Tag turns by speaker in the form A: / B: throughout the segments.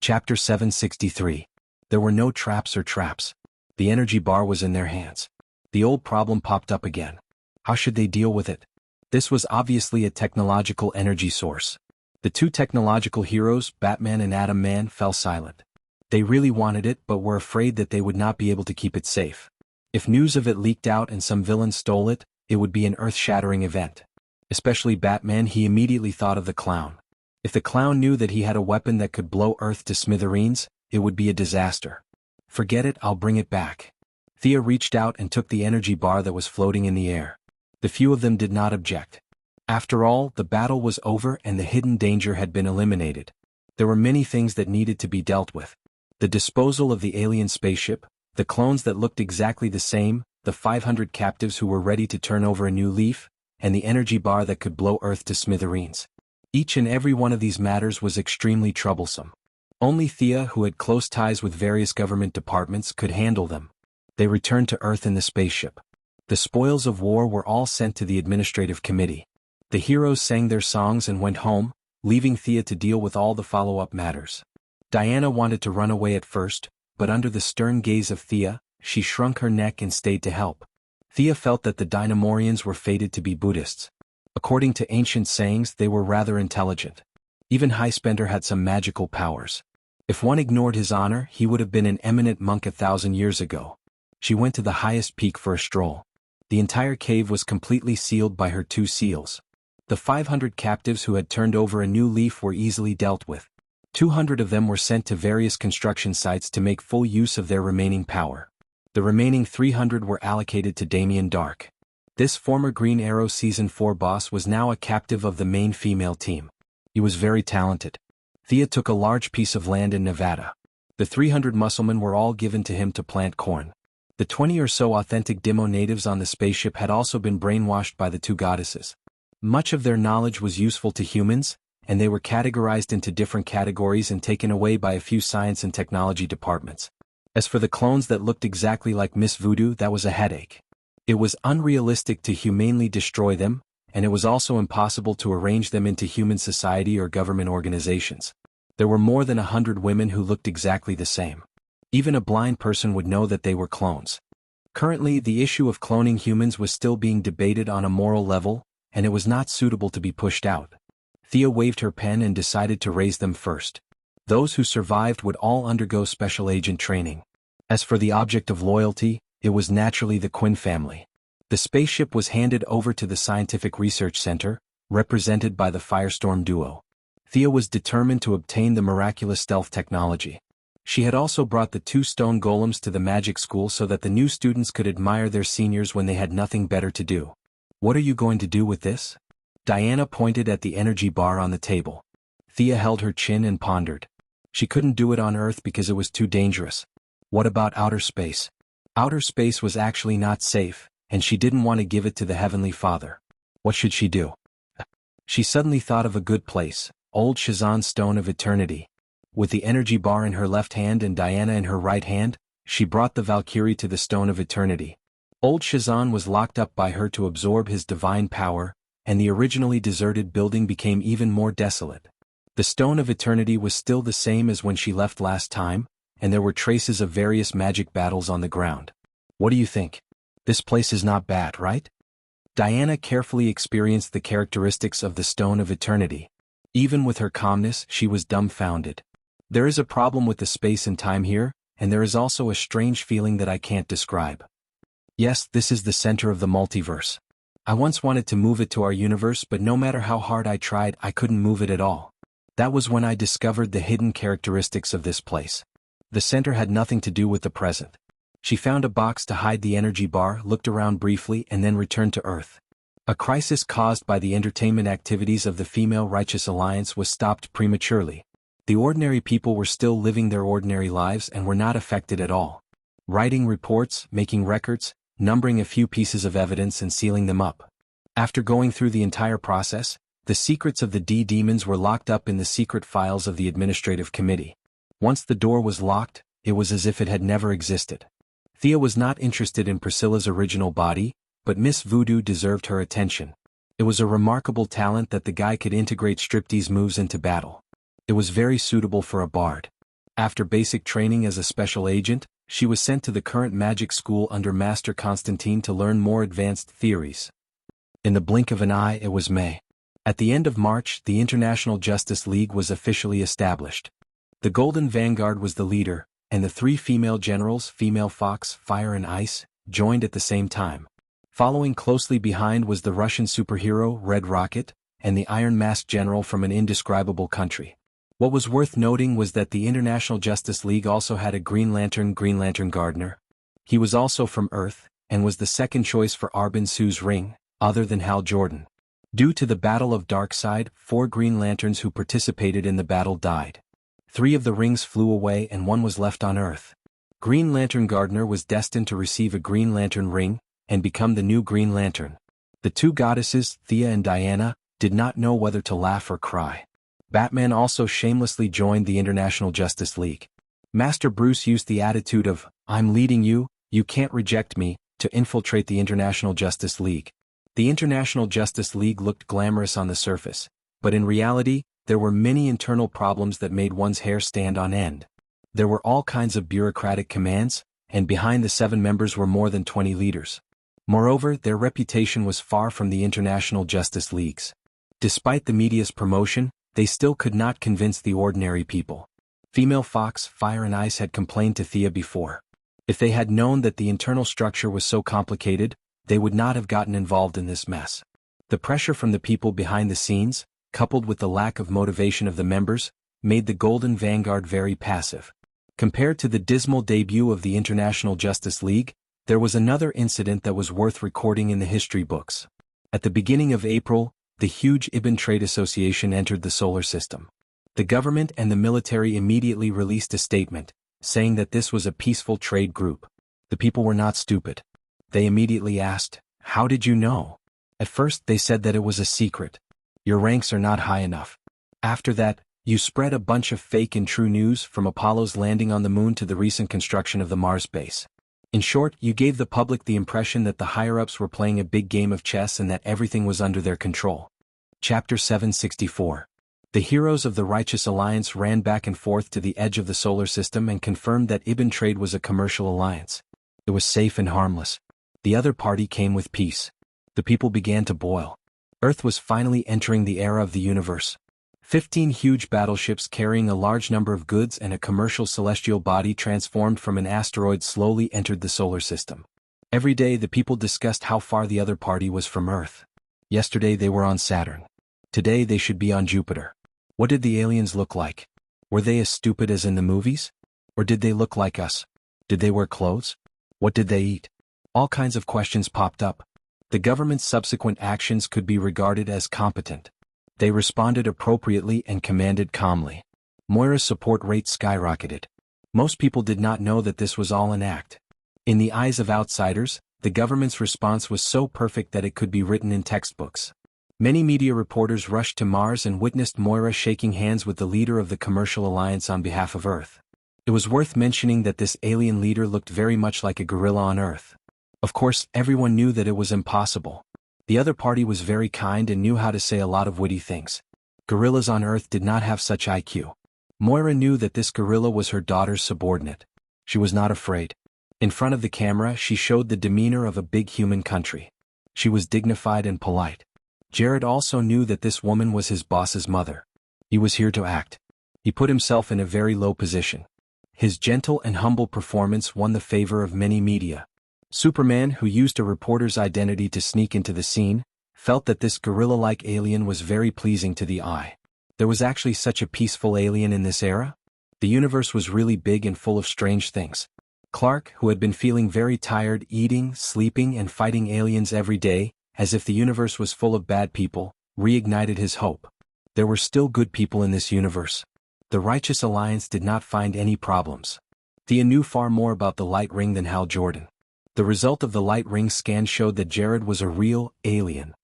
A: Chapter 763. There were no traps or traps. The energy bar was in their hands. The old problem popped up again. How should they deal with it? This was obviously a technological energy source. The two technological heroes, Batman and Atom Man, fell silent. They really wanted it but were afraid that they would not be able to keep it safe. If news of it leaked out and some villain stole it, it would be an earth-shattering event. Especially Batman, he immediately thought of the clown. If the clown knew that he had a weapon that could blow Earth to smithereens, it would be a disaster. Forget it, I'll bring it back. Thea reached out and took the energy bar that was floating in the air. The few of them did not object. After all, the battle was over and the hidden danger had been eliminated. There were many things that needed to be dealt with. The disposal of the alien spaceship, the clones that looked exactly the same, the 500 captives who were ready to turn over a new leaf, and the energy bar that could blow Earth to smithereens. Each and every one of these matters was extremely troublesome. Only Thea, who had close ties with various government departments, could handle them. They returned to Earth in the spaceship. The spoils of war were all sent to the administrative committee. The heroes sang their songs and went home, leaving Thea to deal with all the follow-up matters. Diana wanted to run away at first, but under the stern gaze of Thea, she shrunk her neck and stayed to help. Thea felt that the Dynamorians were fated to be Buddhists. According to ancient sayings, they were rather intelligent. Even Highspender had some magical powers. If one ignored his honor, he would have been an eminent monk 1,000 years ago. She went to the highest peak for a stroll. The entire cave was completely sealed by her 2 seals. The 500 captives who had turned over a new leaf were easily dealt with. 200 of them were sent to various construction sites to make full use of their remaining power. The remaining 300 were allocated to Damien Dark. This former Green Arrow Season 4 boss was now a captive of the main female team. He was very talented. Thea took a large piece of land in Nevada. The 300 musclemen were all given to him to plant corn. The 20 or so authentic Demo natives on the spaceship had also been brainwashed by the 2 goddesses. Much of their knowledge was useful to humans, and they were categorized into different categories and taken away by a few science and technology departments. As for the clones that looked exactly like Miss Voodoo, that was a headache. It was unrealistic to humanely destroy them, and it was also impossible to arrange them into human society or government organizations. There were more than 100 women who looked exactly the same. Even a blind person would know that they were clones. Currently, the issue of cloning humans was still being debated on a moral level, and it was not suitable to be pushed out. Thea waved her pen and decided to raise them first. Those who survived would all undergo special agent training. As for the object of loyalty, it was naturally the Quinn family. The spaceship was handed over to the Scientific Research Center, represented by the Firestorm duo. Thea was determined to obtain the miraculous stealth technology. She had also brought the 2 stone golems to the magic school so that the new students could admire their seniors when they had nothing better to do. What are you going to do with this? Diana pointed at the energy bar on the table. Thea held her chin and pondered. She couldn't do it on Earth because it was too dangerous. What about outer space? Outer space was actually not safe, and she didn't want to give it to the Heavenly Father. What should she do? She suddenly thought of a good place, Old Shazan's Stone of Eternity. With the energy bar in her left hand and Diana in her right hand, she brought the Valkyrie to the Stone of Eternity. Old Shazan was locked up by her to absorb his divine power, and the originally deserted building became even more desolate. The Stone of Eternity was still the same as when she left last time, and there were traces of various magic battles on the ground. What do you think? This place is not bad, right? Diana carefully experienced the characteristics of the Stone of Eternity. Even with her calmness, she was dumbfounded. There is a problem with the space and time here, and there is also a strange feeling that I can't describe. Yes, this is the center of the multiverse. I once wanted to move it to our universe, but no matter how hard I tried, I couldn't move it at all. That was when I discovered the hidden characteristics of this place. The center had nothing to do with the present. She found a box to hide the energy bar, looked around briefly, and then returned to Earth. A crisis caused by the entertainment activities of the Female Righteous Alliance was stopped prematurely. The ordinary people were still living their ordinary lives and were not affected at all. Writing reports, making records, numbering a few pieces of evidence and sealing them up. After going through the entire process, the secrets of the D-demons were locked up in the secret files of the administrative committee. Once the door was locked, it was as if it had never existed. Thea was not interested in Priscilla's original body, but Miss Voodoo deserved her attention. It was a remarkable talent that the guy could integrate striptease moves into battle. It was very suitable for a bard. After basic training as a special agent, she was sent to the current magic school under Master Constantine to learn more advanced theories. In the blink of an eye, it was May. At the end of March, the International Justice League was officially established. The Golden Vanguard was the leader, and the three female generals, Female Fox, Fire and Ice, joined at the same time. Following closely behind was the Russian superhero, Red Rocket, and the Iron Mask general from an indescribable country. What was worth noting was that the International Justice League also had a Green Lantern Gardner. He was also from Earth, and was the second choice for Arbin Sue's ring, other than Hal Jordan. Due to the Battle of Darkseid, 4 Green Lanterns who participated in the battle died. 3 of the rings flew away and 1 was left on Earth. Green Lantern Gardner was destined to receive a Green Lantern ring, and become the new Green Lantern. The 2 goddesses, Thea and Diana, did not know whether to laugh or cry. Batman also shamelessly joined the International Justice League. Master Bruce used the attitude of, "I'm leading you, you can't reject me," to infiltrate the International Justice League. The International Justice League looked glamorous on the surface, but in reality, there were many internal problems that made one's hair stand on end. There were all kinds of bureaucratic commands, and behind the 7 members were more than 20 leaders. Moreover, their reputation was far from the International Justice League's. Despite the media's promotion, they still could not convince the ordinary people. Female Fox, Fire and Ice had complained to Thea before. If they had known that the internal structure was so complicated, they would not have gotten involved in this mess. The pressure from the people behind the scenes, coupled with the lack of motivation of the members, made the Golden Vanguard very passive. Compared to the dismal debut of the International Justice League, there was another incident that was worth recording in the history books. At the beginning of April, the huge Ibn Trade Association entered the solar system. The government and the military immediately released a statement, saying that this was a peaceful trade group. The people were not stupid. They immediately asked, "How did you know?" At first they said that it was a secret. "Your ranks are not high enough." After that, "You spread a bunch of fake and true news, from Apollo's landing on the moon to the recent construction of the Mars base. In short, you gave the public the impression that the higher-ups were playing a big game of chess and that everything was under their control." Chapter 764. The heroes of the Righteous Alliance ran back and forth to the edge of the solar system and confirmed that Ibn Trade was a commercial alliance. It was safe and harmless. The other party came with peace. The people began to boil. Earth was finally entering the era of the universe. 15 huge battleships carrying a large number of goods and a commercial celestial body transformed from an asteroid slowly entered the solar system. Every day the people discussed how far the other party was from Earth. Yesterday they were on Saturn. Today they should be on Jupiter. What did the aliens look like? Were they as stupid as in the movies? Or did they look like us? Did they wear clothes? What did they eat? All kinds of questions popped up. The government's subsequent actions could be regarded as competent. They responded appropriately and commanded calmly. Moira's support rate skyrocketed. Most people did not know that this was all an act. In the eyes of outsiders, the government's response was so perfect that it could be written in textbooks. Many media reporters rushed to Mars and witnessed Moira shaking hands with the leader of the commercial alliance on behalf of Earth. It was worth mentioning that this alien leader looked very much like a gorilla on Earth. Of course, everyone knew that it was impossible. The other party was very kind and knew how to say a lot of witty things. Gorillas on Earth did not have such IQ. Moira knew that this gorilla was her daughter's subordinate. She was not afraid. In front of the camera, she showed the demeanor of a big human country. She was dignified and polite. Jared also knew that this woman was his boss's mother. He was here to act. He put himself in a very low position. His gentle and humble performance won the favor of many media. Superman, who used a reporter's identity to sneak into the scene, felt that this gorilla-like alien was very pleasing to the eye. There was actually such a peaceful alien in this era? The universe was really big and full of strange things. Clark, who had been feeling very tired eating, sleeping and fighting aliens every day, as if the universe was full of bad people, reignited his hope. There were still good people in this universe. The Righteous Alliance did not find any problems. Thea knew far more about the light ring than Hal Jordan. The result of the light ring scan showed that Jared was a real alien.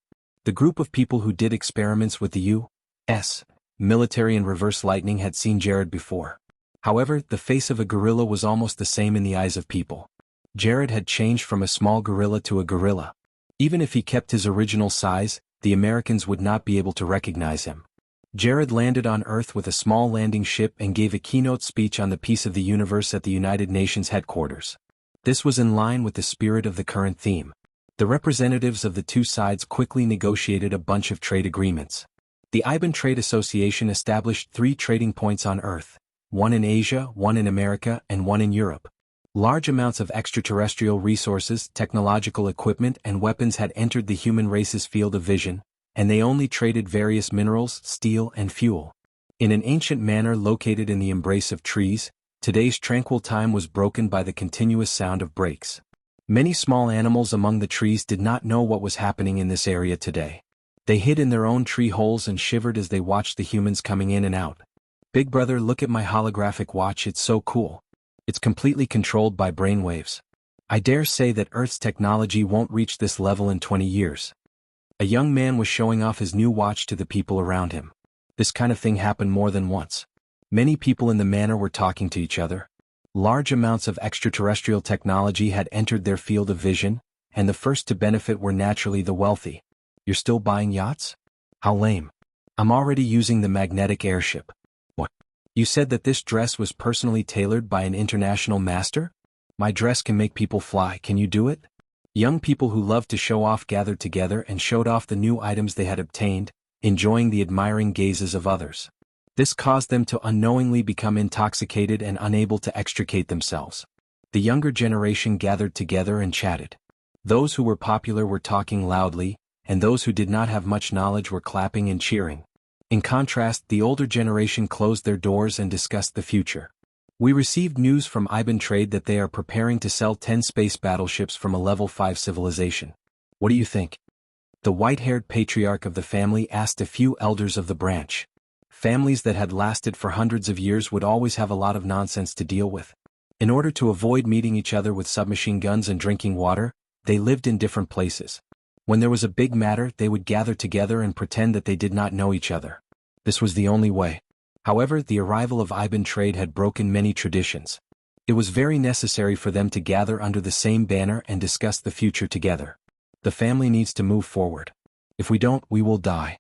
A: The group of people who did experiments with the U.S. military and reverse lightning had seen Jared before. However, the face of a gorilla was almost the same in the eyes of people. Jared had changed from a small gorilla to a gorilla. Even if he kept his original size, the Americans would not be able to recognize him. Jared landed on Earth with a small landing ship and gave a keynote speech on the peace of the universe at the United Nations headquarters. This was in line with the spirit of the current theme. The representatives of the two sides quickly negotiated a bunch of trade agreements. The IBAN Trade Association established 3 trading points on Earth, one in Asia, one in America, and one in Europe. Large amounts of extraterrestrial resources, technological equipment, and weapons had entered the human race's field of vision, and they only traded various minerals, steel, and fuel. In an ancient manor located in the embrace of trees, today's tranquil time was broken by the continuous sound of brakes. Many small animals among the trees did not know what was happening in this area today. They hid in their own tree holes and shivered as they watched the humans coming in and out. "Big brother, look at my holographic watch, it's so cool. It's completely controlled by brainwaves. I dare say that Earth's technology won't reach this level in 20 years. A young man was showing off his new watch to the people around him. This kind of thing happened more than once. Many people in the manor were talking to each other. Large amounts of extraterrestrial technology had entered their field of vision, and the first to benefit were naturally the wealthy. You're still buying yachts? How lame. I'm already using the magnetic airship. What? You said that this dress was personally tailored by an international master? My dress can make people fly, can you do it? Young people who loved to show off gathered together and showed off the new items they had obtained, enjoying the admiring gazes of others. This caused them to unknowingly become intoxicated and unable to extricate themselves. The younger generation gathered together and chatted. Those who were popular were talking loudly, and those who did not have much knowledge were clapping and cheering. In contrast, the older generation closed their doors and discussed the future. We received news from IBAN Trade that they are preparing to sell 10 space battleships from a level 5 civilization. What do you think? The white-haired patriarch of the family asked a few elders of the branch. Families that had lasted for hundreds of years would always have a lot of nonsense to deal with. In order to avoid meeting each other with submachine guns and drinking water, they lived in different places. When there was a big matter, they would gather together and pretend that they did not know each other. This was the only way. However, the arrival of IBAN Trade had broken many traditions. It was very necessary for them to gather under the same banner and discuss the future together. The family needs to move forward. If we don't, we will die.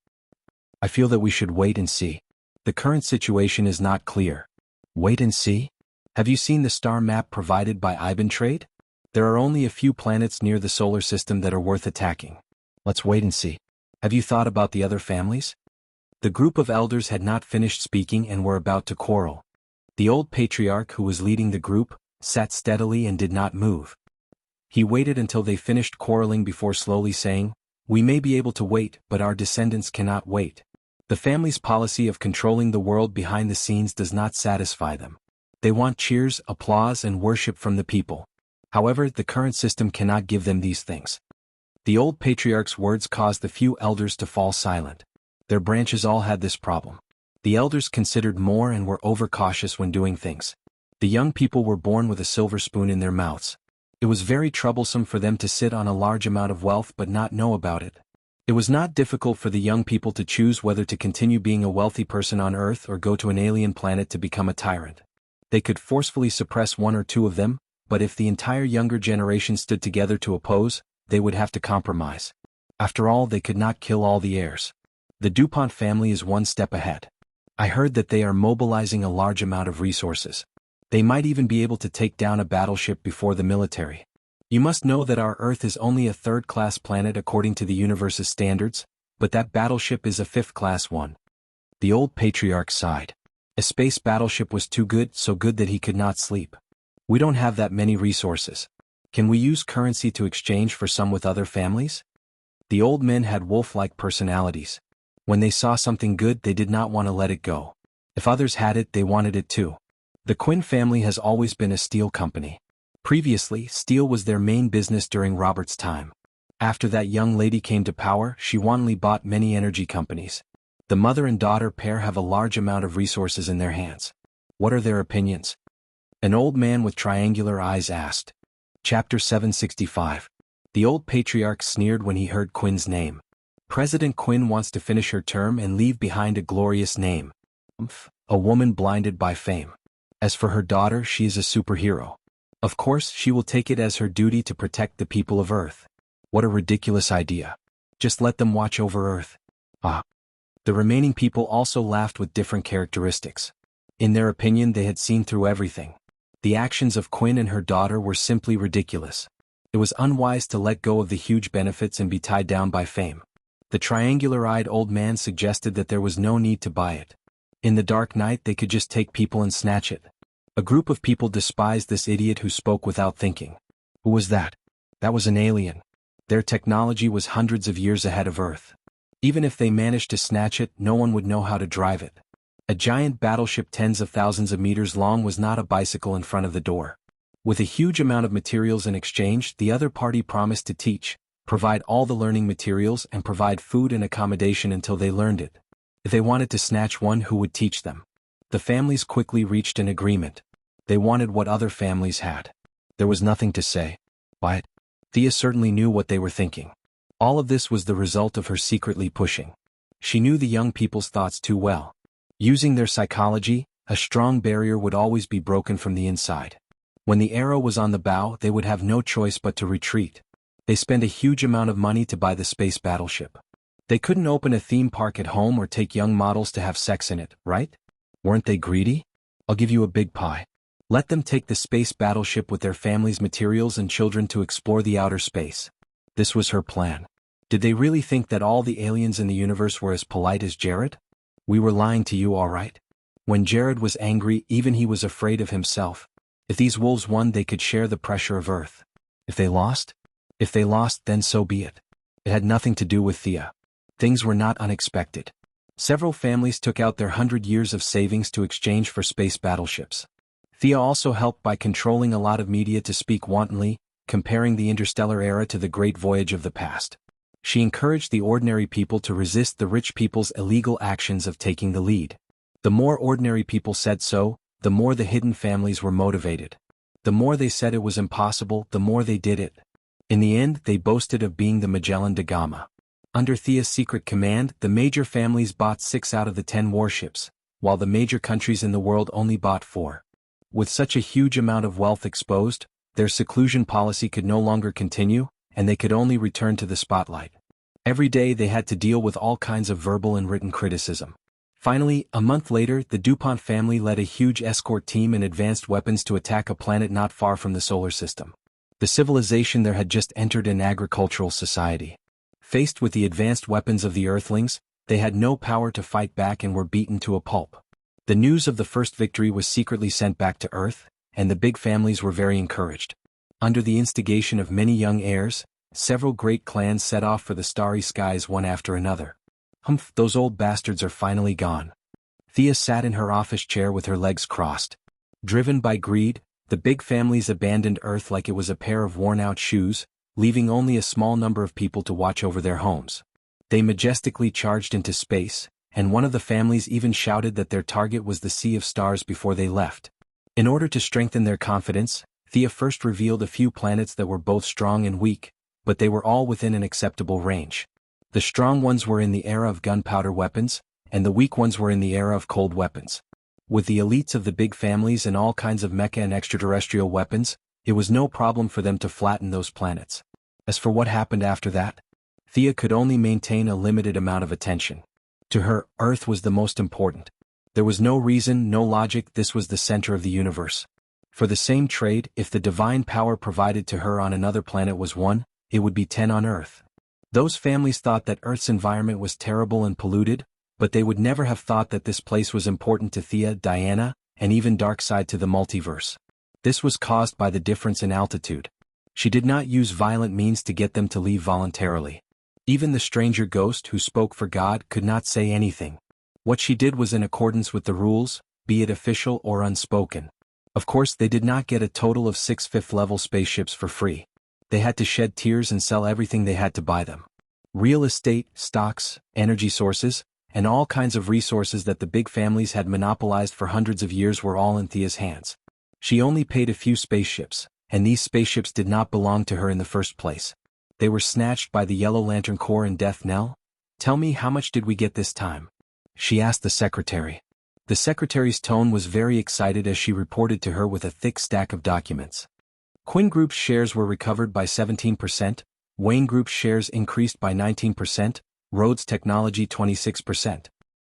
A: I feel that we should wait and see. The current situation is not clear. Wait and see? Have you seen the star map provided by IBAN Trade? There are only a few planets near the solar system that are worth attacking. Let's wait and see. Have you thought about the other families? The group of elders had not finished speaking and were about to quarrel. The old patriarch who was leading the group sat steadily and did not move. He waited until they finished quarreling before slowly saying, "We may be able to wait, but our descendants cannot wait." The family's policy of controlling the world behind the scenes does not satisfy them. They want cheers, applause, and worship from the people. However, the current system cannot give them these things. The old patriarch's words caused the few elders to fall silent. Their branches all had this problem. The elders considered more and were overcautious when doing things. The young people were born with a silver spoon in their mouths. It was very troublesome for them to sit on a large amount of wealth but not know about it. It was not difficult for the young people to choose whether to continue being a wealthy person on Earth or go to an alien planet to become a tyrant. They could forcefully suppress one or two of them, but if the entire younger generation stood together to oppose, they would have to compromise. After all, they could not kill all the heirs. The DuPont family is one step ahead. I heard that they are mobilizing a large amount of resources. They might even be able to take down a battleship before the military. You must know that our Earth is only a third-class planet according to the universe's standards, but that battleship is a fifth-class one. The old patriarch sighed. A space battleship was too good, so good that he could not sleep. We don't have that many resources. Can we use currency to exchange for some with other families? The old men had wolf-like personalities. When they saw something good, they did not want to let it go. If others had it, they wanted it too. The Quinn family has always been a steel company. Previously, steel was their main business during Robert's time. After that young lady came to power, she wantonly bought many energy companies. The mother and daughter pair have a large amount of resources in their hands. What are their opinions? An old man with triangular eyes asked. Chapter 765. The old patriarch sneered when he heard Quinn's name. President Quinn wants to finish her term and leave behind a glorious name. A woman blinded by fame. As for her daughter, she is a superhero. Of course, she will take it as her duty to protect the people of Earth. What a ridiculous idea. Just let them watch over Earth. The remaining people also laughed with different characteristics. In their opinion, they had seen through everything. The actions of Quinn and her daughter were simply ridiculous. It was unwise to let go of the huge benefits and be tied down by fame. The triangular-eyed old man suggested that there was no need to buy it. In the dark night they could just take people and snatch it. A group of people despised this idiot who spoke without thinking. Who was that? That was an alien. Their technology was hundreds of years ahead of Earth. Even if they managed to snatch it, no one would know how to drive it. A giant battleship tens of thousands of meters long was not a bicycle in front of the door. With a huge amount of materials in exchange, the other party promised to teach, provide all the learning materials and provide food and accommodation until they learned it. If they wanted to snatch one, who would teach them? The families quickly reached an agreement. They wanted what other families had. There was nothing to say. But Thea certainly knew what they were thinking. All of this was the result of her secretly pushing. She knew the young people's thoughts too well. Using their psychology, a strong barrier would always be broken from the inside. When the arrow was on the bow, they would have no choice but to retreat. They spent a huge amount of money to buy the space battleship. They couldn't open a theme park at home or take young models to have sex in it, right? Weren't they greedy? I'll give you a big pie. Let them take the space battleship with their family's materials and children to explore the outer space. This was her plan. Did they really think that all the aliens in the universe were as polite as Jared? We were lying to you, all right? When Jared was angry, even he was afraid of himself. If these wolves won, they could share the pressure of Earth. If they lost? If they lost, then so be it. It had nothing to do with Thea. Things were not unexpected. Several families took out their 100 years of savings to exchange for space battleships. Thea also helped by controlling a lot of media to speak wantonly, comparing the interstellar era to the great voyage of the past. She encouraged the ordinary people to resist the rich people's illegal actions of taking the lead. The more ordinary people said so, the more the hidden families were motivated. The more they said it was impossible, the more they did it. In the end, they boasted of being the Magellan da Gama. Under Thea's secret command, the major families bought 6 out of the 10 warships, while the major countries in the world only bought 4. With such a huge amount of wealth exposed, their seclusion policy could no longer continue, and they could only return to the spotlight. Every day they had to deal with all kinds of verbal and written criticism. Finally, a month later, the DuPont family led a huge escort team and advanced weapons to attack a planet not far from the solar system. The civilization there had just entered an agricultural society. Faced with the advanced weapons of the Earthlings, they had no power to fight back and were beaten to a pulp. The news of the first victory was secretly sent back to Earth, and the big families were very encouraged. Under the instigation of many young heirs, several great clans set off for the starry skies one after another. Humph, those old bastards are finally gone. Thea sat in her office chair with her legs crossed. Driven by greed, the big families abandoned Earth like it was a pair of worn-out shoes, leaving only a small number of people to watch over their homes. They majestically charged into space, and one of the families even shouted that their target was the sea of stars before they left. In order to strengthen their confidence, Thea first revealed a few planets that were both strong and weak, but they were all within an acceptable range. The strong ones were in the era of gunpowder weapons, and the weak ones were in the era of cold weapons. With the elites of the big families and all kinds of mecha and extraterrestrial weapons, it was no problem for them to flatten those planets. As for what happened after that, Thea could only maintain a limited amount of attention. To her, Earth was the most important. There was no reason, no logic, this was the center of the universe. For the same trade, if the divine power provided to her on another planet was 1, it would be 10 on Earth. Those families thought that Earth's environment was terrible and polluted, but they would never have thought that this place was important to Thea, Diana, and even Darkseid to the multiverse. This was caused by the difference in altitude. She did not use violent means to get them to leave voluntarily. Even the stranger ghost who spoke for God could not say anything. What she did was in accordance with the rules, be it official or unspoken. Of course, they did not get a total of 6 fifth-level spaceships for free. They had to shed tears and sell everything they had to buy them. Real estate, stocks, energy sources, and all kinds of resources that the big families had monopolized for hundreds of years were all in Thea's hands. She only paid a few spaceships, and these spaceships did not belong to her in the first place. They were snatched by the Yellow Lantern Corps and Death Knell. Tell me, how much did we get this time? She asked the secretary. The secretary's tone was very excited as she reported to her with a thick stack of documents. Quinn Group's shares were recovered by 17%, Wayne Group's shares increased by 19%, Rhodes Technology 26%.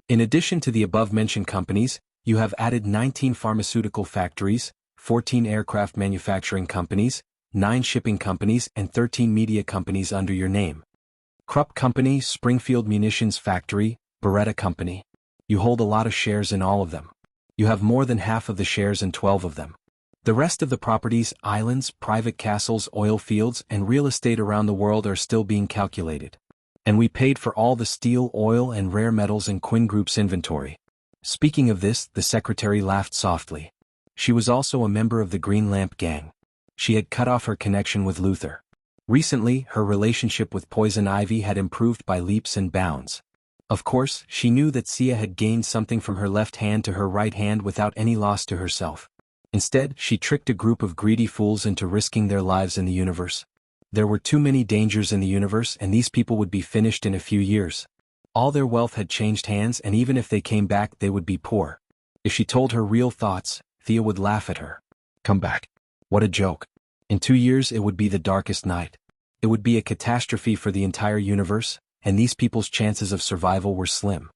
A: In addition to the above-mentioned companies, you have added 19 pharmaceutical factories, 14 aircraft manufacturing companies, 9 shipping companies and 13 media companies under your name. Krupp Company, Springfield Munitions Factory, Beretta Company. You hold a lot of shares in all of them. You have more than half of the shares in 12 of them. The rest of the properties, islands, private castles, oil fields, and real estate around the world are still being calculated. And we paid for all the steel, oil, and rare metals in Quinn Group's inventory. Speaking of this, the secretary laughed softly. She was also a member of the Green Lamp Gang. She had cut off her connection with Luther. Recently, her relationship with Poison Ivy had improved by leaps and bounds. Of course, she knew that Sia had gained something from her left hand to her right hand without any loss to herself. Instead, she tricked a group of greedy fools into risking their lives in the universe. There were too many dangers in the universe and these people would be finished in a few years. All their wealth had changed hands and even if they came back they would be poor. If she told her real thoughts, Thea would laugh at her. Come back. What a joke. In 2 years it would be the darkest night. It would be a catastrophe for the entire universe, and these people's chances of survival were slim.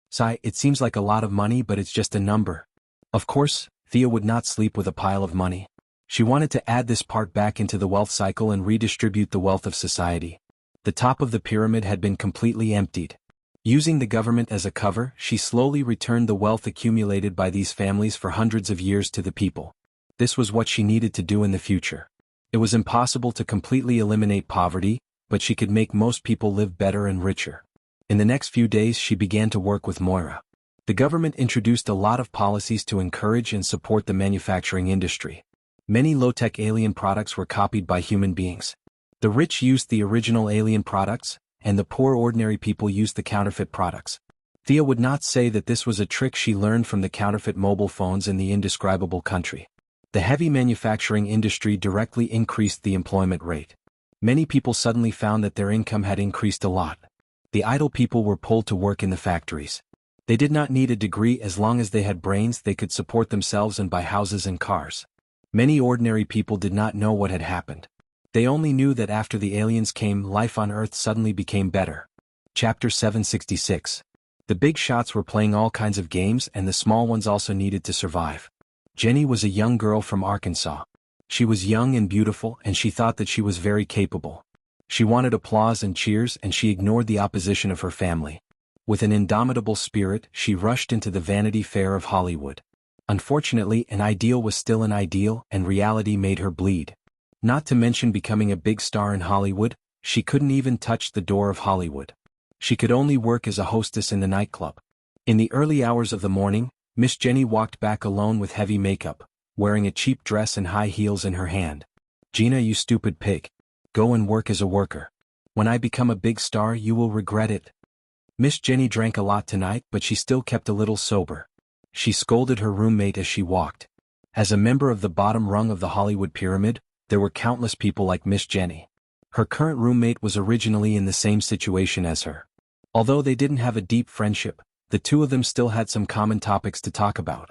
A: Sigh, it seems like a lot of money but it's just a number. Of course, Thea would not sleep with a pile of money. She wanted to add this part back into the wealth cycle and redistribute the wealth of society. The top of the pyramid had been completely emptied. Using the government as a cover, she slowly returned the wealth accumulated by these families for hundreds of years to the people. This was what she needed to do in the future. It was impossible to completely eliminate poverty, but she could make most people live better and richer. In the next few days she began to work with Moira. The government introduced a lot of policies to encourage and support the manufacturing industry. Many low-tech alien products were copied by human beings. The rich used the original alien products, and the poor ordinary people used the counterfeit products. Thea would not say that this was a trick she learned from the counterfeit mobile phones in the indescribable country. The heavy manufacturing industry directly increased the employment rate. Many people suddenly found that their income had increased a lot. The idle people were pulled to work in the factories. They did not need a degree as long as they had brains they could support themselves and buy houses and cars. Many ordinary people did not know what had happened. They only knew that after the aliens came, life on Earth suddenly became better. Chapter 766. The big shots were playing all kinds of games and the small ones also needed to survive. Jenny was a young girl from Arkansas. She was young and beautiful and she thought that she was very capable. She wanted applause and cheers and she ignored the opposition of her family. With an indomitable spirit, she rushed into the Vanity Fair of Hollywood. Unfortunately, an ideal was still an ideal and reality made her bleed. Not to mention becoming a big star in Hollywood, she couldn't even touch the door of Hollywood. She could only work as a hostess in the nightclub. In the early hours of the morning, Miss Jenny walked back alone with heavy makeup, wearing a cheap dress and high heels in her hand. Gina, you stupid pig. Go and work as a worker. When I become a big star you will regret it. Miss Jenny drank a lot tonight but she still kept a little sober. She scolded her roommate as she walked. As a member of the bottom rung of the Hollywood pyramid, there were countless people like Miss Jenny. Her current roommate was originally in the same situation as her. Although they didn't have a deep friendship, the two of them still had some common topics to talk about.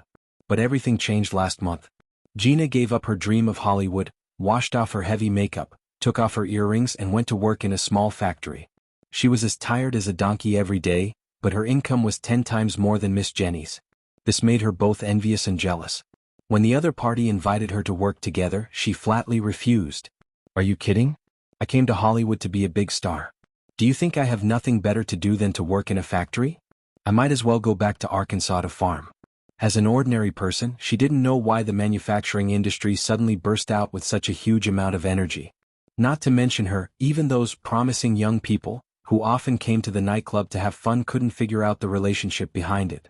A: But everything changed last month. Gina gave up her dream of Hollywood, washed off her heavy makeup, took off her earrings and went to work in a small factory. She was as tired as a donkey every day, but her income was 10 times more than Miss Jenny's. This made her both envious and jealous. When the other party invited her to work together, she flatly refused. Are you kidding? I came to Hollywood to be a big star. Do you think I have nothing better to do than to work in a factory? I might as well go back to Arkansas to farm. As an ordinary person, she didn't know why the manufacturing industry suddenly burst out with such a huge amount of energy. Not to mention her, even those promising young people, who often came to the nightclub to have fun, couldn't figure out the relationship behind it.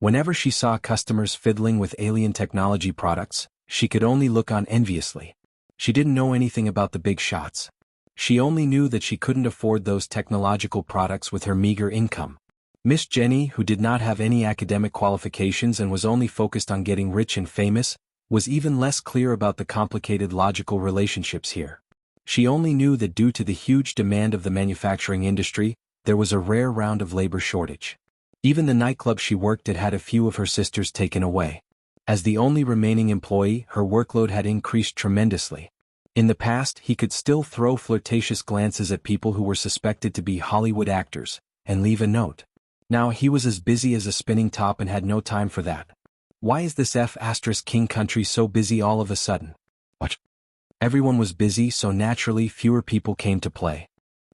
A: Whenever she saw customers fiddling with alien technology products, she could only look on enviously. She didn't know anything about the big shots. She only knew that she couldn't afford those technological products with her meager income. Miss Jenny, who did not have any academic qualifications and was only focused on getting rich and famous, was even less clear about the complicated logical relationships here. She only knew that due to the huge demand of the manufacturing industry, there was a rare round of labor shortage. Even the nightclub she worked at had a few of her sisters taken away. As the only remaining employee, her workload had increased tremendously. In the past, he could still throw flirtatious glances at people who were suspected to be Hollywood actors, and leave a note. Now he was as busy as a spinning top and had no time for that. Why is this F***king country so busy all of a sudden? What? Everyone was busy, so naturally fewer people came to play.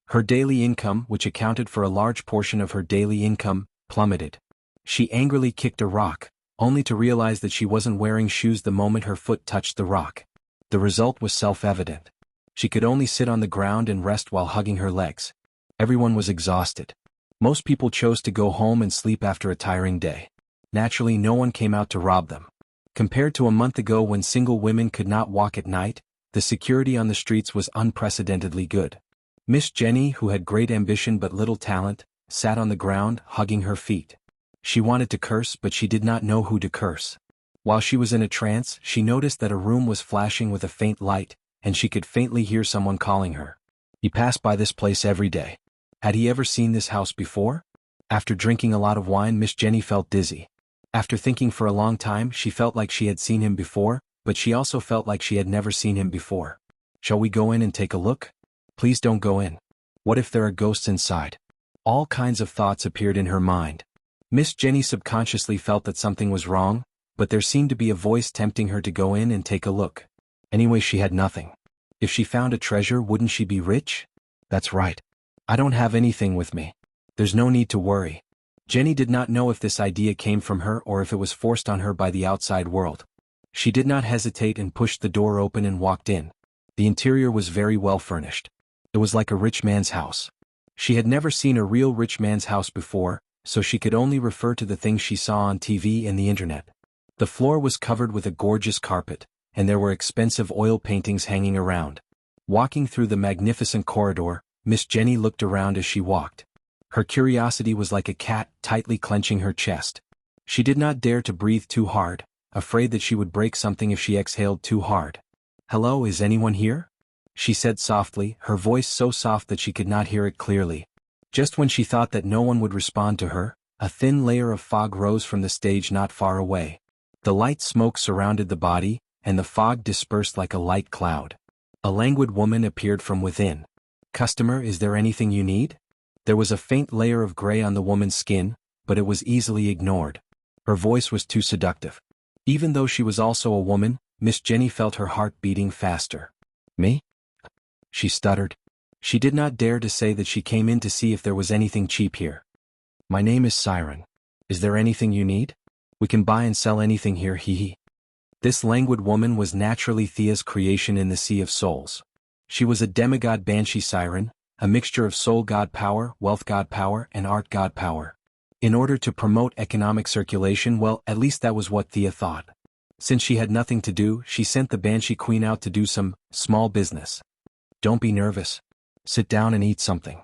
A: Her daily income, which accounted for a large portion of her daily income, plummeted. She angrily kicked a rock, only to realize that she wasn't wearing shoes the moment her foot touched the rock. The result was self-evident. She could only sit on the ground and rest while hugging her legs. Everyone was exhausted. Most people chose to go home and sleep after a tiring day. Naturally, no one came out to rob them. Compared to a month ago when single women could not walk at night, the security on the streets was unprecedentedly good. Miss Jenny, who had great ambition but little talent, sat on the ground, hugging her feet. She wanted to curse, but she did not know who to curse. While she was in a trance, she noticed that a room was flashing with a faint light, and she could faintly hear someone calling her. He passed by this place every day. Had he ever seen this house before? After drinking a lot of wine, Miss Jenny felt dizzy. After thinking for a long time, she felt like she had seen him before, but she also felt like she had never seen him before. Shall we go in and take a look? Please don't go in. What if there are ghosts inside? All kinds of thoughts appeared in her mind. Miss Jenny subconsciously felt that something was wrong, but there seemed to be a voice tempting her to go in and take a look. Anyway, she had nothing. If she found a treasure, wouldn't she be rich? That's right. I don't have anything with me. There's no need to worry. Jenny did not know if this idea came from her or if it was forced on her by the outside world. She did not hesitate and pushed the door open and walked in. The interior was very well furnished. It was like a rich man's house. She had never seen a real rich man's house before, so she could only refer to the things she saw on TV and the internet. The floor was covered with a gorgeous carpet, and there were expensive oil paintings hanging around. Walking through the magnificent corridor, Miss Jenny looked around as she walked. Her curiosity was like a cat tightly clenching her chest. She did not dare to breathe too hard, afraid that she would break something if she exhaled too hard. "Hello, is anyone here?" she said softly, her voice so soft that she could not hear it clearly. Just when she thought that no one would respond to her, a thin layer of fog rose from the stage not far away. The light smoke surrounded the body, and the fog dispersed like a light cloud. A languid woman appeared from within. "Customer, is there anything you need?" There was a faint layer of gray on the woman's skin, but it was easily ignored. Her voice was too seductive. Even though she was also a woman, Miss Jenny felt her heart beating faster. "Me?" she stuttered. She did not dare to say that she came in to see if there was anything cheap here. "My name is Siren. Is there anything you need? We can buy and sell anything here, hee." This languid woman was naturally Thea's creation in the Sea of Souls. She was a demigod banshee siren, a mixture of soul god power, wealth god power, and art god power. In order to promote economic circulation, well, at least that was what Thea thought. Since she had nothing to do, she sent the Banshee Queen out to do some small business. "Don't be nervous. Sit down and eat something."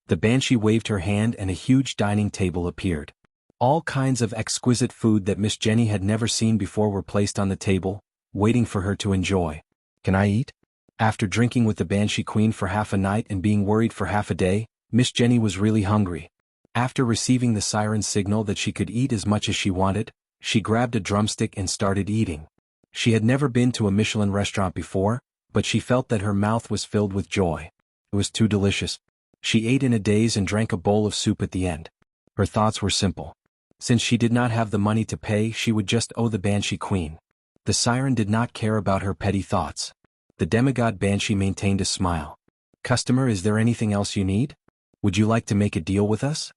A: The Banshee waved her hand and a huge dining table appeared. All kinds of exquisite food that Miss Jenny had never seen before were placed on the table, waiting for her to enjoy. "Can I eat?" After drinking with the Banshee Queen for half a night and being worried for half a day, Miss Jenny was really hungry. After receiving the siren's signal that she could eat as much as she wanted, she grabbed a drumstick and started eating. She had never been to a Michelin restaurant before, but she felt that her mouth was filled with joy. It was too delicious. She ate in a daze and drank a bowl of soup at the end. Her thoughts were simple. Since she did not have the money to pay, she would just owe the Banshee Queen. The siren did not care about her petty thoughts. The demigod Banshee maintained a smile. "Customer, is there anything else you need? Would you like to make a deal with us?"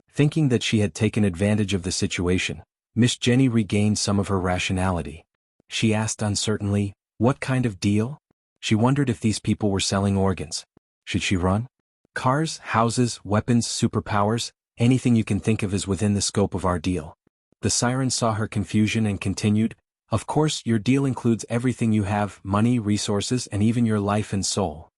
A: Thinking that she had taken advantage of the situation, Miss Jenny regained some of her rationality. She asked uncertainly, "What kind of deal?" She wondered if these people were selling organs. Should she run? Cars, houses, weapons, superpowers, anything you can think of is within the scope of our deal. The siren saw her confusion and continued, "Of course, your deal includes everything you have, money, resources, and even your life and soul."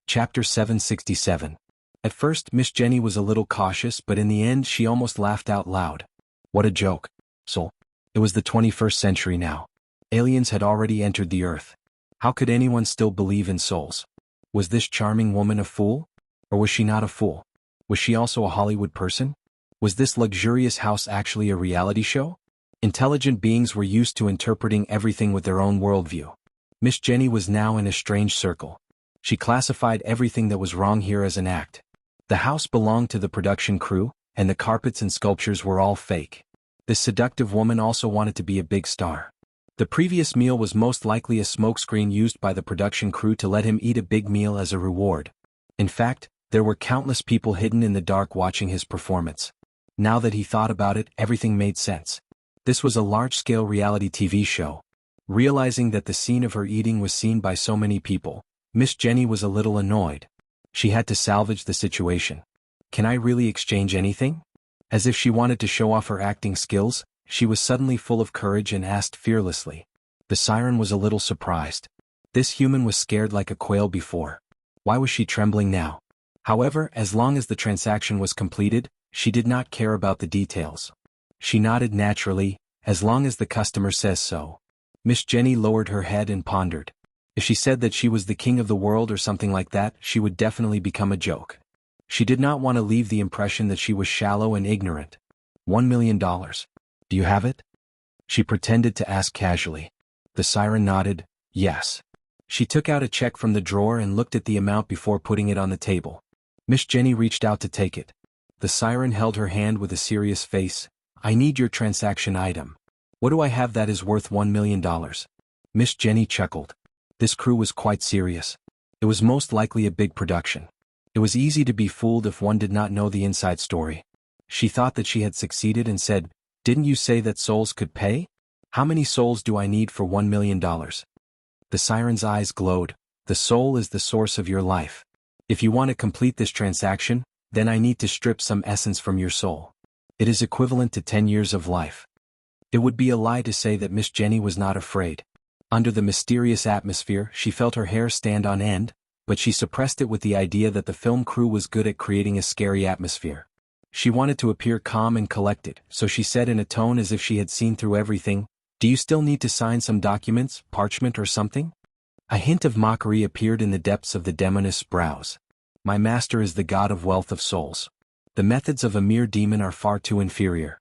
A: Chapter 767. At first, Miss Jenny was a little cautious, but in the end she almost laughed out loud. What a joke. Soul. It was the 21st century now. Aliens had already entered the Earth. How could anyone still believe in souls? Was this charming woman a fool? Or was she not a fool? Was she also a Hollywood person? Was this luxurious house actually a reality show? Intelligent beings were used to interpreting everything with their own worldview. Miss Jenny was now in a strange circle. She classified everything that was wrong here as an act. The house belonged to the production crew, and the carpets and sculptures were all fake. This seductive woman also wanted to be a big star. The previous meal was most likely a smokescreen used by the production crew to let him eat a big meal as a reward. In fact, there were countless people hidden in the dark watching his performance. Now that he thought about it, everything made sense. This was a large-scale reality TV show. Realizing that the scene of her eating was seen by so many people, Miss Jenny was a little annoyed. She had to salvage the situation. "Can I really exchange anything?" As if she wanted to show off her acting skills, she was suddenly full of courage and asked fearlessly. The siren was a little surprised. This human was scared like a quail before. Why was she trembling now? However, as long as the transaction was completed, she did not care about the details. She nodded naturally, as long as the customer says so. Miss Jenny lowered her head and pondered. If she said that she was the king of the world or something like that, she would definitely become a joke. She did not want to leave the impression that she was shallow and ignorant. $1 million. Do you have it? She pretended to ask casually. The siren nodded, yes. She took out a check from the drawer and looked at the amount before putting it on the table. Miss Jenny reached out to take it. The siren held her hand with a serious face. "I need your transaction item. What do I have that is worth $1 million? Miss Jenny chuckled. This crew was quite serious. It was most likely a big production. It was easy to be fooled if one did not know the inside story. She thought that she had succeeded and said, "Didn't you say that souls could pay? How many souls do I need for $1 million? The siren's eyes glowed. "The soul is the source of your life. If you want to complete this transaction, then I need to strip some essence from your soul. It is equivalent to 10 years of life." It would be a lie to say that Miss Jenny was not afraid. Under the mysterious atmosphere, she felt her hair stand on end, but she suppressed it with the idea that the film crew was good at creating a scary atmosphere. She wanted to appear calm and collected, so she said in a tone as if she had seen through everything, "Do you still need to sign some documents, parchment or something?" A hint of mockery appeared in the depths of the demonist's brows. "My master is the god of wealth of souls. The methods of a mere demon are far too inferior."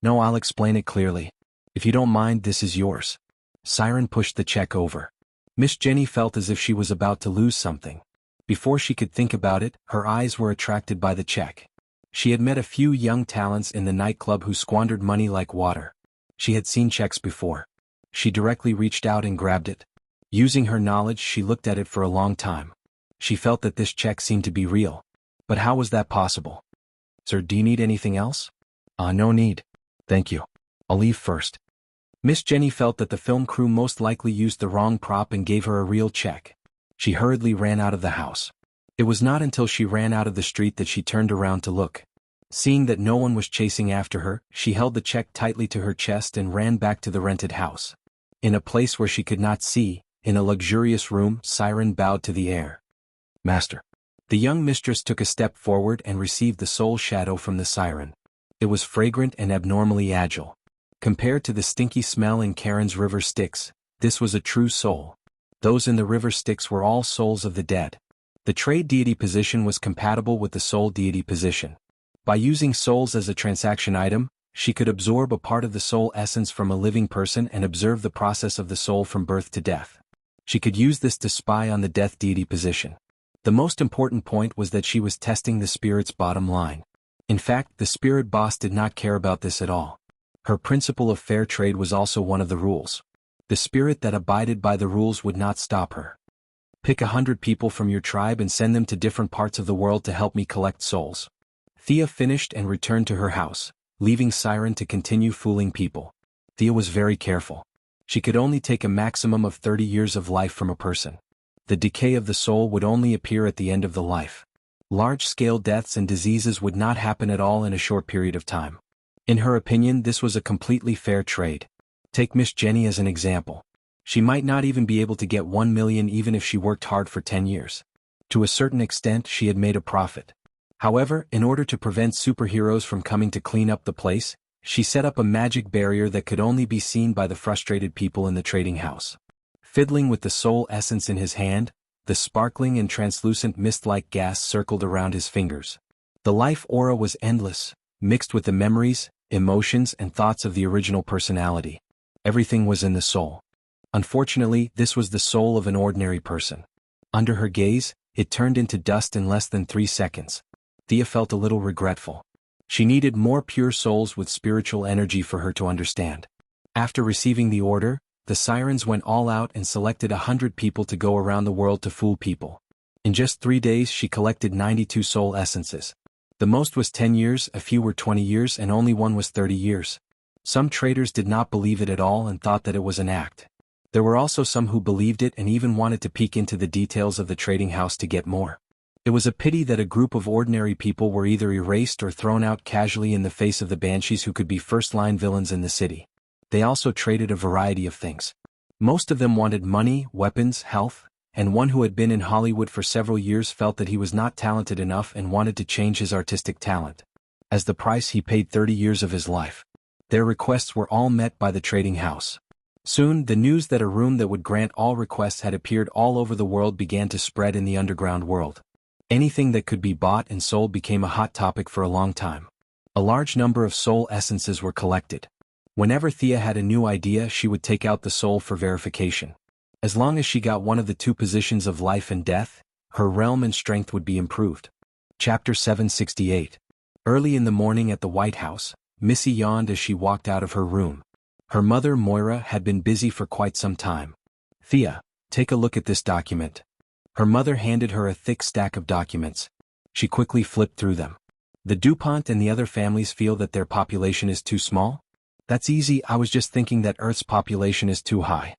A: "No, I'll explain it clearly. If you don't mind, this is yours." Siren pushed the check over. Miss Jenny felt as if she was about to lose something. Before she could think about it, her eyes were attracted by the check. She had met a few young talents in the nightclub who squandered money like water. She had seen checks before. She directly reached out and grabbed it. Using her knowledge, she looked at it for a long time. She felt that this check seemed to be real. But how was that possible? "Sir, do you need anything else?" No need. Thank you. I'll leave first." Miss Jenny felt that the film crew most likely used the wrong prop and gave her a real check. She hurriedly ran out of the house. It was not until she ran out of the street that she turned around to look. Seeing that no one was chasing after her, she held the check tightly to her chest and ran back to the rented house. In a place where she could not see, in a luxurious room, Siren bowed to the air. "Master." The young mistress took a step forward and received the soul shadow from the siren. It was fragrant and abnormally agile. Compared to the stinky smell in Karen's river Styx, this was a true soul. Those in the river Styx were all souls of the dead. The trade deity position was compatible with the soul deity position. By using souls as a transaction item, she could absorb a part of the soul essence from a living person and observe the process of the soul from birth to death. She could use this to spy on the death deity position. The most important point was that she was testing the spirit's bottom line. In fact, the spirit boss did not care about this at all. Her principle of fair trade was also one of the rules. The spirit that abided by the rules would not stop her. "Pick 100 people from your tribe and send them to different parts of the world to help me collect souls." Thea finished and returned to her house, leaving Siren to continue fooling people. Thea was very careful. She could only take a maximum of 30 years of life from a person. The decay of the soul would only appear at the end of the life. Large-scale deaths and diseases would not happen at all in a short period of time. In her opinion, this was a completely fair trade. Take Miss Jenny as an example. She might not even be able to get 1 million even if she worked hard for 10 years. To a certain extent, she had made a profit. However, in order to prevent superheroes from coming to clean up the place, she set up a magic barrier that could only be seen by the frustrated people in the trading house. Fiddling with the soul essence in his hand, the sparkling and translucent mist-like gas circled around his fingers. The life aura was endless, mixed with the memories, emotions and thoughts of the original personality. Everything was in the soul. Unfortunately, this was the soul of an ordinary person. Under her gaze, it turned into dust in less than 3 seconds. Thea felt a little regretful. She needed more pure souls with spiritual energy for her to understand. After receiving the order, the sirens went all out and selected 100 people to go around the world to fool people. In just 3 days she collected 92 soul essences. The most was 10 years, a few were 20 years, and only one was 30 years. Some traders did not believe it at all and thought that it was an act. There were also some who believed it and even wanted to peek into the details of the trading house to get more. It was a pity that a group of ordinary people were either erased or thrown out casually in the face of the banshees who could be first-line villains in the city. They also traded a variety of things. Most of them wanted money, weapons, health, and one who had been in Hollywood for several years felt that he was not talented enough and wanted to change his artistic talent. As the price he paid 30 years of his life. Their requests were all met by the trading house. Soon, the news that a room that would grant all requests had appeared all over the world began to spread in the underground world. Anything that could be bought and sold became a hot topic for a long time. A large number of soul essences were collected. Whenever Thea had a new idea, she would take out the soul for verification. As long as she got one of the two positions of life and death, her realm and strength would be improved. Chapter 768. Early in the morning at the White House, Missy yawned as she walked out of her room. Her mother, Moira, had been busy for quite some time. "Thea, take a look at this document." Her mother handed her a thick stack of documents. She quickly flipped through them. "The DuPont and the other families feel that their population is too small? That's easy, I was just thinking that Earth's population is too high."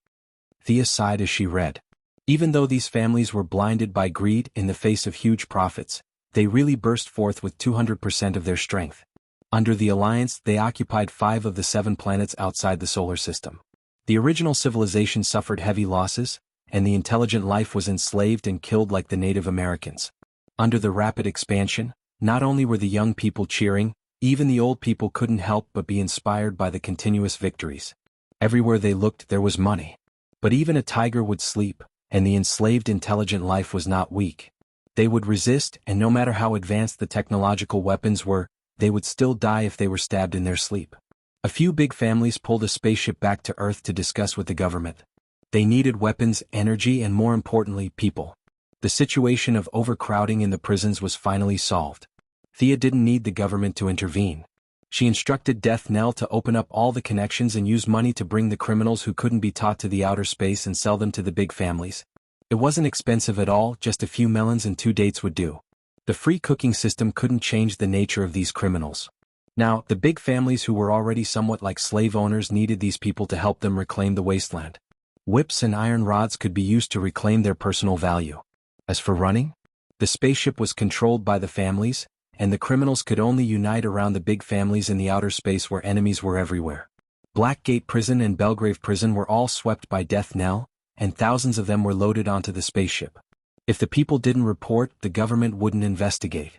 A: Thea sighed as she read. Even though these families were blinded by greed in the face of huge profits, they really burst forth with 200% of their strength. Under the Alliance, they occupied 5 of the 7 planets outside the solar system. The original civilization suffered heavy losses, and the intelligent life was enslaved and killed like the Native Americans. Under the rapid expansion, not only were the young people cheering, even the old people couldn't help but be inspired by the continuous victories. Everywhere they looked there was money. But even a tiger would sleep, and the enslaved intelligent life was not weak. They would resist, and no matter how advanced the technological weapons were, they would still die if they were stabbed in their sleep. A few big families pulled a spaceship back to Earth to discuss with the government. They needed weapons, energy, and more importantly, people. The situation of overcrowding in the prisons was finally solved. Thea didn't need the government to intervene. She instructed Death Knell to open up all the connections and use money to bring the criminals who couldn't be taught to the outer space and sell them to the big families. It wasn't expensive at all, just a few melons and 2 dates would do. The free cooking system couldn't change the nature of these criminals. Now, the big families who were already somewhat like slave owners needed these people to help them reclaim the wasteland. Whips and iron rods could be used to reclaim their personal value. As for running, the spaceship was controlled by the families, and the criminals could only unite around the big families in the outer space where enemies were everywhere. Blackgate Prison and Belgrave Prison were all swept by Death Knell, and thousands of them were loaded onto the spaceship. If the people didn't report, the government wouldn't investigate.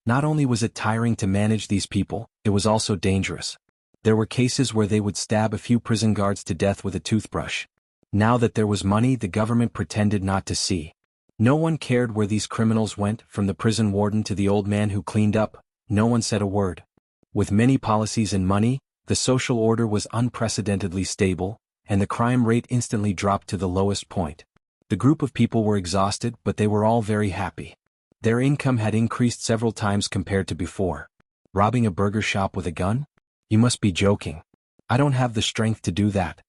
A: Not only was it tiring to manage these people, it was also dangerous. There were cases where they would stab a few prison guards to death with a toothbrush. Now that there was money, the government pretended not to see. No one cared where these criminals went, from the prison warden to the old man who cleaned up. No one said a word. With many policies and money, the social order was unprecedentedly stable, and the crime rate instantly dropped to the lowest point. The group of people were exhausted, but they were all very happy. Their income had increased several times compared to before. Robbing a burger shop with a gun? You must be joking. I don't have the strength to do that.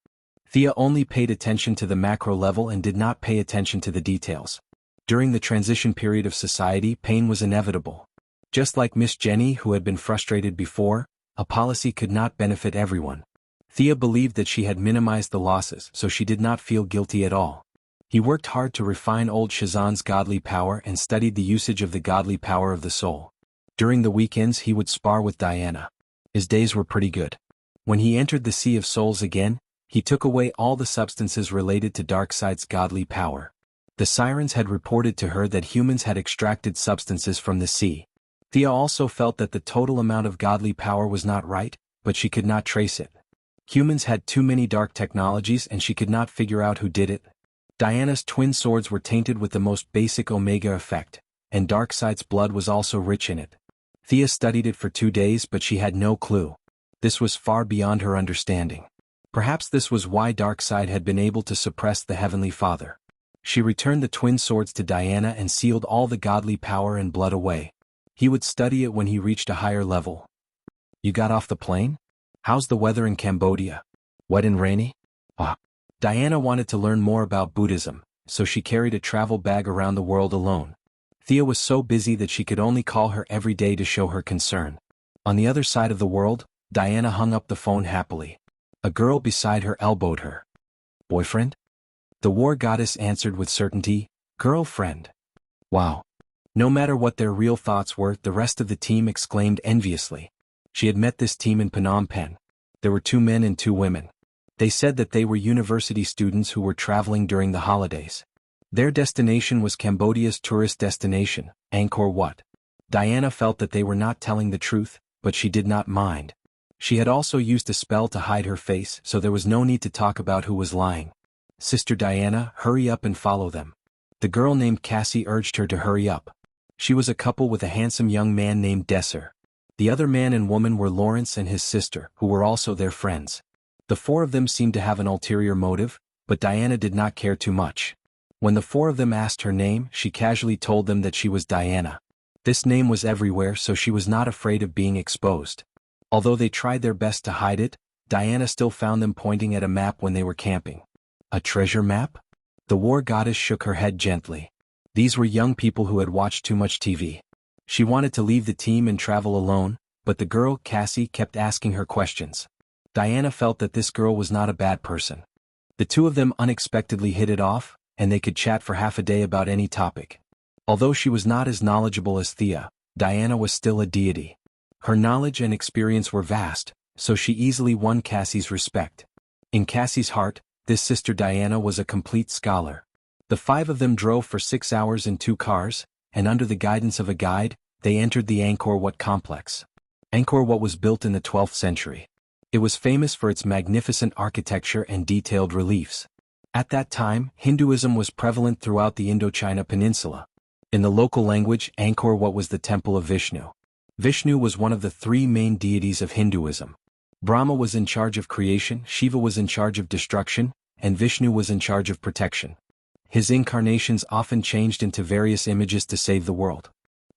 A: Thea only paid attention to the macro level and did not pay attention to the details. During the transition period of society, pain was inevitable. Just like Miss Jenny, who had been frustrated before, a policy could not benefit everyone. Thea believed that she had minimized the losses, so she did not feel guilty at all. He worked hard to refine old Shazan's godly power and studied the usage of the godly power of the soul. During the weekends he would spar with Diana. His days were pretty good. When he entered the Sea of Souls again, he took away all the substances related to Darkseid's godly power. The sirens had reported to her that humans had extracted substances from the sea. Thea also felt that the total amount of godly power was not right, but she could not trace it. Humans had too many dark technologies and she could not figure out who did it. Diana's twin swords were tainted with the most basic Omega effect, and Darkseid's blood was also rich in it. Thea studied it for 2 days, but she had no clue. This was far beyond her understanding. Perhaps this was why Darkseid had been able to suppress the Heavenly Father. She returned the twin swords to Diana and sealed all the godly power and blood away. He would study it when he reached a higher level, You got off the plane? How's the weather in Cambodia? Wet and rainy? Ah. Diana wanted to learn more about Buddhism, so she carried a travel bag around the world alone. Thea was so busy that she could only call her every day to show her concern. On the other side of the world, Diana hung up the phone happily. A girl beside her elbowed her. Boyfriend? The war goddess answered with certainty, girlfriend. Wow. No matter what their real thoughts were, the rest of the team exclaimed enviously. She had met this team in Phnom Penh. There were 2 men and 2 women. They said that they were university students who were traveling during the holidays. Their destination was Cambodia's tourist destination, Angkor Wat. Diana felt that they were not telling the truth, but she did not mind. She had also used a spell to hide her face, so there was no need to talk about who was lying. Sister Diana, hurry up and follow them. The girl named Cassie urged her to hurry up. She was a couple with a handsome young man named Desser. The other man and woman were Lawrence and his sister, who were also their friends. The 4 of them seemed to have an ulterior motive, but Diana did not care too much. When the 4 of them asked her name, she casually told them that she was Diana. This name was everywhere, so she was not afraid of being exposed. Although they tried their best to hide it, Diana still found them pointing at a map when they were camping. A treasure map? The war goddess shook her head gently. These were young people who had watched too much TV. She wanted to leave the team and travel alone, but the girl, Cassie, kept asking her questions. Diana felt that this girl was not a bad person. The 2 of them unexpectedly hit it off, and they could chat for half a day about any topic. Although she was not as knowledgeable as Thea, Diana was still a deity. Her knowledge and experience were vast, so she easily won Cassie's respect. In Cassie's heart, this sister Diana was a complete scholar. The 5 of them drove for 6 hours in 2 cars, and under the guidance of a guide, they entered the Angkor Wat complex. Angkor Wat was built in the 12th century. It was famous for its magnificent architecture and detailed reliefs. At that time, Hinduism was prevalent throughout the Indochina peninsula. In the local language, Angkor Wat was the temple of Vishnu. Vishnu was one of the 3 main deities of Hinduism. Brahma was in charge of creation, Shiva was in charge of destruction, and Vishnu was in charge of protection. His incarnations often changed into various images to save the world.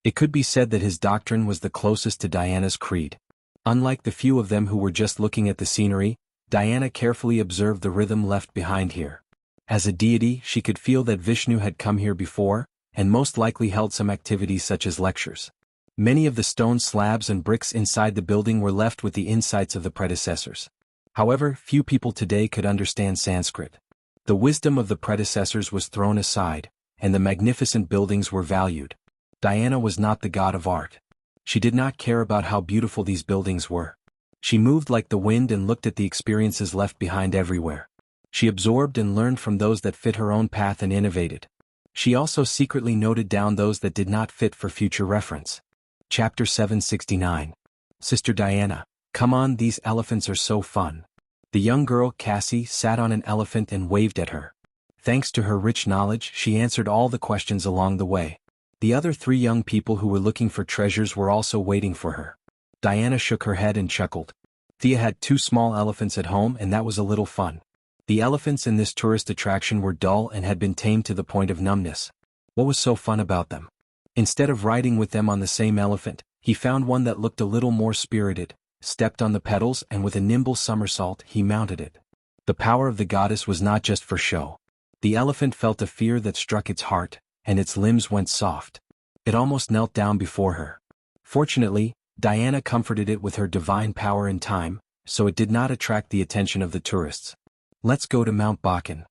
A: It could be said that his doctrine was the closest to Diana's creed. Unlike the few of them who were just looking at the scenery, Diana carefully observed the rhythm left behind here. As a deity, she could feel that Vishnu had come here before, and most likely held some activities such as lectures. Many of the stone slabs and bricks inside the building were left with the insights of the predecessors. However, few people today could understand Sanskrit. The wisdom of the predecessors was thrown aside, and the magnificent buildings were valued. Diana was not the god of art. She did not care about how beautiful these buildings were. She moved like the wind and looked at the experiences left behind everywhere. She absorbed and learned from those that fit her own path and innovated. She also secretly noted down those that did not fit for future reference. Chapter 769. Sister Diana, come on, these elephants are so fun. The young girl, Cassie, sat on an elephant and waved at her. Thanks to her rich knowledge, she answered all the questions along the way. The other 3 young people who were looking for treasures were also waiting for her. Diana shook her head and chuckled. Thea had 2 small elephants at home, and that was a little fun. The elephants in this tourist attraction were dull and had been tamed to the point of numbness. What was so fun about them? Instead of riding with them on the same elephant, he found one that looked a little more spirited, stepped on the pedals, and with a nimble somersault he mounted it. The power of the goddess was not just for show. The elephant felt a fear that struck its heart, and its limbs went soft. It almost knelt down before her. Fortunately, Diana comforted it with her divine power in time, so it did not attract the attention of the tourists. Let's go to Mount Bacan.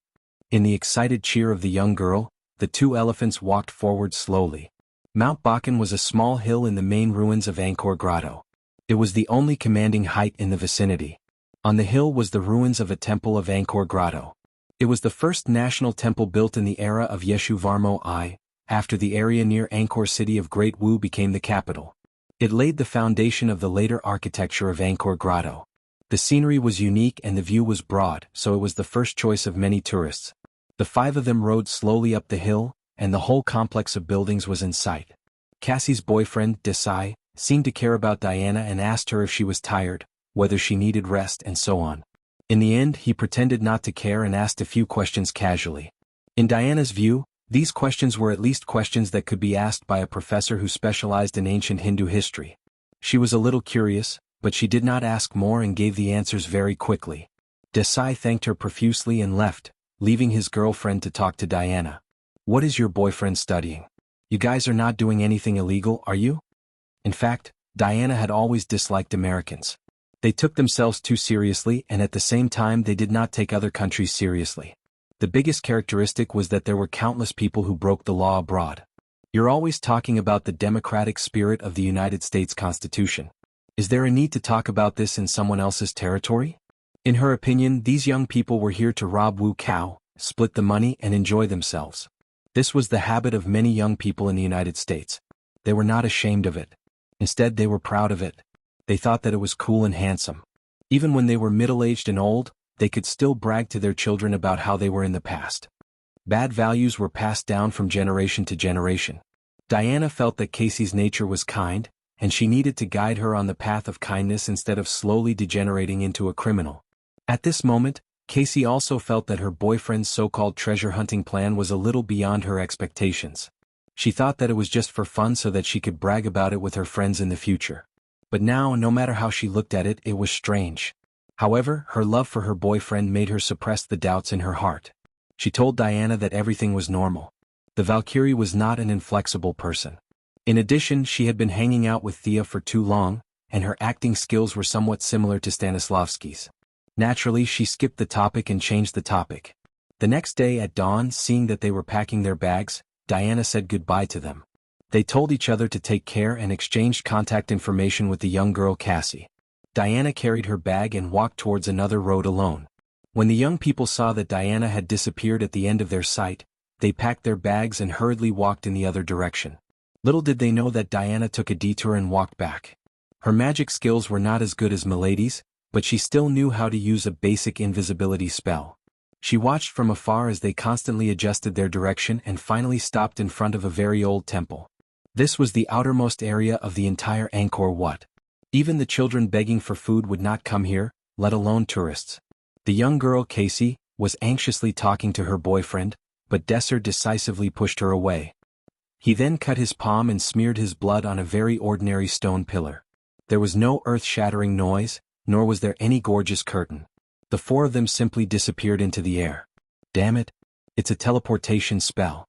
A: In the excited cheer of the young girl, the 2 elephants walked forward slowly. Mount Bacan was a small hill in the main ruins of Angkor Grotto. It was the only commanding height in the vicinity. On the hill was the ruins of a temple of Angkor Grotto. It was the first national temple built in the era of Yasovarman I, after the area near Angkor city of Great Wu became the capital. It laid the foundation of the later architecture of Angkor Grotto. The scenery was unique and the view was broad, so it was the first choice of many tourists. The 5 of them rode slowly up the hill, and the whole complex of buildings was in sight. Cassie's boyfriend, Desai, seemed to care about Diana and asked her if she was tired, whether she needed rest, and so on. In the end, he pretended not to care and asked a few questions casually. In Diana's view, these questions were at least questions that could be asked by a professor who specialized in ancient Hindu history. She was a little curious, but she did not ask more and gave the answers very quickly. Desai thanked her profusely and left, leaving his girlfriend to talk to Diana. What is your boyfriend studying? You guys are not doing anything illegal, are you? In fact, Diana had always disliked Americans. They took themselves too seriously, and at the same time they did not take other countries seriously. The biggest characteristic was that there were countless people who broke the law abroad. You're always talking about the democratic spirit of the United States Constitution. Is there a need to talk about this in someone else's territory? In her opinion, these young people were here to rob Wuxia, split the money and enjoy themselves. This was the habit of many young people in the United States. They were not ashamed of it. Instead, they were proud of it. They thought that it was cool and handsome. Even when they were middle-aged and old, they could still brag to their children about how they were in the past. Bad values were passed down from generation to generation. Diana felt that Casey's nature was kind, and she needed to guide her on the path of kindness instead of slowly degenerating into a criminal. At this moment, Casey also felt that her boyfriend's so-called treasure hunting plan was a little beyond her expectations. She thought that it was just for fun so that she could brag about it with her friends in the future. But now, no matter how she looked at it, it was strange. However, her love for her boyfriend made her suppress the doubts in her heart. She told Diana that everything was normal. The Valkyrie was not an inflexible person. In addition, she had been hanging out with Thea for too long, and her acting skills were somewhat similar to Stanislavski's. Naturally, she skipped the topic and changed the topic. The next day at dawn, seeing that they were packing their bags, Diana said goodbye to them. They told each other to take care and exchanged contact information with the young girl Cassie. Diana carried her bag and walked towards another road alone. When the young people saw that Diana had disappeared at the end of their sight, they packed their bags and hurriedly walked in the other direction. Little did they know that Diana took a detour and walked back. Her magic skills were not as good as Milady's, but she still knew how to use a basic invisibility spell. She watched from afar as they constantly adjusted their direction and finally stopped in front of a very old temple. This was the outermost area of the entire Angkor Wat. Even the children begging for food would not come here, let alone tourists. The young girl, Casey, was anxiously talking to her boyfriend, but Desser decisively pushed her away. He then cut his palm and smeared his blood on a very ordinary stone pillar. There was no earth-shattering noise, nor was there any gorgeous curtain. The four of them simply disappeared into the air. Damn it! It's a teleportation spell.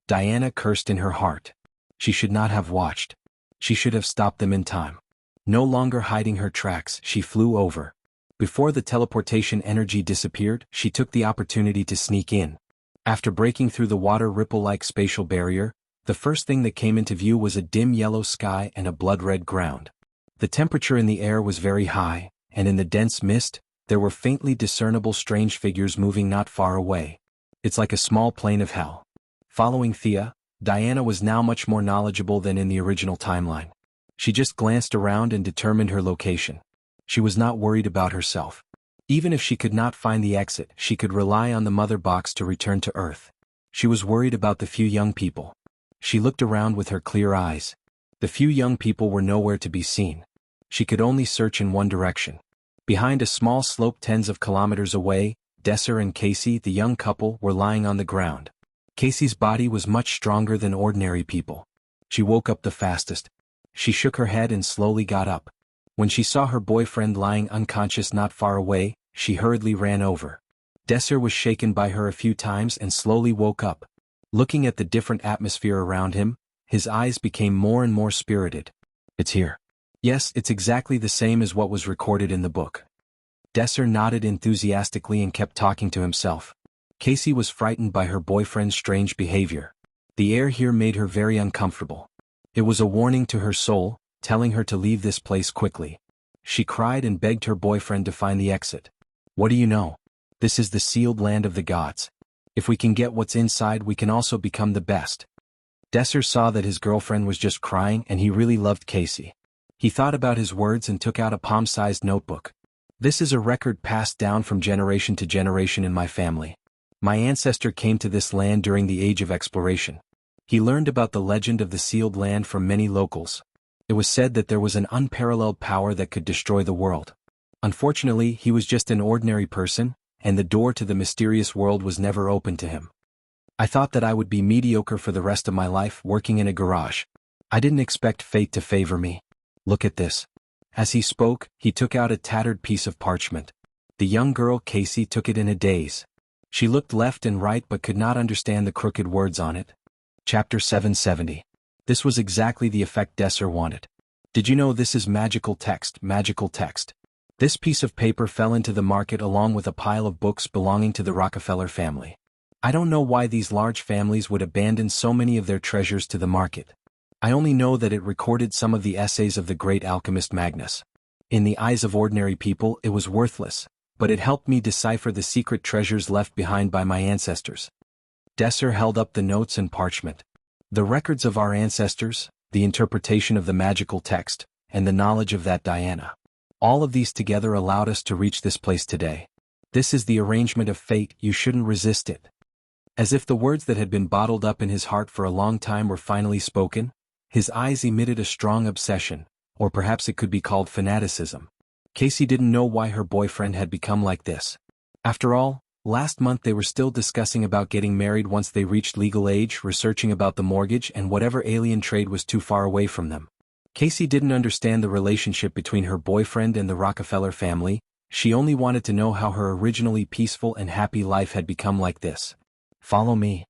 A: Diana cursed in her heart. She should not have watched. She should have stopped them in time. No longer hiding her tracks, she flew over. Before the teleportation energy disappeared, she took the opportunity to sneak in. After breaking through the water ripple-like spatial barrier, the first thing that came into view was a dim yellow sky and a blood-red ground. The temperature in the air was very high, and in the dense mist, there were faintly discernible strange figures moving not far away. It's like a small plane of hell. Following Thea, Diana was now much more knowledgeable than in the original timeline. She just glanced around and determined her location. She was not worried about herself. Even if she could not find the exit, she could rely on the mother box to return to Earth. She was worried about the few young people. She looked around with her clear eyes. The few young people were nowhere to be seen. She could only search in one direction. Behind a small slope tens of kilometers away, Desser and Casey, the young couple, were lying on the ground. Casey's body was much stronger than ordinary people. She woke up the fastest. She shook her head and slowly got up. When she saw her boyfriend lying unconscious not far away, she hurriedly ran over. Desser was shaken by her a few times and slowly woke up. Looking at the different atmosphere around him, his eyes became more and more spirited. It's here. Yes, it's exactly the same as what was recorded in the book. Desser nodded enthusiastically and kept talking to himself. Casey was frightened by her boyfriend's strange behavior. The air here made her very uncomfortable. It was a warning to her soul, telling her to leave this place quickly. She cried and begged her boyfriend to find the exit. What do you know? This is the sealed land of the gods. If we can get what's inside, we can also become the best. Desser saw that his girlfriend was just crying and he really loved Casey. He thought about his words and took out a palm-sized notebook. This is a record passed down from generation to generation in my family. My ancestor came to this land during the age of exploration. He learned about the legend of the sealed land from many locals. It was said that there was an unparalleled power that could destroy the world. Unfortunately, he was just an ordinary person, and the door to the mysterious world was never open to him. I thought that I would be mediocre for the rest of my life working in a garage. I didn't expect fate to favor me. Look at this. As he spoke, he took out a tattered piece of parchment. The young girl Casey took it in a daze. She looked left and right but could not understand the crooked words on it. Chapter 770. This was exactly the effect Desser wanted. Did you know this is magical text, magical text? This piece of paper fell into the market along with a pile of books belonging to the Rockefeller family. I don't know why these large families would abandon so many of their treasures to the market. I only know that it recorded some of the essays of the great alchemist Magnus. In the eyes of ordinary people it was worthless, but it helped me decipher the secret treasures left behind by my ancestors. Desser held up the notes and parchment. The records of our ancestors, the interpretation of the magical text, and the knowledge of that Diana. All of these together allowed us to reach this place today. This is the arrangement of fate, you shouldn't resist it. As if the words that had been bottled up in his heart for a long time were finally spoken, his eyes emitted a strong obsession, or perhaps it could be called fanaticism. Casey didn't know why her boyfriend had become like this. After all, last month they were still discussing about getting married once they reached legal age, researching about the mortgage and whatever alien trade was too far away from them. Casey didn't understand the relationship between her boyfriend and the Rockefeller family. She only wanted to know how her originally peaceful and happy life had become like this. Follow me.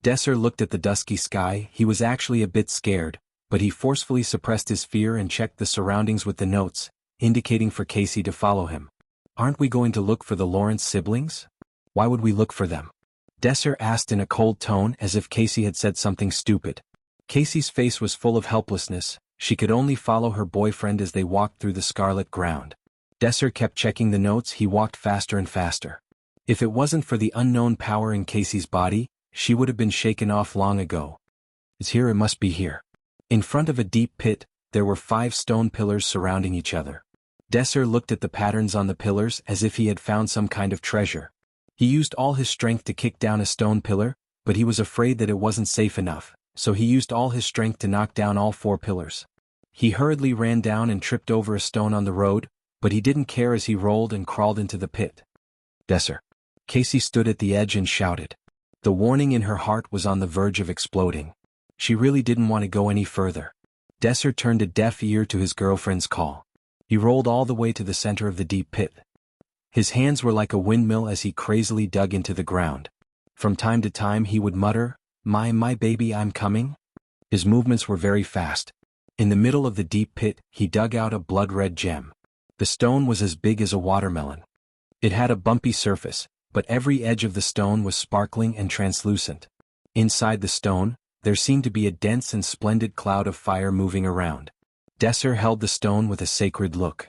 A: Desser looked at the dusky sky. He was actually a bit scared, but he forcefully suppressed his fear and checked the surroundings with the notes, indicating for Casey to follow him. Aren't we going to look for the Lawrence siblings? Why would we look for them? Desser asked in a cold tone as if Casey had said something stupid. Casey's face was full of helplessness. She could only follow her boyfriend as they walked through the scarlet ground. Desser kept checking the notes. He walked faster and faster. If it wasn't for the unknown power in Casey's body, she would have been shaken off long ago. It's here, it must be here. In front of a deep pit, there were 5 stone pillars surrounding each other. Desser looked at the patterns on the pillars as if he had found some kind of treasure. He used all his strength to kick down a stone pillar, but he was afraid that it wasn't safe enough, so he used all his strength to knock down all 4 pillars. He hurriedly ran down and tripped over a stone on the road, but he didn't care as he rolled and crawled into the pit. Desser. Casey stood at the edge and shouted. The warning in her heart was on the verge of exploding. She really didn't want to go any further. Desser turned a deaf ear to his girlfriend's call. He rolled all the way to the center of the deep pit. His hands were like a windmill as he crazily dug into the ground. From time to time he would mutter, My baby, I'm coming." His movements were very fast. In the middle of the deep pit, he dug out a blood-red gem. The stone was as big as a watermelon. It had a bumpy surface, but every edge of the stone was sparkling and translucent. Inside the stone, there seemed to be a dense and splendid cloud of fire moving around. Desser held the stone with a sacred look.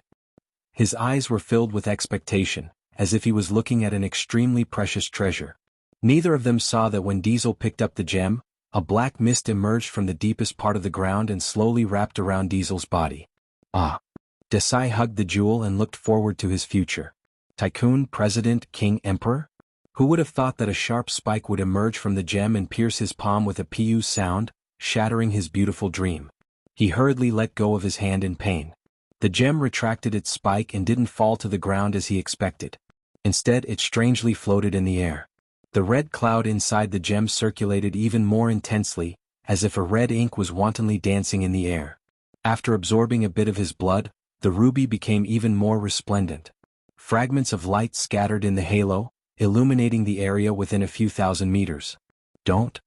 A: His eyes were filled with expectation, as if he was looking at an extremely precious treasure. Neither of them saw that when Diesel picked up the gem, a black mist emerged from the deepest part of the ground and slowly wrapped around Diesel's body. Ah! Desai hugged the jewel and looked forward to his future. Tycoon, president, king, emperor? Who would have thought that a sharp spike would emerge from the gem and pierce his palm with a pu sound, shattering his beautiful dream? He hurriedly let go of his hand in pain. The gem retracted its spike and didn't fall to the ground as he expected. Instead, it strangely floated in the air. The red cloud inside the gem circulated even more intensely, as if a red ink was wantonly dancing in the air. After absorbing a bit of his blood, the ruby became even more resplendent. Fragments of light scattered in the halo, illuminating the area within a few thousand meters. Don't.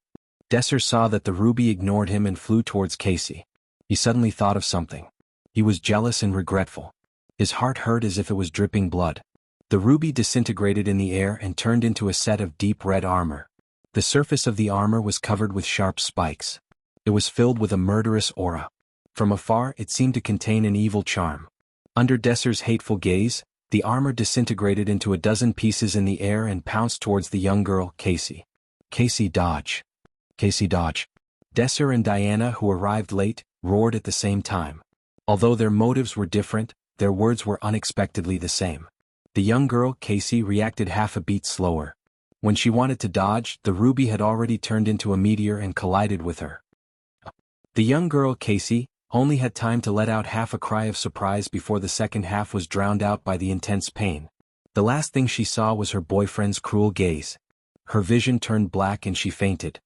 A: Desser saw that the ruby ignored him and flew towards Casey. He suddenly thought of something. He was jealous and regretful. His heart hurt as if it was dripping blood. The ruby disintegrated in the air and turned into a set of deep red armor. The surface of the armor was covered with sharp spikes. It was filled with a murderous aura. From afar, it seemed to contain an evil charm. Under Desser's hateful gaze, the armor disintegrated into a dozen pieces in the air and pounced towards the young girl, Casey. Casey, dodge. Casey, dodge. Desser and Diana, who arrived late, roared at the same time. Although their motives were different, their words were unexpectedly the same. The young girl, Casey, reacted half a beat slower. When she wanted to dodge, the ruby had already turned into a meteor and collided with her. The young girl, Casey, only had time to let out half a cry of surprise before the second half was drowned out by the intense pain. The last thing she saw was her boyfriend's cruel gaze. Her vision turned black and she fainted.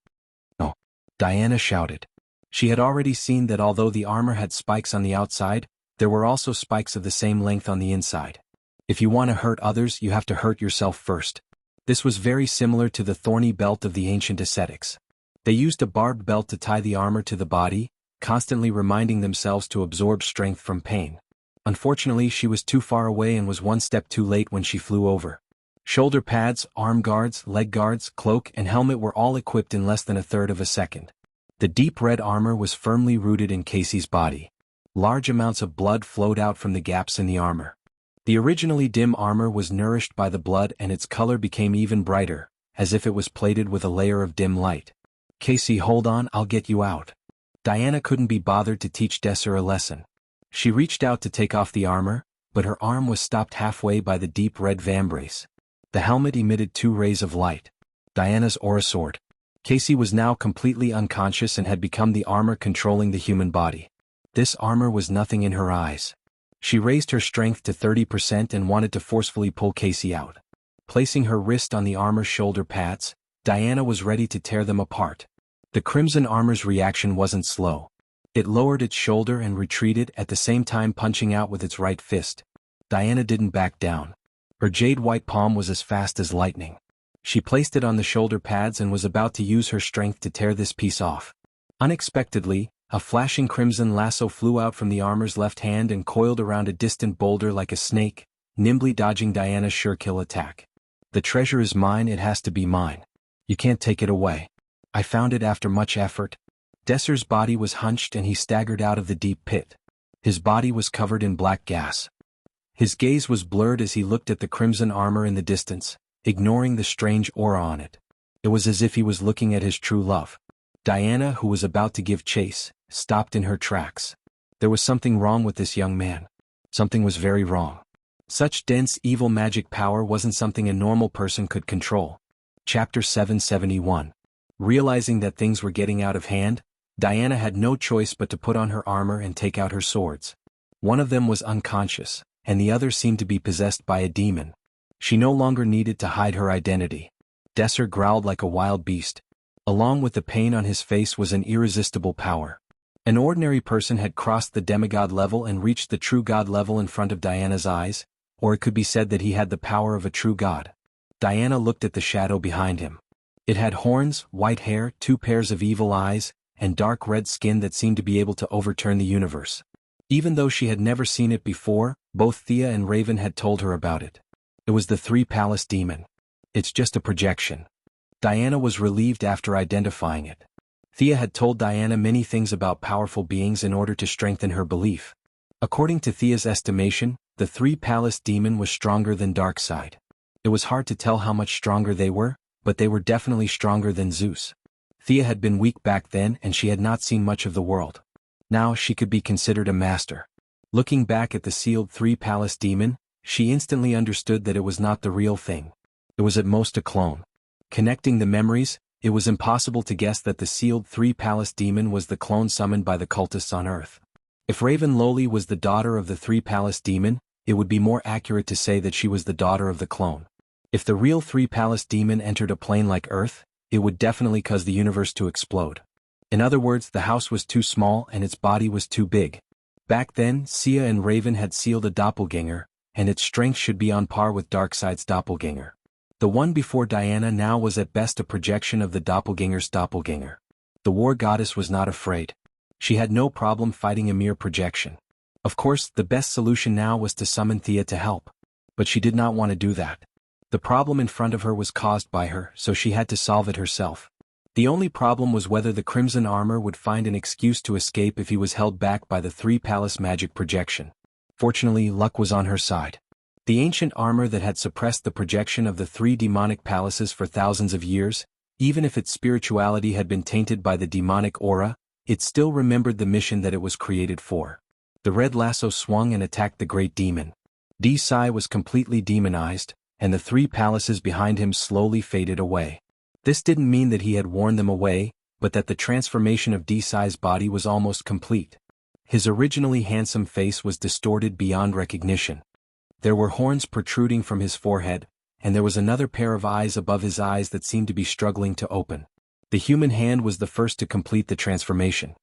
A: "No!" Diana shouted. She had already seen that although the armor had spikes on the outside, There were also spikes of the same length on the inside. If you want to hurt others, you have to hurt yourself first. This was very similar to the thorny belt of the ancient ascetics. They used a barbed belt to tie the armor to the body, constantly reminding themselves to absorb strength from pain. Unfortunately, she was too far away and was one step too late when she flew over. Shoulder pads, arm guards, leg guards, cloak, and helmet were all equipped in less than a third of a second. The deep red armor was firmly rooted in Casey's body. Large amounts of blood flowed out from the gaps in the armor. The originally dim armor was nourished by the blood and its color became even brighter, as if it was plated with a layer of dim light. "Casey, hold on, I'll get you out." Diana couldn't be bothered to teach Desser a lesson. She reached out to take off the armor, but her arm was stopped halfway by the deep red vambrace. The helmet emitted 2 rays of light. Diana's aura soared. Casey was now completely unconscious and had become the armor controlling the human body. This armor was nothing in her eyes. She raised her strength to 30% and wanted to forcefully pull Casey out. Placing her wrist on the armor's shoulder pads, Diana was ready to tear them apart. The crimson armor's reaction wasn't slow. It lowered its shoulder and retreated, at the same time punching out with its right fist. Diana didn't back down. Her jade-white palm was as fast as lightning. She placed it on the shoulder pads and was about to use her strength to tear this piece off. Unexpectedly, a flashing crimson lasso flew out from the armor's left hand and coiled around a distant boulder like a snake, nimbly dodging Diana's sure-kill attack. "The treasure is mine, it has to be mine. You can't take it away. I found it after much effort." Desser's body was hunched and he staggered out of the deep pit. His body was covered in black gas. His gaze was blurred as he looked at the crimson armor in the distance, ignoring the strange aura on it. It was as if he was looking at his true love. Diana, who was about to give chase, stopped in her tracks. There was something wrong with this young man. Something was very wrong. Such dense evil magic power wasn't something a normal person could control. Chapter 771. Realizing that things were getting out of hand, Diana had no choice but to put on her armor and take out her swords. One of them was unconscious, and the other seemed to be possessed by a demon. She no longer needed to hide her identity. Desser growled like a wild beast. Along with the pain on his face was an irresistible power. An ordinary person had crossed the demigod level and reached the true god level in front of Diana's eyes, or it could be said that he had the power of a true god. Diana looked at the shadow behind him. It had horns, white hair, 2 pairs of evil eyes, and dark red skin that seemed to be able to overturn the universe. Even though she had never seen it before, both Thea and Raven had told her about it. It was the 3-Palace demon. "It's just a projection." Diana was relieved after identifying it. Thea had told Diana many things about powerful beings in order to strengthen her belief. According to Thea's estimation, the 3-Palace demon was stronger than Darkseid. It was hard to tell how much stronger they were, but they were definitely stronger than Zeus. Thea had been weak back then and she had not seen much of the world. Now she could be considered a master. Looking back at the sealed 3-Palace demon, she instantly understood that it was not the real thing. It was at most a clone. Connecting the memories, it was impossible to guess that the sealed 3-Palace demon was the clone summoned by the cultists on Earth. If Raven Lowly was the daughter of the 3-Palace demon, it would be more accurate to say that she was the daughter of the clone. If the real 3-Palace demon entered a plane like Earth, it would definitely cause the universe to explode. In other words, the house was too small and its body was too big. Back then, Sia and Raven had sealed a doppelganger, and its strength should be on par with Darkseid's doppelganger. The one before Diana now was at best a projection of the doppelganger's doppelganger. The war goddess was not afraid. She had no problem fighting a mere projection. Of course, the best solution now was to summon Thea to help. But she did not want to do that. The problem in front of her was caused by her, so she had to solve it herself. The only problem was whether the Crimson Armor would find an excuse to escape if he was held back by the 3-Palace magic projection. Fortunately, luck was on her side. The ancient armor that had suppressed the projection of the 3 demonic palaces for thousands of years, even if its spirituality had been tainted by the demonic aura, it still remembered the mission that it was created for. The red lasso swung and attacked the great demon. Desai was completely demonized, and the 3 palaces behind him slowly faded away. This didn't mean that he had worn them away, but that the transformation of Desai's body was almost complete. His originally handsome face was distorted beyond recognition. There were horns protruding from his forehead, and there was another pair of eyes above his eyes that seemed to be struggling to open. The human hand was the first to complete the transformation.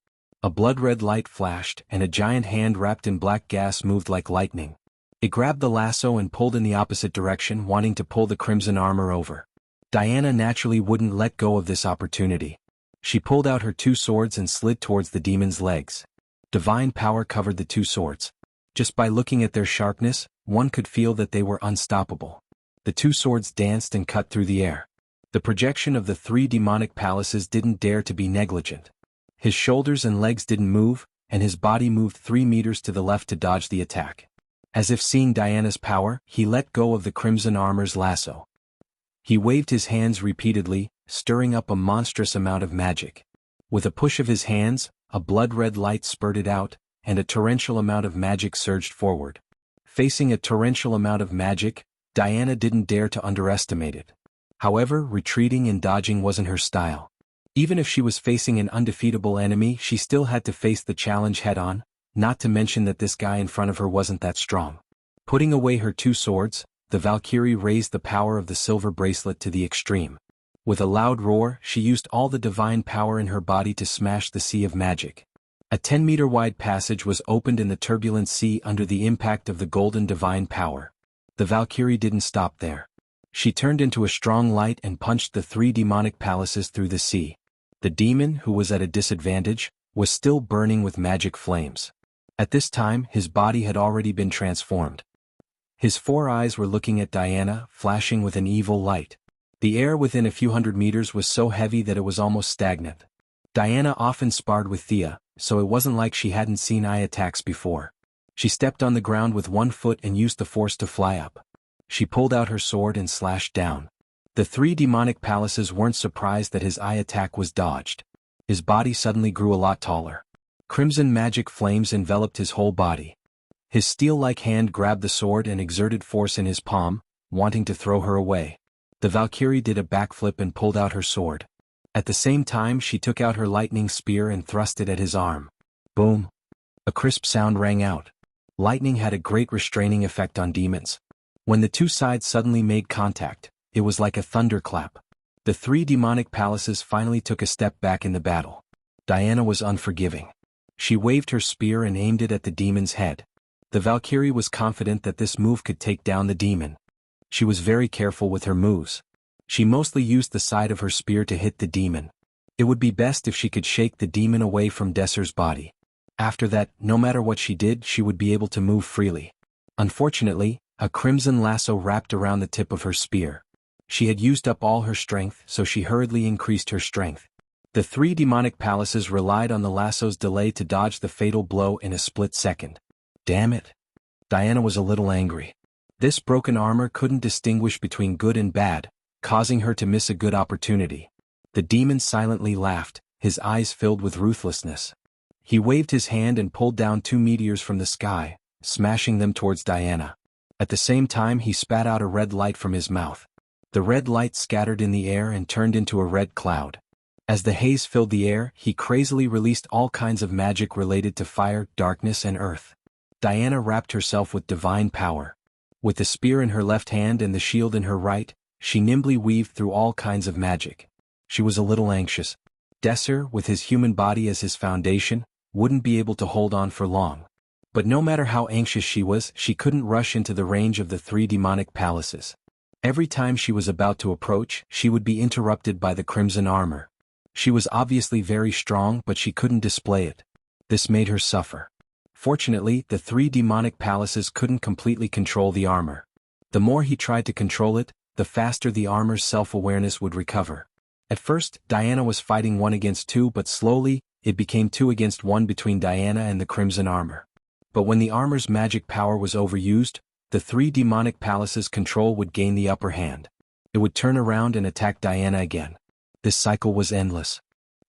A: A blood-red light flashed, and a giant hand wrapped in black gas moved like lightning. It grabbed the lasso and pulled in the opposite direction, wanting to pull the crimson armor over. Diana naturally wouldn't let go of this opportunity. She pulled out her two swords and slid towards the demon's legs. Divine power covered the two swords. Just by looking at their sharpness, one could feel that they were unstoppable. The two swords danced and cut through the air. The projection of the three demonic palaces didn't dare to be negligent. His shoulders and legs didn't move, and his body moved 3 meters to the left to dodge the attack. As if seeing Diana's power, he let go of the crimson armor's lasso. He waved his hands repeatedly, stirring up a monstrous amount of magic. With a push of his hands, a blood-red light spurted out, and a torrential amount of magic surged forward. Facing a torrential amount of magic, Diana didn't dare to underestimate it. However, retreating and dodging wasn't her style. Even if she was facing an undefeatable enemy, she still had to face the challenge head-on, not to mention that this guy in front of her wasn't that strong. Putting away her two swords, the Valkyrie raised the power of the silver bracelet to the extreme. With a loud roar, she used all the divine power in her body to smash the sea of magic. A 10-meter-wide passage was opened in the turbulent sea under the impact of the golden divine power. The Valkyrie didn't stop there. She turned into a strong light and punched the 3 demonic palaces through the sea. The demon, who was at a disadvantage, was still burning with magic flames. At this time, his body had already been transformed. His 4 eyes were looking at Diana, flashing with an evil light. The air within a few hundred meters was so heavy that it was almost stagnant. Diana often sparred with Thea, so it wasn't like she hadn't seen eye attacks before. She stepped on the ground with one foot and used the force to fly up. She pulled out her sword and slashed down. The 3 demonic palaces weren't surprised that his eye attack was dodged. His body suddenly grew a lot taller. Crimson magic flames enveloped his whole body. His steel-like hand grabbed the sword and exerted force in his palm, wanting to throw her away. The Valkyrie did a backflip and pulled out her sword. At the same time, she took out her lightning spear and thrust it at his arm. Boom! A crisp sound rang out. Lightning had a great restraining effect on demons. When the two sides suddenly made contact, it was like a thunderclap. The 3 demonic palaces finally took a step back in the battle. Diana was unforgiving. She waved her spear and aimed it at the demon's head. The Valkyrie was confident that this move could take down the demon. She was very careful with her moves. She mostly used the side of her spear to hit the demon. It would be best if she could shake the demon away from Desser's body. After that, no matter what she did, she would be able to move freely. Unfortunately, a crimson lasso wrapped around the tip of her spear. She had used up all her strength, so she hurriedly increased her strength. The 3 demonic palaces relied on the lasso's delay to dodge the fatal blow in a split second. Damn it! Diana was a little angry. This broken armor couldn't distinguish between good and bad, causing her to miss a good opportunity. The demon silently laughed, his eyes filled with ruthlessness. He waved his hand and pulled down 2 meteors from the sky, smashing them towards Diana. At the same time, he spat out a red light from his mouth. The red light scattered in the air and turned into a red cloud. As the haze filled the air, he crazily released all kinds of magic related to fire, darkness, and earth. Diana wrapped herself with divine power. With the spear in her left hand and the shield in her right, she nimbly weaved through all kinds of magic. She was a little anxious. Desser, with his human body as his foundation, wouldn't be able to hold on for long. But no matter how anxious she was, she couldn't rush into the range of the 3 demonic palaces. Every time she was about to approach, she would be interrupted by the crimson armor. She was obviously very strong, but she couldn't display it. This made her suffer. Fortunately, the 3 demonic palaces couldn't completely control the armor. The more he tried to control it, the faster the armor's self-awareness would recover. At first, Diana was fighting 1 against 2, but slowly, it became 2 against 1 between Diana and the crimson armor. But when the armor's magic power was overused, the 3 demonic palaces' control would gain the upper hand. It would turn around and attack Diana again. This cycle was endless.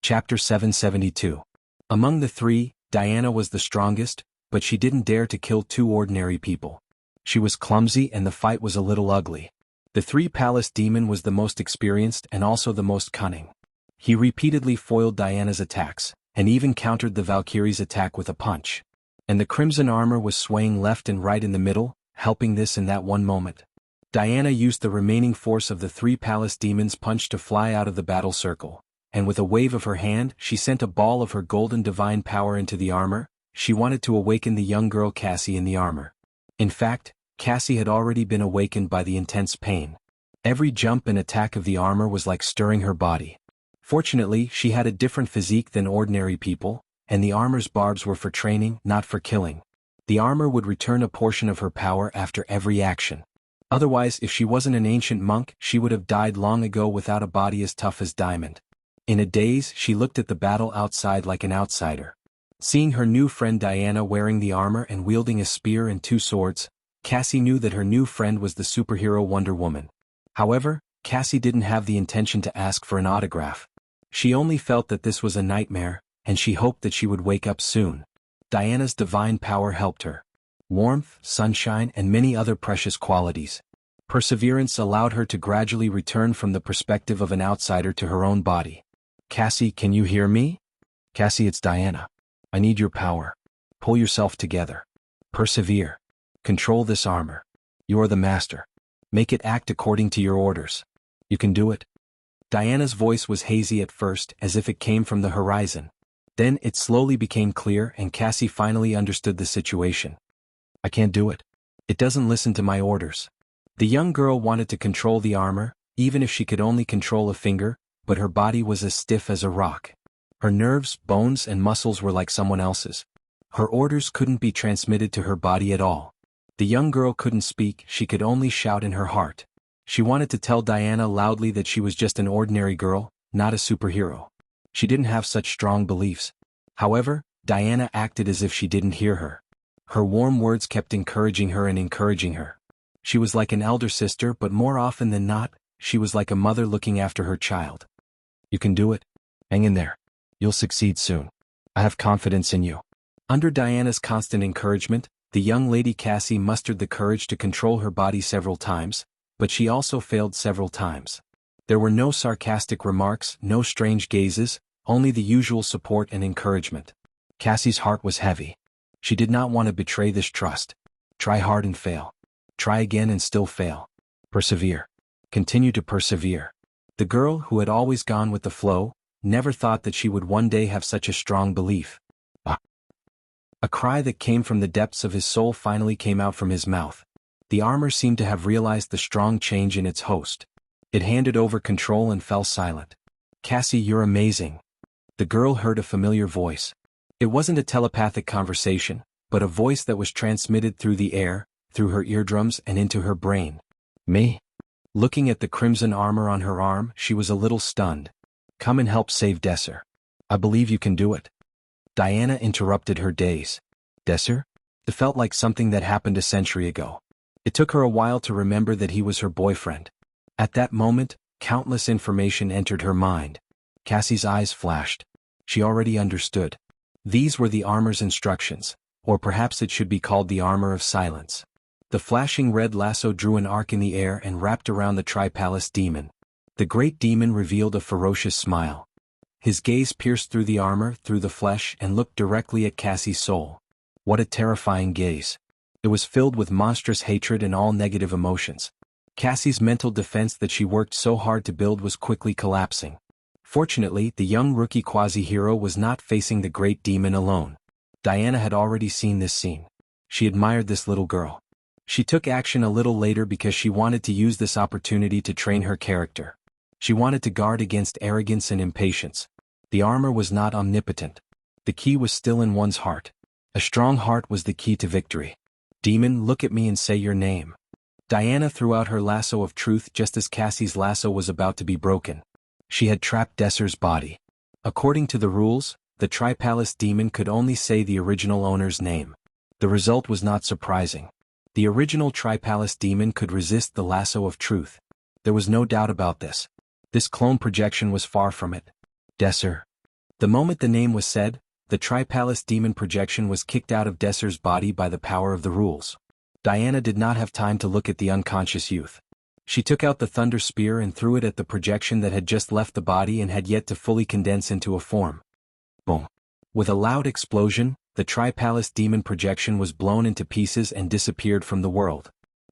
A: Chapter 772. Among the 3, Diana was the strongest, but she didn't dare to kill 2 ordinary people. She was clumsy and the fight was a little ugly. The 3-palace demon was the most experienced and also the most cunning. He repeatedly foiled Diana's attacks, and even countered the Valkyrie's attack with a punch. And the crimson armor was swaying left and right in the middle, helping this in that one moment. Diana used the remaining force of the 3-palace demon's punch to fly out of the battle circle. and with a wave of her hand, she sent a ball of her golden divine power into the armor. She wanted to awaken the young girl Cassie in the armor. In fact, Cassie had already been awakened by the intense pain. Every jump and attack of the armor was like stirring her body. Fortunately, she had a different physique than ordinary people, and the armor's barbs were for training, not for killing. The armor would return a portion of her power after every action. Otherwise, if she wasn't an ancient monk, she would have died long ago without a body as tough as diamond. In a daze, she looked at the battle outside like an outsider. Seeing her new friend Diana wearing the armor and wielding a spear and 2 swords, Cassie knew that her new friend was the superhero Wonder Woman. However, Cassie didn't have the intention to ask for an autograph. She only felt that this was a nightmare, and she hoped that she would wake up soon. Diana's divine power helped her. Warmth, sunshine, and many other precious qualities. Perseverance allowed her to gradually return from the perspective of an outsider to her own body. Cassie, can you hear me? Cassie, it's Diana. I need your power. Pull yourself together. Persevere. Control this armor. You are the master. Make it act according to your orders. You can do it. Diana's voice was hazy at first, as if it came from the horizon. Then it slowly became clear, and Cassie finally understood the situation. I can't do it. It doesn't listen to my orders. The young girl wanted to control the armor, even if she could only control a finger, but her body was as stiff as a rock. Her nerves, bones, and muscles were like someone else's. Her orders couldn't be transmitted to her body at all. The young girl couldn't speak, she could only shout in her heart. She wanted to tell Diana loudly that she was just an ordinary girl, not a superhero. She didn't have such strong beliefs. However, Diana acted as if she didn't hear her. Her warm words kept encouraging her and encouraging her. She was like an elder sister, but more often than not, she was like a mother looking after her child. You can do it. Hang in there. You'll succeed soon. I have confidence in you. Under Diana's constant encouragement, the young lady Cassie mustered the courage to control her body several times, but she also failed several times. There were no sarcastic remarks, no strange gazes, only the usual support and encouragement. Cassie's heart was heavy. She did not want to betray this trust. Try hard and fail. Try again and still fail. Persevere. Continue to persevere. The girl, who had always gone with the flow, never thought that she would one day have such a strong belief. A cry that came from the depths of his soul finally came out from his mouth. The armor seemed to have realized the strong change in its host. It handed over control and fell silent. Cassie, you're amazing. The girl heard a familiar voice. It wasn't a telepathic conversation, but a voice that was transmitted through the air, through her eardrums and into her brain. Me? Looking at the crimson armor on her arm, she was a little stunned. Come and help save Desser. I believe you can do it. Diana interrupted her daze. Desser? It felt like something that happened a century ago. It took her a while to remember that he was her boyfriend. At that moment, countless information entered her mind. Cassie's eyes flashed. She already understood. These were the armor's instructions, or perhaps it should be called the armor of silence. The flashing red lasso drew an arc in the air and wrapped around the Tri-Palace demon. The great demon revealed a ferocious smile. His gaze pierced through the armor, through the flesh, and looked directly at Cassie's soul. What a terrifying gaze. It was filled with monstrous hatred and all negative emotions. Cassie's mental defense that she worked so hard to build was quickly collapsing. Fortunately, the young rookie quasi-hero was not facing the great demon alone. Diana had already seen this scene. She admired this little girl. She took action a little later because she wanted to use this opportunity to train her character. She wanted to guard against arrogance and impatience. The armor was not omnipotent. The key was still in one's heart. A strong heart was the key to victory. Demon, look at me and say your name. Diana threw out her lasso of truth just as Cassie's lasso was about to be broken. She had trapped Desser's body. According to the rules, the Tri-Palace demon could only say the original owner's name. The result was not surprising. The original Tri-Palace demon could resist the lasso of truth. There was no doubt about this. This clone projection was far from it. Desser. The moment the name was said, the Tri-Palace demon projection was kicked out of Desser's body by the power of the rules. Diana did not have time to look at the unconscious youth. She took out the thunder spear and threw it at the projection that had just left the body and had yet to fully condense into a form. Boom. With a loud explosion, the Tri-Palace demon projection was blown into pieces and disappeared from the world.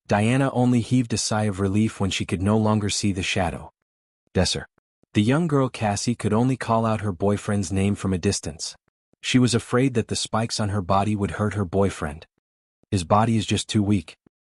A: Diana only heaved a sigh of relief when she could no longer see the shadow. Desser. The young girl Cassie could only call out her boyfriend's name from a distance. She was afraid that the spikes on her body would hurt her boyfriend. His body is just too weak.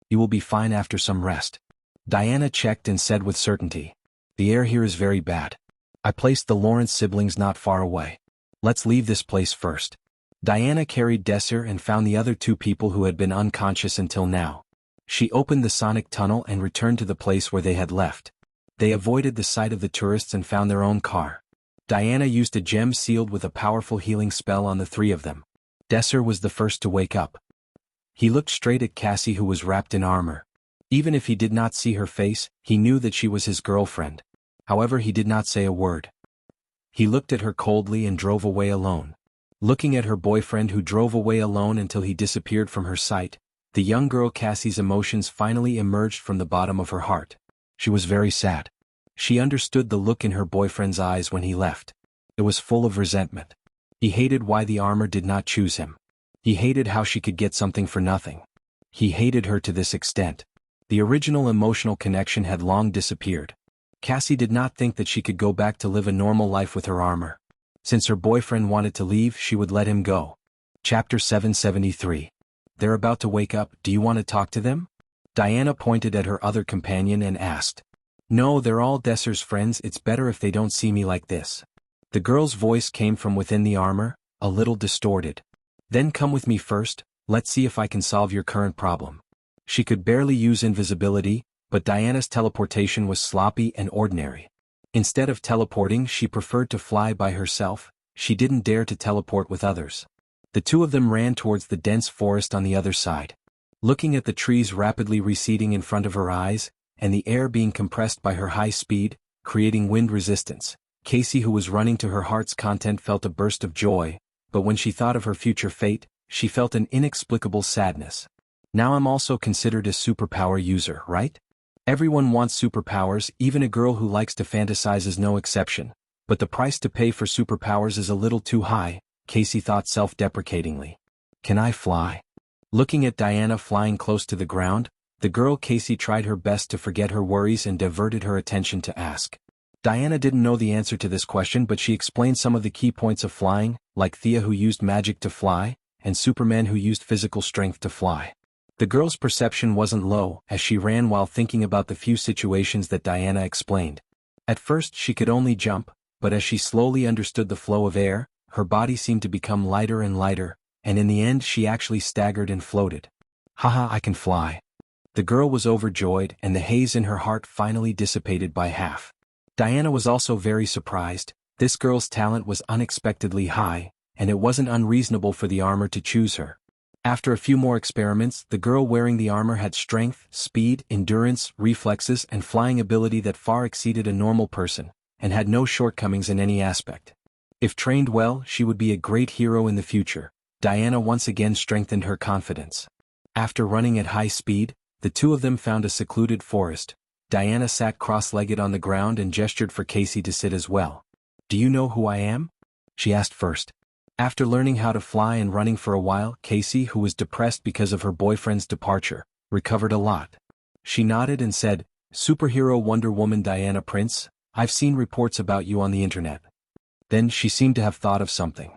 A: You will be fine after some rest. Diana checked and said with certainty. The air here is very bad. I placed the Lawrence siblings not far away. Let's leave this place first. Diana carried Desser and found the other two people who had been unconscious until now. She opened the sonic tunnel and returned to the place where they had left. They avoided the sight of the tourists and found their own car. Diana used a gem sealed with a powerful healing spell on the three of them. Desser was the first to wake up. He looked straight at Cassie, who was wrapped in armor. Even if he did not see her face, he knew that she was his girlfriend. However, he did not say a word. He looked at her coldly and drove away alone. Looking at her boyfriend, who drove away alone until he disappeared from her sight, the young girl Cassie's emotions finally emerged from the bottom of her heart. She was very sad. She understood the look in her boyfriend's eyes when he left. It was full of resentment. He hated why the armor did not choose him. He hated how she could get something for nothing. He hated her to this extent. The original emotional connection had long disappeared. Cassie did not think that she could go back to live a normal life with her armor. Since her boyfriend wanted to leave, she would let him go. Chapter 773. They're about to wake up. Do you want to talk to them? Diana pointed at her other companion and asked. No, they're all Desser's friends. It's better if they don't see me like this. The girl's voice came from within the armor, a little distorted. Then come with me first. Let's see if I can solve your current problem. She could barely use invisibility, but Diana's teleportation was sloppy and ordinary. Instead of teleporting, she preferred to fly by herself. She didn't dare to teleport with others. The two of them ran towards the dense forest on the other side. Looking at the trees rapidly receding in front of her eyes, and the air being compressed by her high speed, creating wind resistance, Cassie, who was running to her heart's content, felt a burst of joy, but when she thought of her future fate, she felt an inexplicable sadness. Now I'm also considered a superpower user, right? Everyone wants superpowers, even a girl who likes to fantasize is no exception, but the price to pay for superpowers is a little too high, Cassie thought self-deprecatingly. Can I fly? Looking at Diana flying close to the ground, the girl Cassie tried her best to forget her worries and diverted her attention to ask. Diana didn't know the answer to this question, but she explained some of the key points of flying, like Thea, who used magic to fly, and Superman, who used physical strength to fly. The girl's perception wasn't low, as she ran while thinking about the few situations that Diana explained. At first she could only jump, but as she slowly understood the flow of air, her body seemed to become lighter and lighter, and in the end she actually staggered and floated. Haha, I can fly. The girl was overjoyed, and the haze in her heart finally dissipated by half. Diana was also very surprised. This girl's talent was unexpectedly high, and it wasn't unreasonable for the armor to choose her. After a few more experiments, the girl wearing the armor had strength, speed, endurance, reflexes, and flying ability that far exceeded a normal person, and had no shortcomings in any aspect. If trained well, she would be a great hero in the future. Diana once again strengthened her confidence. After running at high speed, the two of them found a secluded forest. Diana sat cross-legged on the ground and gestured for Cassie to sit as well. Do you know who I am? She asked first. After learning how to fly and running for a while, Cassie, who was depressed because of her boyfriend's departure, recovered a lot. She nodded and said, Superhero Wonder Woman Diana Prince, I've seen reports about you on the internet. Then she seemed to have thought of something.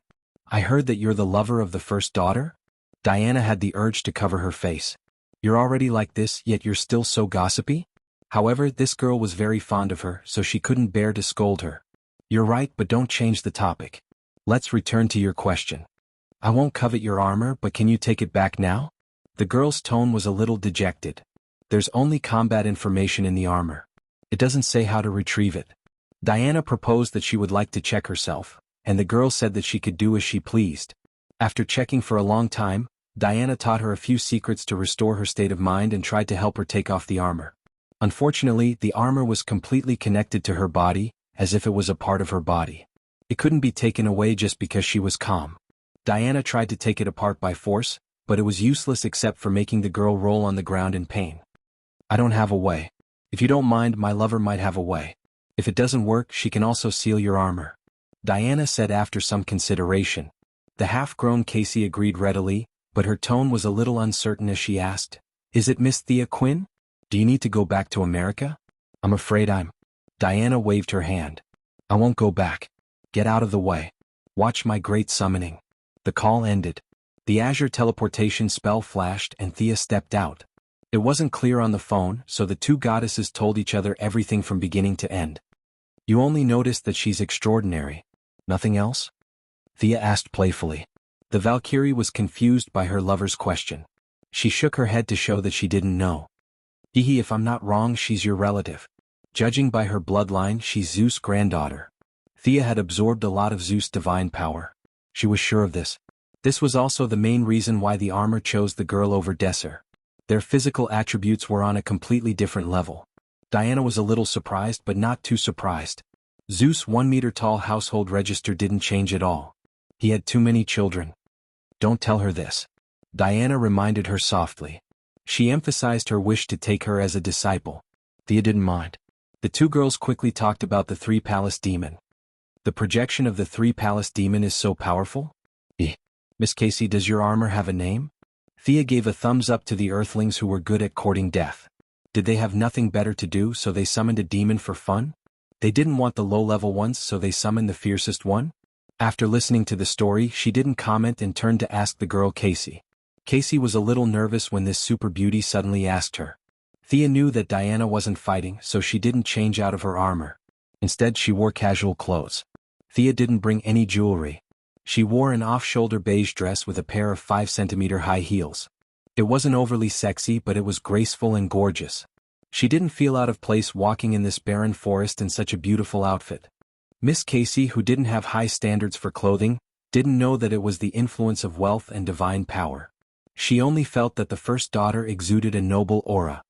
A: I heard that you're the lover of the first daughter? Diana had the urge to cover her face. You're already like this, yet you're still so gossipy? However, this girl was very fond of her, so she couldn't bear to scold her. You're right, but don't change the topic. Let's return to your question. I won't covet your armor, but can you take it back now? The girl's tone was a little dejected. There's only combat information in the armor. It doesn't say how to retrieve it. Diana proposed that she would like to check herself, and the girl said that she could do as she pleased. After checking for a long time, Diana taught her a few secrets to restore her state of mind and tried to help her take off the armor. Unfortunately, the armor was completely connected to her body, as if it was a part of her body. It couldn't be taken away just because she was calm. Diana tried to take it apart by force, but it was useless except for making the girl roll on the ground in pain. I don't have a way. If you don't mind, my lover might have a way. If it doesn't work, she can also seal your armor. Diana said after some consideration. The half-grown Cassie agreed readily, but her tone was a little uncertain as she asked, Is it Miss Thea Quinn? Do you need to go back to America? I'm afraid I'm. Diana waved her hand. I won't go back. Get out of the way. Watch my great summoning. The call ended. The Azure teleportation spell flashed and Thea stepped out. It wasn't clear on the phone, so the two goddesses told each other everything from beginning to end. You only noticed that she's extraordinary. Nothing else? Thea asked playfully. The Valkyrie was confused by her lover's question. She shook her head to show that she didn't know. Hehe, if I'm not wrong, she's your relative. Judging by her bloodline, she's Zeus' granddaughter. Thea had absorbed a lot of Zeus' divine power. She was sure of this. This was also the main reason why the armor chose the girl over Desser. Their physical attributes were on a completely different level. Diana was a little surprised, but not too surprised. Zeus' 1-meter-tall household register didn't change at all. He had too many children. Don't tell her this. Diana reminded her softly. She emphasized her wish to take her as a disciple. Thea didn't mind. The two girls quickly talked about the three-palace demon. The projection of the three-palace demon is so powerful? Miss Casey, does your armor have a name? Thea gave a thumbs up to the earthlings who were good at courting death. Did they have nothing better to do, so they summoned a demon for fun? They didn't want the low-level ones, so they summoned the fiercest one? After listening to the story, she didn't comment and turned to ask the girl Casey. Casey was a little nervous when this super beauty suddenly asked her. Thea knew that Diana wasn't fighting, so she didn't change out of her armor. Instead, she wore casual clothes. Thea didn't bring any jewelry. She wore an off-shoulder beige dress with a pair of 5-centimeter high heels. It wasn't overly sexy, but it was graceful and gorgeous. She didn't feel out of place walking in this barren forest in such a beautiful outfit. Miss Casey, who didn't have high standards for clothing, didn't know that it was the influence of wealth and divine power. She only felt that the first daughter exuded a noble aura.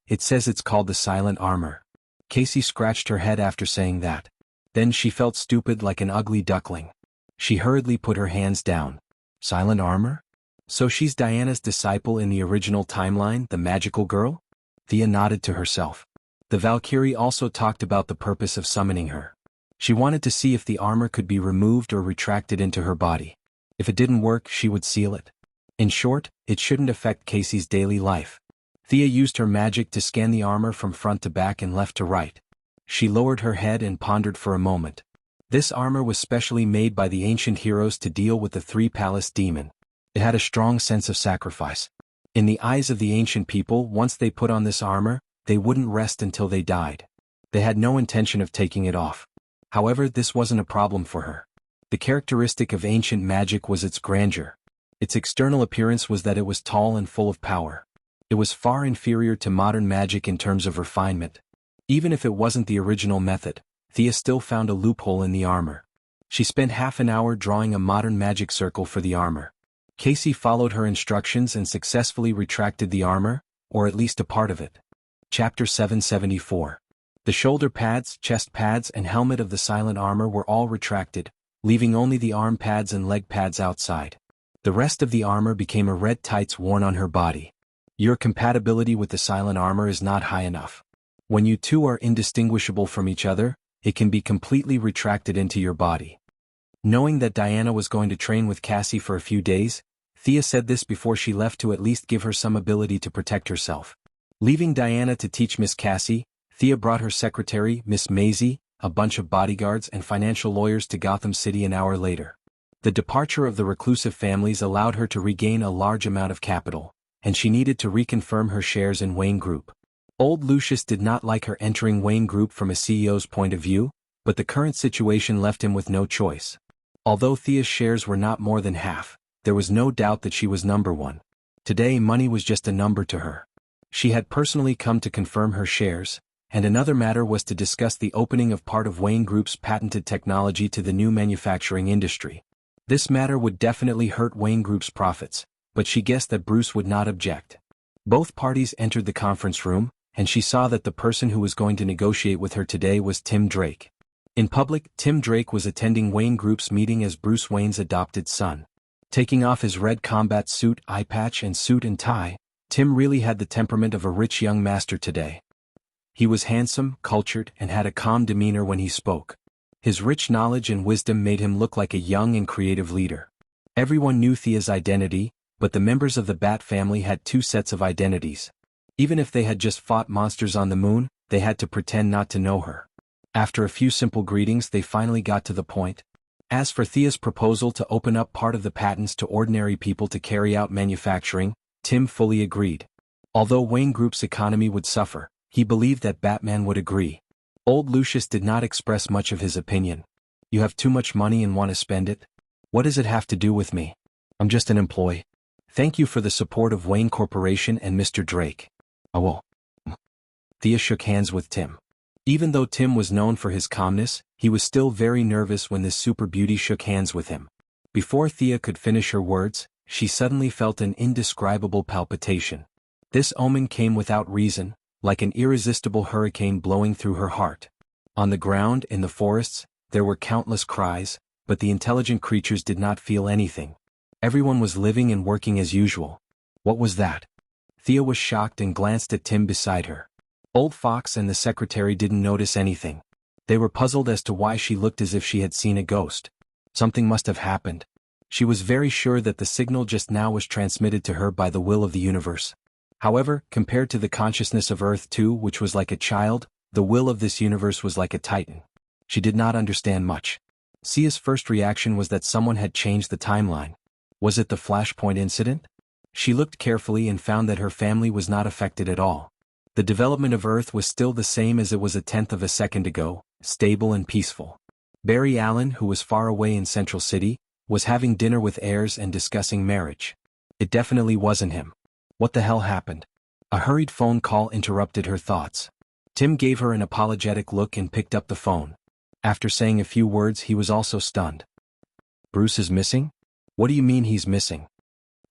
A: It says it's called the silent armor. Casey scratched her head after saying that. Then she felt stupid like an ugly duckling. She hurriedly put her hands down. Silent armor? So she's Diana's disciple in the original timeline, the magical girl? Thea nodded to herself. The Valkyrie also talked about the purpose of summoning her. She wanted to see if the armor could be removed or retracted into her body. If it didn't work, she would seal it. In short, it shouldn't affect Casey's daily life. Thea used her magic to scan the armor from front to back and left to right. She lowered her head and pondered for a moment. This armor was specially made by the ancient heroes to deal with the three-palace demon. It had a strong sense of sacrifice. In the eyes of the ancient people, once they put on this armor, they wouldn't rest until they died. They had no intention of taking it off. However, this wasn't a problem for her. The characteristic of ancient magic was its grandeur. Its external appearance was that it was tall and full of power. It was far inferior to modern magic in terms of refinement. Even if it wasn't the original method, Thea still found a loophole in the armor. She spent half an hour drawing a modern magic circle for the armor. Casey followed her instructions and successfully retracted the armor, or at least a part of it. Chapter 774. The shoulder pads, chest pads, and helmet of the silent armor were all retracted, leaving only the arm pads and leg pads outside. The rest of the armor became a red tights worn on her body. Your compatibility with the silent armor is not high enough. When you two are indistinguishable from each other, it can be completely retracted into your body. Knowing that Diana was going to train with Cassie for a few days, Thea said this before she left to at least give her some ability to protect herself. Leaving Diana to teach Miss Cassie, Thea brought her secretary, Miss Maisie, a bunch of bodyguards and financial lawyers to Gotham City an hour later. The departure of the reclusive families allowed her to regain a large amount of capital, and she needed to reconfirm her shares in Wayne Group. Old Lucius did not like her entering Wayne Group from a CEO's point of view, but the current situation left him with no choice. Although Thea's shares were not more than half, there was no doubt that she was number one. Today money was just a number to her. She had personally come to confirm her shares, and another matter was to discuss the opening of part of Wayne Group's patented technology to the new manufacturing industry. This matter would definitely hurt Wayne Group's profits, but she guessed that Bruce would not object. Both parties entered the conference room, and she saw that the person who was going to negotiate with her today was Tim Drake. In public, Tim Drake was attending Wayne Group's meeting as Bruce Wayne's adopted son. Taking off his red combat suit, eye patch, and suit and tie, Tim really had the temperament of a rich young master today. He was handsome, cultured, and had a calm demeanor when he spoke. His rich knowledge and wisdom made him look like a young and creative leader. Everyone knew Thea's identity, but the members of the Bat family had two sets of identities. Even if they had just fought monsters on the moon, they had to pretend not to know her. After a few simple greetings, they finally got to the point. As for Thea's proposal to open up part of the patents to ordinary people to carry out manufacturing, Tim fully agreed. Although Wayne Group's economy would suffer, he believed that Batman would agree. Old Lucius did not express much of his opinion. You have too much money and want to spend it? What does it have to do with me? I'm just an employee. Thank you for the support of Wayne Corporation and Mr. Drake. I will. Thea shook hands with Tim. Even though Tim was known for his calmness, he was still very nervous when this super beauty shook hands with him. Before Thea could finish her words, she suddenly felt an indescribable palpitation. This omen came without reason, like an irresistible hurricane blowing through her heart. On the ground, in the forests, there were countless cries, but the intelligent creatures did not feel anything. Everyone was living and working as usual. What was that? Thea was shocked and glanced at Tim beside her. Old Fox and the secretary didn't notice anything. They were puzzled as to why she looked as if she had seen a ghost. Something must have happened. She was very sure that the signal just now was transmitted to her by the will of the universe. However, compared to the consciousness of Earth 2, which was like a child, the will of this universe was like a titan. She did not understand much. Sia's first reaction was that someone had changed the timeline. Was it the Flashpoint incident? She looked carefully and found that her family was not affected at all. The development of Earth was still the same as it was a tenth of a second ago, stable and peaceful. Barry Allen, who was far away in Central City, was having dinner with heirs and discussing marriage. It definitely wasn't him. What the hell happened? A hurried phone call interrupted her thoughts. Tim gave her an apologetic look and picked up the phone. After saying a few words, he was also stunned. Bruce is missing? What do you mean he's missing?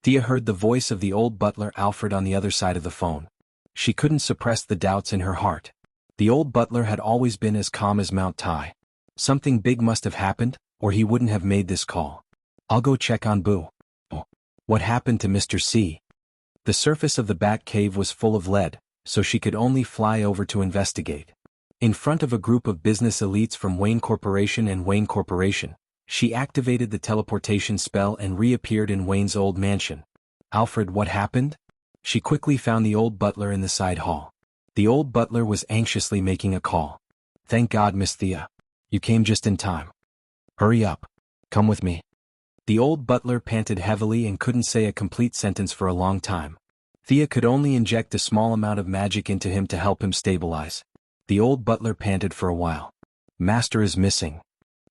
A: Thea heard the voice of the old butler Alfred on the other side of the phone. She couldn't suppress the doubts in her heart. The old butler had always been as calm as Mount Tai. Something big must have happened, or he wouldn't have made this call. I'll go check on Boo. Oh. What happened to Mr. C? The surface of the Bat Cave was full of lead, so she could only fly over to investigate. In front of a group of business elites from Wayne Corporation and Wayne Corporation, she activated the teleportation spell and reappeared in Wayne's old mansion. Alfred, what happened? She quickly found the old butler in the side hall. The old butler was anxiously making a call. Thank God, Miss Thea. You came just in time. Hurry up. Come with me. The old butler panted heavily and couldn't say a complete sentence for a long time. Thea could only inject a small amount of magic into him to help him stabilize. The old butler panted for a while. Master is missing.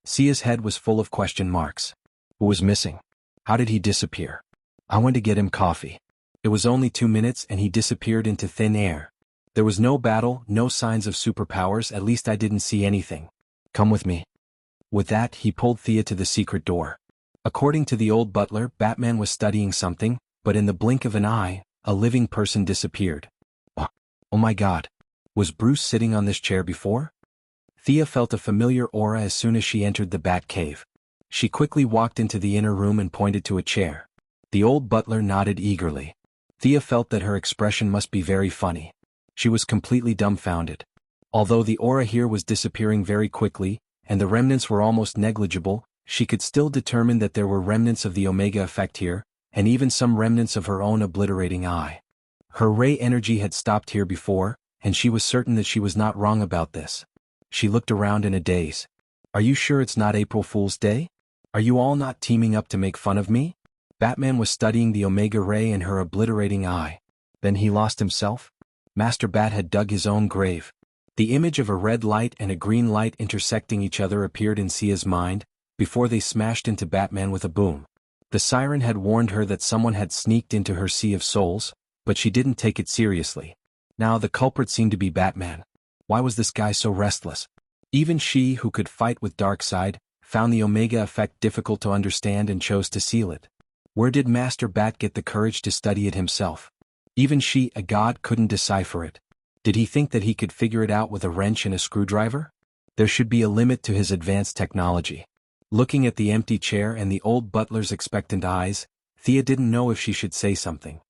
A: Sia's head was full of question marks. Who was missing? How did he disappear? I went to get him coffee. It was only 2 minutes and he disappeared into thin air. There was no battle, no signs of superpowers, at least I didn't see anything. Come with me. With that, he pulled Thea to the secret door. According to the old butler, Batman was studying something, but in the blink of an eye, a living person disappeared. Oh my God. Was Bruce sitting on this chair before? Thea felt a familiar aura as soon as she entered the Bat Cave. She quickly walked into the inner room and pointed to a chair. The old butler nodded eagerly. Thea felt that her expression must be very funny. She was completely dumbfounded. Although the aura here was disappearing very quickly, and the remnants were almost negligible, she could still determine that there were remnants of the Omega effect here, and even some remnants of her own obliterating eye. Her ray energy had stopped here before, and she was certain that she was not wrong about this. She looked around in a daze. Are you sure it's not April Fool's Day? Are you all not teaming up to make fun of me? Batman was studying the Omega ray and her obliterating eye. Then he lost himself? Master Bat had dug his own grave. The image of a red light and a green light intersecting each other appeared in Sia's mind, before they smashed into Batman with a boom. The siren had warned her that someone had sneaked into her sea of souls, but she didn't take it seriously. Now the culprit seemed to be Batman. Why was this guy so restless? Even she, who could fight with Darkseid, found the Omega effect difficult to understand and chose to seal it. Where did Master Bat get the courage to study it himself? Even she, a god, couldn't decipher it. Did he think that he could figure it out with a wrench and a screwdriver? There should be a limit to his advanced technology. Looking at the empty chair and the old butler's expectant eyes, Thea didn't know if she should say something.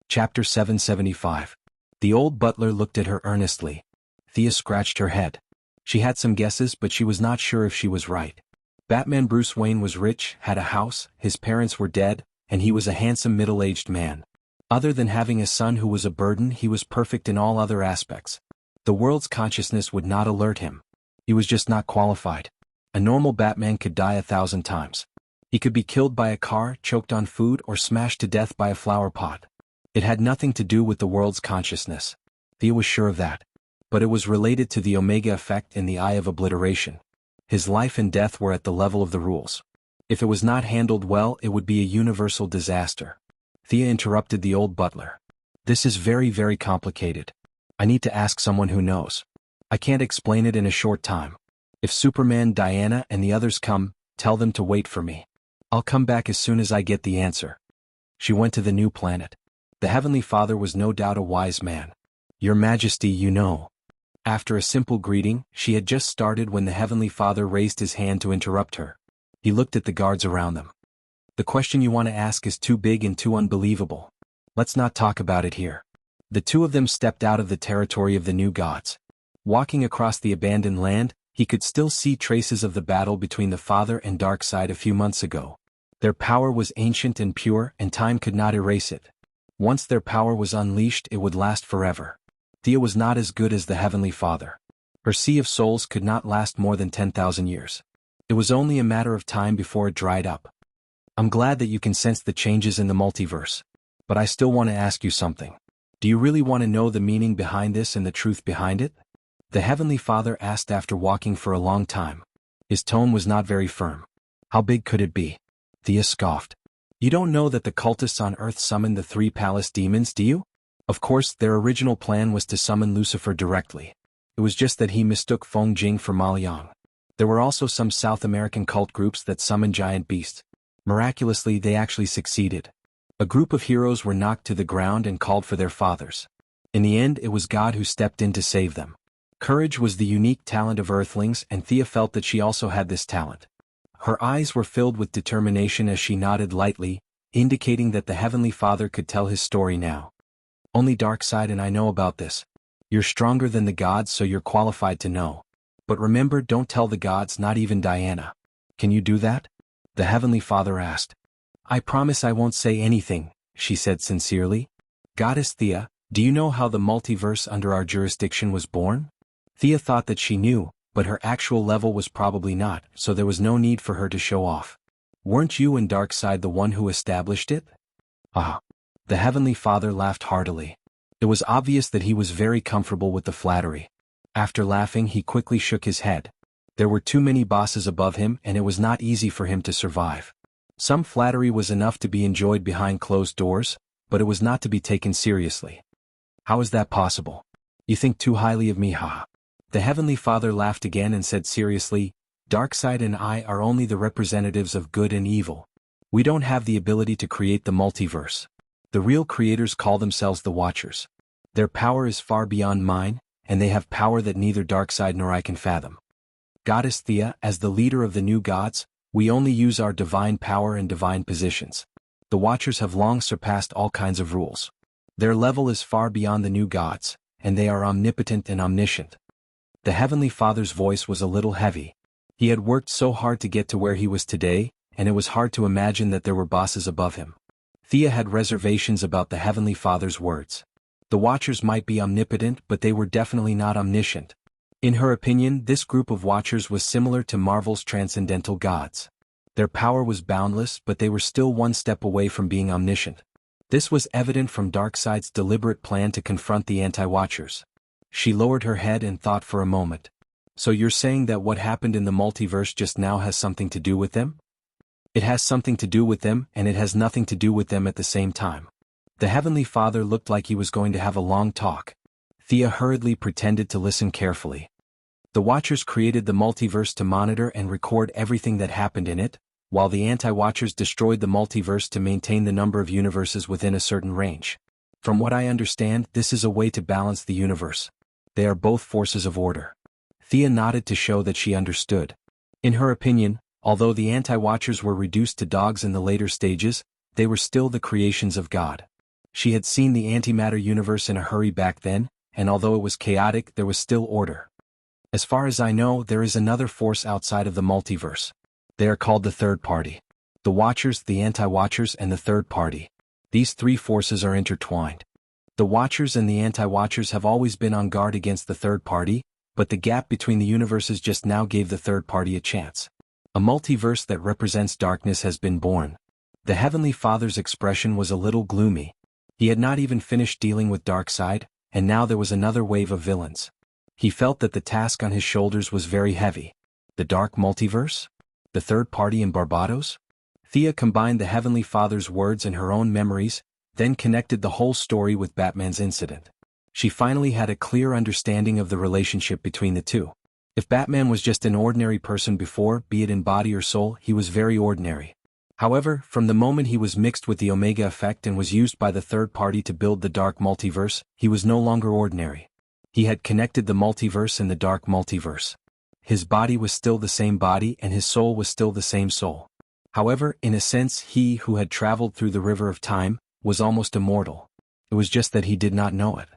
A: Chapter 775. The old butler looked at her earnestly. Thea scratched her head. She had some guesses, but she was not sure if she was right. Batman Bruce Wayne was rich, had a house, his parents were dead, and he was a handsome middle-aged man. Other than having a son who was a burden, he was perfect in all other aspects. The world's consciousness would not alert him. He was just not qualified. A normal Batman could die 1,000 times. He could be killed by a car, choked on food, or smashed to death by a flower pot. It had nothing to do with the world's consciousness. Thea was sure of that. But it was related to the Omega effect in the Eye of Obliteration. His life and death were at the level of the rules. If it was not handled well, it would be a universal disaster. Thea interrupted the old butler. This is very, very complicated. I need to ask someone who knows. I can't explain it in a short time. If Superman, Diana, and the others come, tell them to wait for me. I'll come back as soon as I get the answer. She went to the new planet. The Heavenly Father was no doubt a wise man. Your Majesty, you know. After a simple greeting, she had just started when the Heavenly Father raised his hand to interrupt her. He looked at the guards around them. The question you want to ask is too big and too unbelievable. Let's not talk about it here. The two of them stepped out of the territory of the new gods. Walking across the abandoned land, he could still see traces of the battle between the Father and Darkseid a few months ago. Their power was ancient and pure, and time could not erase it. Once their power was unleashed, it would last forever. Thea was not as good as the Heavenly Father. Her Sea of Souls could not last more than 10,000 years. It was only a matter of time before it dried up. I'm glad that you can sense the changes in the multiverse. But I still want to ask you something. Do you really want to know the meaning behind this and the truth behind it? The Heavenly Father asked after walking for a long time. His tone was not very firm. How big could it be? Thea scoffed. You don't know that the cultists on Earth summoned the 3 palace demons, do you? Of course, their original plan was to summon Lucifer directly. It was just that he mistook Feng Jing for Maoliang. There were also some South American cult groups that summoned giant beasts. Miraculously, they actually succeeded. A group of heroes were knocked to the ground and called for their fathers. In the end, it was God who stepped in to save them. Courage was the unique talent of Earthlings, and Thea felt that she also had this talent. Her eyes were filled with determination as she nodded lightly, indicating that the Heavenly Father could tell his story now. Only Darkseid and I know about this. You're stronger than the gods, so you're qualified to know. But remember, don't tell the gods, not even Diana. Can you do that? The Heavenly Father asked. I promise I won't say anything, she said sincerely. Goddess Thea, do you know how the multiverse under our jurisdiction was born? Thea thought that she knew, but her actual level was probably not, so there was no need for her to show off. Weren't you and Darkseid the one who established it? Ah. The Heavenly Father laughed heartily. It was obvious that he was very comfortable with the flattery. After laughing, he quickly shook his head. There were too many bosses above him, and it was not easy for him to survive. Some flattery was enough to be enjoyed behind closed doors, but it was not to be taken seriously. How is that possible? You think too highly of me, ha? The Heavenly Father laughed again and said seriously, Darkseid and I are only the representatives of good and evil. We don't have the ability to create the multiverse. The real creators call themselves the Watchers. Their power is far beyond mine, and they have power that neither Darkseid nor I can fathom. Goddess Thea, as the leader of the new gods, we only use our divine power and divine positions. The Watchers have long surpassed all kinds of rules. Their level is far beyond the new gods, and they are omnipotent and omniscient. The Heavenly Father's voice was a little heavy. He had worked so hard to get to where he was today, and it was hard to imagine that there were bosses above him. Thea had reservations about the Heavenly Father's words. The Watchers might be omnipotent, but they were definitely not omniscient. In her opinion, this group of Watchers was similar to Marvel's transcendental gods. Their power was boundless, but they were still one step away from being omniscient. This was evident from Darkseid's deliberate plan to confront the anti-Watchers. She lowered her head and thought for a moment. So you're saying that what happened in the multiverse just now has something to do with them? It has something to do with them, and it has nothing to do with them at the same time. The Heavenly Father looked like he was going to have a long talk. Thea hurriedly pretended to listen carefully. The Watchers created the multiverse to monitor and record everything that happened in it, while the anti-Watchers destroyed the multiverse to maintain the number of universes within a certain range. From what I understand, this is a way to balance the universe. They are both forces of order. Thea nodded to show that she understood. In her opinion, although the anti-Watchers were reduced to dogs in the later stages, they were still the creations of God. She had seen the antimatter universe in a hurry back then, and although it was chaotic, there was still order. As far as I know, there is another force outside of the multiverse. They are called the Third Party. The Watchers, the Anti-Watchers, and the Third Party. These three forces are intertwined. The Watchers and the Anti-Watchers have always been on guard against the Third Party, but the gap between the universes just now gave the third party a chance. A multiverse that represents darkness has been born. The Heavenly Father's expression was a little gloomy. He had not even finished dealing with Darkseid, and now there was another wave of villains. He felt that the task on his shoulders was very heavy. The Dark Multiverse? The third party in Barbados? Thea combined the Heavenly Father's words and her own memories, then connected the whole story with Batman's incident. She finally had a clear understanding of the relationship between the two. If Batman was just an ordinary person before, be it in body or soul, he was very ordinary. However, from the moment he was mixed with the Omega effect and was used by the third party to build the Dark Multiverse, he was no longer ordinary. He had connected the multiverse and the Dark Multiverse. His body was still the same body and his soul was still the same soul. However, in a sense, he who had traveled through the river of time was almost immortal. It was just that he did not know it.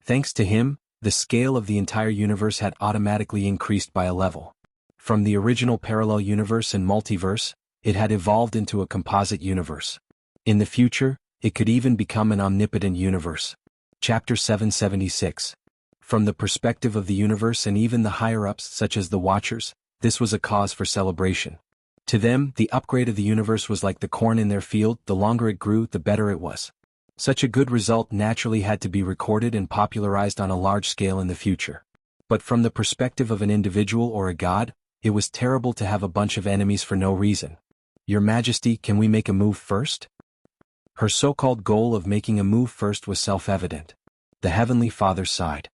A: Thanks to him, the scale of the entire universe had automatically increased by a level. From the original parallel universe and multiverse, it had evolved into a composite universe. In the future, it could even become an omnipotent universe. Chapter 776. From the perspective of the universe and even the higher-ups such as the Watchers, this was a cause for celebration. To them, the upgrade of the universe was like the corn in their field. The longer it grew, the better it was. Such a good result naturally had to be recorded and popularized on a large scale in the future. But from the perspective of an individual or a god, it was terrible to have a bunch of enemies for no reason. Your Majesty, can we make a move first? Her so-called goal of making a move first was self-evident. The Heavenly Father sighed.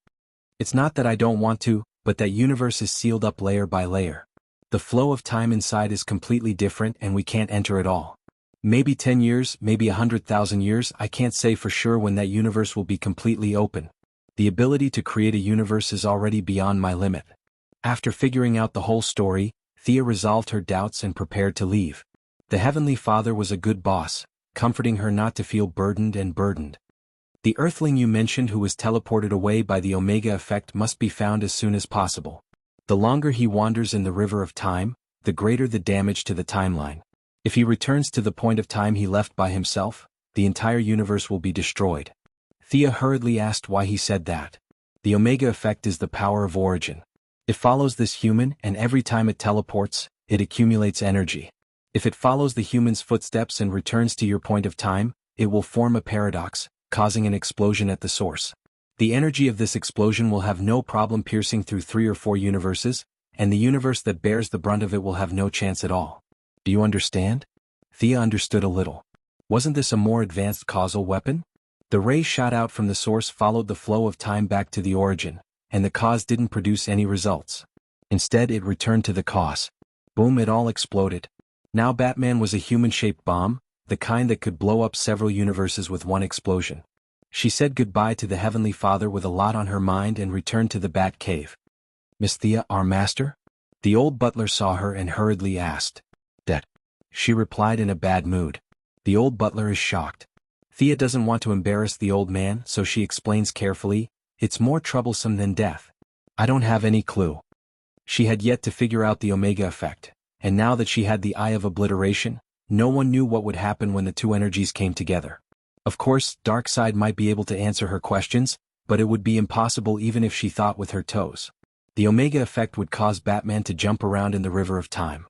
A: It's not that I don't want to, but that universe is sealed up layer by layer. The flow of time inside is completely different and we can't enter it all. Maybe 10 years, maybe 100,000 years, I can't say for sure when that universe will be completely open. The ability to create a universe is already beyond my limit. After figuring out the whole story, Thea resolved her doubts and prepared to leave. The Heavenly Father was a good boss, comforting her not to feel burdened. The Earthling you mentioned who was teleported away by the Omega effect must be found as soon as possible. The longer he wanders in the river of time, the greater the damage to the timeline. If he returns to the point of time he left by himself, the entire universe will be destroyed. Thea hurriedly asked why he said that. The Omega effect is the power of origin. It follows this human, and every time it teleports, it accumulates energy. If it follows the human's footsteps and returns to your point of time, it will form a paradox, causing an explosion at the source. The energy of this explosion will have no problem piercing through 3 or 4 universes, and the universe that bears the brunt of it will have no chance at all. Do you understand? Thea understood a little. Wasn't this a more advanced causal weapon? The ray shot out from the source followed the flow of time back to the origin, and the cause didn't produce any results. Instead, it returned to the cause. Boom, it all exploded. Now Batman was a human-shaped bomb, the kind that could blow up several universes with one explosion. She said goodbye to the Heavenly Father with a lot on her mind and returned to the Bat Cave. Miss Thea, our master? The old butler saw her and hurriedly asked. That. She replied in a bad mood. The old butler is shocked. Thea doesn't want to embarrass the old man, so she explains carefully, it's more troublesome than death. I don't have any clue. She had yet to figure out the Omega effect. And now that she had the Eye of Obliteration, no one knew what would happen when the two energies came together. Of course, Darkseid might be able to answer her questions, but it would be impossible even if she thought with her toes. The Omega effect would cause Batman to jump around in the river of time.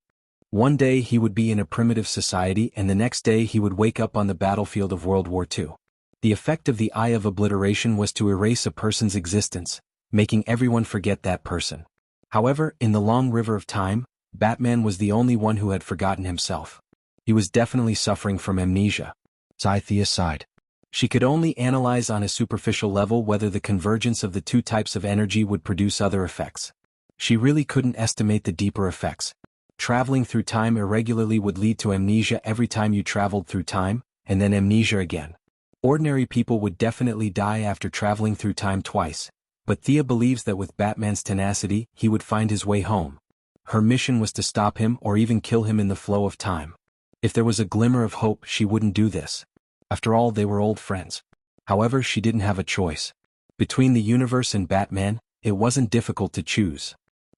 A: One day he would be in a primitive society and the next day he would wake up on the battlefield of World War II. The effect of the Eye of Obliteration was to erase a person's existence, making everyone forget that person. However, in the long river of time, Batman was the only one who had forgotten himself. He was definitely suffering from amnesia. Thea sighed. She could only analyze on a superficial level whether the convergence of the two types of energy would produce other effects. She really couldn't estimate the deeper effects. Traveling through time irregularly would lead to amnesia every time you traveled through time, and then amnesia again. Ordinary people would definitely die after traveling through time twice, but Thea believes that with Batman's tenacity, he would find his way home. Her mission was to stop him or even kill him in the flow of time. If there was a glimmer of hope, she wouldn't do this. After all, they were old friends. However, she didn't have a choice. Between the universe and Batman, it wasn't difficult to choose.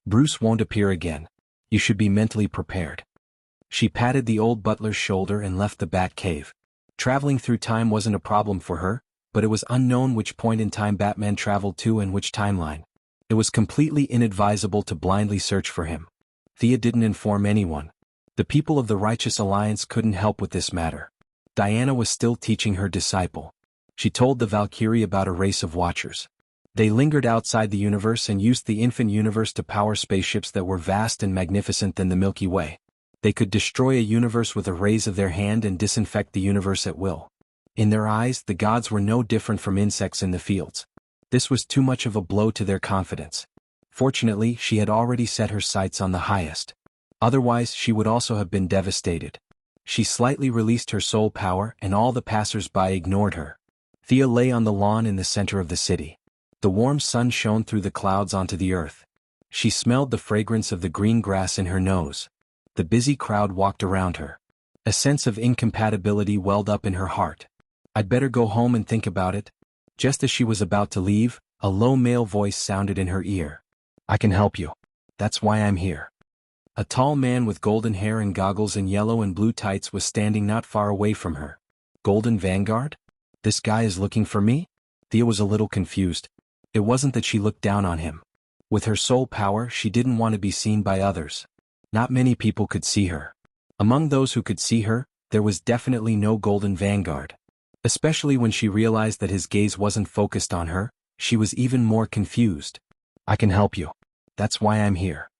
A: Bruce won't appear again. You should be mentally prepared. She patted the old butler's shoulder and left the Bat Cave. Traveling through time wasn't a problem for her, but it was unknown which point in time Batman traveled to and which timeline. It was completely inadvisable to blindly search for him. Thea didn't inform anyone. The people of the Righteous Alliance couldn't help with this matter. Diana was still teaching her disciple. She told the Valkyrie about a race of watchers. They lingered outside the universe and used the infant universe to power spaceships that were vast and magnificent than the Milky Way. They could destroy a universe with a raise of their hand and disinfect the universe at will. In their eyes, the gods were no different from insects in the fields. This was too much of a blow to their confidence. Fortunately, she had already set her sights on the highest. Otherwise, she would also have been devastated. She slightly released her soul power and all the passers-by ignored her. Thea lay on the lawn in the center of the city. The warm sun shone through the clouds onto the earth. She smelled the fragrance of the green grass in her nose. The busy crowd walked around her. A sense of incompatibility welled up in her heart. I'd better go home and think about it. Just as she was about to leave, a low male voice sounded in her ear. I can help you. That's why I'm here. A tall man with golden hair and goggles and yellow and blue tights was standing not far away from her. Golden Vanguard? This guy is looking for me? Thea was a little confused. It wasn't that she looked down on him. With her soul power, she didn't want to be seen by others. Not many people could see her. Among those who could see her, there was definitely no Golden Vanguard. Especially when she realized that his gaze wasn't focused on her, she was even more confused. I can help you. That's why I'm here.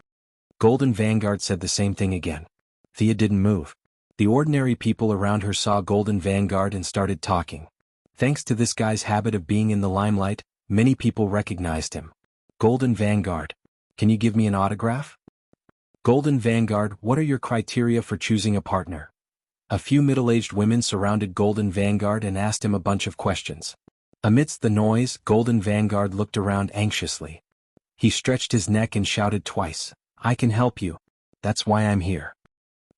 A: Golden Vanguard said the same thing again. Thea didn't move. The ordinary people around her saw Golden Vanguard and started talking. Thanks to this guy's habit of being in the limelight, many people recognized him. Golden Vanguard, can you give me an autograph? Golden Vanguard, what are your criteria for choosing a partner? A few middle-aged women surrounded Golden Vanguard and asked him a bunch of questions. Amidst the noise, Golden Vanguard looked around anxiously. He stretched his neck and shouted twice, I can help you. That's why I'm here.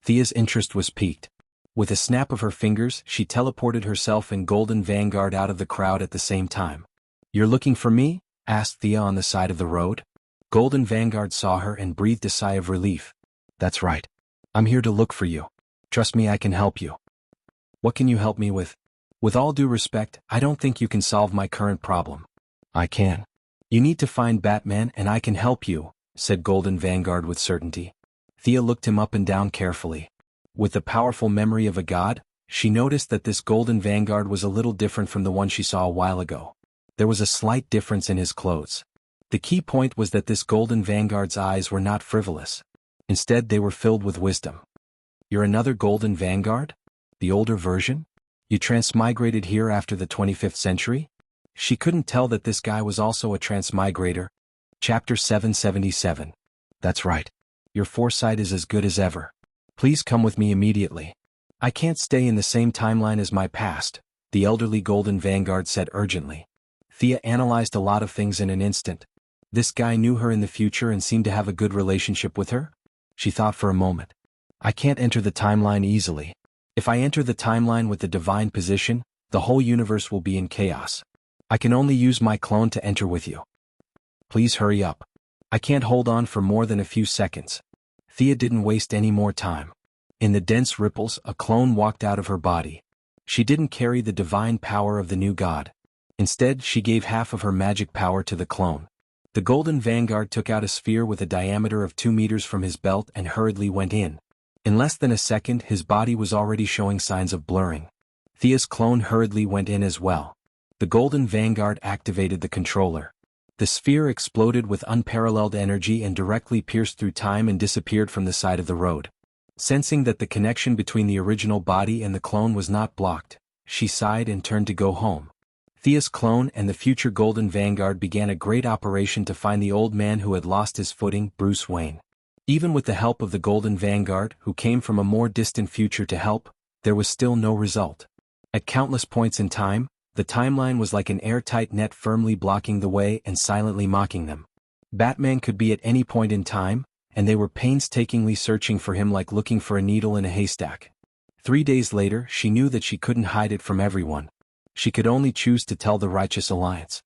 A: Thea's interest was piqued. With a snap of her fingers, she teleported herself and Golden Vanguard out of the crowd at the same time. You're looking for me? Asked Thea on the side of the road. Golden Vanguard saw her and breathed a sigh of relief. That's right. I'm here to look for you. Trust me, I can help you. What can you help me with? With all due respect, I don't think you can solve my current problem. I can. You need to find Batman and I can help you, said Golden Vanguard with certainty. Thea looked him up and down carefully. With the powerful memory of a god, she noticed that this Golden Vanguard was a little different from the one she saw a while ago. There was a slight difference in his clothes. The key point was that this Golden Vanguard's eyes were not frivolous. Instead, they were filled with wisdom. You're another Golden Vanguard? The older version? You transmigrated here after the 25th century? She couldn't tell that this guy was also a transmigrator. Chapter 777. That's right. Your foresight is as good as ever. Please come with me immediately. I can't stay in the same timeline as my past, the elderly Golden Vanguard said urgently. Thea analyzed a lot of things in an instant. This guy knew her in the future and seemed to have a good relationship with her? She thought for a moment. I can't enter the timeline easily. If I enter the timeline with the divine position, the whole universe will be in chaos. I can only use my clone to enter with you. Please hurry up. I can't hold on for more than a few seconds. Thea didn't waste any more time. In the dense ripples, a clone walked out of her body. She didn't carry the divine power of the new god. Instead, she gave half of her magic power to the clone. The Golden Vanguard took out a sphere with a diameter of 2 meters from his belt and hurriedly went in. In less than a second, his body was already showing signs of blurring. Thea's clone hurriedly went in as well. The Golden Vanguard activated the controller. The sphere exploded with unparalleled energy and directly pierced through time and disappeared from the side of the road. Sensing that the connection between the original body and the clone was not blocked, she sighed and turned to go home. Thea's clone and the future Golden Vanguard began a great operation to find the old man who had lost his footing, Bruce Wayne. Even with the help of the Golden Vanguard, who came from a more distant future to help, there was still no result. At countless points in time, the timeline was like an airtight net firmly blocking the way and silently mocking them. Batman could be at any point in time, and they were painstakingly searching for him like looking for a needle in a haystack. 3 days later, she knew that she couldn't hide it from everyone. She could only choose to tell the Righteous Alliance.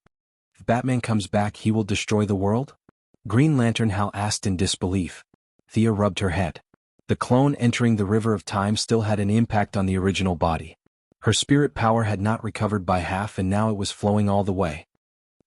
A: If Batman comes back, he will destroy the world? Green Lantern Hal asked in disbelief. Thea rubbed her head. The clone entering the river of time still had an impact on the original body. Her spirit power had not recovered by half and now it was flowing all the way.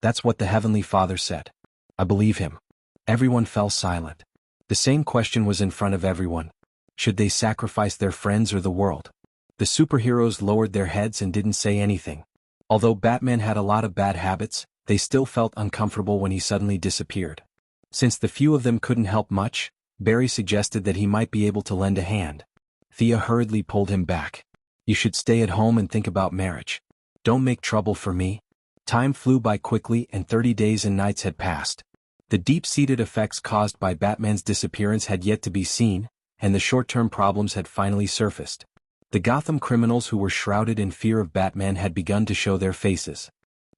A: That's what the Heavenly Father said. I believe him. Everyone fell silent. The same question was in front of everyone. Should they sacrifice their friends or the world? The superheroes lowered their heads and didn't say anything. Although Batman had a lot of bad habits, they still felt uncomfortable when he suddenly disappeared. Since the few of them couldn't help much, Barry suggested that he might be able to lend a hand. Thea hurriedly pulled him back. You should stay at home and think about marriage. Don't make trouble for me. Time flew by quickly and 30 days and nights had passed. The deep-seated effects caused by Batman's disappearance had yet to be seen, and the short-term problems had finally surfaced. The Gotham criminals who were shrouded in fear of Batman had begun to show their faces.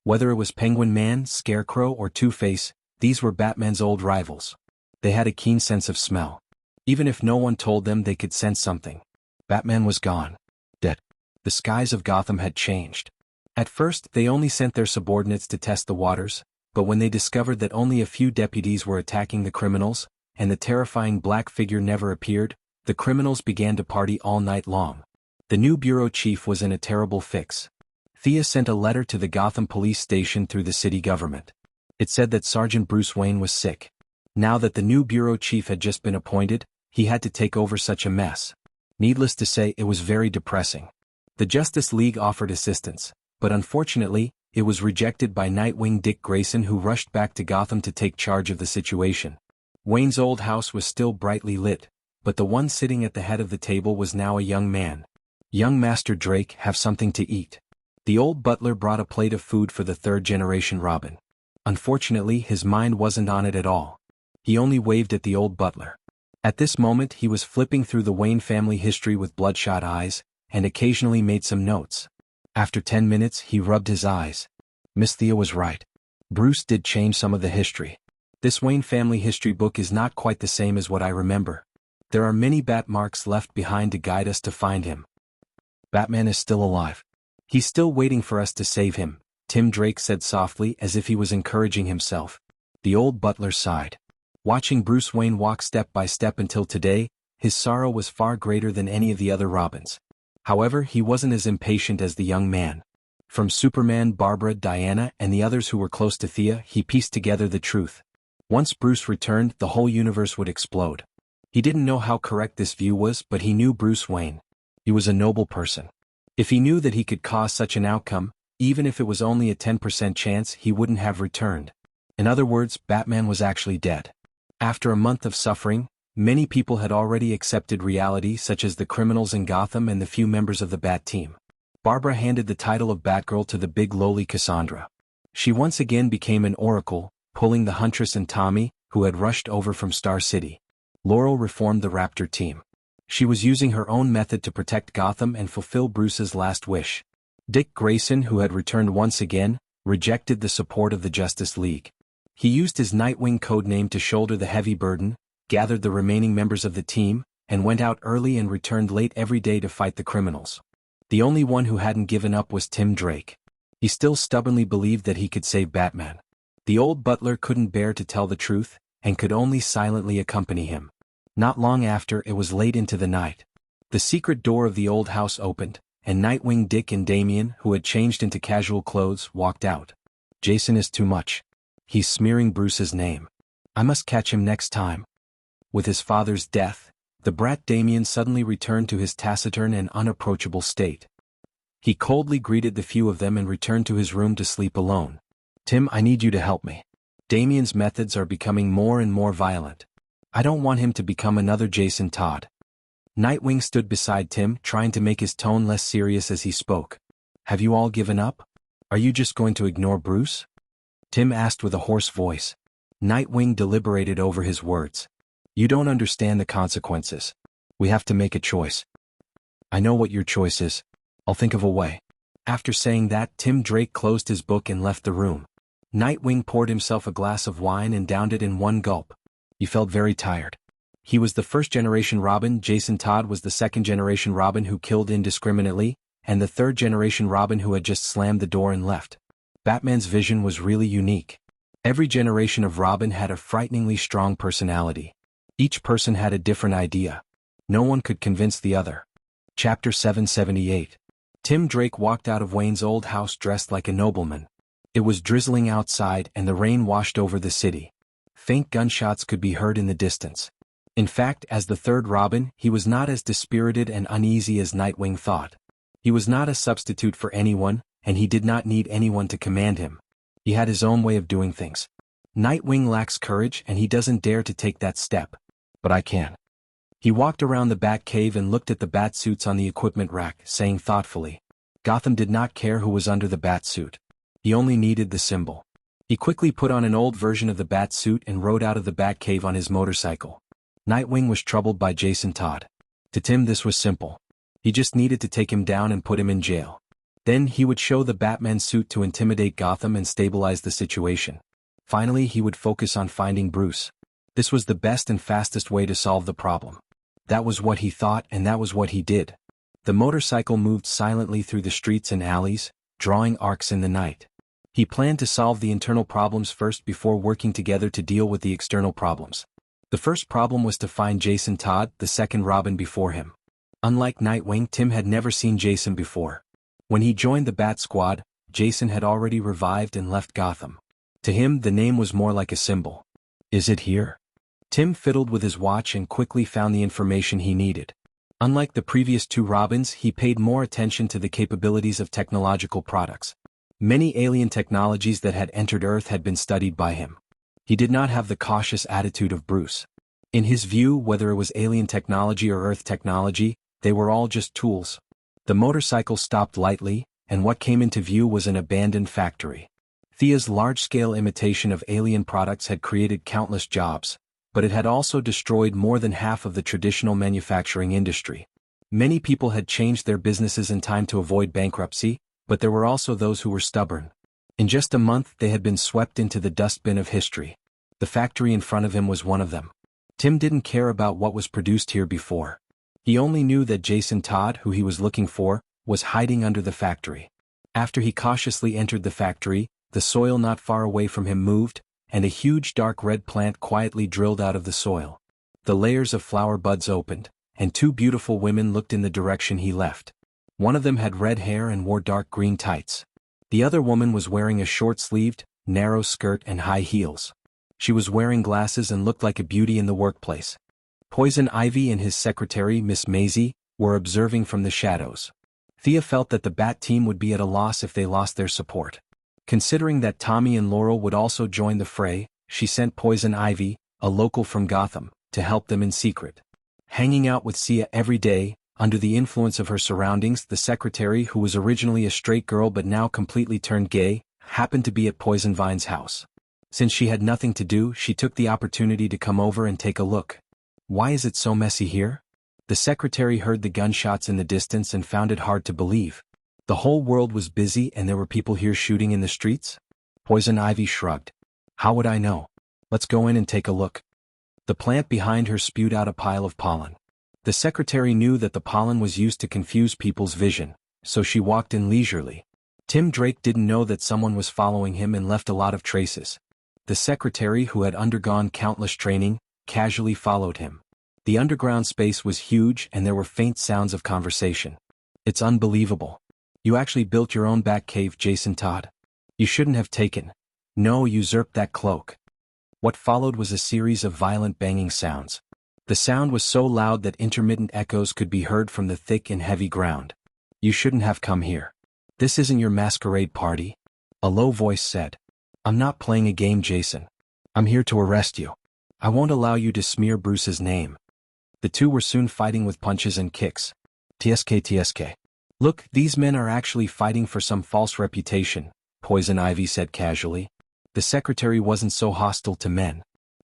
A: Whether it was Penguin Man, Scarecrow, or Two-Face, these were Batman's old rivals. They had a keen sense of smell. Even if no one told them, they could sense something. Batman was gone. Dead. The skies of Gotham had changed. At first, they only sent their subordinates to test the waters, but when they discovered that only a few deputies were attacking the criminals, and the terrifying black figure never appeared, the criminals began to party all night long. The new bureau chief was in a terrible fix. Thea sent a letter to the Gotham police station through the city government. It said that Sergeant Bruce Wayne was sick. Now that the new bureau chief had just been appointed, he had to take over such a mess. Needless to say, it was very depressing. The Justice League offered assistance, but unfortunately, it was rejected by Nightwing Dick Grayson, who rushed back to Gotham to take charge of the situation. Wayne's old house was still brightly lit, but the one sitting at the head of the table was now a young man. Young Master Drake, have something to eat. The old butler brought a plate of food for the third-generation Robin. Unfortunately, his mind wasn't on it at all. He only waved at the old butler. At this moment, he was flipping through the Wayne family history with bloodshot eyes, and occasionally made some notes. After 10 minutes, he rubbed his eyes. Miss Thea was right. Bruce did change some of the history. This Wayne family history book is not quite the same as what I remember. There are many bat marks left behind to guide us to find him. Batman is still alive. He's still waiting for us to save him, Tim Drake said softly, as if he was encouraging himself. The old butler sighed. Watching Bruce Wayne walk step by step until today, his sorrow was far greater than any of the other Robins. However, he wasn't as impatient as the young man. From Superman, Barbara, Diana, and the others who were close to Thea, he pieced together the truth. Once Bruce returned, the whole universe would explode. He didn't know how correct this view was, but he knew Bruce Wayne. He was a noble person. If he knew that he could cause such an outcome, even if it was only a 10% chance, he wouldn't have returned. In other words, Batman was actually dead. After a month of suffering, many people had already accepted reality, such as the criminals in Gotham and the few members of the Bat team. Barbara handed the title of Batgirl to the big lowly Cassandra. She once again became an oracle, pulling the Huntress and Tommy, who had rushed over from Star City. Laurel reformed the Raptor team. She was using her own method to protect Gotham and fulfill Bruce's last wish. Dick Grayson, who had returned once again, rejected the support of the Justice League. He used his Nightwing codename to shoulder the heavy burden, gathered the remaining members of the team, and went out early and returned late every day to fight the criminals. The only one who hadn't given up was Tim Drake. He still stubbornly believed that he could save Batman. The old butler couldn't bear to tell the truth, and could only silently accompany him. Not long after, it was late into the night. The secret door of the old house opened, and Nightwing Dick and Damian, who had changed into casual clothes, walked out. Jason is too much. He's smearing Bruce's name. I must catch him next time. With his father's death, the brat Damian suddenly returned to his taciturn and unapproachable state. He coldly greeted the few of them and returned to his room to sleep alone. Tim, I need you to help me. Damian's methods are becoming more and more violent. I don't want him to become another Jason Todd. Nightwing stood beside Tim, trying to make his tone less serious as he spoke. Have you all given up? Are you just going to ignore Bruce? Tim asked with a hoarse voice. Nightwing deliberated over his words. You don't understand the consequences. We have to make a choice. I know what your choice is. I'll think of a way. After saying that, Tim Drake closed his book and left the room. Nightwing poured himself a glass of wine and downed it in one gulp. He felt very tired. He was the first-generation Robin, Jason Todd was the second-generation Robin who killed indiscriminately, and the third-generation Robin who had just slammed the door and left. Batman's vision was really unique. Every generation of Robin had a frighteningly strong personality. Each person had a different idea. No one could convince the other. Chapter 778. Tim Drake walked out of Wayne's old house dressed like a nobleman. It was drizzling outside and the rain washed over the city. Faint gunshots could be heard in the distance. In fact, as the third Robin, he was not as dispirited and uneasy as Nightwing thought. He was not a substitute for anyone, and he did not need anyone to command him. He had his own way of doing things. Nightwing lacks courage and he doesn't dare to take that step. But I can. He walked around the Bat Cave and looked at the bat suits on the equipment rack, saying thoughtfully, Gotham did not care who was under the bat suit. He only needed the symbol. He quickly put on an old version of the bat suit and rode out of the Bat Cave on his motorcycle. Nightwing was troubled by Jason Todd. To Tim this was simple. He just needed to take him down and put him in jail. Then he would show the Batman suit to intimidate Gotham and stabilize the situation. Finally he would focus on finding Bruce. This was the best and fastest way to solve the problem. That was what he thought and that was what he did. The motorcycle moved silently through the streets and alleys, drawing arcs in the night. He planned to solve the internal problems first before working together to deal with the external problems. The first problem was to find Jason Todd, the second Robin before him. Unlike Nightwing, Tim had never seen Jason before. When he joined the Bat Squad, Jason had already revived and left Gotham. To him, the name was more like a symbol. Is it here? Tim fiddled with his watch and quickly found the information he needed. Unlike the previous two Robins, he paid more attention to the capabilities of technological products. Many alien technologies that had entered Earth had been studied by him. He did not have the cautious attitude of Bruce. In his view, whether it was alien technology or Earth technology, they were all just tools. The motorcycle stopped lightly, and what came into view was an abandoned factory. Thea's large-scale imitation of alien products had created countless jobs, but it had also destroyed more than half of the traditional manufacturing industry. Many people had changed their businesses in time to avoid bankruptcy, but there were also those who were stubborn. In just a month they had been swept into the dustbin of history. The factory in front of him was one of them. Tim didn't care about what was produced here before. He only knew that Jason Todd, who he was looking for, was hiding under the factory. After he cautiously entered the factory, the soil not far away from him moved, and a huge dark red plant quietly drilled out of the soil. The layers of flower buds opened, and two beautiful women looked in the direction he left. One of them had red hair and wore dark green tights. The other woman was wearing a short-sleeved, narrow skirt and high heels. She was wearing glasses and looked like a beauty in the workplace. Poison Ivy and his secretary, Miss Maisie, were observing from the shadows. Thea felt that the Bat team would be at a loss if they lost their support. Considering that Tommy and Laurel would also join the fray, she sent Poison Ivy, a local from Gotham, to help them in secret. Hanging out with Sia every day, under the influence of her surroundings, the secretary, who was originally a straight girl but now completely turned gay, happened to be at Poison Vine's house. Since she had nothing to do, she took the opportunity to come over and take a look. Why is it so messy here? The secretary heard the gunshots in the distance and found it hard to believe. The whole world was busy and there were people here shooting in the streets? Poison Ivy shrugged. How would I know? Let's go in and take a look. The plant behind her spewed out a pile of pollen. The secretary knew that the pollen was used to confuse people's vision, so she walked in leisurely. Tim Drake didn't know that someone was following him and left a lot of traces. The secretary, who had undergone countless training, casually followed him. The underground space was huge and there were faint sounds of conversation. It's unbelievable. You actually built your own Bat Cave, Jason Todd. You shouldn't have taken. No, usurped that cloak. What followed was a series of violent banging sounds. The sound was so loud that intermittent echoes could be heard from the thick and heavy ground. You shouldn't have come here. This isn't your masquerade party. A low voice said. I'm not playing a game, Jason. I'm here to arrest you. I won't allow you to smear Bruce's name. The two were soon fighting with punches and kicks. TSK. Look, these men are actually fighting for some false reputation, Poison Ivy said casually. The secretary wasn't so hostile to men.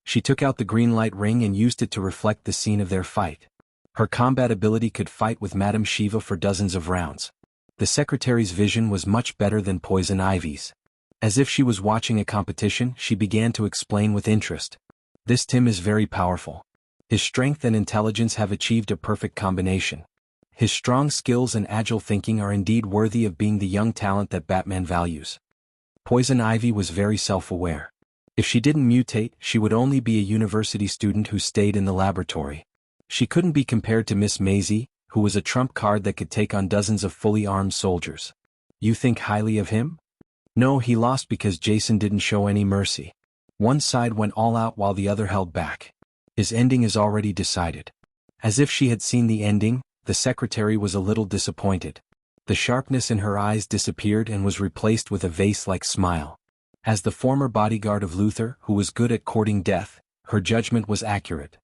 A: She took out the green light ring and used it to reflect the scene of their fight. Her combat ability could fight with Madame Shiva for dozens of rounds. The secretary's vision was much better than Poison Ivy's. As if she was watching a competition, she began to explain with interest. This Tim is very powerful. His strength and intelligence have achieved a perfect combination. His strong skills and agile thinking are indeed worthy of being the young talent that Batman values. Poison Ivy was very self-aware. If she didn't mutate, she would only be a university student who stayed in the laboratory. She couldn't be compared to Miss Maisie, who was a trump card that could take on dozens of fully armed soldiers. You think highly of him? No, he lost because Jason didn't show any mercy. One side went all out while the other held back. His ending is already decided. As if she had seen the ending, the secretary was a little disappointed. The sharpness in her eyes disappeared and was replaced with a vase-like smile. As the former bodyguard of Luther, who was good at courting death, her judgment was accurate.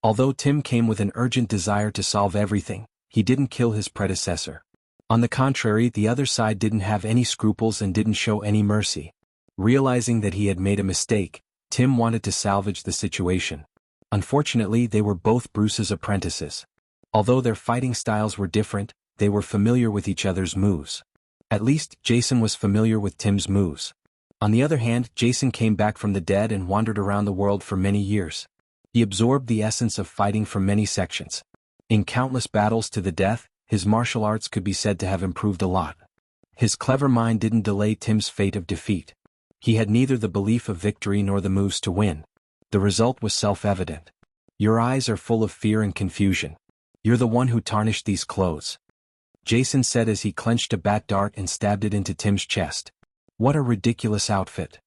A: Although Tim came with an urgent desire to solve everything, he didn't kill his predecessor. On the contrary, the other side didn't have any scruples and didn't show any mercy. Realizing that he had made a mistake, Tim wanted to salvage the situation. Unfortunately, they were both Bruce's apprentices. Although their fighting styles were different, they were familiar with each other's moves. At least, Jason was familiar with Tim's moves. On the other hand, Jason came back from the dead and wandered around the world for many years. He absorbed the essence of fighting from many sections. In countless battles to the death, his martial arts could be said to have improved a lot. His clever mind didn't delay Tim's fate of defeat. He had neither the belief of victory nor the moves to win. The result was self-evident. Your eyes are full of fear and confusion. You're the one who tarnished these clothes, Jason said as he clenched a bat dart and stabbed it into Tim's chest. What a ridiculous outfit.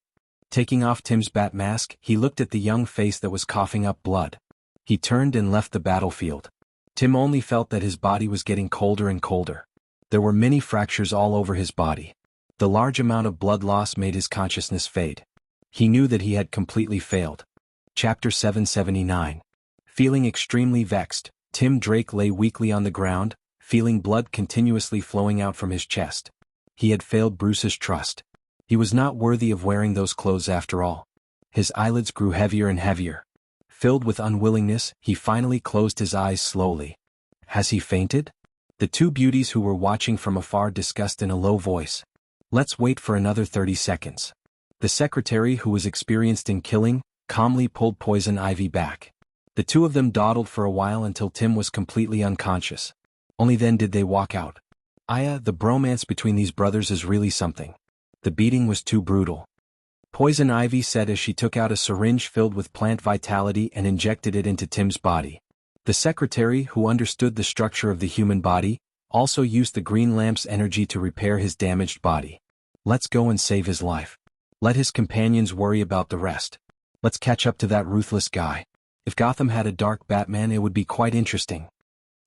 A: Taking off Tim's bat mask, he looked at the young face that was coughing up blood. He turned and left the battlefield. Tim only felt that his body was getting colder and colder. There were many fractures all over his body. The large amount of blood loss made his consciousness fade. He knew that he had completely failed. Chapter 779. Feeling extremely vexed, Tim Drake lay weakly on the ground, feeling blood continuously flowing out from his chest. He had failed Bruce's trust. He was not worthy of wearing those clothes after all. His eyelids grew heavier and heavier. Filled with unwillingness, he finally closed his eyes slowly. Has he fainted? The two beauties who were watching from afar discussed in a low voice. Let's wait for another 30 seconds. The secretary, who was experienced in killing, calmly pulled Poison Ivy back. The two of them dawdled for a while until Tim was completely unconscious. Only then did they walk out. Aya, the bromance between these brothers is really something. The beating was too brutal. Poison Ivy said as she took out a syringe filled with plant vitality and injected it into Tim's body. The secretary, who understood the structure of the human body, also used the green lamp's energy to repair his damaged body. Let's go and save his life. Let his companions worry about the rest. Let's catch up to that ruthless guy. If Gotham had a dark Batman, it would be quite interesting.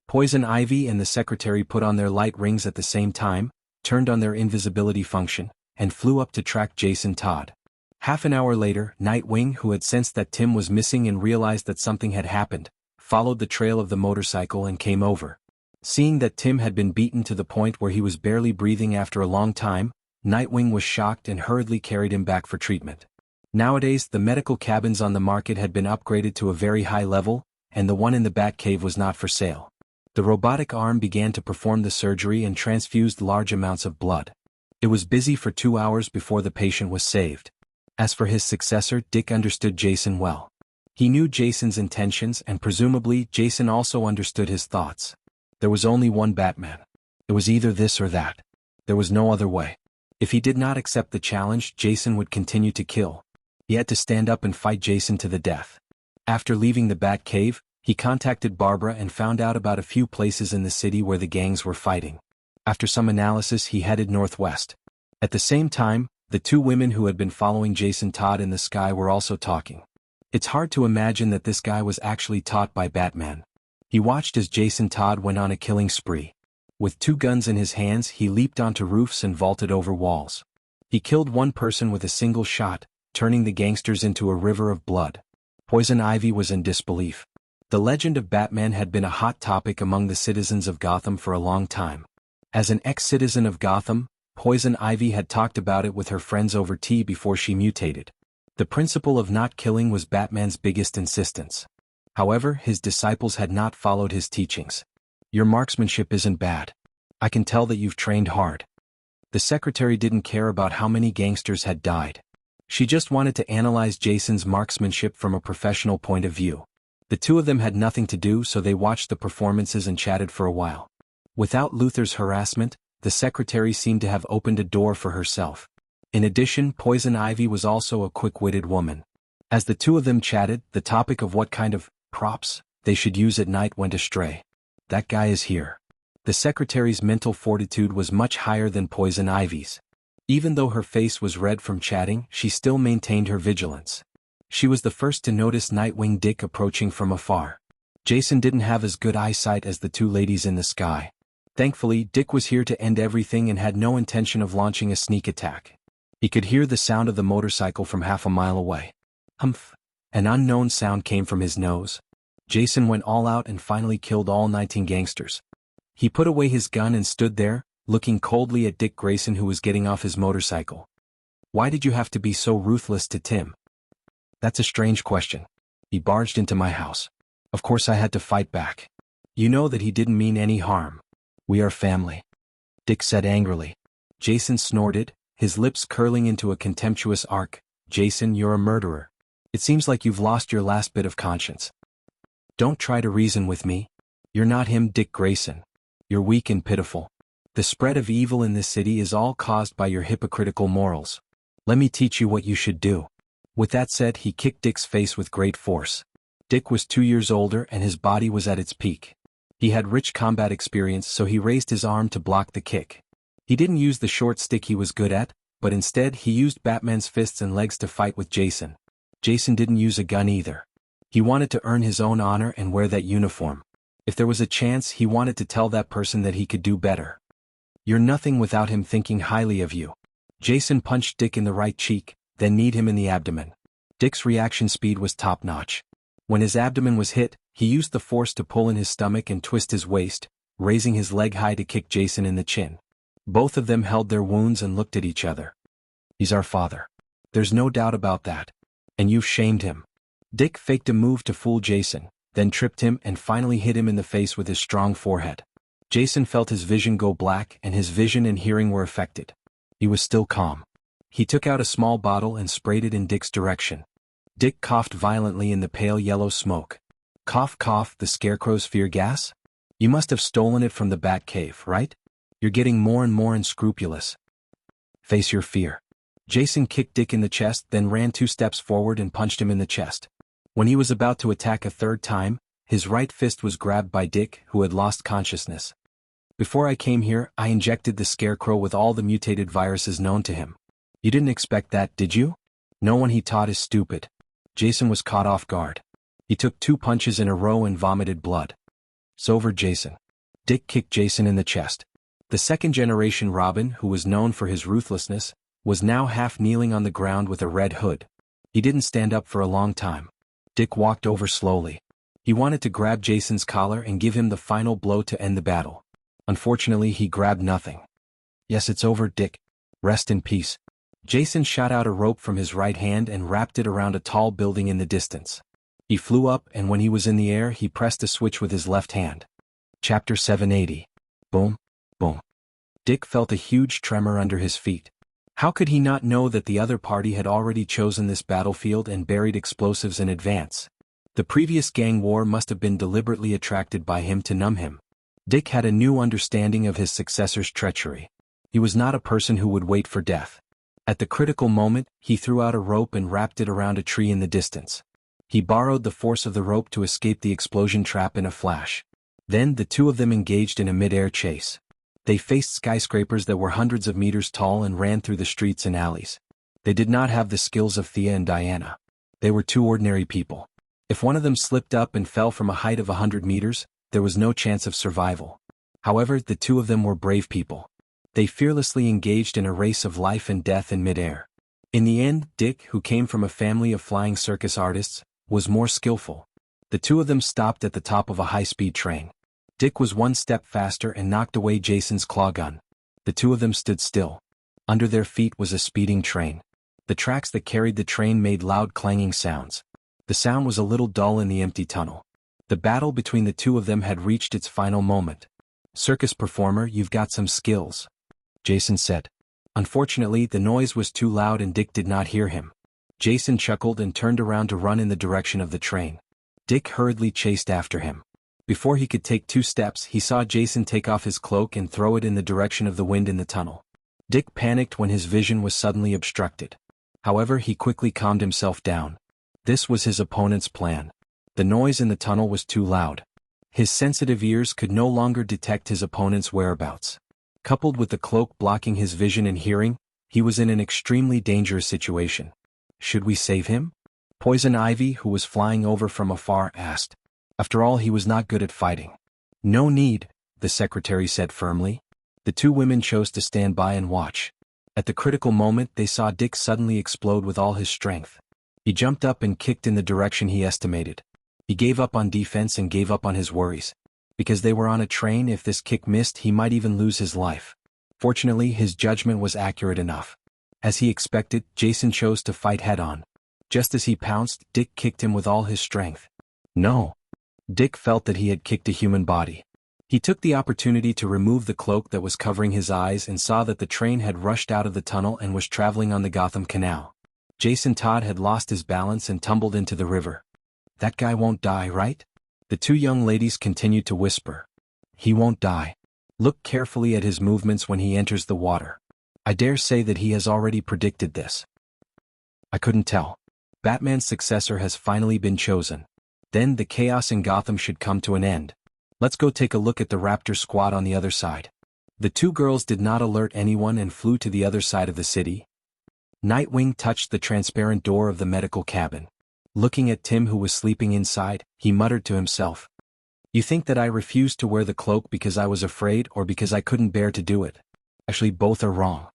A: Poison Ivy and the secretary put on their light rings at the same time, turned on their invisibility function, and flew up to track Jason Todd. Half an hour later, Nightwing, who had sensed that Tim was missing and realized that something had happened, followed the trail of the motorcycle and came over. Seeing that Tim had been beaten to the point where he was barely breathing after a long time, Nightwing was shocked and hurriedly carried him back for treatment. Nowadays, the medical cabins on the market had been upgraded to a very high level, and the one in the Batcave was not for sale. The robotic arm began to perform the surgery and transfused large amounts of blood. It was busy for 2 hours before the patient was saved. As for his successor, Dick understood Jason well. He knew Jason's intentions and presumably Jason also understood his thoughts. There was only one Batman. It was either this or that. There was no other way. If he did not accept the challenge, Jason would continue to kill. He had to stand up and fight Jason to the death. After leaving the Batcave, he contacted Barbara and found out about a few places in the city where the gangs were fighting. After some analysis, he headed northwest. At the same time, the two women who had been following Jason Todd in the sky were also talking. It's hard to imagine that this guy was actually taught by Batman. He watched as Jason Todd went on a killing spree. With 2 guns in his hands, he leaped onto roofs and vaulted over walls. He killed one person with a single shot, turning the gangsters into a river of blood. Poison Ivy was in disbelief. The legend of Batman had been a hot topic among the citizens of Gotham for a long time. As an ex-citizen of Gotham, Poison Ivy had talked about it with her friends over tea before she mutated. The principle of not killing was Batman's biggest insistence. However, his disciples had not followed his teachings. Your marksmanship isn't bad. I can tell that you've trained hard. The secretary didn't care about how many gangsters had died. She just wanted to analyze Jason's marksmanship from a professional point of view. The two of them had nothing to do, so they watched the performances and chatted for a while. Without Luther's harassment, the secretary seemed to have opened a door for herself. In addition, Poison Ivy was also a quick-witted woman. As the two of them chatted, the topic of what kind of props they should use at night went astray. That guy is here. The secretary's mental fortitude was much higher than Poison Ivy's. Even though her face was red from chatting, she still maintained her vigilance. She was the first to notice Nightwing Dick approaching from afar. Jason didn't have as good eyesight as the two ladies in the sky. Thankfully, Dick was here to end everything and had no intention of launching a sneak attack. He could hear the sound of the motorcycle from half a mile away. Humph! An unknown sound came from his nose. Jason went all out and finally killed all 19 gangsters. He put away his gun and stood there, looking coldly at Dick Grayson, who was getting off his motorcycle. Why did you have to be so ruthless to Tim? That's a strange question. He barged into my house. Of course I had to fight back. You know that he didn't mean any harm. We are family. Dick said angrily. Jason snorted, his lips curling into a contemptuous arc. Jason, you're a murderer. It seems like you've lost your last bit of conscience. Don't try to reason with me. You're not him, Dick Grayson. You're weak and pitiful. The spread of evil in this city is all caused by your hypocritical morals. Let me teach you what you should do. With that said, he kicked Dick's face with great force. Dick was 2 years older and his body was at its peak. He had rich combat experience, so he raised his arm to block the kick. He didn't use the short stick he was good at, but instead he used Batman's fists and legs to fight with Jason. Jason didn't use a gun either. He wanted to earn his own honor and wear that uniform. If there was a chance, he wanted to tell that person that he could do better. You're nothing without him thinking highly of you. Jason punched Dick in the right cheek, then kneed him in the abdomen. Dick's reaction speed was top-notch. When his abdomen was hit, he used the force to pull in his stomach and twist his waist, raising his leg high to kick Jason in the chin. Both of them held their wounds and looked at each other. He's our father. There's no doubt about that. And you've shamed him. Dick faked a move to fool Jason, then tripped him and finally hit him in the face with his strong forehead. Jason felt his vision go black and his vision and hearing were affected. He was still calm. He took out a small bottle and sprayed it in Dick's direction. Dick coughed violently in the pale yellow smoke. Cough, cough, the Scarecrow's fear gas? You must have stolen it from the Batcave, right? You're getting more and more unscrupulous. Face your fear. Jason kicked Dick in the chest, then ran 2 steps forward and punched him in the chest. When he was about to attack a third time, his right fist was grabbed by Dick, who had lost consciousness. Before I came here, I injected the Scarecrow with all the mutated viruses known to him. You didn't expect that, did you? No one he taught is stupid. Jason was caught off guard. He took 2 punches in a row and vomited blood. It's over, Jason. Dick kicked Jason in the chest. The second-generation Robin, who was known for his ruthlessness, was now half kneeling on the ground with a red hood. He didn't stand up for a long time. Dick walked over slowly. He wanted to grab Jason's collar and give him the final blow to end the battle. Unfortunately, he grabbed nothing. Yes, it's over, Dick. Rest in peace. Jason shot out a rope from his right hand and wrapped it around a tall building in the distance. He flew up, and when he was in the air, he pressed a switch with his left hand. Chapter 780. Boom, boom. Dick felt a huge tremor under his feet. How could he not know that the other party had already chosen this battlefield and buried explosives in advance? The previous gang war must have been deliberately attracted by him to numb him. Dick had a new understanding of his successor's treachery. He was not a person who would wait for death. At the critical moment, he threw out a rope and wrapped it around a tree in the distance. He borrowed the force of the rope to escape the explosion trap in a flash. Then the two of them engaged in a mid-air chase. They faced skyscrapers that were hundreds of meters tall and ran through the streets and alleys. They did not have the skills of Thea and Diana. They were 2 ordinary people. If one of them slipped up and fell from a height of 100 meters, there was no chance of survival. However, the 2 of them were brave people. They fearlessly engaged in a race of life and death in midair. In the end, Dick, who came from a family of flying circus artists, was more skillful. The 2 of them stopped at the top of a high-speed train. Dick was 1 step faster and knocked away Jason's claw gun. The 2 of them stood still. Under their feet was a speeding train. The tracks that carried the train made loud clanging sounds. The sound was a little dull in the empty tunnel. The battle between the 2 of them had reached its final moment. "Circus performer, you've got some skills," Jason said. Unfortunately, the noise was too loud and Dick did not hear him. Jason chuckled and turned around to run in the direction of the train. Dick hurriedly chased after him. Before he could take 2 steps, he saw Jason take off his cloak and throw it in the direction of the wind in the tunnel. Dick panicked when his vision was suddenly obstructed. However, he quickly calmed himself down. This was his opponent's plan. The noise in the tunnel was too loud. His sensitive ears could no longer detect his opponent's whereabouts. Coupled with the cloak blocking his vision and hearing, he was in an extremely dangerous situation. Should we save him? Poison Ivy, who was flying over from afar, asked. After all, he was not good at fighting. No need, the secretary said firmly. The two women chose to stand by and watch. At the critical moment, they saw Dick suddenly explode with all his strength. He jumped up and kicked in the direction he estimated. He gave up on defense and gave up on his worries. Because they were on a train, if this kick missed, he might even lose his life. Fortunately, his judgment was accurate enough. As he expected, Jason chose to fight head-on. Just as he pounced, Dick kicked him with all his strength. No. Dick felt that he had kicked a human body. He took the opportunity to remove the cloak that was covering his eyes and saw that the train had rushed out of the tunnel and was traveling on the Gotham Canal. Jason Todd had lost his balance and tumbled into the river. That guy won't die, right? The two young ladies continued to whisper. He won't die. Look carefully at his movements when he enters the water. I dare say that he has already predicted this. I couldn't tell. Batman's successor has finally been chosen. Then the chaos in Gotham should come to an end. Let's go take a look at the Raptor squad on the other side. The two girls did not alert anyone and flew to the other side of the city. Nightwing touched the transparent door of the medical cabin. Looking at Tim, who was sleeping inside, he muttered to himself. You think that I refused to wear the cloak because I was afraid or because I couldn't bear to do it? Actually, both are wrong.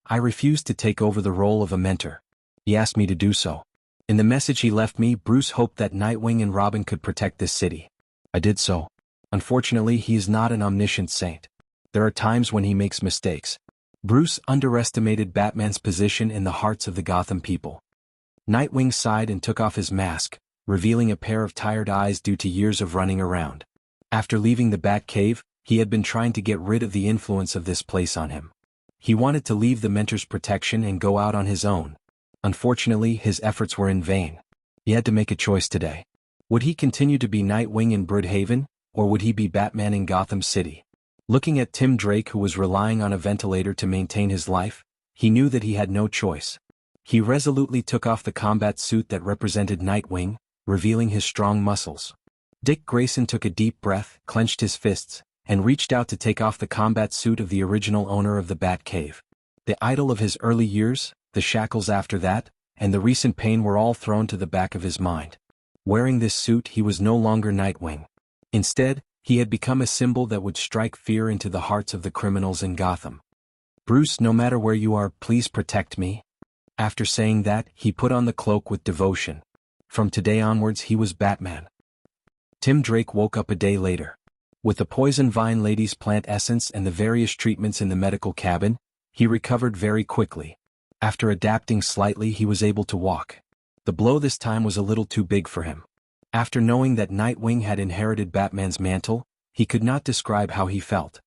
A: I refused to take over the role of a mentor. He asked me to do so. In the message he left me, Bruce hoped that Nightwing and Robin could protect this city. I did so. Unfortunately, he is not an omniscient saint. There are times when he makes mistakes. Bruce underestimated Batman's position in the hearts of the Gotham people. Nightwing sighed and took off his mask, revealing a pair of tired eyes due to years of running around. After leaving the Batcave, he had been trying to get rid of the influence of this place on him. He wanted to leave the mentor's protection and go out on his own. Unfortunately, his efforts were in vain. He had to make a choice today. Would he continue to be Nightwing in Bridhaven, or would he be Batman in Gotham City? Looking at Tim Drake, who was relying on a ventilator to maintain his life, he knew that he had no choice. He resolutely took off the combat suit that represented Nightwing, revealing his strong muscles. Dick Grayson took a deep breath, clenched his fists, and reached out to take off the combat suit of the original owner of the Batcave. The idol of his early years, the shackles after that, and the recent pain were all thrown to the back of his mind. Wearing this suit, he was no longer Nightwing. Instead, he had become a symbol that would strike fear into the hearts of the criminals in Gotham. Bruce, no matter where you are, please protect me. After saying that, he put on the cloak with devotion. From today onwards, he was Batman. Tim Drake woke up a day later. With the poison vine lady's plant essence and the various treatments in the medical cabin, he recovered very quickly. After adapting slightly, he was able to walk. The blow this time was a little too big for him. After knowing that Nightwing had inherited Batman's mantle, he could not describe how he felt.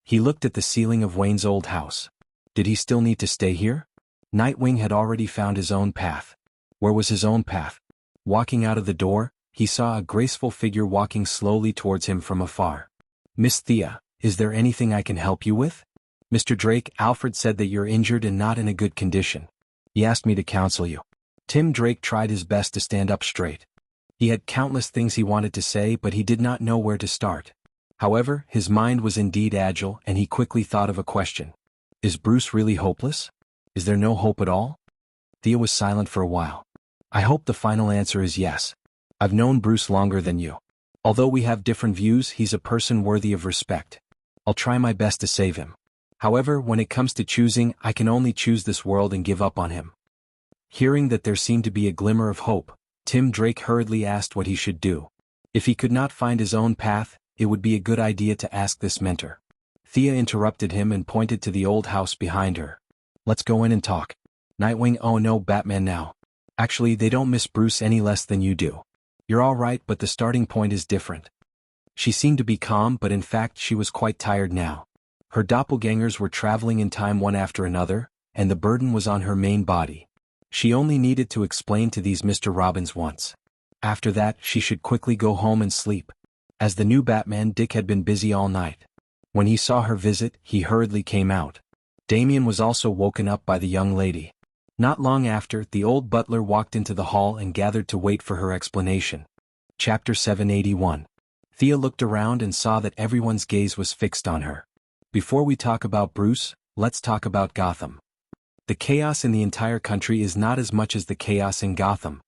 A: He looked at the ceiling of Wayne's old house. Did he still need to stay here? Nightwing had already found his own path. Where was his own path? Walking out of the door, he saw a graceful figure walking slowly towards him from afar. Miss Thea, is there anything I can help you with? Mr. Drake, Alfred said that you're injured and not in a good condition. He asked me to counsel you. Tim Drake tried his best to stand up straight. He had countless things he wanted to say, but he did not know where to start. However, his mind was indeed agile, and he quickly thought of a question. Is Bruce really hopeless? Is there no hope at all? Thea was silent for a while. I hope the final answer is yes. I've known Bruce longer than you. Although we have different views, he's a person worthy of respect. I'll try my best to save him. However, when it comes to choosing, I can only choose this world and give up on him. Hearing that there seemed to be a glimmer of hope, Tim Drake hurriedly asked what he should do. If he could not find his own path, it would be a good idea to ask this mentor. Thea interrupted him and pointed to the old house behind her. Let's go in and talk. Nightwing, oh no, Batman now. Actually, they don't miss Bruce any less than you do. You're all right, but the starting point is different. She seemed to be calm, but in fact she was quite tired now. Her doppelgangers were traveling in time one after another, and the burden was on her main body. She only needed to explain to these Mr. Robins once. After that, she should quickly go home and sleep. As the new Batman, Dick had been busy all night. When he saw her visit, he hurriedly came out. Damian was also woken up by the young lady. Not long after, the old butler walked into the hall and gathered to wait for her explanation. Chapter 781. Thea looked around and saw that everyone's gaze was fixed on her. Before we talk about Bruce, let's talk about Gotham. The chaos in the entire country is not as much as the chaos in Gotham.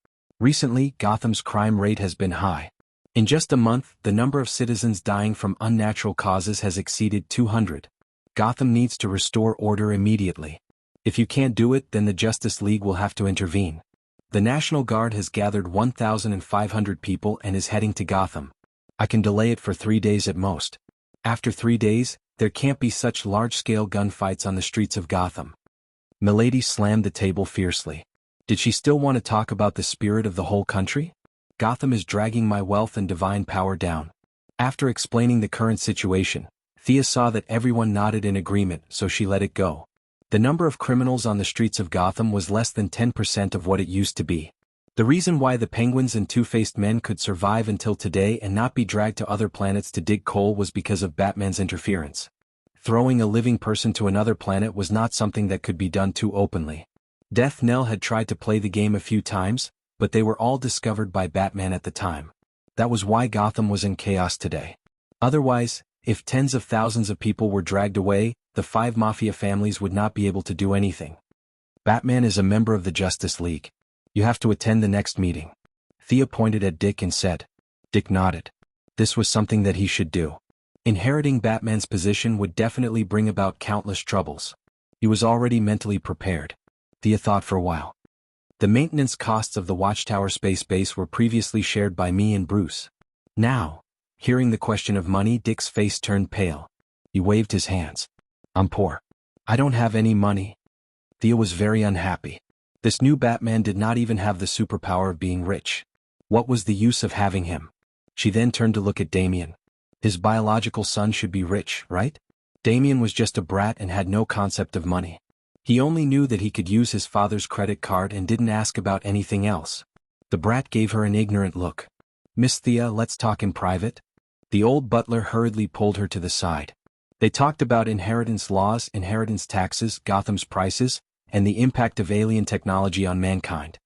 A: Recently, Gotham's crime rate has been high. In just a month, the number of citizens dying from unnatural causes has exceeded 200. Gotham needs to restore order immediately. If you can't do it, then the Justice League will have to intervene. The National Guard has gathered 1,500 people and is heading to Gotham. I can delay it for 3 days at most. After 3 days, there can't be such large-scale gunfights on the streets of Gotham. Milady slammed the table fiercely. Did she still want to talk about the spirit of the whole country? Gotham is dragging my wealth and divine power down. After explaining the current situation, Thea saw that everyone nodded in agreement, so she let it go. The number of criminals on the streets of Gotham was less than 10% of what it used to be. The reason why the Penguins and Two-Faced Men could survive until today and not be dragged to other planets to dig coal was because of Batman's interference. Throwing a living person to another planet was not something that could be done too openly. Death Knell had tried to play the game a few times, but they were all discovered by Batman at the time. That was why Gotham was in chaos today. Otherwise, if tens of thousands of people were dragged away, the 5 mafia families would not be able to do anything. Batman is a member of the Justice League. You have to attend the next meeting. Thea pointed at Dick and said. Dick nodded. This was something that he should do. Inheriting Batman's position would definitely bring about countless troubles. He was already mentally prepared. Thea thought for a while. The maintenance costs of the Watchtower space base were previously shared by me and Bruce. Now, hearing the question of money, Dick's face turned pale. He waved his hands. I'm poor. I don't have any money. Thea was very unhappy. This new Batman did not even have the superpower of being rich. What was the use of having him? She then turned to look at Damian. His biological son should be rich, right? Damian was just a brat and had no concept of money. He only knew that he could use his father's credit card and didn't ask about anything else. The brat gave her an ignorant look. Miss Thea, let's talk in private. The old butler hurriedly pulled her to the side. They talked about inheritance laws, inheritance taxes, Gotham's prices, and the impact of alien technology on mankind.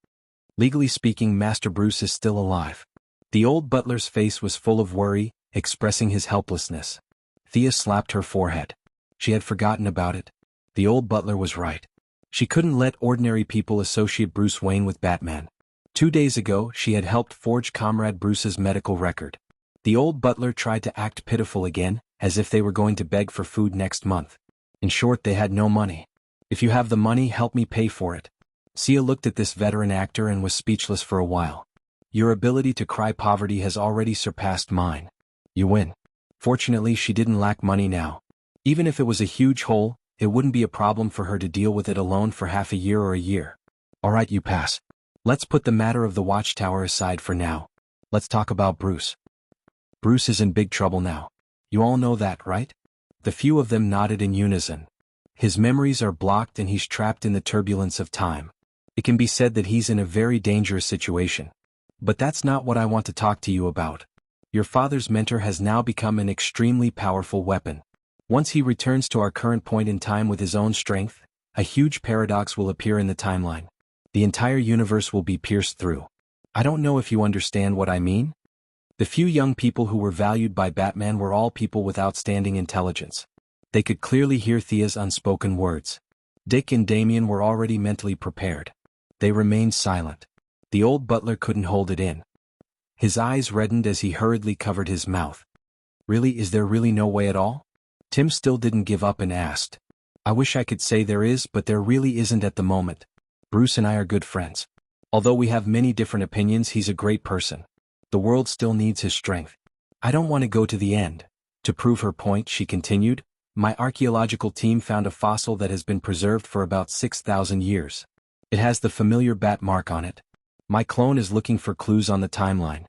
A: Legally speaking, Master Bruce is still alive. The old butler's face was full of worry, expressing his helplessness. Thea slapped her forehead. She had forgotten about it. The old butler was right. She couldn't let ordinary people associate Bruce Wayne with Batman. 2 days ago, she had helped forge Comrade Bruce's medical record. The old butler tried to act pitiful again, as if they were going to beg for food next month. In short, they had no money. If you have the money, help me pay for it. Sia looked at this veteran actor and was speechless for a while. Your ability to cry poverty has already surpassed mine. You win. Fortunately, she didn't lack money now. Even if it was a huge hole, it wouldn't be a problem for her to deal with it alone for half a year or a year. Alright, you pass. Let's put the matter of the Watchtower aside for now. Let's talk about Bruce. Bruce is in big trouble now. You all know that, right? The few of them nodded in unison. His memories are blocked and he's trapped in the turbulence of time. It can be said that he's in a very dangerous situation. But that's not what I want to talk to you about. Your father's mentor has now become an extremely powerful weapon. Once he returns to our current point in time with his own strength, a huge paradox will appear in the timeline. The entire universe will be pierced through. I don't know if you understand what I mean. The few young people who were valued by Batman were all people with outstanding intelligence. They could clearly hear Thea's unspoken words. Dick and Damian were already mentally prepared. They remained silent. The old butler couldn't hold it in. His eyes reddened as he hurriedly covered his mouth. Really, is there really no way at all? Tim still didn't give up and asked. I wish I could say there is, but there really isn't at the moment. Bruce and I are good friends. Although we have many different opinions, he's a great person. The world still needs his strength. I don't want to go to the end. To prove her point, she continued, my archaeological team found a fossil that has been preserved for about 6,000 years. It has the familiar bat mark on it. My clone is looking for clues on the timeline.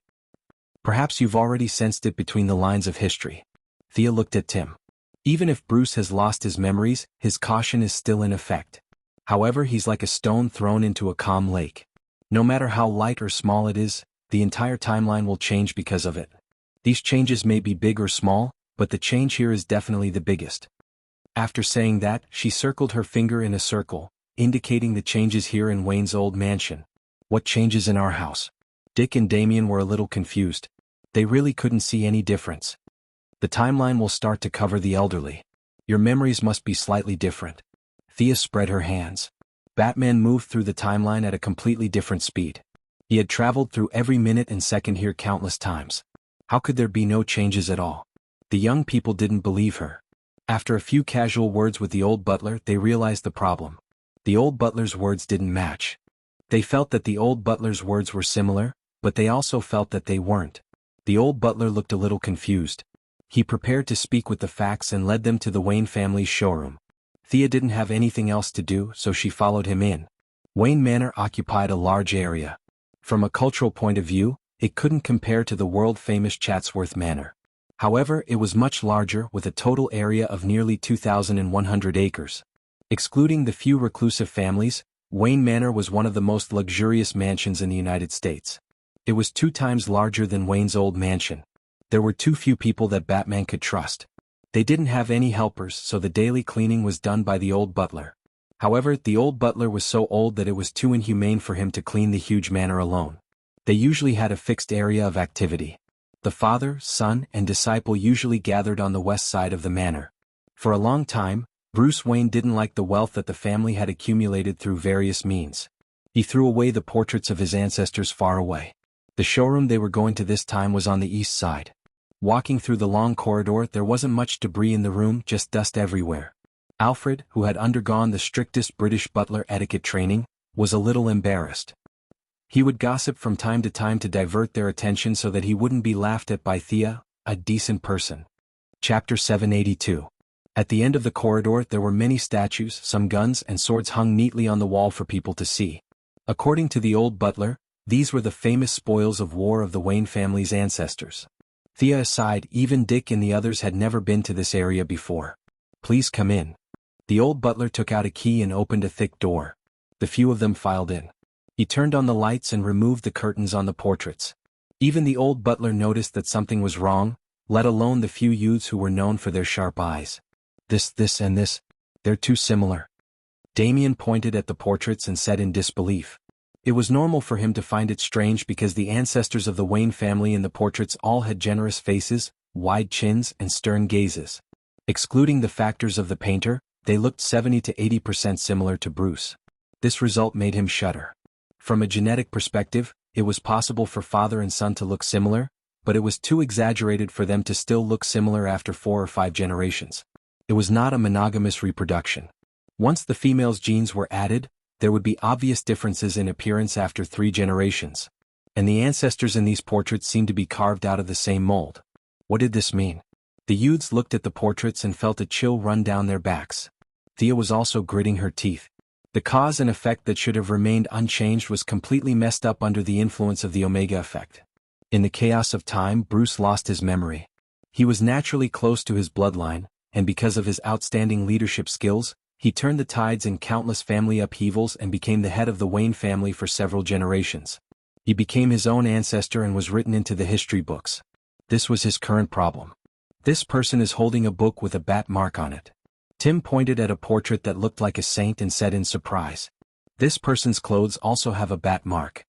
A: Perhaps you've already sensed it between the lines of history. Thea looked at Tim. Even if Bruce has lost his memories, his caution is still in effect. However, he's like a stone thrown into a calm lake. No matter how light or small it is, the entire timeline will change because of it. These changes may be big or small, but the change here is definitely the biggest. After saying that, she circled her finger in a circle, indicating the changes here in Wayne's old mansion. What changes in our house? Dick and Damian were a little confused. They really couldn't see any difference. The timeline will start to cover the elderly. Your memories must be slightly different. Thea spread her hands. Batman moved through the timeline at a completely different speed. He had traveled through every minute and second here countless times. How could there be no changes at all? The young people didn't believe her. After a few casual words with the old butler, they realized the problem. The old butler's words didn't match. They felt that the old butler's words were similar, but they also felt that they weren't. The old butler looked a little confused. He prepared to speak with the facts and led them to the Wayne family's showroom. Thea didn't have anything else to do, so she followed him in. Wayne Manor occupied a large area. From a cultural point of view, it couldn't compare to the world-famous Chatsworth Manor. However, it was much larger, with a total area of nearly 2,100 acres. Excluding the few reclusive families, Wayne Manor was one of the most luxurious mansions in the United States. It was 2 times larger than Wayne's old mansion. There were too few people that Batman could trust. They didn't have any helpers, so the daily cleaning was done by the old butler. However, the old butler was so old that it was too inhumane for him to clean the huge manor alone. They usually had a fixed area of activity. The father, son, and disciple usually gathered on the west side of the manor. For a long time, Bruce Wayne didn't like the wealth that the family had accumulated through various means. He threw away the portraits of his ancestors far away. The showroom they were going to this time was on the east side. Walking through the long corridor, there wasn't much debris in the room, just dust everywhere. Alfred, who had undergone the strictest British butler etiquette training, was a little embarrassed. He would gossip from time to time to divert their attention so that he wouldn't be laughed at by Thea, a decent person. Chapter 782. At the end of the corridor there were many statues, some guns and swords hung neatly on the wall for people to see. According to the old butler, these were the famous spoils of war of the Wayne family's ancestors. Thea aside, even Dick and the others had never been to this area before. "Please come in." The old butler took out a key and opened a thick door. The few of them filed in. He turned on the lights and removed the curtains on the portraits. Even the old butler noticed that something was wrong, let alone the few youths who were known for their sharp eyes. This, and this. They're too similar. Damien pointed at the portraits and said in disbelief. It was normal for him to find it strange because the ancestors of the Wayne family in the portraits all had generous faces, wide chins, and stern gazes. Excluding the factors of the painter, they looked 70 to 80% similar to Bruce. This result made him shudder. From a genetic perspective, it was possible for father and son to look similar, but it was too exaggerated for them to still look similar after 4 or 5 generations. It was not a monogamous reproduction. Once the female's genes were added, there would be obvious differences in appearance after 3 generations. And the ancestors in these portraits seemed to be carved out of the same mold. What did this mean? The youths looked at the portraits and felt a chill run down their backs. Thea was also gritting her teeth. The cause and effect that should have remained unchanged was completely messed up under the influence of the Omega effect. In the chaos of time, Bruce lost his memory. He was naturally close to his bloodline, and because of his outstanding leadership skills, he turned the tides in countless family upheavals and became the head of the Wayne family for several generations. He became his own ancestor and was written into the history books. This was his current problem. This person is holding a book with a bat mark on it. Tim pointed at a portrait that looked like a saint and said in surprise. This person's clothes also have a bat mark.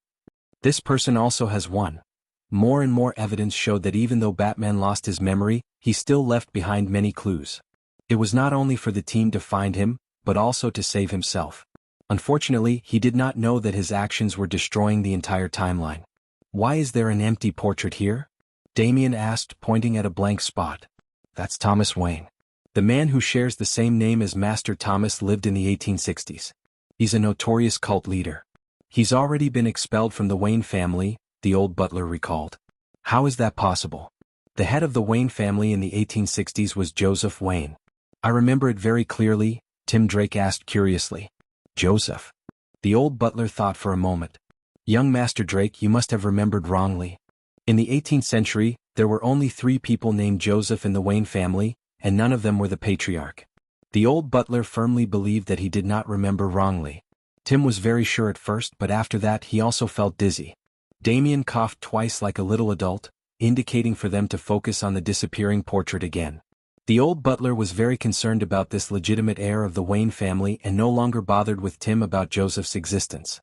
A: This person also has one. More and more evidence showed that even though Batman lost his memory, he still left behind many clues. It was not only for the team to find him, but also to save himself. Unfortunately, he did not know that his actions were destroying the entire timeline. "Why is there an empty portrait here?" Damien asked, pointing at a blank spot. "That's Thomas Wayne. The man who shares the same name as Master Thomas lived in the 1860s. He's a notorious cult leader. He's already been expelled from the Wayne family," the old butler recalled. "How is that possible?" The head of the Wayne family in the 1860s was Joseph Wayne. "I remember it very clearly," Tim Drake asked curiously. "Joseph?" The old butler thought for a moment. "Young Master Drake, you must have remembered wrongly. In the 18th century, there were only 3 people named Joseph in the Wayne family, and none of them were the patriarch." The old butler firmly believed that he did not remember wrongly. Tim was very sure at first, but after that he also felt dizzy. Damien coughed twice like a little adult, indicating for them to focus on the disappearing portrait again. The old butler was very concerned about this legitimate heir of the Wayne family and no longer bothered with Tim about Joseph's existence.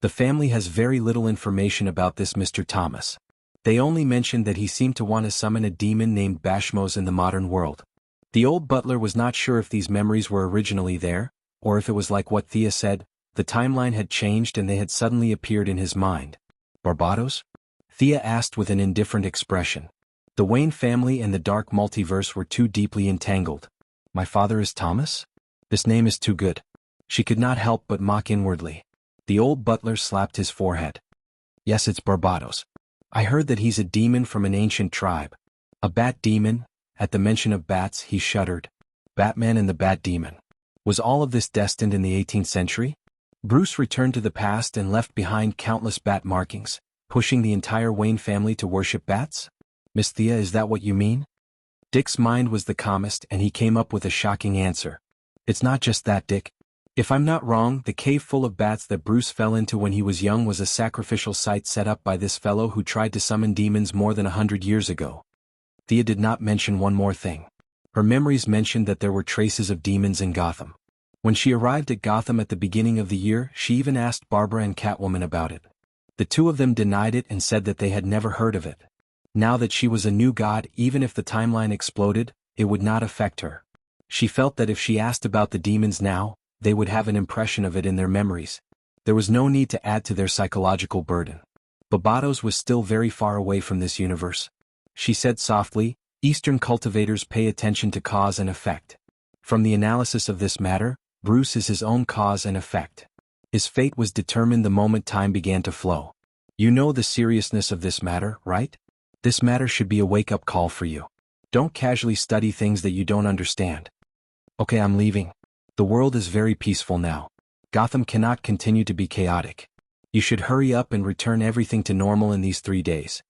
A: "The family has very little information about this Mr. Thomas. They only mentioned that he seemed to want to summon a demon named Bashmos in the modern world." The old butler was not sure if these memories were originally there, or if it was like what Thea said, the timeline had changed and they had suddenly appeared in his mind. Barbados? Thea asked with an indifferent expression. The Wayne family and the dark multiverse were too deeply entangled. My father is Thomas? This name is too good. She could not help but mock inwardly. The old butler slapped his forehead. Yes, it's Barbados. I heard that he's a demon from an ancient tribe. A bat demon? At the mention of bats, he shuddered. Batman and the Bat Demon. Was all of this destined in the 18th century? Bruce returned to the past and left behind countless bat markings, pushing the entire Wayne family to worship bats? Miss Thea, is that what you mean? Dick's mind was the calmest and he came up with a shocking answer. It's not just that, Dick. If I'm not wrong, the cave full of bats that Bruce fell into when he was young was a sacrificial site set up by this fellow who tried to summon demons more than 100 years ago. Thea did not mention one more thing. Her memories mentioned that there were traces of demons in Gotham. When she arrived at Gotham at the beginning of the year, she even asked Barbara and Catwoman about it. The two of them denied it and said that they had never heard of it. Now that she was a new god, even if the timeline exploded, it would not affect her. She felt that if she asked about the demons now, they would have an impression of it in their memories. There was no need to add to their psychological burden. Barbados was still very far away from this universe. She said softly, Eastern cultivators pay attention to cause and effect. From the analysis of this matter, Bruce is his own cause and effect. His fate was determined the moment time began to flow. You know the seriousness of this matter, right? This matter should be a wake-up call for you. Don't casually study things that you don't understand. Okay, I'm leaving. The world is very peaceful now. Gotham cannot continue to be chaotic. You should hurry up and return everything to normal in these 3 days.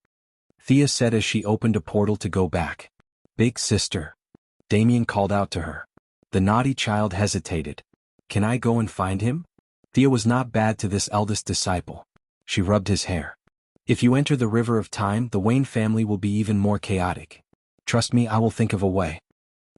A: Thea said as she opened a portal to go back. Big sister. Damien called out to her. The naughty child hesitated. Can I go and find him? Thea was not bad to this eldest disciple. She rubbed his hair. If you enter the river of time, the Wayne family will be even more chaotic. Trust me, I will think of a way.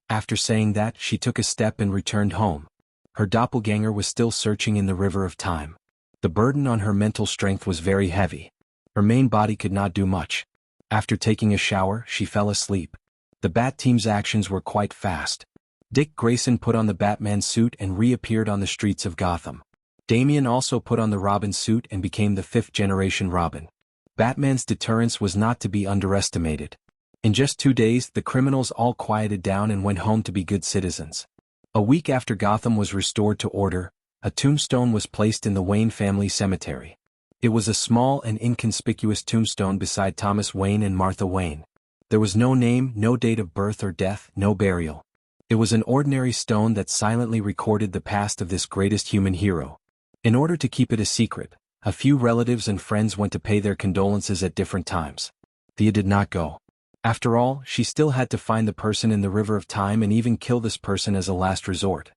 A: After saying that, she took a step and returned home. Her doppelganger was still searching in the river of time. The burden on her mental strength was very heavy. Her main body could not do much. After taking a shower, she fell asleep. The Bat Team's actions were quite fast. Dick Grayson put on the Batman suit and reappeared on the streets of Gotham. Damian also put on the Robin suit and became the 5th-generation Robin. Batman's deterrence was not to be underestimated. In just 2 days, the criminals all quieted down and went home to be good citizens. A week after Gotham was restored to order, a tombstone was placed in the Wayne family cemetery. It was a small and inconspicuous tombstone beside Thomas Wayne and Martha Wayne. There was no name, no date of birth or death, no burial. It was an ordinary stone that silently recorded the past of this greatest human hero. In order to keep it a secret, a few relatives and friends went to pay their condolences at different times. Thea did not go. After all, she still had to find the person in the river of time and even kill this person as a last resort.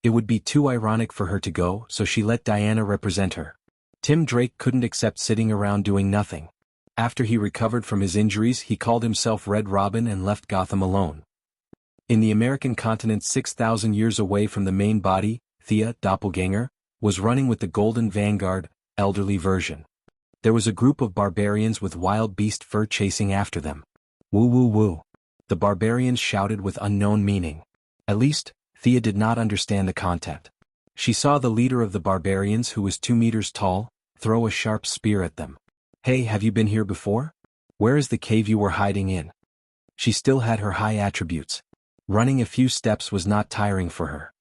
A: It would be too ironic for her to go, so she let Diana represent her. Tim Drake couldn't accept sitting around doing nothing. After he recovered from his injuries, he called himself Red Robin and left Gotham alone. In the American continent 6,000 years away from the main body, Thea, doppelganger, was running with the Golden Vanguard, elderly version. There was a group of barbarians with wild beast fur chasing after them. Woo woo woo. The barbarians shouted with unknown meaning. At least, Thea did not understand the content. She saw the leader of the barbarians, who was 2 meters tall, throw a sharp spear at them. Hey, have you been here before? Where is the cave you were hiding in? She still had her high attributes. Running a few steps was not tiring for her.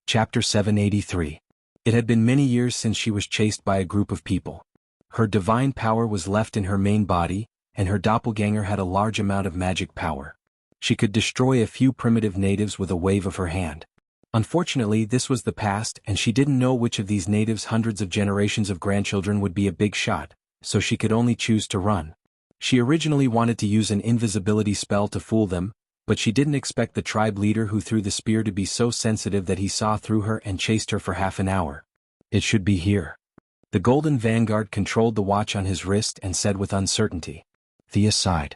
A: Chapter 783. It had been many years since she was chased by a group of people. Her divine power was left in her main body, and her doppelganger had a large amount of magic power. She could destroy a few primitive natives with a wave of her hand. Unfortunately, this was the past, and she didn't know which of these natives' hundreds of generations of grandchildren would be a big shot, so she could only choose to run. She originally wanted to use an invisibility spell to fool them, but she didn't expect the tribe leader who threw the spear to be so sensitive that he saw through her and chased her for half an hour. It should be here. The Golden Vanguard controlled the watch on his wrist and said with uncertainty. Thea sighed.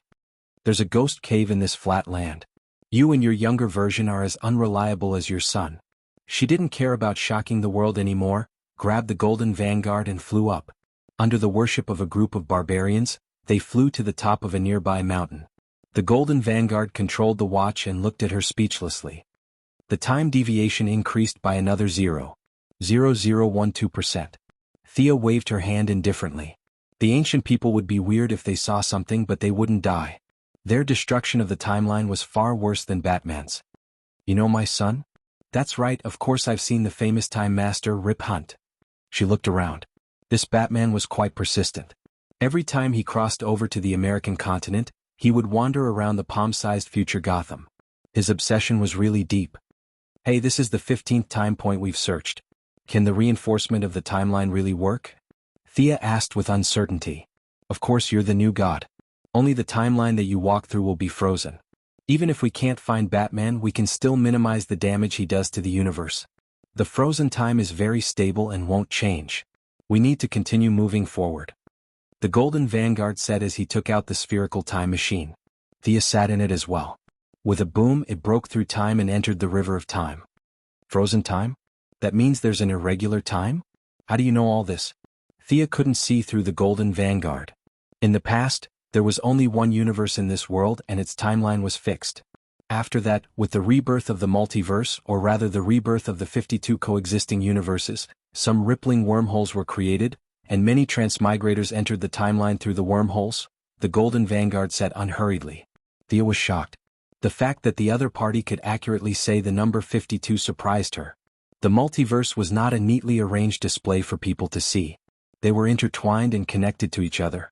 A: There's a ghost cave in this flat land. You and your younger version are as unreliable as your son. She didn't care about shocking the world anymore, grabbed the Golden Vanguard and flew up. Under the worship of a group of barbarians, they flew to the top of a nearby mountain. The Golden Vanguard controlled the watch and looked at her speechlessly. The time deviation increased by another 0.0012%. Thea waved her hand indifferently. The ancient people would be weird if they saw something but they wouldn't die. Their destruction of the timeline was far worse than Batman's. You know my son? That's right, of course I've seen the famous Time Master Rip Hunt. She looked around. This Batman was quite persistent. Every time he crossed over to the American continent, he would wander around the palm-sized future Gotham. His obsession was really deep. Hey, this is the 15th time point we've searched. Can the reinforcement of the timeline really work? Thea asked with uncertainty. Of course you're the new god. Only the timeline that you walk through will be frozen. Even if we can't find Batman, we can still minimize the damage he does to the universe. The frozen time is very stable and won't change. We need to continue moving forward. The Golden Vanguard said as he took out the spherical time machine. Thea sat in it as well. With a boom, it broke through time and entered the river of time. Frozen time? That means there's an irregular time? How do you know all this? Thea couldn't see through the Golden Vanguard. In the past, there was only one universe in this world and its timeline was fixed. After that, with the rebirth of the multiverse, or rather the rebirth of the 52 coexisting universes, some rippling wormholes were created, and many transmigrators entered the timeline through the wormholes, the Golden Vanguard said unhurriedly. Thea was shocked. The fact that the other party could accurately say the number 52 surprised her. The multiverse was not a neatly arranged display for people to see. They were intertwined and connected to each other.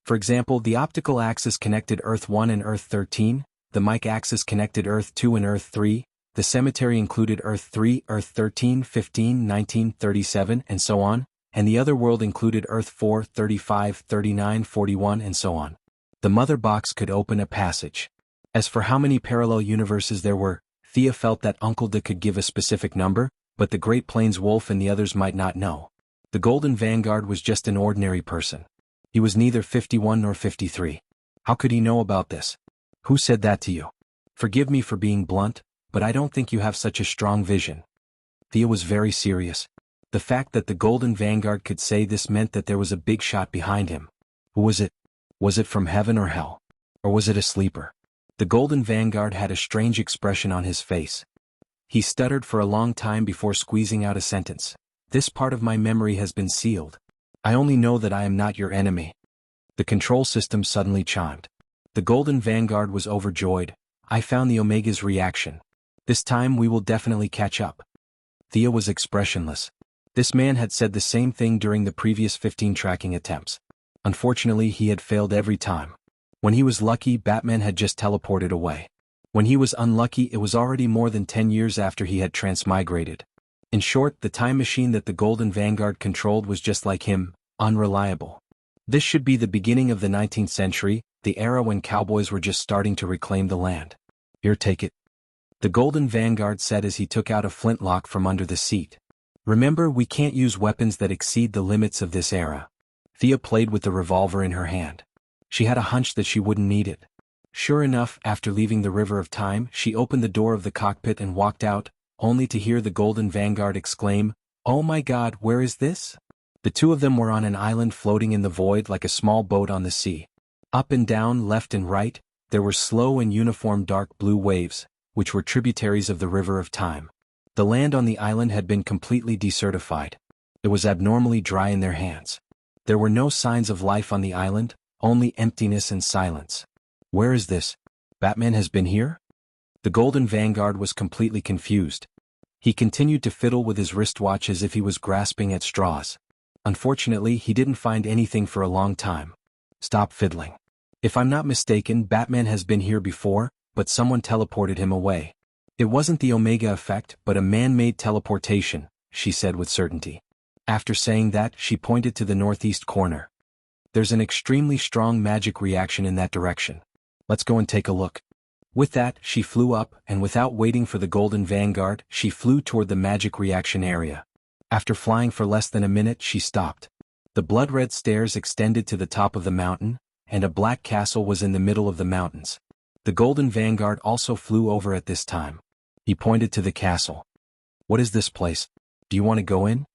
A: For example, the optical axis connected Earth 1 and Earth 13, the mic axis connected Earth 2 and Earth 3, the cemetery included Earth 3, Earth 13, 15, 19, 37, and so on, and the other world included Earth 4, 35, 39, 41, and so on. The mother box could open a passage. As for how many parallel universes there were, Thea felt that Uncle D could give a specific number, but the Great Plains Wolf and the others might not know. The Golden Vanguard was just an ordinary person. He was neither 51 nor 53. How could he know about this? Who said that to you? Forgive me for being blunt, but I don't think you have such a strong vision. Thea was very serious. The fact that the Golden Vanguard could say this meant that there was a big shot behind him. Who was it? Was it from heaven or hell? Or was it a sleeper? The Golden Vanguard had a strange expression on his face. He stuttered for a long time before squeezing out a sentence. This part of my memory has been sealed. I only know that I am not your enemy. The control system suddenly chimed. The Golden Vanguard was overjoyed. I found the Omega's reaction. This time we will definitely catch up. Thea was expressionless. This man had said the same thing during the previous 15 tracking attempts. Unfortunately, he had failed every time. When he was lucky, Batman had just teleported away. When he was unlucky, it was already more than 10 years after he had transmigrated. In short, the time machine that the Golden Vanguard controlled was just like him, unreliable. This should be the beginning of the 19th century, the era when cowboys were just starting to reclaim the land. Here, take it. The Golden Vanguard said as he took out a flintlock from under the seat. Remember, we can't use weapons that exceed the limits of this era. Thea played with the revolver in her hand. She had a hunch that she wouldn't need it. Sure enough, after leaving the River of Time, she opened the door of the cockpit and walked out, only to hear the Golden Vanguard exclaim, "Oh my God, where is this?" The two of them were on an island floating in the void like a small boat on the sea. Up and down, left and right, there were slow and uniform dark blue waves, which were tributaries of the River of Time. The land on the island had been completely desertified. It was abnormally dry in their hands. There were no signs of life on the island, only emptiness and silence. Where is this? Batman has been here? The Golden Vanguard was completely confused. He continued to fiddle with his wristwatch as if he was grasping at straws. Unfortunately, he didn't find anything for a long time. Stop fiddling. If I'm not mistaken, Batman has been here before, but someone teleported him away. It wasn't the Omega effect, but a man-made teleportation, she said with certainty. After saying that, she pointed to the northeast corner. There's an extremely strong magic reaction in that direction. Let's go and take a look. With that, she flew up, and without waiting for the Golden Vanguard, she flew toward the magic reaction area. After flying for less than a minute, she stopped. The blood-red stairs extended to the top of the mountain, and a black castle was in the middle of the mountains. The Golden Vanguard also flew over at this time. He pointed to the castle. What is this place? Do you want to go in?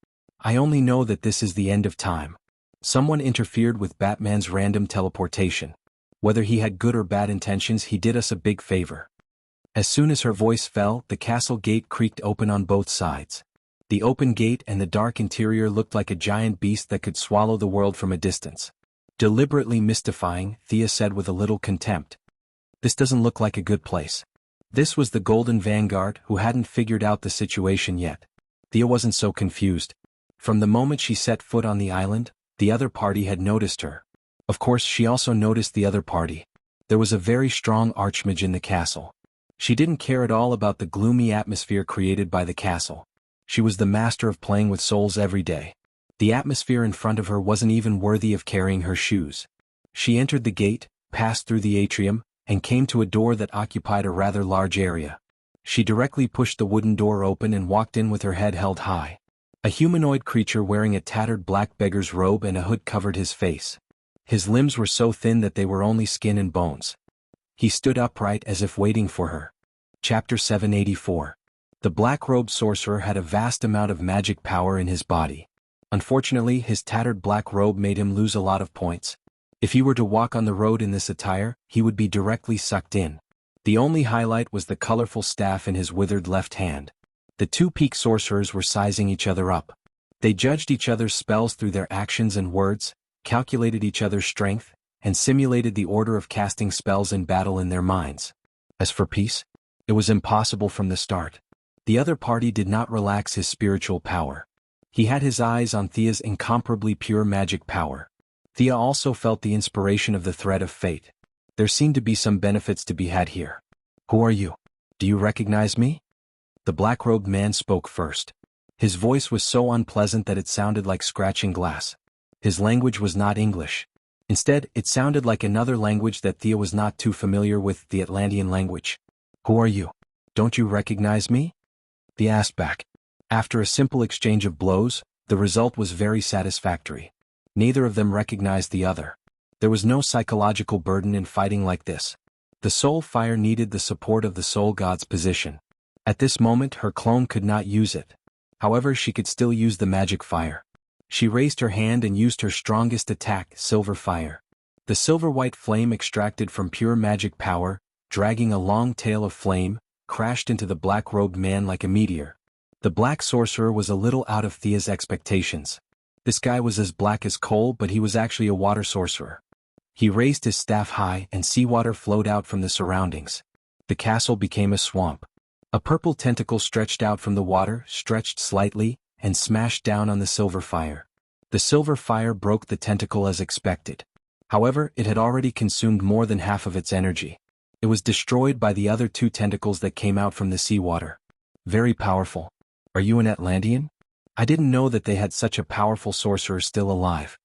A: I only know that this is the end of time. Someone interfered with Batman's random teleportation. Whether he had good or bad intentions, he did us a big favor. As soon as her voice fell, the castle gate creaked open on both sides. The open gate and the dark interior looked like a giant beast that could swallow the world from a distance. Deliberately mystifying, Thea said with a little contempt. This doesn't look like a good place. This was the Golden Vanguard who hadn't figured out the situation yet. Thea wasn't so confused. From the moment she set foot on the island, the other party had noticed her. Of course, she also noticed the other party. There was a very strong archmage in the castle. She didn't care at all about the gloomy atmosphere created by the castle. She was the master of playing with souls every day. The atmosphere in front of her wasn't even worthy of carrying her shoes. She entered the gate, passed through the atrium, and came to a door that occupied a rather large area. She directly pushed the wooden door open and walked in with her head held high. A humanoid creature wearing a tattered black beggar's robe and a hood covered his face. His limbs were so thin that they were only skin and bones. He stood upright as if waiting for her. Chapter 784. The black-robed sorcerer had a vast amount of magic power in his body. Unfortunately, his tattered black robe made him lose a lot of points. If he were to walk on the road in this attire, he would be directly sucked in. The only highlight was the colorful staff in his withered left hand. The two peak sorcerers were sizing each other up. They judged each other's spells through their actions and words, calculated each other's strength, and simulated the order of casting spells in battle in their minds. As for peace, it was impossible from the start. The other party did not relax his spiritual power. He had his eyes on Thea's incomparably pure magic power. Thea also felt the inspiration of the thread of fate. There seemed to be some benefits to be had here. Who are you? Do you recognize me? The black-robed man spoke first. His voice was so unpleasant that it sounded like scratching glass. His language was not English. Instead, it sounded like another language that Thea was not too familiar with, the Atlantean language. Who are you? Don't you recognize me? Thea asked back. After a simple exchange of blows, the result was very satisfactory. Neither of them recognized the other. There was no psychological burden in fighting like this. The soul fire needed the support of the soul god's position. At this moment her clone could not use it. However, she could still use the magic fire. She raised her hand and used her strongest attack, silver fire. The silver-white flame extracted from pure magic power, dragging a long tail of flame, crashed into the black-robed man like a meteor. The black sorcerer was a little out of Thea's expectations. This guy was as black as coal, but he was actually a water sorcerer. He raised his staff high and seawater flowed out from the surroundings. The castle became a swamp. A purple tentacle stretched out from the water, stretched slightly, and smashed down on the silver fire. The silver fire broke the tentacle as expected. However, it had already consumed more than half of its energy. It was destroyed by the other two tentacles that came out from the seawater. Very powerful. Are you an Atlantean? I didn't know that they had such a powerful sorcerer still alive.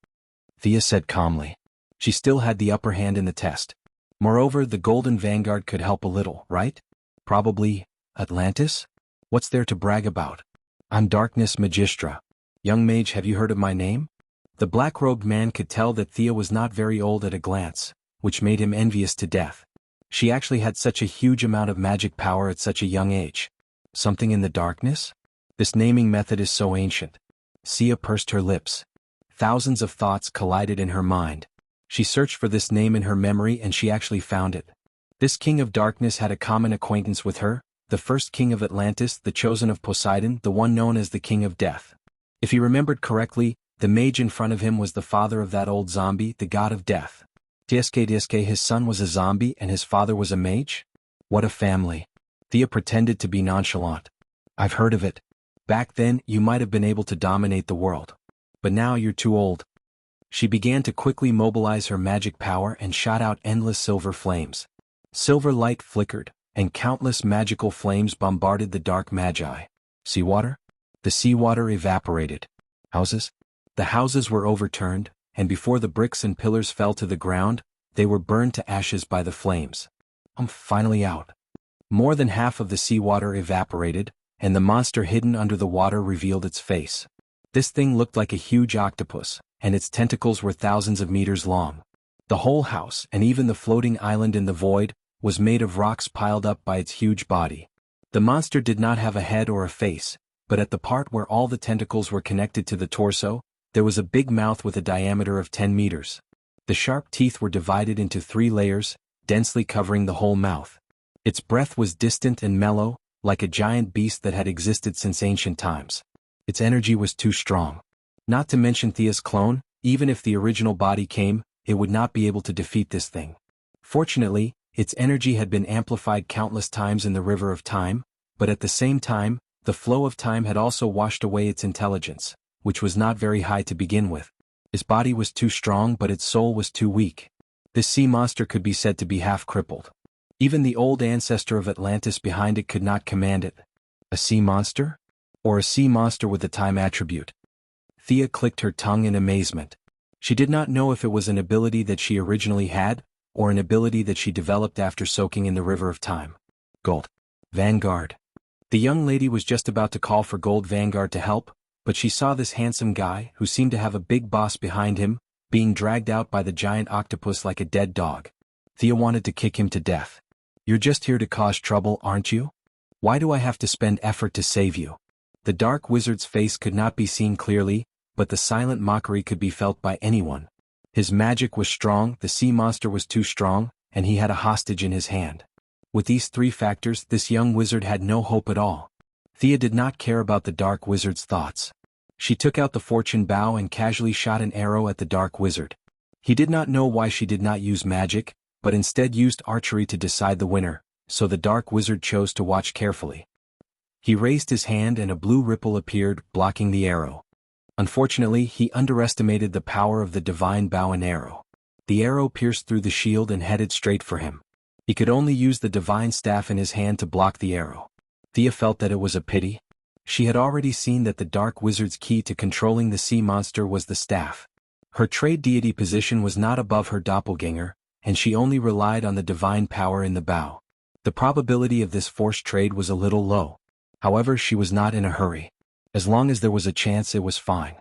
A: Thea said calmly. She still had the upper hand in the test. Moreover, the Golden Vanguard could help a little, right? Probably, Atlantis? What's there to brag about? I'm Darkness Magistra. Young mage, have you heard of my name? The black-robed man could tell that Thea was not very old at a glance, which made him envious to death. She actually had such a huge amount of magic power at such a young age. Something in the darkness? This naming method is so ancient. Thea pursed her lips. Thousands of thoughts collided in her mind. She searched for this name in her memory and she actually found it. This king of darkness had a common acquaintance with her, the first king of Atlantis, the chosen of Poseidon, the one known as the king of death. If he remembered correctly, the mage in front of him was the father of that old zombie, the god of death. Diske, his son was a zombie and his father was a mage? What a family. Thea pretended to be nonchalant. I've heard of it. Back then, you might have been able to dominate the world. But now you're too old. She began to quickly mobilize her magic power and shot out endless silver flames. Silver light flickered, and countless magical flames bombarded the dark magi. Seawater? The seawater evaporated. Houses? The houses were overturned, and before the bricks and pillars fell to the ground, they were burned to ashes by the flames. I'm finally out. More than half of the seawater evaporated, and the monster hidden under the water revealed its face. This thing looked like a huge octopus, and its tentacles were thousands of meters long. The whole house, and even the floating island in the void, was made of rocks piled up by its huge body. The monster did not have a head or a face, but at the part where all the tentacles were connected to the torso, there was a big mouth with a diameter of 10 meters. The sharp teeth were divided into 3 layers, densely covering the whole mouth. Its breath was distant and mellow, like a giant beast that had existed since ancient times. Its energy was too strong. Not to mention Thea's clone, even if the original body came, it would not be able to defeat this thing. Fortunately, its energy had been amplified countless times in the river of time, but at the same time, the flow of time had also washed away its intelligence, which was not very high to begin with. Its body was too strong but its soul was too weak. This sea monster could be said to be half crippled. Even the old ancestor of Atlantis behind it could not command it. A sea monster? Or a sea monster with the time attribute? Thea clicked her tongue in amazement. She did not know if it was an ability that she originally had, or an ability that she developed after soaking in the river of time. Gold Vanguard. The young lady was just about to call for Gold Vanguard to help, but she saw this handsome guy, who seemed to have a big boss behind him, being dragged out by the giant octopus like a dead dog. Thea wanted to kick him to death. You're just here to cause trouble, aren't you? Why do I have to spend effort to save you? The dark wizard's face could not be seen clearly, but the silent mockery could be felt by anyone. His magic was strong, the sea monster was too strong, and he had a hostage in his hand. With these three factors, this young wizard had no hope at all. Thea did not care about the dark wizard's thoughts. She took out the fortune bow and casually shot an arrow at the dark wizard. He did not know why she did not use magic, but instead used archery to decide the winner, so the dark wizard chose to watch carefully. He raised his hand and a blue ripple appeared, blocking the arrow. Unfortunately, he underestimated the power of the divine bow and arrow. The arrow pierced through the shield and headed straight for him. He could only use the divine staff in his hand to block the arrow. Thea felt that it was a pity. She had already seen that the dark wizard's key to controlling the sea monster was the staff. Her trade deity position was not above her doppelganger, and she only relied on the divine power in the bow. The probability of this forced trade was a little low. However, she was not in a hurry. As long as there was a chance, it was fine.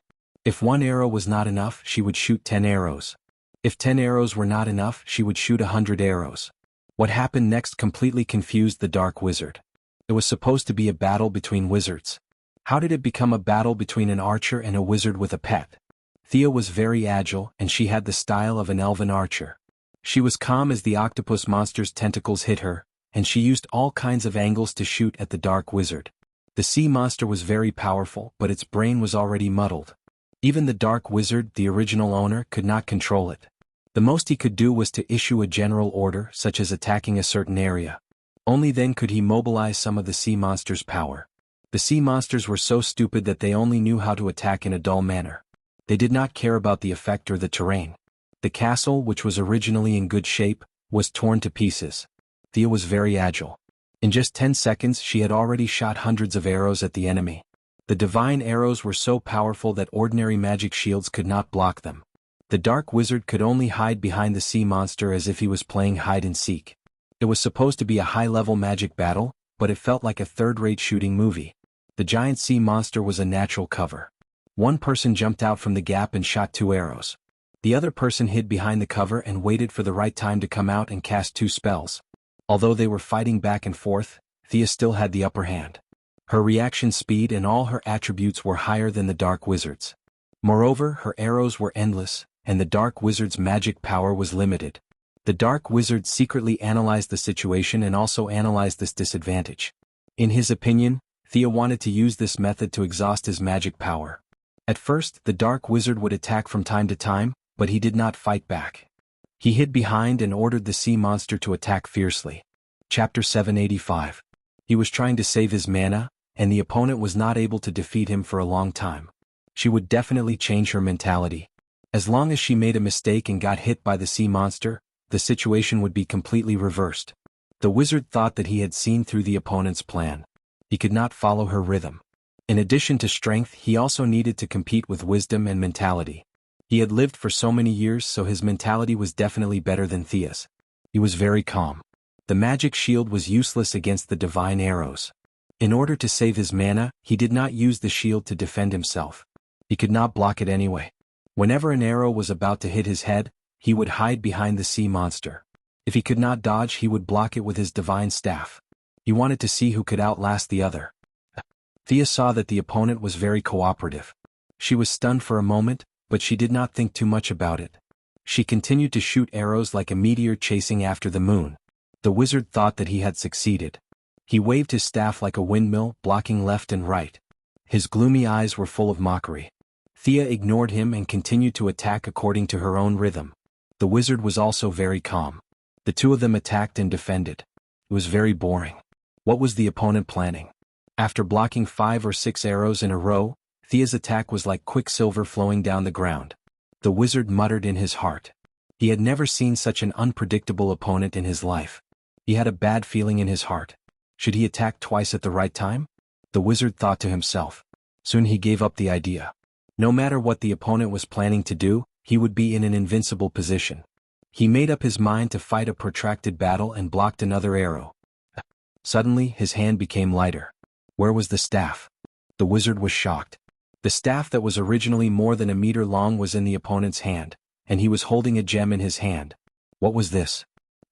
A: If one arrow was not enough, she would shoot 10 arrows. If 10 arrows were not enough, she would shoot 100 arrows. What happened next completely confused the dark wizard. It was supposed to be a battle between wizards. How did it become a battle between an archer and a wizard with a pet? Thea was very agile, and she had the style of an elven archer. She was calm as the octopus monster's tentacles hit her, and she used all kinds of angles to shoot at the dark wizard. The sea monster was very powerful, but its brain was already muddled. Even the dark wizard, the original owner, could not control it. The most he could do was to issue a general order, such as attacking a certain area. Only then could he mobilize some of the sea monster's power. The sea monsters were so stupid that they only knew how to attack in a dull manner. They did not care about the effect or the terrain. The castle, which was originally in good shape, was torn to pieces. Thea was very agile. In just 10 seconds she had already shot hundreds of arrows at the enemy. The divine arrows were so powerful that ordinary magic shields could not block them. The dark wizard could only hide behind the sea monster as if he was playing hide and seek. It was supposed to be a high-level magic battle, but it felt like a third-rate shooting movie. The giant sea monster was a natural cover. One person jumped out from the gap and shot 2 arrows. The other person hid behind the cover and waited for the right time to come out and cast 2 spells. Although they were fighting back and forth, Thea still had the upper hand. Her reaction speed and all her attributes were higher than the dark wizard's. Moreover, her arrows were endless, and the dark wizard's magic power was limited. The dark wizard secretly analyzed the situation and also analyzed this disadvantage. In his opinion, Thea wanted to use this method to exhaust his magic power. At first, the dark wizard would attack from time to time, but he did not fight back. He hid behind and ordered the sea monster to attack fiercely. Chapter 785. He was trying to save his mana, and the opponent was not able to defeat him for a long time. She would definitely change her mentality. As long as she made a mistake and got hit by the sea monster, the situation would be completely reversed. The wizard thought that he had seen through the opponent's plan. He could not follow her rhythm. In addition to strength, he also needed to compete with wisdom and mentality. He had lived for so many years, so his mentality was definitely better than Thea's. He was very calm. The magic shield was useless against the divine arrows. In order to save his mana, he did not use the shield to defend himself. He could not block it anyway. Whenever an arrow was about to hit his head, he would hide behind the sea monster. If he could not dodge, he would block it with his divine staff. He wanted to see who could outlast the other. Thea saw that the opponent was very cooperative. She was stunned for a moment, but she did not think too much about it. She continued to shoot arrows like a meteor chasing after the moon. The wizard thought that he had succeeded. He waved his staff like a windmill, blocking left and right. His gloomy eyes were full of mockery. Thea ignored him and continued to attack according to her own rhythm. The wizard was also very calm. The two of them attacked and defended. It was very boring. What was the opponent planning? After blocking 5 or 6 arrows in a row, Thea's attack was like quicksilver flowing down the ground. The wizard muttered in his heart. He had never seen such an unpredictable opponent in his life. He had a bad feeling in his heart. Should he attack twice at the right time? The wizard thought to himself. Soon he gave up the idea. No matter what the opponent was planning to do, he would be in an invincible position. He made up his mind to fight a protracted battle and blocked another arrow. Suddenly, his hand became lighter. Where was the staff? The wizard was shocked. The staff that was originally more than a meter long was in the opponent's hand, and he was holding a gem in his hand. What was this?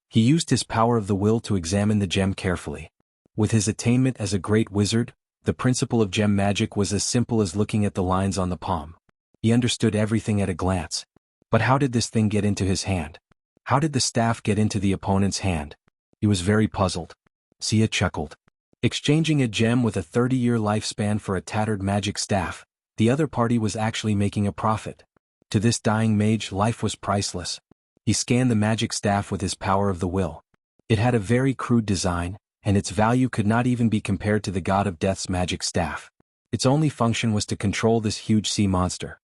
A: He used his power of the will to examine the gem carefully. With his attainment as a great wizard, the principle of gem magic was as simple as looking at the lines on the palm. He understood everything at a glance. But how did this thing get into his hand? How did the staff get into the opponent's hand? He was very puzzled. Sia chuckled. Exchanging a gem with a 30-year lifespan for a tattered magic staff, the other party was actually making a profit. To this dying mage, life was priceless. He scanned the magic staff with his power of the will. It had a very crude design, and its value could not even be compared to the god of death's magic staff. Its only function was to control this huge sea monster.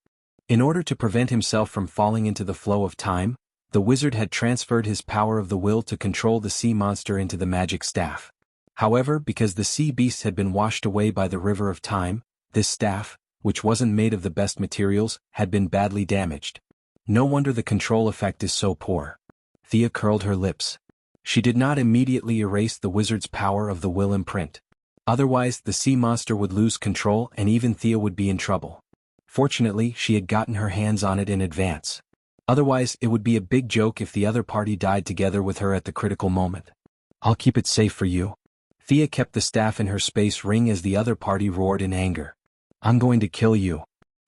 A: In order to prevent himself from falling into the flow of time, the wizard had transferred his power of the will to control the sea monster into the magic staff. However, because the sea beast had been washed away by the river of time, this staff, which wasn't made of the best materials, had been badly damaged. No wonder the control effect is so poor. Thea curled her lips. She did not immediately erase the wizard's power of the will imprint. Otherwise, the sea monster would lose control and even Thea would be in trouble. Fortunately, she had gotten her hands on it in advance. Otherwise, it would be a big joke if the other party died together with her at the critical moment. I'll keep it safe for you. Thea kept the staff in her space ring as the other party roared in anger. I'm going to kill you.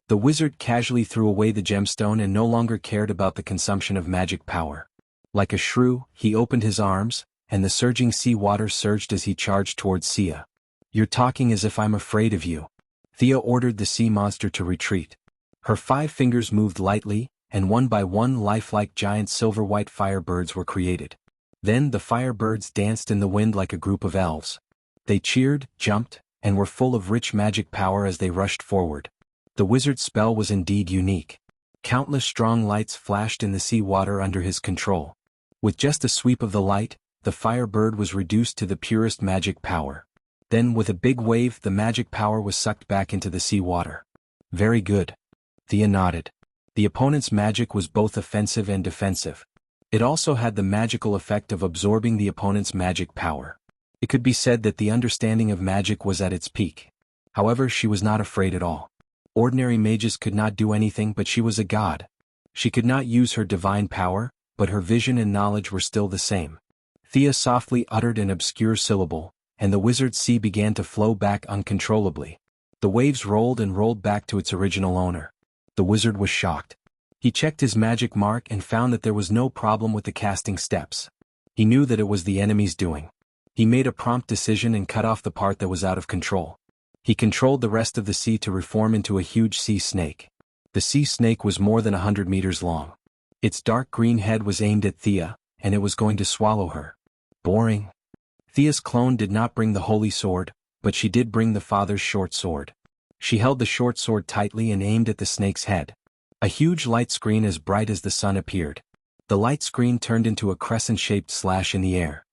A: The wizard casually threw away the gemstone and no longer cared about the consumption of magic power. Like a shrew, he opened his arms, and the surging sea water surged as he charged towards Sia. You're talking as if I'm afraid of you. Thea ordered the sea monster to retreat. Her 5 fingers moved lightly, and one by one lifelike giant silver-white firebirds were created. Then the firebirds danced in the wind like a group of elves. They cheered, jumped, and were full of rich magic power as they rushed forward. The wizard's spell was indeed unique. Countless strong lights flashed in the sea water under his control. With just a sweep of the light, the firebird was reduced to the purest magic power. Then with a big wave the magic power was sucked back into the sea water. Very good. Thea nodded. The opponent's magic was both offensive and defensive. It also had the magical effect of absorbing the opponent's magic power. It could be said that the understanding of magic was at its peak. However, she was not afraid at all. Ordinary mages could not do anything, but she was a god. She could not use her divine power, but her vision and knowledge were still the same. Thea softly uttered an obscure syllable, and the wizard's sea began to flow back uncontrollably. The waves rolled and rolled back to its original owner. The wizard was shocked. He checked his magic mark and found that there was no problem with the casting steps. He knew that it was the enemy's doing. He made a prompt decision and cut off the part that was out of control. He controlled the rest of the sea to reform into a huge sea snake. The sea snake was more than 100 meters long. Its dark green head was aimed at Thea, and it was going to swallow her. Boring. Thea's clone did not bring the holy sword, but she did bring the father's short sword. She held the short sword tightly and aimed at the snake's head. A huge light screen as bright as the sun appeared. The light screen turned into a crescent-shaped slash in the air.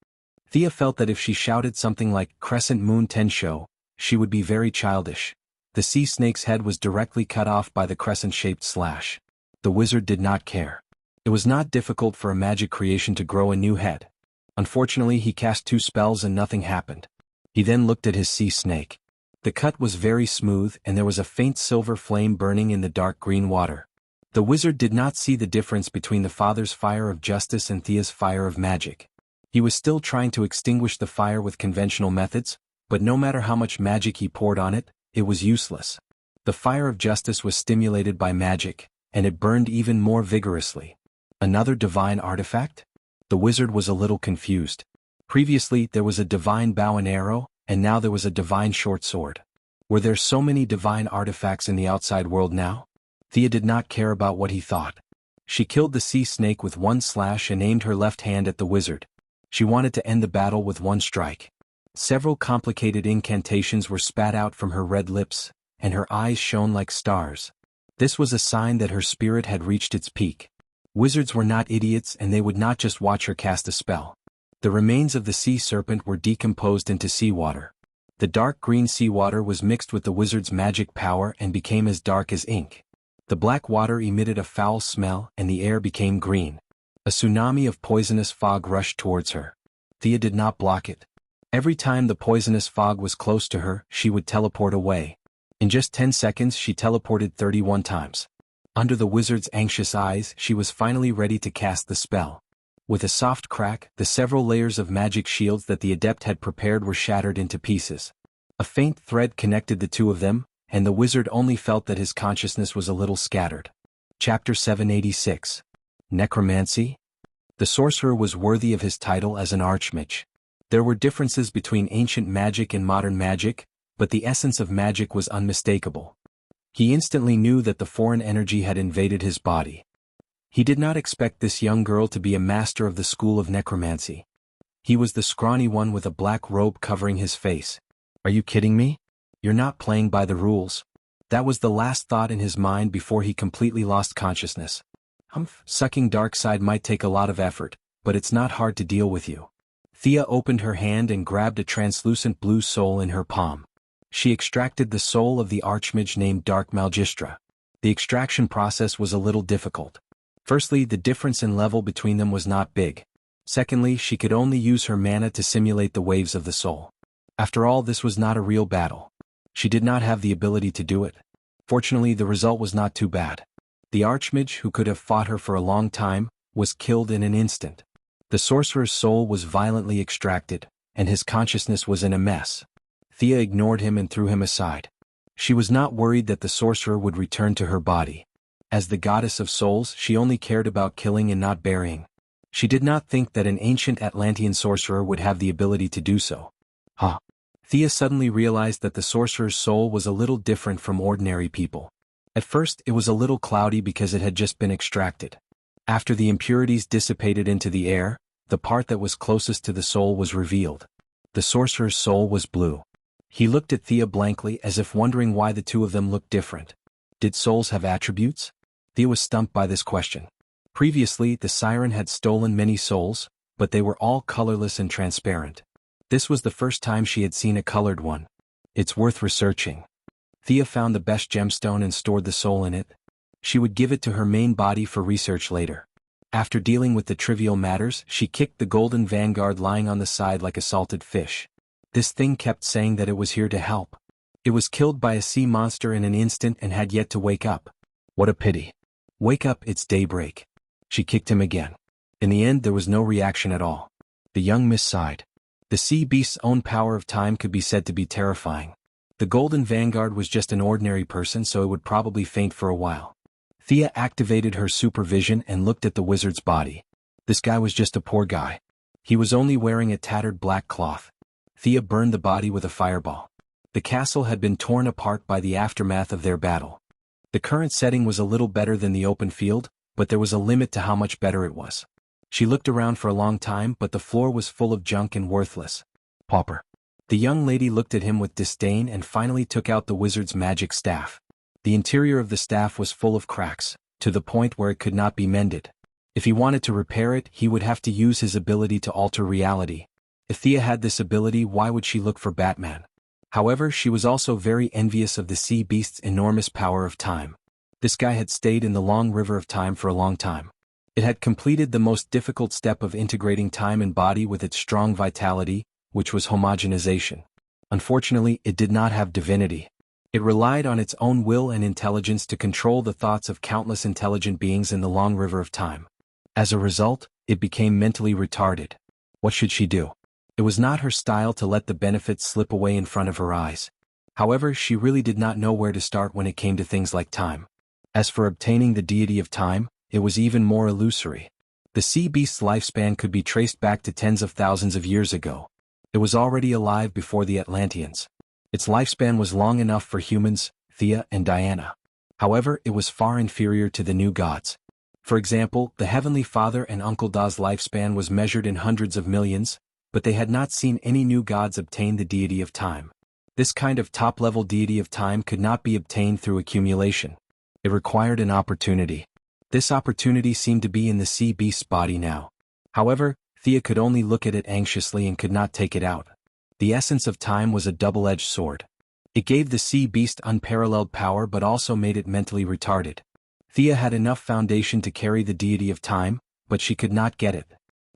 A: Thea felt that if she shouted something like "Crescent Moon Tensho," she would be very childish. The sea snake's head was directly cut off by the crescent-shaped slash. The wizard did not care. It was not difficult for a magic creation to grow a new head. Unfortunately, he cast 2 spells and nothing happened. He then looked at his sea snake. The cut was very smooth and there was a faint silver flame burning in the dark green water. The wizard did not see the difference between the father's fire of justice and Thea's fire of magic. He was still trying to extinguish the fire with conventional methods, but no matter how much magic he poured on it, it was useless. The fire of justice was stimulated by magic, and it burned even more vigorously. Another divine artifact? The wizard was a little confused. Previously there was a divine bow and arrow, and now there was a divine short sword. Were there so many divine artifacts in the outside world now? Thea did not care about what he thought. She killed the sea snake with one slash and aimed her left hand at the wizard. She wanted to end the battle with one strike. Several complicated incantations were spat out from her red lips, and her eyes shone like stars. This was a sign that her spirit had reached its peak. Wizards were not idiots, and they would not just watch her cast a spell. The remains of the sea serpent were decomposed into seawater. The dark green seawater was mixed with the wizard's magic power and became as dark as ink. The black water emitted a foul smell, and the air became green. A tsunami of poisonous fog rushed towards her. Thea did not block it. Every time the poisonous fog was close to her, she would teleport away. In just 10 seconds she teleported 31 times. Under the wizard's anxious eyes, she was finally ready to cast the spell. With a soft crack, the several layers of magic shields that the adept had prepared were shattered into pieces. A faint thread connected the two of them, and the wizard only felt that his consciousness was a little scattered. Chapter 786. Necromancy? The sorcerer was worthy of his title as an archmage. There were differences between ancient magic and modern magic, but the essence of magic was unmistakable. He instantly knew that the foreign energy had invaded his body. He did not expect this young girl to be a master of the school of necromancy. He was the scrawny one with a black robe covering his face. Are you kidding me? You're not playing by the rules. That was the last thought in his mind before he completely lost consciousness. Sucking dark side might take a lot of effort, but it's not hard to deal with you. Thea opened her hand and grabbed a translucent blue soul in her palm. She extracted the soul of the archmage named Dark Magistra. The extraction process was a little difficult. Firstly, the difference in level between them was not big. Secondly, she could only use her mana to simulate the waves of the soul. After all, this was not a real battle. She did not have the ability to do it. Fortunately, the result was not too bad. The archmage, who could have fought her for a long time, was killed in an instant. The sorcerer's soul was violently extracted, and his consciousness was in a mess. Thea ignored him and threw him aside. She was not worried that the sorcerer would return to her body. As the goddess of souls, she only cared about killing and not burying. She did not think that an ancient Atlantean sorcerer would have the ability to do so. Thea suddenly realized that the sorcerer's soul was a little different from ordinary people. At first, it was a little cloudy because it had just been extracted. After the impurities dissipated into the air, the part that was closest to the soul was revealed. The sorcerer's soul was blue. He looked at Thea blankly as if wondering why the two of them looked different. Did souls have attributes? Thea was stumped by this question. Previously, the siren had stolen many souls, but they were all colorless and transparent. This was the first time she had seen a colored one. It's worth researching. Thea found the best gemstone and stored the soul in it. She would give it to her main body for research later. After dealing with the trivial matters, she kicked the golden vanguard lying on the side like a salted fish. This thing kept saying that it was here to help. It was killed by a sea monster in an instant and had yet to wake up. What a pity. Wake up, it's daybreak. She kicked him again. In the end, there was no reaction at all. The young miss sighed. The sea beast's own power of time could be said to be terrifying. The golden vanguard was just an ordinary person, so it would probably faint for a while. Thea activated her supervision and looked at the wizard's body. This guy was just a poor guy. He was only wearing a tattered black cloth. Thea burned the body with a fireball. The castle had been torn apart by the aftermath of their battle. The current setting was a little better than the open field, but there was a limit to how much better it was. She looked around for a long time, but the floor was full of junk and worthless. Pauper. The young lady looked at him with disdain and finally took out the wizard's magic staff. The interior of the staff was full of cracks, to the point where it could not be mended. If he wanted to repair it, he would have to use his ability to alter reality. If Thea had this ability, why would she look for Batman? However, she was also very envious of the sea beast's enormous power of time. This guy had stayed in the long river of time for a long time. It had completed the most difficult step of integrating time and body with its strong vitality, which was homogenization. Unfortunately, it did not have divinity. It relied on its own will and intelligence to control the thoughts of countless intelligent beings in the long river of time. As a result, it became mentally retarded. What should she do? It was not her style to let the benefits slip away in front of her eyes. However, she really did not know where to start when it came to things like time. As for obtaining the deity of time, it was even more illusory. The sea beast's lifespan could be traced back to tens of thousands of years ago. It was already alive before the Atlanteans. Its lifespan was long enough for humans, Thea and Diana. However, it was far inferior to the new gods. For example, the Heavenly Father and Uncle Da's lifespan was measured in hundreds of millions, but they had not seen any new gods obtain the deity of time. This kind of top-level deity of time could not be obtained through accumulation. It required an opportunity. This opportunity seemed to be in the sea beast's body now. However, Thea could only look at it anxiously and could not take it out. The essence of time was a double-edged sword. It gave the sea beast unparalleled power but also made it mentally retarded. Thea had enough foundation to carry the deity of time, but she could not get it.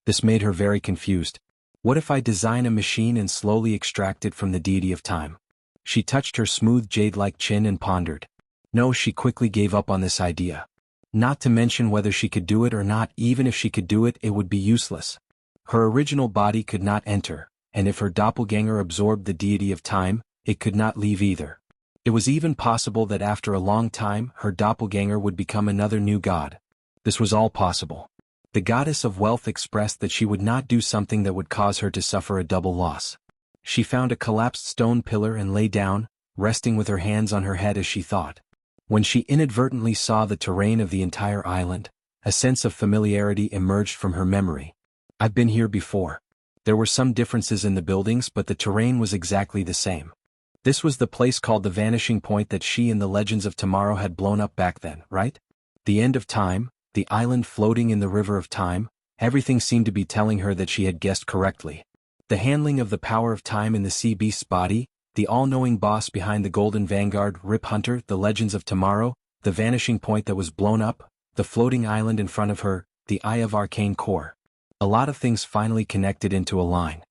A: This made her very confused. What if I design a machine and slowly extract it from the deity of time? She touched her smooth jade-like chin and pondered. No, she quickly gave up on this idea. Not to mention whether she could do it or not. Even if she could do it, it would be useless. Her original body could not enter, and if her doppelganger absorbed the deity of time, it could not leave either. It was even possible that after a long time, her doppelganger would become another new god. This was all possible. The goddess of wealth expressed that she would not do something that would cause her to suffer a double loss. She found a collapsed stone pillar and lay down, resting with her hands on her head as she thought. When she inadvertently saw the terrain of the entire island, a sense of familiarity emerged from her memory. I've been here before. There were some differences in the buildings, but the terrain was exactly the same. This was the place called the Vanishing Point that she and the Legends of Tomorrow had blown up back then, right? The end of time, the island floating in the river of time, everything seemed to be telling her that she had guessed correctly. The handling of the power of time in the sea beast's body, the all-knowing boss behind the Golden Vanguard, Rip Hunter, the Legends of Tomorrow, the Vanishing Point that was blown up, the floating island in front of her, the Eye of Arcane Core. A lot of things finally connected into a line.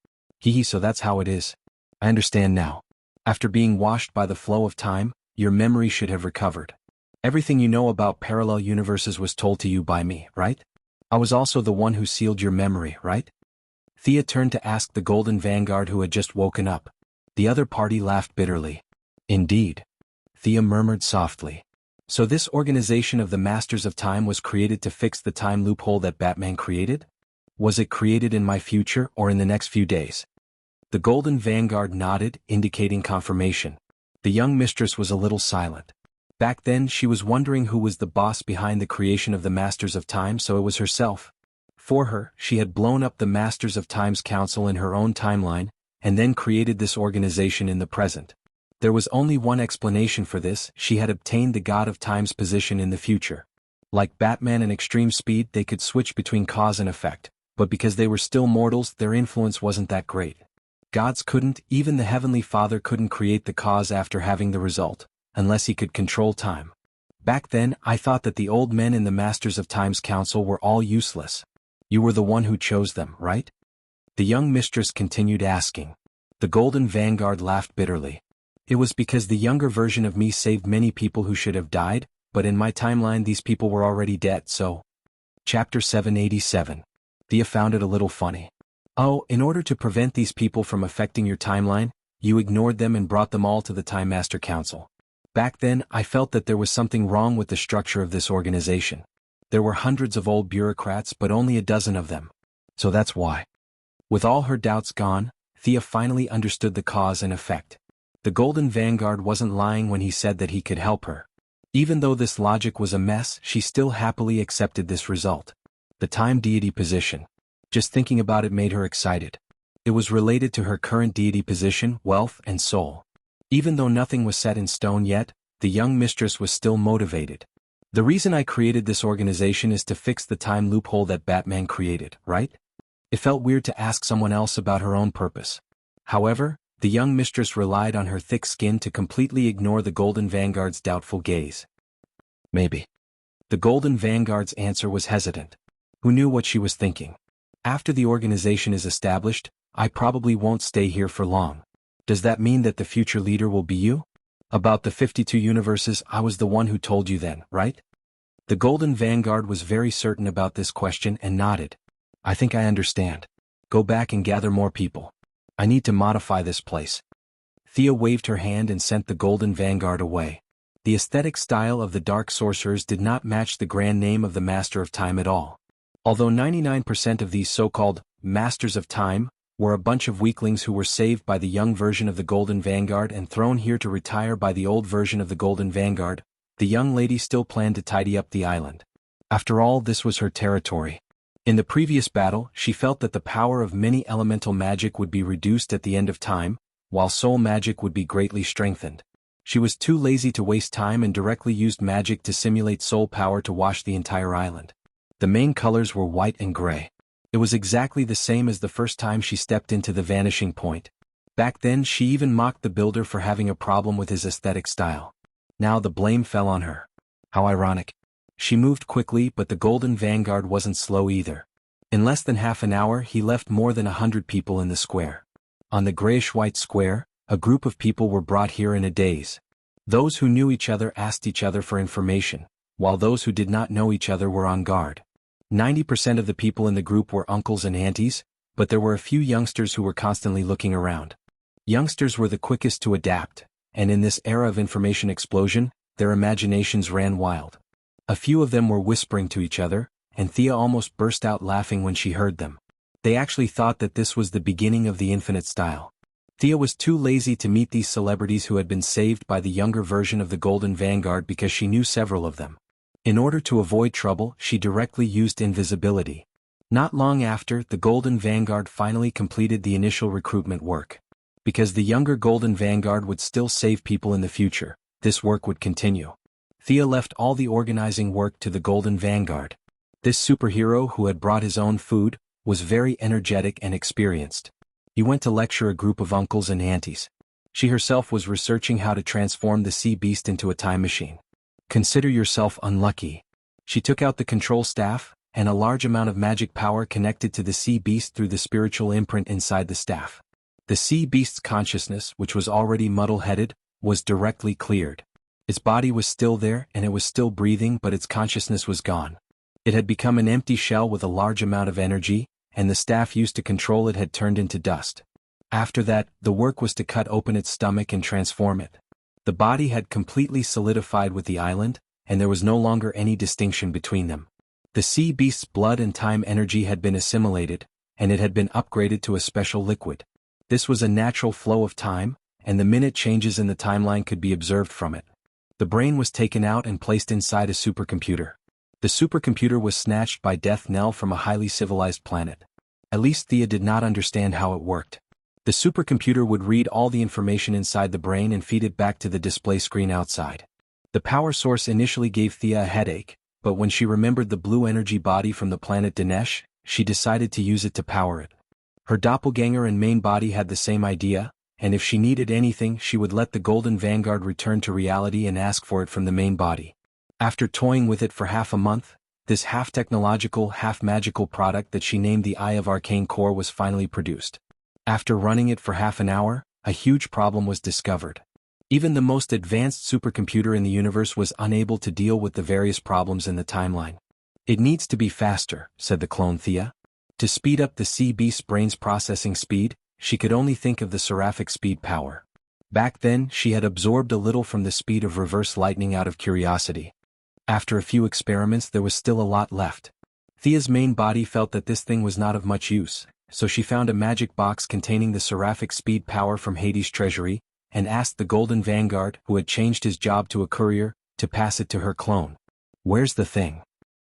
A: So that's how it is. I understand now. After being washed by the flow of time, your memory should have recovered. Everything you know about parallel universes was told to you by me, right? I was also the one who sealed your memory, right? Thea turned to ask the Golden Vanguard who had just woken up. The other party laughed bitterly. Indeed. Thea murmured softly. So this organization of the Masters of Time was created to fix the time loophole that Batman created? Was it created in my future or in the next few days? The Golden Vanguard nodded, indicating confirmation. The young mistress was a little silent. Back then she was wondering who was the boss behind the creation of the Masters of Time, so it was herself. For her, she had blown up the Masters of Time's council in her own timeline, and then created this organization in the present. There was only one explanation for this: she had obtained the God of Time's position in the future. Like Batman and Extreme Speed, they could switch between cause and effect, but because they were still mortals, their influence wasn't that great. Gods couldn't, even the Heavenly Father couldn't create the cause after having the result, unless he could control time. Back then, I thought that the old men in the Masters of Time's council were all useless. You were the one who chose them, right? The young mistress continued asking. The Golden Vanguard laughed bitterly. It was because the younger version of me saved many people who should have died, but in my timeline these people were already dead, so... Chapter 787. Thea found it a little funny. Oh, in order to prevent these people from affecting your timeline, you ignored them and brought them all to the Time Master Council. Back then, I felt that there was something wrong with the structure of this organization. There were hundreds of old bureaucrats but only a dozen of them. So that's why. With all her doubts gone, Thea finally understood the cause and effect. The Golden Vanguard wasn't lying when he said that he could help her. Even though this logic was a mess, she still happily accepted this result. The time deity position. Just thinking about it made her excited. It was related to her current deity position, wealth, and soul. Even though nothing was set in stone yet, the young mistress was still motivated. The reason I created this organization is to fix the time loophole that Batman created, right? It felt weird to ask someone else about her own purpose. However, the young mistress relied on her thick skin to completely ignore the Golden Vanguard's doubtful gaze. Maybe. The Golden Vanguard's answer was hesitant. Who knew what she was thinking? After the organization is established, I probably won't stay here for long. Does that mean that the future leader will be you? About the 52 universes, I was the one who told you then, right? The Golden Vanguard was very certain about this question and nodded. I think I understand. Go back and gather more people. I need to modify this place. Thea waved her hand and sent the Golden Vanguard away. The aesthetic style of the Dark Sorcerers did not match the grand name of the Master of Time at all. Although 99% of these so-called Masters of Time were a bunch of weaklings who were saved by the young version of the Golden Vanguard and thrown here to retire by the old version of the Golden Vanguard, the young lady still planned to tidy up the island. After all, this was her territory. In the previous battle, she felt that the power of many elemental magic would be reduced at the end of time, while soul magic would be greatly strengthened. She was too lazy to waste time and directly used magic to simulate soul power to wash the entire island. The main colors were white and gray. It was exactly the same as the first time she stepped into the vanishing point. Back then she even mocked the builder for having a problem with his aesthetic style. Now the blame fell on her. How ironic. She moved quickly, but the Golden Vanguard wasn't slow either. In less than half an hour he left more than 100 people in the square. On the grayish-white square, a group of people were brought here in a daze. Those who knew each other asked each other for information, while those who did not know each other were on guard. 90% of the people in the group were uncles and aunties, but there were a few youngsters who were constantly looking around. Youngsters were the quickest to adapt, and in this era of information explosion, their imaginations ran wild. A few of them were whispering to each other, and Thea almost burst out laughing when she heard them. They actually thought that this was the beginning of the infinite style. Thea was too lazy to meet these celebrities who had been saved by the younger version of the Golden Vanguard because she knew several of them. In order to avoid trouble, she directly used invisibility. Not long after, the Golden Vanguard finally completed the initial recruitment work. Because the younger Golden Vanguard would still save people in the future, this work would continue. Thea left all the organizing work to the Golden Vanguard. This superhero, who had brought his own food, was very energetic and experienced. He went to lecture a group of uncles and aunties. She herself was researching how to transform the sea beast into a time machine. Consider yourself unlucky. She took out the control staff, and a large amount of magic power connected to the sea beast through the spiritual imprint inside the staff. The sea beast's consciousness, which was already muddle-headed, was directly cleared. Its body was still there and it was still breathing, but its consciousness was gone. It had become an empty shell with a large amount of energy, and the staff used to control it had turned into dust. After that, the work was to cut open its stomach and transform it. The body had completely solidified with the island, and there was no longer any distinction between them. The sea beast's blood and time energy had been assimilated, and it had been upgraded to a special liquid. This was a natural flow of time, and the minute changes in the timeline could be observed from it. The brain was taken out and placed inside a supercomputer. The supercomputer was snatched by Death Knell from a highly civilized planet. At least Thea did not understand how it worked. The supercomputer would read all the information inside the brain and feed it back to the display screen outside. The power source initially gave Thea a headache, but when she remembered the blue energy body from the planet Dinesh, she decided to use it to power it. Her doppelganger and main body had the same idea, and if she needed anything she would let the Golden Vanguard return to reality and ask for it from the main body. After toying with it for half a month, this half-technological, half-magical product that she named the Eye of Arcane Core was finally produced. After running it for half an hour, a huge problem was discovered. Even the most advanced supercomputer in the universe was unable to deal with the various problems in the timeline. "It needs to be faster," said the clone Thea. To speed up the sea beast's brain's processing speed, she could only think of the seraphic speed power. Back then, she had absorbed a little from the speed of reverse lightning out of curiosity. After a few experiments there was still a lot left. Thea's main body felt that this thing was not of much use, so she found a magic box containing the seraphic speed power from Hades' treasury, and asked the Golden Vanguard, who had changed his job to a courier, to pass it to her clone. "Where's the thing?"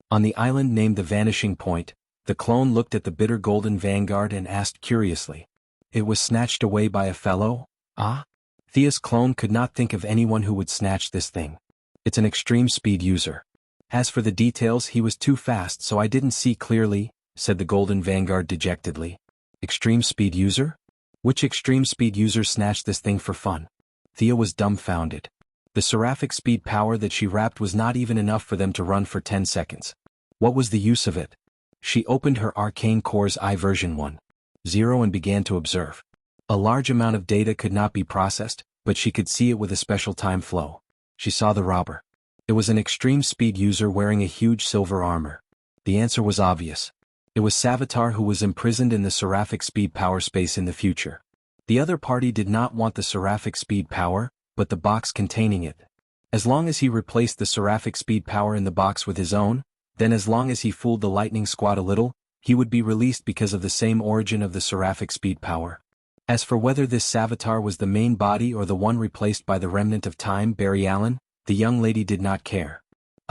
A: On the island named the Vanishing Point, the clone looked at the bitter Golden Vanguard and asked curiously. "It was snatched away by a fellow?" "Ah?" Thea's clone could not think of anyone who would snatch this thing. "It's an extreme speed user. As for the details, he was too fast so I didn't see clearly," said the Golden Vanguard dejectedly. "Extreme speed user? Which extreme speed user snatched this thing for fun?" Thea was dumbfounded. The seraphic speed power that she wrapped was not even enough for them to run for 10 seconds. What was the use of it? She opened her Arcane Core's Eye version 1.0 and began to observe. A large amount of data could not be processed, but she could see it with a special time flow. She saw the robber. It was an extreme speed user wearing a huge silver armor. The answer was obvious. It was Savitar, who was imprisoned in the seraphic speed power space in the future. The other party did not want the seraphic speed power, but the box containing it. As long as he replaced the seraphic speed power in the box with his own, then as long as he fooled the Lightning Squad a little, he would be released because of the same origin of the seraphic speed power. As for whether this Savitar was the main body or the one replaced by the remnant of time, Barry Allen, the young lady did not care.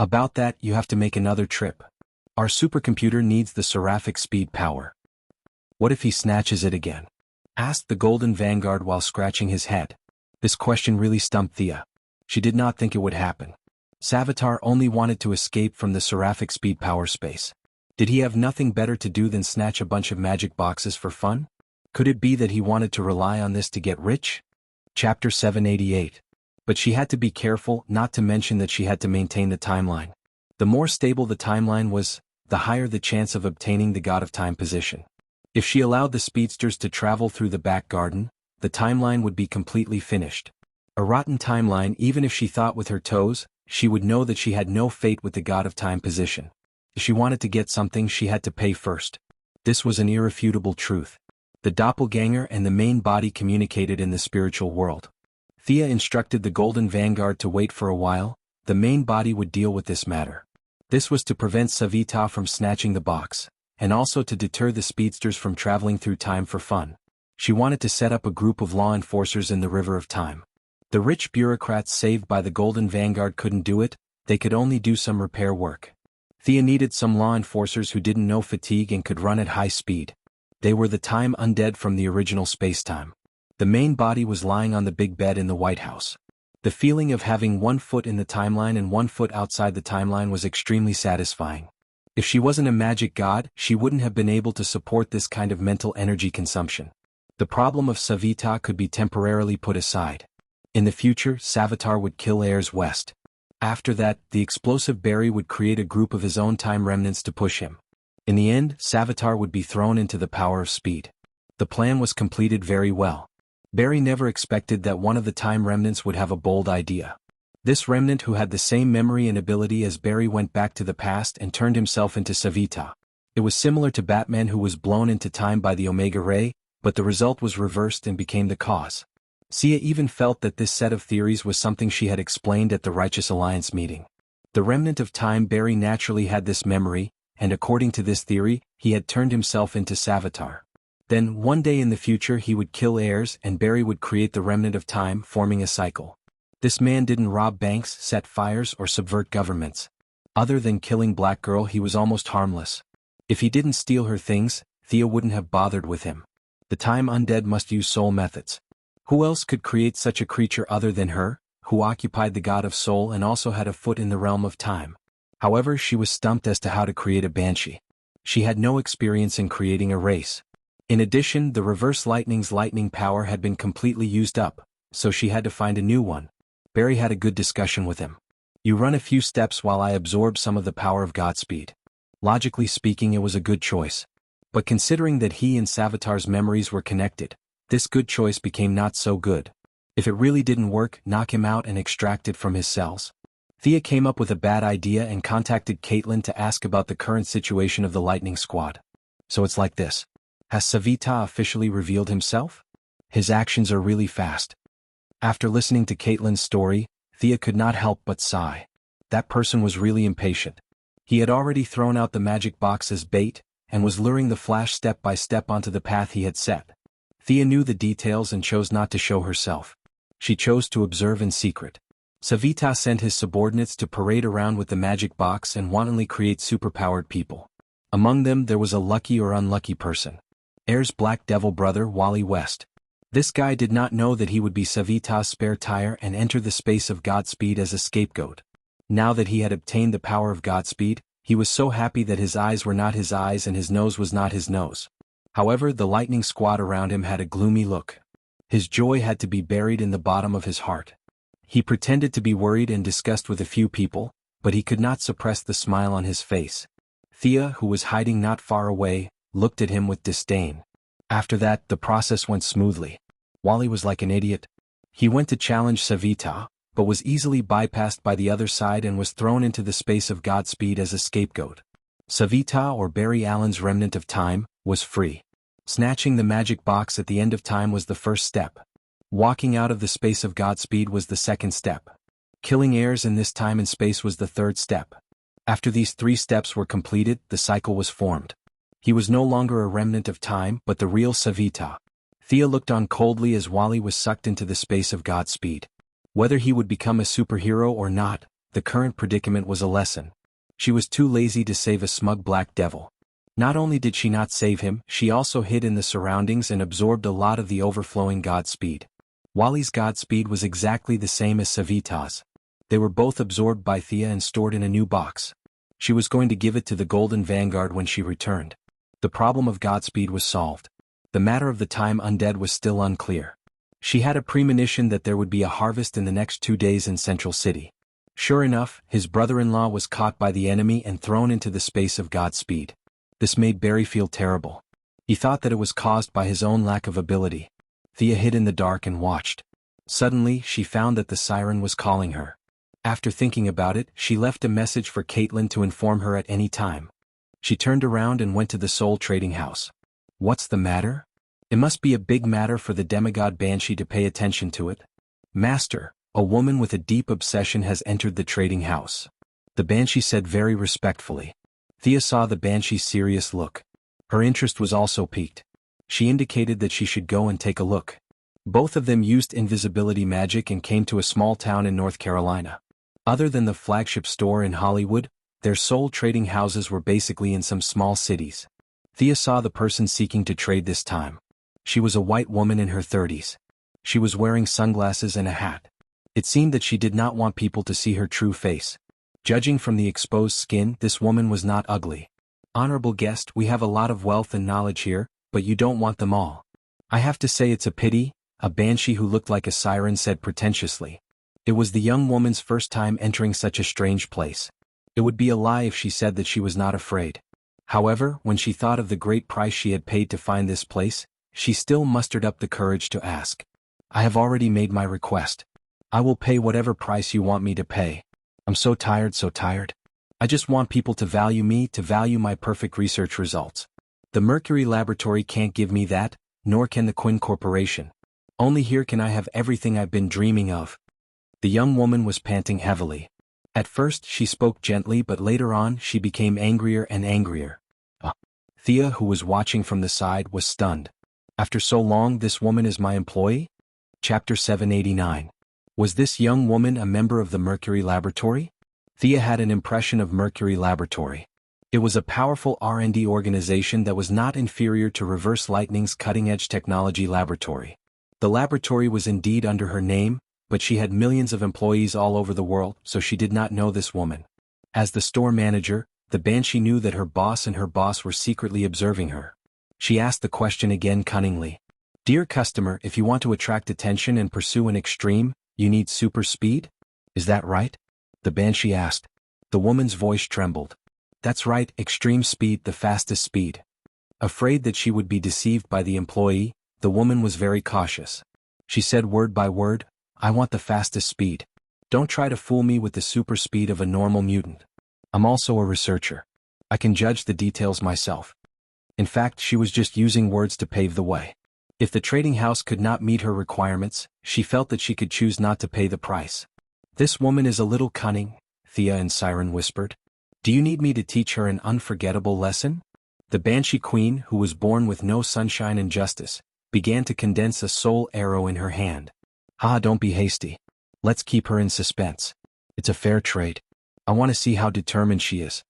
A: About that, you have to make another trip. Our supercomputer needs the seraphic speed power. What if he snatches it again? Asked the Golden Vanguard while scratching his head. This question really stumped Thea. She did not think it would happen. Savitar only wanted to escape from the seraphic speed power space. Did he have nothing better to do than snatch a bunch of magic boxes for fun? Could it be that he wanted to rely on this to get rich? Chapter 788. But she had to be careful, not to mention that she had to maintain the timeline. The more stable the timeline was, the higher the chance of obtaining the God of Time position. If she allowed the speedsters to travel through the back garden, the timeline would be completely finished. A rotten timeline. Even if she thought with her toes, she would know that she had no fate with the God of Time position. If she wanted to get something, she had to pay first. This was an irrefutable truth. The doppelganger and the main body communicated in the spiritual world. Thea instructed the Golden Vanguard to wait for a while. The main body would deal with this matter. This was to prevent Savita from snatching the box, and also to deter the speedsters from traveling through time for fun. She wanted to set up a group of law enforcers in the River of Time. The rich bureaucrats saved by the Golden Vanguard couldn't do it, they could only do some repair work. Thea needed some law enforcers who didn't know fatigue and could run at high speed. They were the time undead from the original spacetime. The main body was lying on the big bed in the White House. The feeling of having 1 foot in the timeline and 1 foot outside the timeline was extremely satisfying. If she wasn't a magic god, she wouldn't have been able to support this kind of mental energy consumption. The problem of Savita could be temporarily put aside. In the future, Savitar would kill heirs west. After that, the explosive Barry would create a group of his own time remnants to push him. In the end, Savitar would be thrown into the power of speed. The plan was completed very well. Barry never expected that one of the time remnants would have a bold idea. This remnant, who had the same memory and ability as Barry, went back to the past and turned himself into Savita. It was similar to Batman, who was blown into time by the Omega Ray, but the result was reversed and became the cause. Sia even felt that this set of theories was something she had explained at the Righteous Alliance meeting. The remnant of time Barry naturally had this memory, and according to this theory, he had turned himself into Savitar. Then, one day in the future, he would kill heirs and Barry would create the remnant of time, forming a cycle. This man didn't rob banks, set fires, or subvert governments. Other than killing Black Girl, he was almost harmless. If he didn't steal her things, Thea wouldn't have bothered with him. The time undead must use soul methods. Who else could create such a creature other than her, who occupied the god of soul and also had a foot in the realm of time? However, she was stumped as to how to create a banshee. She had no experience in creating a race. In addition, the reverse lightning's lightning power had been completely used up, so she had to find a new one. Barry had a good discussion with him. You run a few steps while I absorb some of the power of Godspeed. Logically speaking, it was a good choice. But considering that he and Savitar's memories were connected, this good choice became not so good. If it really didn't work, knock him out and extract it from his cells. Thea came up with a bad idea and contacted Caitlin to ask about the current situation of the Lightning Squad. So it's like this. Has Savita officially revealed himself? His actions are really fast. After listening to Caitlin's story, Thea could not help but sigh. That person was really impatient. He had already thrown out the magic box as bait, and was luring the Flash step by step onto the path he had set. Thea knew the details and chose not to show herself. She chose to observe in secret. Savita sent his subordinates to parade around with the magic box and wantonly create superpowered people. Among them there was a lucky or unlucky person. Air's Black Devil brother, Wally West. This guy did not know that he would be Savita's spare tire and enter the space of Godspeed as a scapegoat. Now that he had obtained the power of Godspeed, he was so happy that his eyes were not his eyes and his nose was not his nose. However, the Lightning Squad around him had a gloomy look. His joy had to be buried in the bottom of his heart. He pretended to be worried and discussed with a few people, but he could not suppress the smile on his face. Thea, who was hiding not far away, looked at him with disdain. After that, the process went smoothly. Wally was like an idiot. He went to challenge Savita, but was easily bypassed by the other side and was thrown into the space of Godspeed as a scapegoat. Savita, or Barry Allen's remnant of time, was free. Snatching the magic box at the end of time was the first step. Walking out of the space of Godspeed was the second step. Killing heirs in this time and space was the third step. After these 3 steps were completed, the cycle was formed. He was no longer a remnant of time, but the real Savita. Thea looked on coldly as Wally was sucked into the space of Godspeed. Whether he would become a superhero or not, the current predicament was a lesson. She was too lazy to save a smug black devil. Not only did she not save him, she also hid in the surroundings and absorbed a lot of the overflowing Godspeed. Wally's Godspeed was exactly the same as Savita's. They were both absorbed by Thea and stored in a new box. She was going to give it to the Golden Vanguard when she returned. The problem of Godspeed was solved. The matter of the time undead was still unclear. She had a premonition that there would be a harvest in the next 2 days in Central City. Sure enough, his brother-in-law was caught by the enemy and thrown into the space of Godspeed. This made Barry feel terrible. He thought that it was caused by his own lack of ability. Thea hid in the dark and watched. Suddenly, she found that the siren was calling her. After thinking about it, she left a message for Caitlin to inform her at any time. She turned around and went to the Soul Trading House. What's the matter? It must be a big matter for the demigod Banshee to pay attention to it. Master, a woman with a deep obsession has entered the trading house. The Banshee said very respectfully. Thea saw the Banshee's serious look. Her interest was also piqued. She indicated that she should go and take a look. Both of them used invisibility magic and came to a small town in North Carolina. Other than the flagship store in Hollywood, their soul trading houses were basically in some small cities. Thea saw the person seeking to trade this time. She was a white woman in her 30s. She was wearing sunglasses and a hat. It seemed that she did not want people to see her true face. Judging from the exposed skin, this woman was not ugly. Honorable guest, we have a lot of wealth and knowledge here, but you don't want them all. I have to say it's a pity, a Banshee who looked like a siren said pretentiously. It was the young woman's first time entering such a strange place. It would be a lie if she said that she was not afraid. However, when she thought of the great price she had paid to find this place, she still mustered up the courage to ask. I have already made my request. I will pay whatever price you want me to pay. I'm so tired, so tired. I just want people to value me, to value my perfect research results. The Mercury Laboratory can't give me that, nor can the Quinn Corporation. Only here can I have everything I've been dreaming of. The young woman was panting heavily. At first she spoke gently, but later on she became angrier and angrier. Thea, who was watching from the side, was stunned. After so long, this woman is my employee? Chapter 789. Was this young woman a member of the Mercury Laboratory? Thea had an impression of Mercury Laboratory. It was a powerful R&D organization that was not inferior to Reverse Lightning's cutting-edge technology laboratory. The laboratory was indeed under her name, but she had millions of employees all over the world, so she did not know this woman. As the store manager, the Banshee knew that her boss and her boss were secretly observing her. She asked the question again cunningly. Dear customer, if you want to attract attention and pursue an extreme, you need super speed? Is that right? The Banshee asked. The woman's voice trembled. That's right, extreme speed, the fastest speed. Afraid that she would be deceived by the employee, the woman was very cautious. She said word by word, I want the fastest speed. Don't try to fool me with the super speed of a normal mutant. I'm also a researcher. I can judge the details myself. In fact, she was just using words to pave the way. If the trading house could not meet her requirements, she felt that she could choose not to pay the price. This woman is a little cunning, Thea and Siren whispered. Do you need me to teach her an unforgettable lesson? The Banshee Queen, who was born with no sunshine and justice, began to condense a soul arrow in her hand. Don't be hasty. Let's keep her in suspense. It's a fair trade. I want to see how determined she is.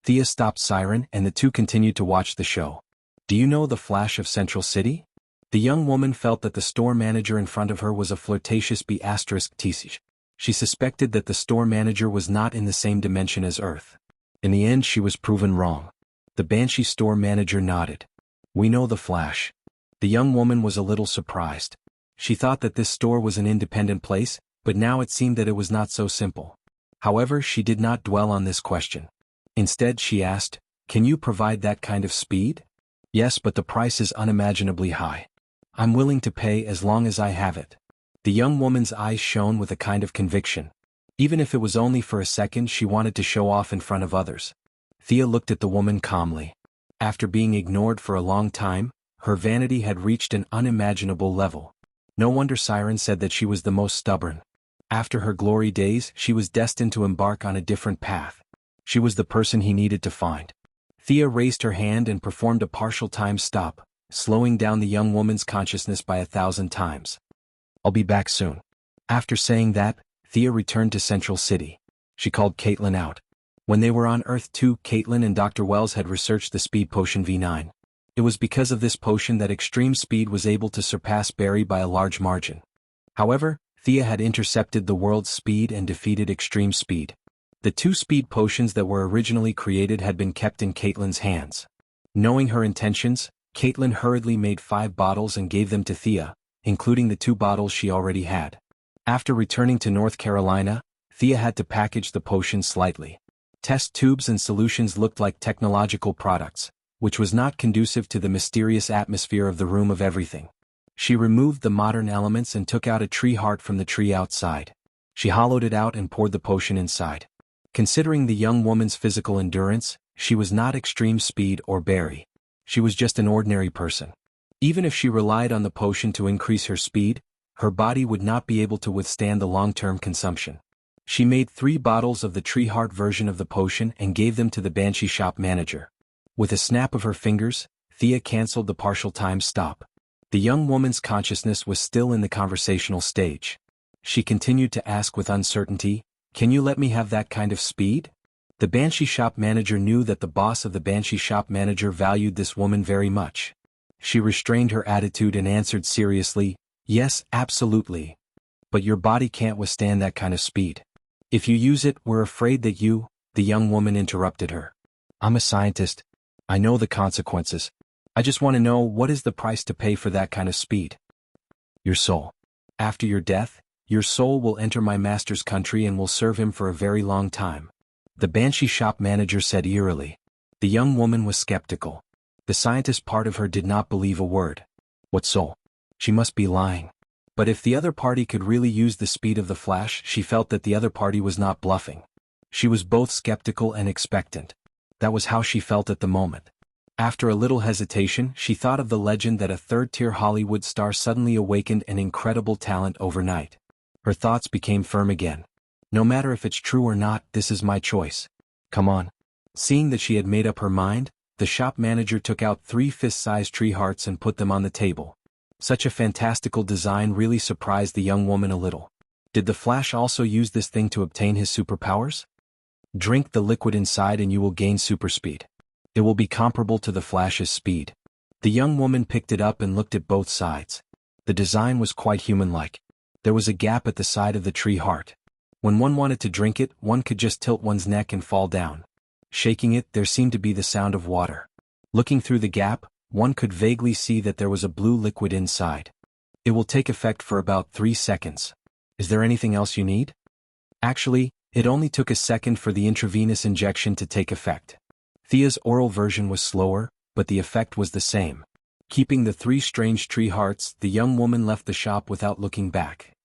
A: Thea stopped Siren and the two continued to watch the show. Do you know the Flash of Central City? The young woman felt that the store manager in front of her was a flirtatious B***T. She suspected that the store manager was not in the same dimension as Earth. In the end, she was proven wrong. The Banshee store manager nodded. We know the Flash. The young woman was a little surprised. She thought that this store was an independent place, but now it seemed that it was not so simple. However, she did not dwell on this question. Instead, she asked, Can you provide that kind of speed? Yes, but the price is unimaginably high. I'm willing to pay as long as I have it. The young woman's eyes shone with a kind of conviction. Even if it was only for a second, she wanted to show off in front of others. Thea looked at the woman calmly. After being ignored for a long time, her vanity had reached an unimaginable level. No wonder Siren said that she was the most stubborn. After her glory days, she was destined to embark on a different path. She was the person he needed to find. Thea raised her hand and performed a partial time stop, slowing down the young woman's consciousness by 1,000 times. I'll be back soon. After saying that, Thea returned to Central City. She called Caitlin out. When they were on Earth 2, Caitlin and Dr. Wells had researched the speed potion V9. It was because of this potion that extreme speed was able to surpass Barry by a large margin. However, Thea had intercepted the world's speed and defeated extreme speed. The two speed potions that were originally created had been kept in Caitlin's hands. Knowing her intentions, Caitlin hurriedly made 5 bottles and gave them to Thea, including the 2 bottles she already had. After returning to North Carolina, Thea had to package the potions slightly. Test tubes and solutions looked like technological products, which was not conducive to the mysterious atmosphere of the Room of Everything. She removed the modern elements and took out a tree heart from the tree outside. She hollowed it out and poured the potion inside. Considering the young woman's physical endurance, she was not extreme speed or Barry. She was just an ordinary person. Even if she relied on the potion to increase her speed, her body would not be able to withstand the long-term consumption. She made 3 bottles of the tree heart version of the potion and gave them to the Banshee shop manager. With a snap of her fingers, Thea canceled the partial time stop. The young woman's consciousness was still in the conversational stage. She continued to ask with uncertainty, "Can you let me have that kind of speed?" The Banshee shop manager knew that the boss of the Banshee shop manager valued this woman very much. She restrained her attitude and answered seriously, "Yes, absolutely. But your body can't withstand that kind of speed. If you use it, we're afraid that you..." The young woman interrupted her. "I'm a scientist. I know the consequences. I just want to know, what is the price to pay for that kind of speed?" "Your soul. After your death, your soul will enter my master's country and will serve him for a very long time," the Banshee shop manager said eerily. The young woman was skeptical. The scientist part of her did not believe a word. What soul? She must be lying. But if the other party could really use the speed of the Flash, she felt that the other party was not bluffing. She was both skeptical and expectant. That was how she felt at the moment. After a little hesitation, she thought of the legend that a third-tier Hollywood star suddenly awakened an incredible talent overnight. Her thoughts became firm again. "No matter if it's true or not, this is my choice. Come on." Seeing that she had made up her mind, the shop manager took out 3 fist-sized tree hearts and put them on the table. Such a fantastical design really surprised the young woman a little. Did the Flash also use this thing to obtain his superpowers? Drink the liquid inside and you will gain super speed. It will be comparable to the Flash's speed. The young woman picked it up and looked at both sides. The design was quite human-like. There was a gap at the side of the tree heart. When one wanted to drink it, one could just tilt one's neck and fall down. Shaking it, there seemed to be the sound of water. Looking through the gap, one could vaguely see that there was a blue liquid inside. It will take effect for about 3 seconds. Is there anything else you need? Actually, it only took a second for the intravenous injection to take effect. Thea's oral version was slower, but the effect was the same. Keeping the 3 strange tree hearts, the young woman left the shop without looking back.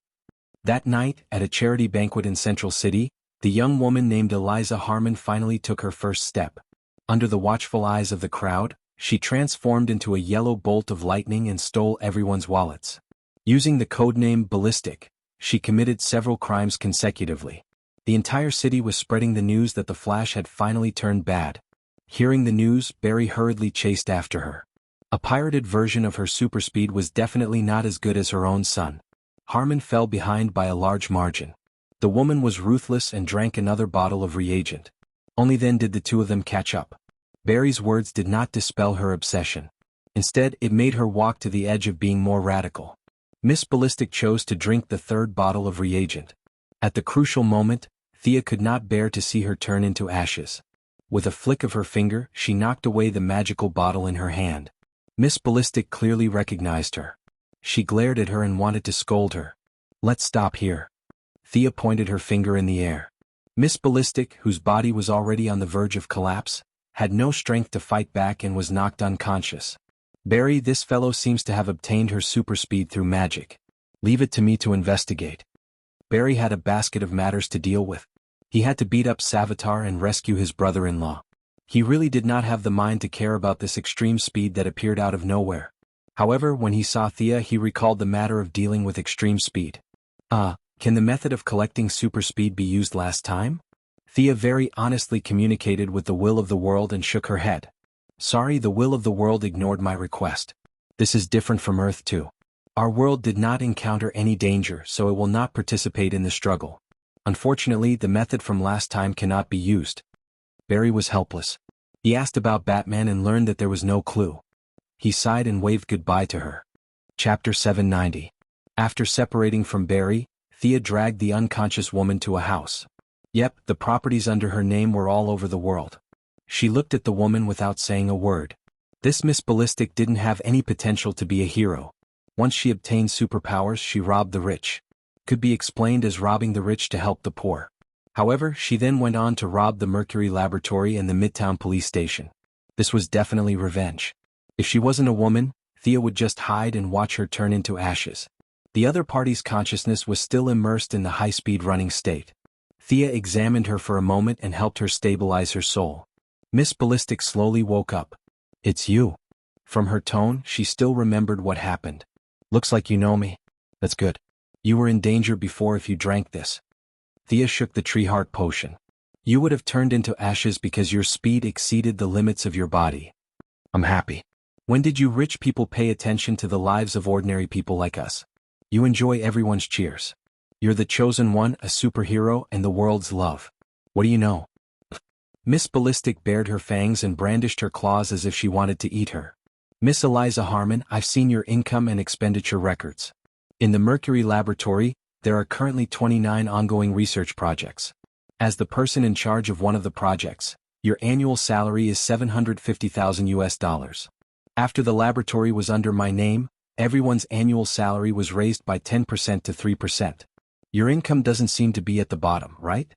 A: That night, at a charity banquet in Central City, the young woman named Eliza Harmon finally took her first step. Under the watchful eyes of the crowd, she transformed into a yellow bolt of lightning and stole everyone's wallets. Using the codename Ballistic, she committed several crimes consecutively. The entire city was spreading the news that the Flash had finally turned bad. Hearing the news, Barry hurriedly chased after her. A pirated version of her super speed was definitely not as good as her own son. Harmon fell behind by a large margin. The woman was ruthless and drank another bottle of reagent. Only then did the two of them catch up. Barry's words did not dispel her obsession. Instead, it made her walk to the edge of being more radical. Miss Ballistic chose to drink the 3rd bottle of reagent. At the crucial moment, Thea could not bear to see her turn into ashes. With a flick of her finger, she knocked away the magical bottle in her hand. Miss Ballistic clearly recognized her. She glared at her and wanted to scold her. "Let's stop here." Thea pointed her finger in the air. Miss Ballistic, whose body was already on the verge of collapse, had no strength to fight back and was knocked unconscious. "Barry, this fellow seems to have obtained her super speed through magic. Leave it to me to investigate." Barry had a basket of matters to deal with. He had to beat up Savitar and rescue his brother-in-law. He really did not have the mind to care about this extreme speed that appeared out of nowhere. However, when he saw Thea, he recalled the matter of dealing with extreme speed. Can the method of collecting super speed be used last time? Thea very honestly communicated with the will of the world and shook her head. "Sorry, the will of the world ignored my request. This is different from Earth 2. Our world did not encounter any danger, so it will not participate in the struggle. Unfortunately, the method from last time cannot be used. Barry was helpless. He asked about Batman and learned that there was no clue. He sighed and waved goodbye to her. Chapter 790. After separating from Barry, Thea dragged the unconscious woman to a house. Yep, the properties under her name were all over the world. She looked at the woman without saying a word. This Miss Ballistic didn't have any potential to be a hero. Once she obtained superpowers, she robbed the rich. Could be explained as robbing the rich to help the poor. However, she then went on to rob the Mercury Laboratory and the Midtown Police Station. This was definitely revenge. If she wasn't a woman, Thea would just hide and watch her turn into ashes. The other party's consciousness was still immersed in the high-speed running state. Thea examined her for a moment and helped her stabilize her soul. Miss Ballistic slowly woke up. "It's you." From her tone, she still remembered what happened. "Looks like you know me. That's good. You were in danger before if you drank this." Thea shook the tree heart potion. "You would have turned into ashes because your speed exceeded the limits of your body." "I'm happy. When did you rich people pay attention to the lives of ordinary people like us? You enjoy everyone's cheers. You're the chosen one, a superhero, and the world's love. What do you know?" Miss Ballistic bared her fangs and brandished her claws as if she wanted to eat her. "Miss Eliza Harmon, I've seen your income and expenditure records. In the Mercury Laboratory, there are currently 29 ongoing research projects. As the person in charge of one of the projects, your annual salary is $750,000. After the laboratory was under my name, everyone's annual salary was raised by 10% to 3%. Your income doesn't seem to be at the bottom, right?"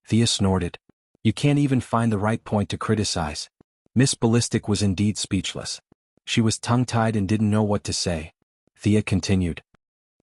A: Thea snorted. "You can't even find the right point to criticize." Miss Ballistic was indeed speechless. She was tongue-tied and didn't know what to say. Thea continued.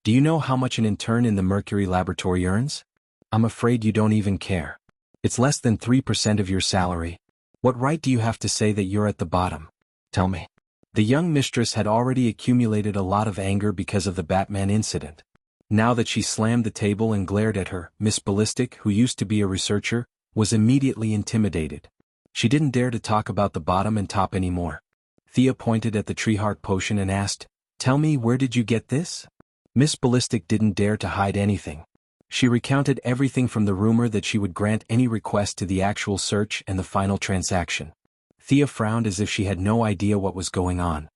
A: "Do you know how much an intern in the Mercury Laboratory earns? I'm afraid you don't even care. It's less than 3% of your salary. What right do you have to say that you're at the bottom? Tell me." The young mistress had already accumulated a lot of anger because of the Batman incident. Now that she slammed the table and glared at her, Miss Ballistic, who used to be a researcher, was immediately intimidated. She didn't dare to talk about the bottom and top anymore. Thea pointed at the tree heart potion and asked, "Tell me, where did you get this?" Miss Ballistic didn't dare to hide anything. She recounted everything from the rumor that she would grant any request to the actual search and the final transaction. Thea frowned as if she had no idea what was going on.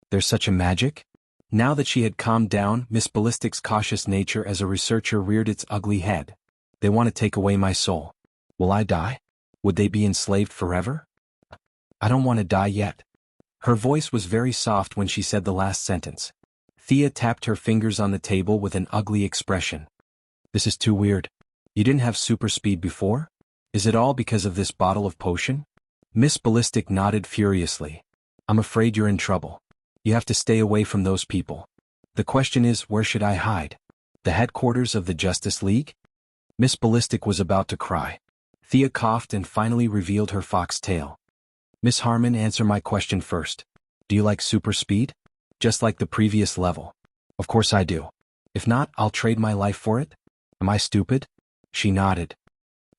A: There's such a magic? Now that she had calmed down, Miss Ballistic's cautious nature as a researcher reared its ugly head. "They want to take away my soul. Will I die? Would they be enslaved forever? I don't want to die yet." Her voice was very soft when she said the last sentence. Thea tapped her fingers on the table with an ugly expression. "This is too weird. You didn't have super speed before? Is it all because of this bottle of potion?" Miss Ballistic nodded furiously. "I'm afraid you're in trouble. You have to stay away from those people. The question is, where should I hide? The headquarters of the Justice League?" Miss Ballistic was about to cry. Thea coughed and finally revealed her fox tail. "Miss Harmon, answer my question first. Do you like super speed? Just like the previous level?" "Of course I do. If not, I'll trade my life for it. Am I stupid?" She nodded.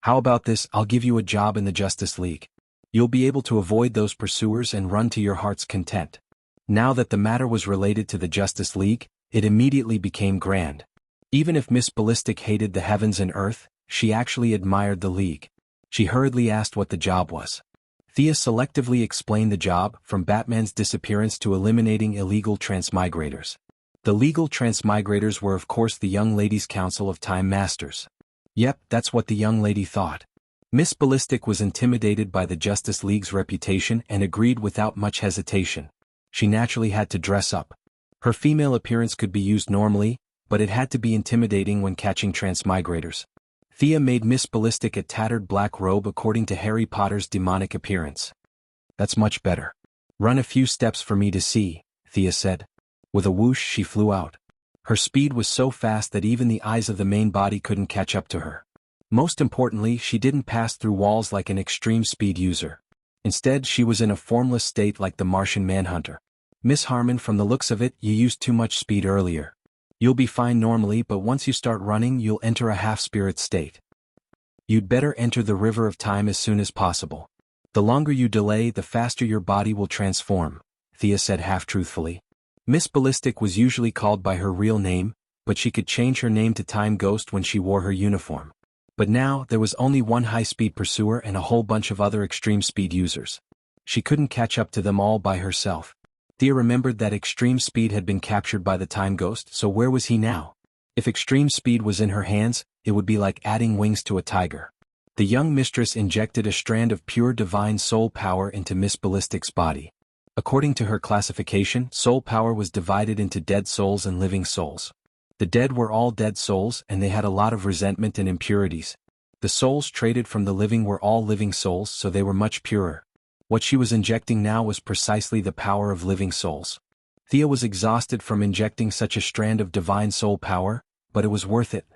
A: "How about this, I'll give you a job in the Justice League. You'll be able to avoid those pursuers and run to your heart's content." Now that the matter was related to the Justice League, it immediately became grand. Even if Miss Ballistic hated the heavens and earth, she actually admired the League. She hurriedly asked what the job was. Thea selectively explained the job, from Batman's disappearance to eliminating illegal transmigrators. The legal transmigrators were of course the Young Ladies' Council of Time Masters. Yep, that's what the young lady thought. Miss Ballistic was intimidated by the Justice League's reputation and agreed without much hesitation. She naturally had to dress up. Her female appearance could be used normally, but it had to be intimidating when catching transmigrators. Thea made Miss Ballistic a tattered black robe according to Harry Potter's demonic appearance. "That's much better. Run a few steps for me to see," Thea said. With a whoosh she flew out. Her speed was so fast that even the eyes of the main body couldn't catch up to her. Most importantly, she didn't pass through walls like an extreme speed user. Instead, she was in a formless state like the Martian Manhunter. "Miss Harmon, from the looks of it, you used too much speed earlier. You'll be fine normally, but once you start running, you'll enter a half-spirit state. You'd better enter the river of time as soon as possible. The longer you delay, the faster your body will transform," Thea said half-truthfully. Miss Ballistic was usually called by her real name, but she could change her name to Time Ghost when she wore her uniform. But now, there was only one high-speed pursuer and a whole bunch of other extreme speed users. She couldn't catch up to them all by herself. Thea remembered that extreme speed had been captured by the time ghost, so where was he now? If extreme speed was in her hands, it would be like adding wings to a tiger. The young mistress injected a strand of pure divine soul power into Miss Ballistic's body. According to her classification, soul power was divided into dead souls and living souls. The dead were all dead souls and they had a lot of resentment and impurities. The souls traded from the living were all living souls, so they were much purer. What she was injecting now was precisely the power of living souls. Thea was exhausted from injecting such a strand of divine soul power, but it was worth it.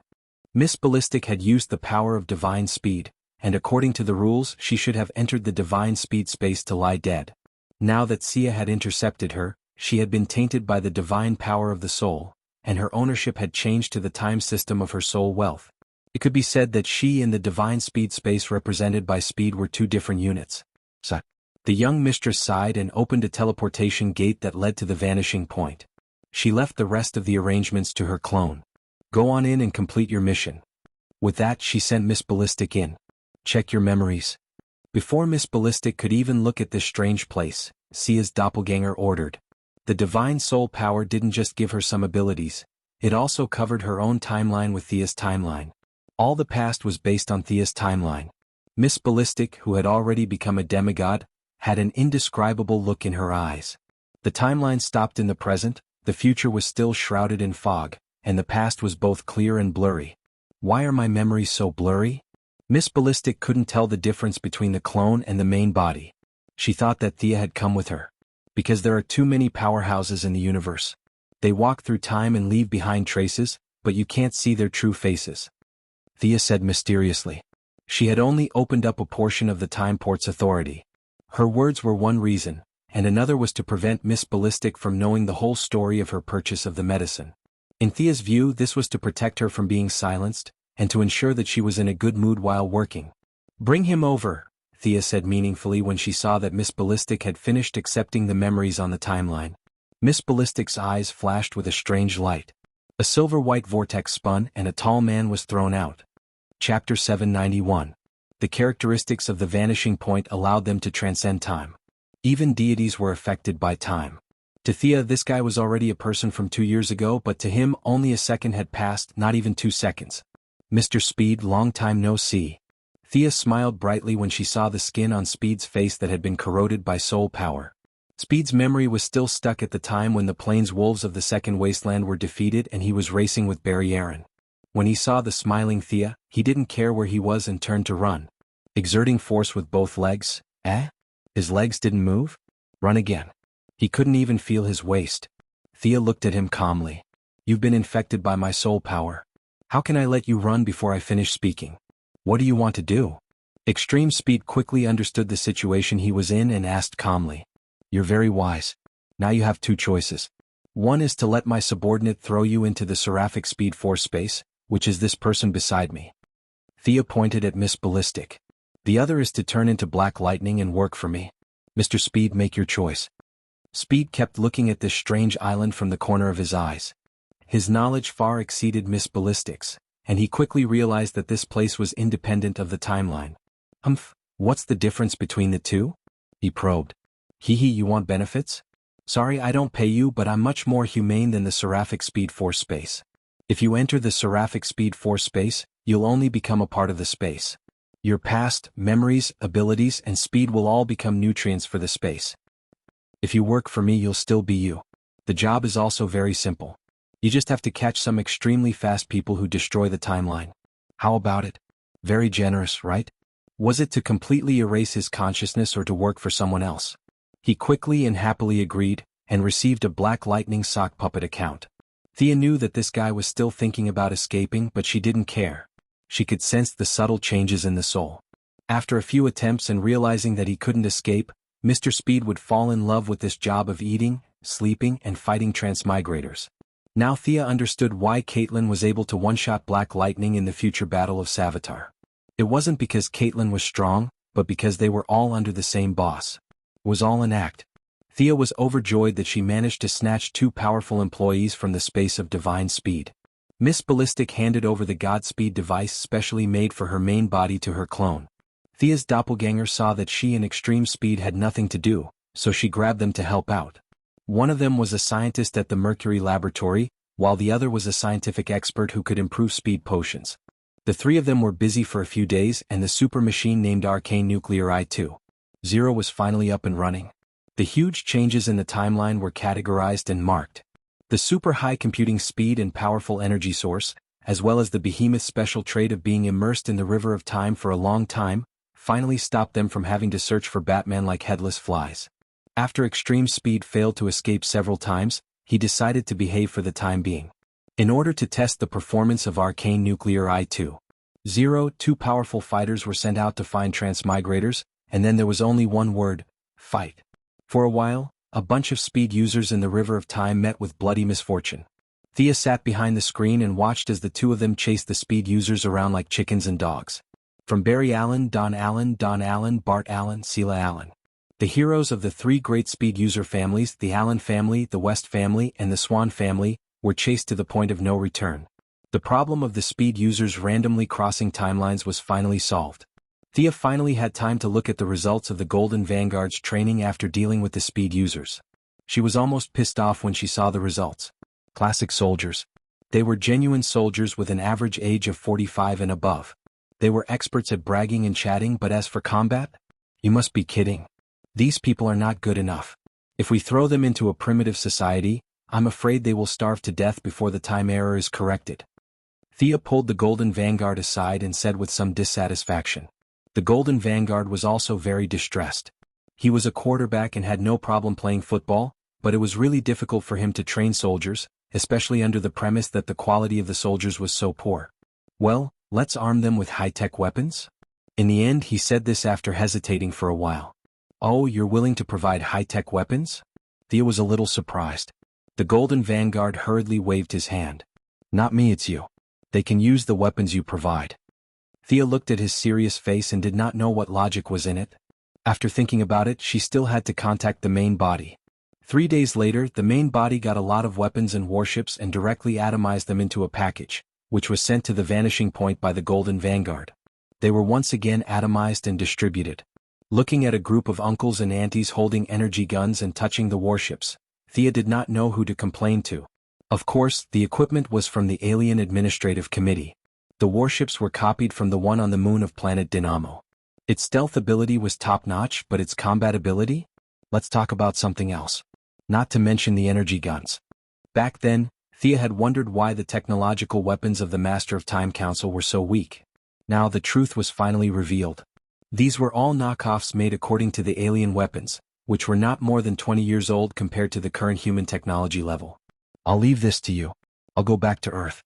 A: Miss Ballistic had used the power of divine speed, and according to the rules she should have entered the divine speed space to lie dead. Now that Sia had intercepted her, she had been tainted by the divine power of the soul, and her ownership had changed to the time system of her soul wealth. It could be said that she and the divine speed space represented by speed were two different units. The young mistress sighed and opened a teleportation gate that led to the vanishing point. She left the rest of the arrangements to her clone. Go on in and complete your mission. With that she sent Miss Ballistic in. Check your memories. Before Miss Ballistic could even look at this strange place, Sia's doppelganger ordered. The divine soul power didn't just give her some abilities, it also covered her own timeline with Thea's timeline. All the past was based on Thea's timeline. Miss Ballistic, who had already become a demigod, had an indescribable look in her eyes. The timeline stopped in the present, the future was still shrouded in fog, and the past was both clear and blurry. Why are my memories so blurry? Miss Ballistic couldn't tell the difference between the clone and the main body. She thought that Thea had come with her. Because there are too many powerhouses in the universe. They walk through time and leave behind traces, but you can't see their true faces. Thea said mysteriously. She had only opened up a portion of the time port's authority. Her words were one reason, and another was to prevent Miss Ballistic from knowing the whole story of her purchase of the medicine. In Thea's view, this was to protect her from being silenced, and to ensure that she was in a good mood while working. Bring him over, Thea said meaningfully when she saw that Miss Ballistic had finished accepting the memories on the timeline. Miss Ballistic's eyes flashed with a strange light. A silver-white vortex spun and a tall man was thrown out. Chapter 791. The characteristics of the vanishing point allowed them to transcend time. Even deities were affected by time. To Thea, this guy was already a person from 2 years ago, but to him only a second had passed, not even 2 seconds. Mr. Speed, long time no see. Thea smiled brightly when she saw the skin on Speed's face that had been corroded by soul power. Speed's memory was still stuck at the time when the plains wolves of the Second Wasteland were defeated and he was racing with Barry Aaron. When he saw the smiling Thea, he didn't care where he was and turned to run. Exerting force with both legs, His legs didn't move? Run again. He couldn't even feel his waist. Thea looked at him calmly. You've been infected by my soul power. How can I let you run before I finish speaking? What do you want to do? Extreme Speed quickly understood the situation he was in and asked calmly. You're very wise. Now you have 2 choices. One is to let my subordinate throw you into the seraphic speed force space, which is this person beside me. Thea pointed at Miss Ballistic. The other is to turn into black lightning and work for me. Mr. Speed, make your choice. Speed kept looking at this strange island from the corner of his eyes. His knowledge far exceeded Miss Ballistic's, and he quickly realized that this place was independent of the timeline. What's the difference between the two? He probed. You want benefits? Sorry, I don't pay you, but I'm much more humane than the seraphic speed force space. If you enter the seraphic speed force space, you'll only become a part of the space. Your past, memories, abilities, and speed will all become nutrients for the space. If you work for me, you'll still be you. The job is also very simple. You just have to catch some extremely fast people who destroy the timeline. How about it? Very generous, right? Was it to completely erase his consciousness or to work for someone else? He quickly and happily agreed, and received a Black Lightning sock puppet account. Thea knew that this guy was still thinking about escaping, but she didn't care. She could sense the subtle changes in the soul. After a few attempts and realizing that he couldn't escape, Mr. Speed would fall in love with this job of eating, sleeping, and fighting transmigrators. Now Thea understood why Caitlin was able to one-shot Black Lightning in the future Battle of Savitar. It wasn't because Caitlin was strong, but because they were all under the same boss. It was all an act. Thea was overjoyed that she managed to snatch 2 powerful employees from the space of divine speed. Miss Ballistic handed over the Godspeed device specially made for her main body to her clone. Thea's doppelganger saw that she and Extreme Speed had nothing to do, so she grabbed them to help out. One of them was a scientist at the Mercury Laboratory, while the other was a scientific expert who could improve speed potions. The three of them were busy for a few days and the super machine named Arcane Nuclear I-20 was finally up and running. The huge changes in the timeline were categorized and marked. The super high computing speed and powerful energy source, as well as the behemoth's special trait of being immersed in the river of time for a long time, finally stopped them from having to search for Batman like headless flies. After Extreme Speed failed to escape several times, he decided to behave for the time being. In order to test the performance of Arcane Nuclear I-20, 2 powerful fighters were sent out to find transmigrators, and then there was only one word: fight. For a while, a bunch of speed users in the River of Time met with bloody misfortune. Thea sat behind the screen and watched as the two of them chased the speed users around like chickens and dogs. From Barry Allen, Don Allen, Bart Allen, Sheila Allen. The heroes of the 3 great speed user families, the Allen family, the West family, and the Swan family, were chased to the point of no return. The problem of the speed users randomly crossing timelines was finally solved. Thea finally had time to look at the results of the Golden Vanguard's training after dealing with the speed users. She was almost pissed off when she saw the results. Classic soldiers. They were genuine soldiers with an average age of 45 and above. They were experts at bragging and chatting, but as for combat? You must be kidding. These people are not good enough. If we throw them into a primitive society, I'm afraid they will starve to death before the time error is corrected. Thea pulled the Golden Vanguard aside and said with some dissatisfaction. The Golden Vanguard was also very distressed. He was a quarterback and had no problem playing football, but it was really difficult for him to train soldiers, especially under the premise that the quality of the soldiers was so poor. Well, let's arm them with high-tech weapons? In the end, he said this after hesitating for a while. Oh, you're willing to provide high-tech weapons? Thea was a little surprised. The Golden Vanguard hurriedly waved his hand. Not me, it's you. They can use the weapons you provide. Thea looked at his serious face and did not know what logic was in it. After thinking about it, she still had to contact the main body. 3 days later, the main body got a lot of weapons and warships and directly atomized them into a package, which was sent to the vanishing point by the Golden Vanguard. They were once again atomized and distributed. Looking at a group of uncles and aunties holding energy guns and touching the warships, Thea did not know who to complain to. Of course, the equipment was from the Alien Administrative Committee. The warships were copied from the one on the moon of planet Dynamo. Its stealth ability was top-notch, but its combat ability? Let's talk about something else. Not to mention the energy guns. Back then, Thea had wondered why the technological weapons of the Master of Time Council were so weak. Now the truth was finally revealed. These were all knockoffs made according to the alien weapons, which were not more than 20 years old compared to the current human technology level. I'll leave this to you. I'll go back to Earth.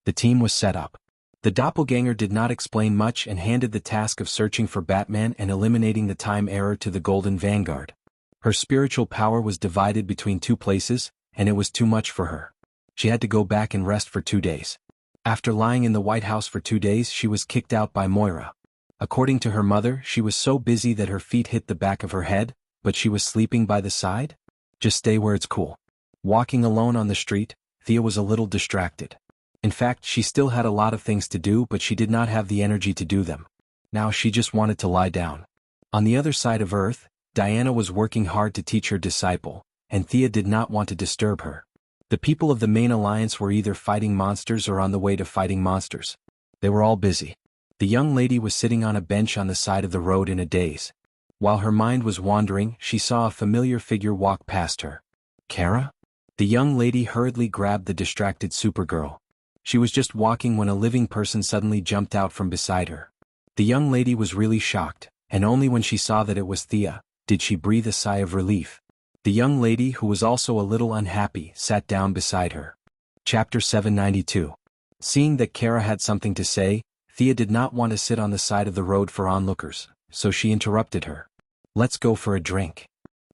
A: The team was set up. The doppelganger did not explain much and handed the task of searching for Batman and eliminating the time error to the Golden Vanguard. Her spiritual power was divided between 2 places, and it was too much for her. She had to go back and rest for 2 days. After lying in the White House for 2 days, she was kicked out by Moira. According to her mother, she was so busy that her feet hit the back of her head, but she was sleeping by the side? Just stay where it's cool. Walking alone on the street, Thea was a little distracted. In fact, she still had a lot of things to do, but she did not have the energy to do them. Now she just wanted to lie down. On the other side of Earth, Diana was working hard to teach her disciple, and Thea did not want to disturb her. The people of the main alliance were either fighting monsters or on the way to fighting monsters. They were all busy. The young lady was sitting on a bench on the side of the road in a daze. While her mind was wandering, she saw a familiar figure walk past her. Kara? The young lady hurriedly grabbed the distracted Supergirl. She was just walking when a living person suddenly jumped out from beside her. The young lady was really shocked, and only when she saw that it was Thea did she breathe a sigh of relief. The young lady, who was also a little unhappy, sat down beside her. Chapter 792. Seeing that Kara had something to say, Thea did not want to sit on the side of the road for onlookers, so she interrupted her. Let's go for a drink.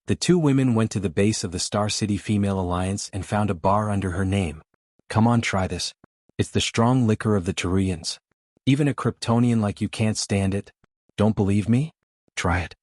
A: The 2 women went to the base of the Star City Female Alliance and found a bar under her name. Come on, try this. It's the strong liquor of the Turians. Even a Kryptonian like you can't stand it. Don't believe me? Try it.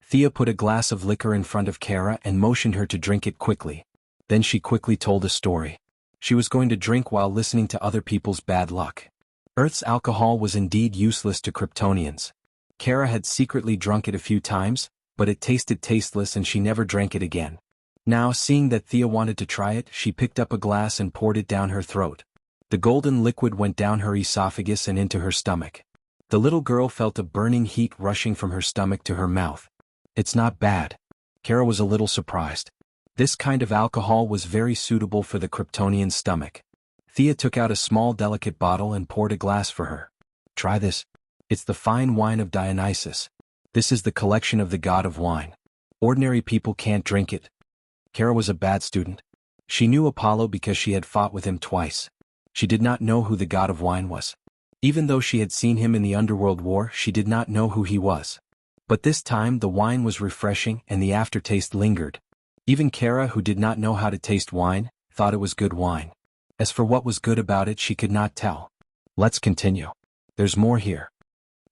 A: Thea put a glass of liquor in front of Kara and motioned her to drink it quickly. Then she quickly told a story. She was going to drink while listening to other people's bad luck. Earth's alcohol was indeed useless to Kryptonians. Kara had secretly drunk it a few times, but it tasted tasteless and she never drank it again. Now, seeing that Thea wanted to try it, she picked up a glass and poured it down her throat. The golden liquid went down her esophagus and into her stomach. The little girl felt a burning heat rushing from her stomach to her mouth. It's not bad. Kara was a little surprised. This kind of alcohol was very suitable for the Kryptonian stomach. Thea took out a small delicate bottle and poured a glass for her. Try this. It's the fine wine of Dionysus. This is the collection of the god of wine. Ordinary people can't drink it. Kara was a bad student. She knew Apollo because she had fought with him twice. She did not know who the god of wine was. Even though she had seen him in the Underworld War, she did not know who he was. But this time the wine was refreshing and the aftertaste lingered. Even Kara, who did not know how to taste wine, thought it was good wine. As for what was good about it, she could not tell. Let's continue. There's more here.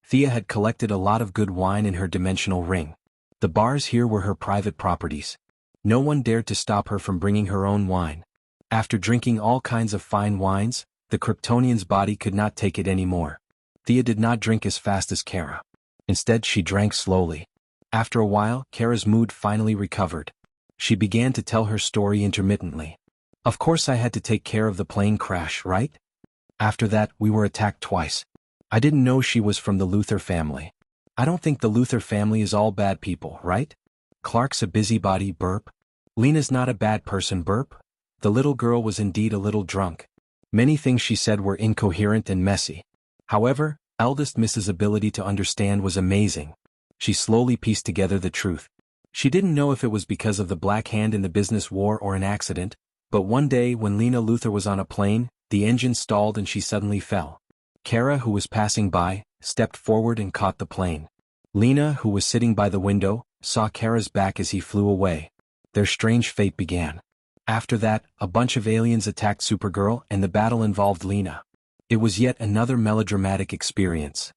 A: Thea had collected a lot of good wine in her dimensional ring. The bars here were her private properties. No one dared to stop her from bringing her own wine. After drinking all kinds of fine wines, the Kryptonian's body could not take it anymore. Thea did not drink as fast as Kara. Instead, she drank slowly. After a while, Kara's mood finally recovered. She began to tell her story intermittently. Of course I had to take care of the plane crash, right? After that, we were attacked twice. I didn't know she was from the Luthor family. I don't think the Luthor family is all bad people, right? Clark's a busybody, burp. Lena's not a bad person, burp. The little girl was indeed a little drunk. Many things she said were incoherent and messy. However, eldest Miss's ability to understand was amazing. She slowly pieced together the truth. She didn't know if it was because of the Black Hand in the business war or an accident, but one day when Lena Luthor was on a plane, the engine stalled and she suddenly fell. Kara, who was passing by, stepped forward and caught the plane. Lena, who was sitting by the window, saw Kara's back as he flew away. Their strange fate began. After that, a bunch of aliens attacked Supergirl and the battle involved Lena. It was yet another melodramatic experience.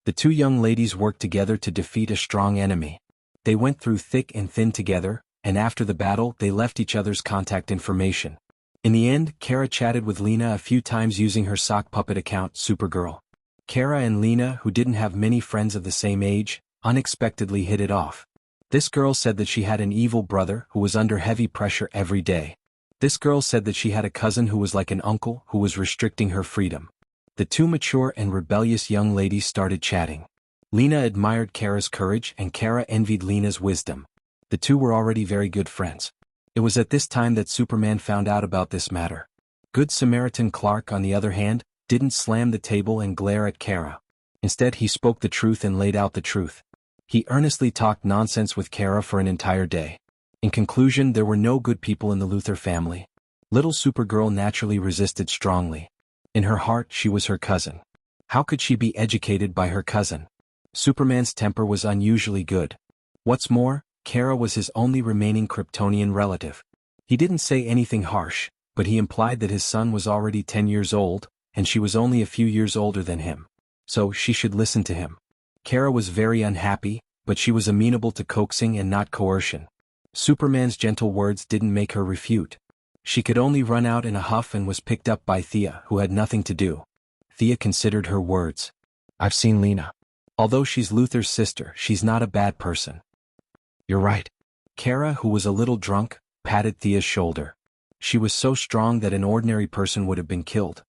A: The two young ladies worked together to defeat a strong enemy. They went through thick and thin together, and after the battle they left each other's contact information. In the end, Kara chatted with Lena a few times using her sock puppet account, Supergirl. Kara and Lena, who didn't have many friends of the same age, unexpectedly hit it off. This girl said that she had an evil brother who was under heavy pressure every day. This girl said that she had a cousin who was like an uncle who was restricting her freedom. The two mature and rebellious young ladies started chatting. Lena admired Kara's courage and Kara envied Lena's wisdom. The two were already very good friends. It was at this time that Superman found out about this matter. Good Samaritan Clark, on the other hand, didn't slam the table and glare at Kara. Instead, he spoke the truth and laid out the truth. He earnestly talked nonsense with Kara for an entire day. In conclusion, there were no good people in the Luthor family. Little Supergirl naturally resisted strongly. In her heart, she was her cousin. How could she be educated by her cousin? Superman's temper was unusually good. What's more, Kara was his only remaining Kryptonian relative. He didn't say anything harsh, but he implied that his son was already 10 years old, and she was only a few years older than him. So she should listen to him. Kara was very unhappy, but she was amenable to coaxing and not coercion. Superman's gentle words didn't make her refute. She could only run out in a huff and was picked up by Thea, who had nothing to do. Thea considered her words. I've seen Lena. Although she's Luthor's sister, she's not a bad person. You're right. Kara, who was a little drunk, patted Thea's shoulder. She was so strong that an ordinary person would have been killed.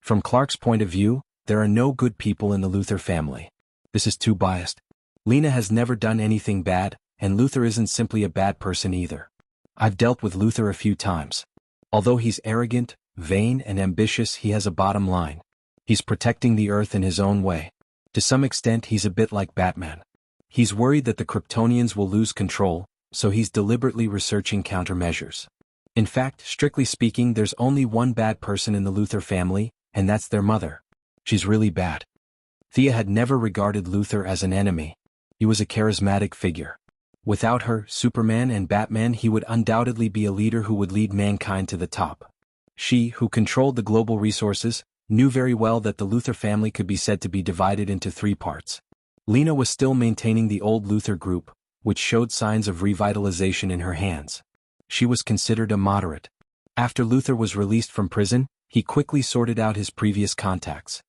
A: From Clark's point of view, there are no good people in the Luthor family. This is too biased. Lena has never done anything bad, and Luthor isn't simply a bad person either. I've dealt with Luthor a few times. Although he's arrogant, vain, and ambitious, he has a bottom line. He's protecting the Earth in his own way. To some extent, he's a bit like Batman. He's worried that the Kryptonians will lose control, so he's deliberately researching countermeasures. In fact, strictly speaking, there's only one bad person in the Luthor family, and that's their mother. She's really bad. Thea had never regarded Luthor as an enemy. He was a charismatic figure. Without her, Superman and Batman, he would undoubtedly be a leader who would lead mankind to the top. She, who controlled the global resources, knew very well that the Luthor family could be said to be divided into three parts. Lena was still maintaining the old Luthor group, which showed signs of revitalization in her hands. She was considered a moderate. After Luther was released from prison, he quickly sorted out his previous contacts.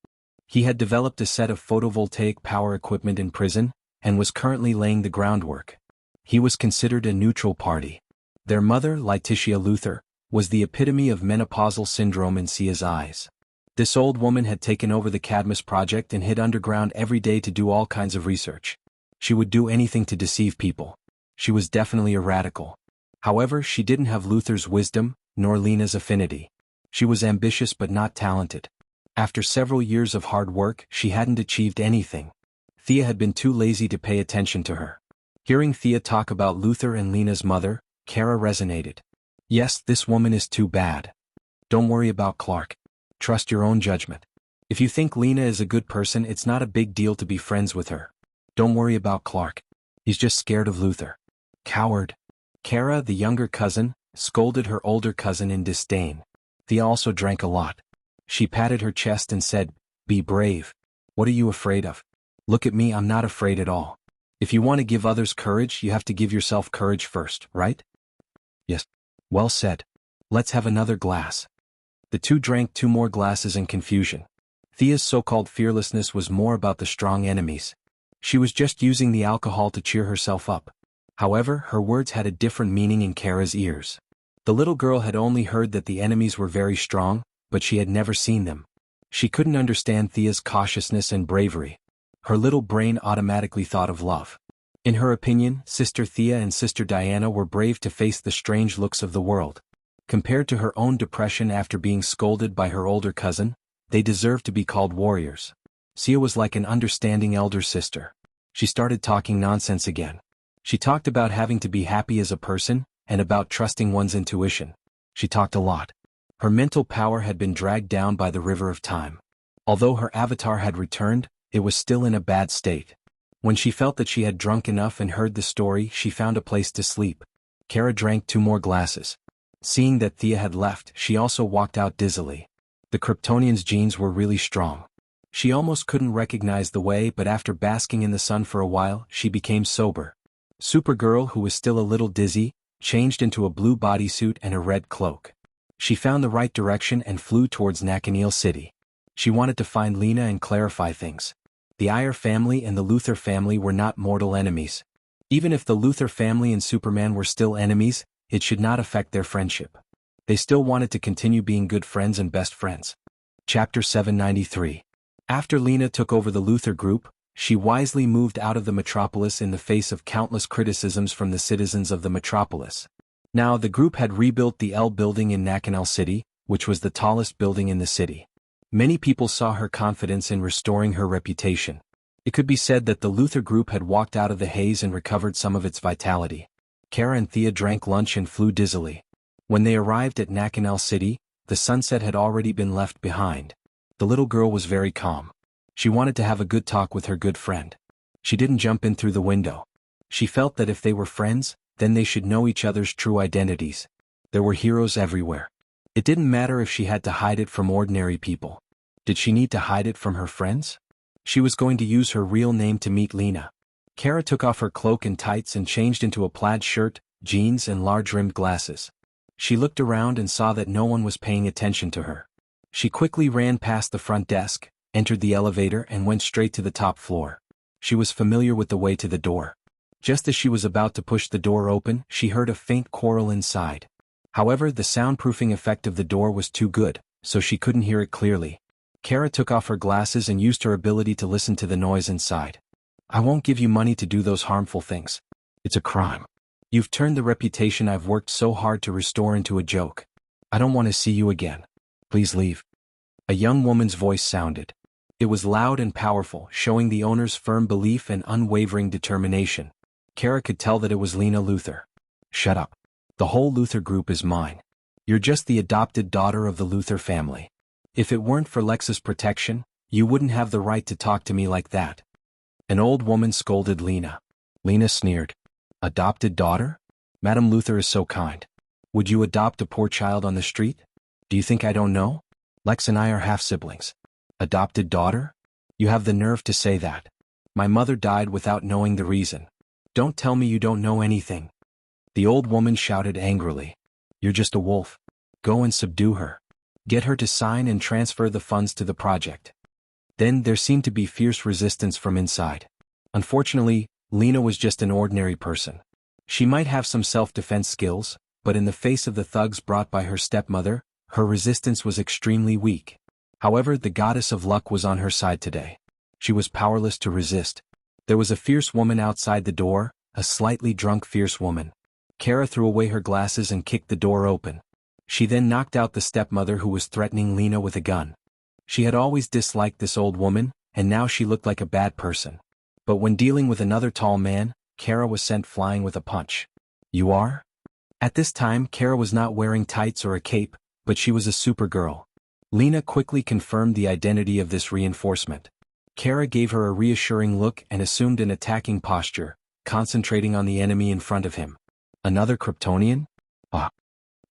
A: He had developed a set of photovoltaic power equipment in prison, and was currently laying the groundwork. He was considered a neutral party. Their mother, Laetitia Luther, was the epitome of menopausal syndrome in Sia's eyes. This old woman had taken over the Cadmus project and hid underground every day to do all kinds of research. She would do anything to deceive people. She was definitely a radical. However, she didn't have Luther's wisdom, nor Lena's affinity. She was ambitious but not talented. After several years of hard work, she hadn't achieved anything. Thea had been too lazy to pay attention to her. Hearing Thea talk about Luther and Lena's mother, Kara resonated. Yes, this woman is too bad. Don't worry about Clark. Trust your own judgment. If you think Lena is a good person, it's not a big deal to be friends with her. Don't worry about Clark. He's just scared of Luther. Coward. Kara, the younger cousin, scolded her older cousin in disdain. Thea also drank a lot. She patted her chest and said, "Be brave. What are you afraid of? Look at me, I'm not afraid at all. If you want to give others courage, you have to give yourself courage first, right?" "Yes. Well said. Let's have another glass." The two drank 2 more glasses in confusion. Thea's so-called fearlessness was more about the strong enemies. She was just using the alcohol to cheer herself up. However, her words had a different meaning in Kara's ears. The little girl had only heard that the enemies were very strong, but she had never seen them. She couldn't understand Thea's cautiousness and bravery. Her little brain automatically thought of love. In her opinion, Sister Thea and Sister Diana were brave to face the strange looks of the world. Compared to her own depression after being scolded by her older cousin, they deserved to be called warriors. Sia was like an understanding elder sister. She started talking nonsense again. She talked about having to be happy as a person, and about trusting one's intuition. She talked a lot. Her mental power had been dragged down by the river of time. Although her avatar had returned, it was still in a bad state. When she felt that she had drunk enough and heard the story, she found a place to sleep. Kara drank 2 more glasses. Seeing that Thea had left, she also walked out dizzily. The Kryptonian's genes were really strong. She almost couldn't recognize the way, but after basking in the sun for a while, she became sober. Supergirl, who was still a little dizzy, changed into a blue bodysuit and a red cloak. She found the right direction and flew towards Nakanil City. She wanted to find Lena and clarify things. The Iyer family and the Luther family were not mortal enemies. Even if the Luther family and Superman were still enemies, it should not affect their friendship. They still wanted to continue being good friends and best friends. Chapter 793. After Lena took over the Luther group, she wisely moved out of the metropolis in the face of countless criticisms from the citizens of the metropolis. Now the group had rebuilt the L building in Nakanal City, which was the tallest building in the city. Many people saw her confidence in restoring her reputation. It could be said that the Luther group had walked out of the haze and recovered some of its vitality. Kara and Thea drank lunch and flew dizzily. When they arrived at Nakanal City, the sunset had already been left behind. The little girl was very calm. She wanted to have a good talk with her good friend. She didn't jump in through the window. She felt that if they were friends, then they should know each other's true identities. There were heroes everywhere. It didn't matter if she had to hide it from ordinary people. Did she need to hide it from her friends? She was going to use her real name to meet Lena. Kara took off her cloak and tights and changed into a plaid shirt, jeans and large-rimmed glasses. She looked around and saw that no one was paying attention to her. She quickly ran past the front desk, entered the elevator and went straight to the top floor. She was familiar with the way to the door. Just as she was about to push the door open, she heard a faint quarrel inside. However, the soundproofing effect of the door was too good, so she couldn't hear it clearly. Kara took off her glasses and used her ability to listen to the noise inside. "I won't give you money to do those harmful things. It's a crime. You've turned the reputation I've worked so hard to restore into a joke. I don't want to see you again. Please leave." A young woman's voice sounded. It was loud and powerful, showing the owner's firm belief and unwavering determination. Kara could tell that it was Lena Luther. "Shut up. The whole Luther group is mine. You're just the adopted daughter of the Luther family. If it weren't for Lex's protection, you wouldn't have the right to talk to me like that." An old woman scolded Lena. Lena sneered. "Adopted daughter? Madam Luther is so kind. Would you adopt a poor child on the street? Do you think I don't know? Lex and I are half-siblings. Adopted daughter? You have the nerve to say that. My mother died without knowing the reason. Don't tell me you don't know anything." The old woman shouted angrily. "You're just a wolf. Go and subdue her. Get her to sign and transfer the funds to the project. Then there seemed to be fierce resistance from inside. Unfortunately, Lena was just an ordinary person. She might have some self-defense skills, but in the face of the thugs brought by her stepmother, her resistance was extremely weak. However, the goddess of luck was on her side today. She was powerless to resist. There was a fierce woman outside the door, a slightly drunk fierce woman. Kara threw away her glasses and kicked the door open. She then knocked out the stepmother who was threatening Lena with a gun. She had always disliked this old woman, and now she looked like a bad person. But when dealing with another tall man, Kara was sent flying with a punch. You are? At this time, Kara was not wearing tights or a cape, but she was a supergirl. Lena quickly confirmed the identity of this reinforcement. Kara gave her a reassuring look and assumed an attacking posture, concentrating on the enemy in front of him. Another Kryptonian? Ah.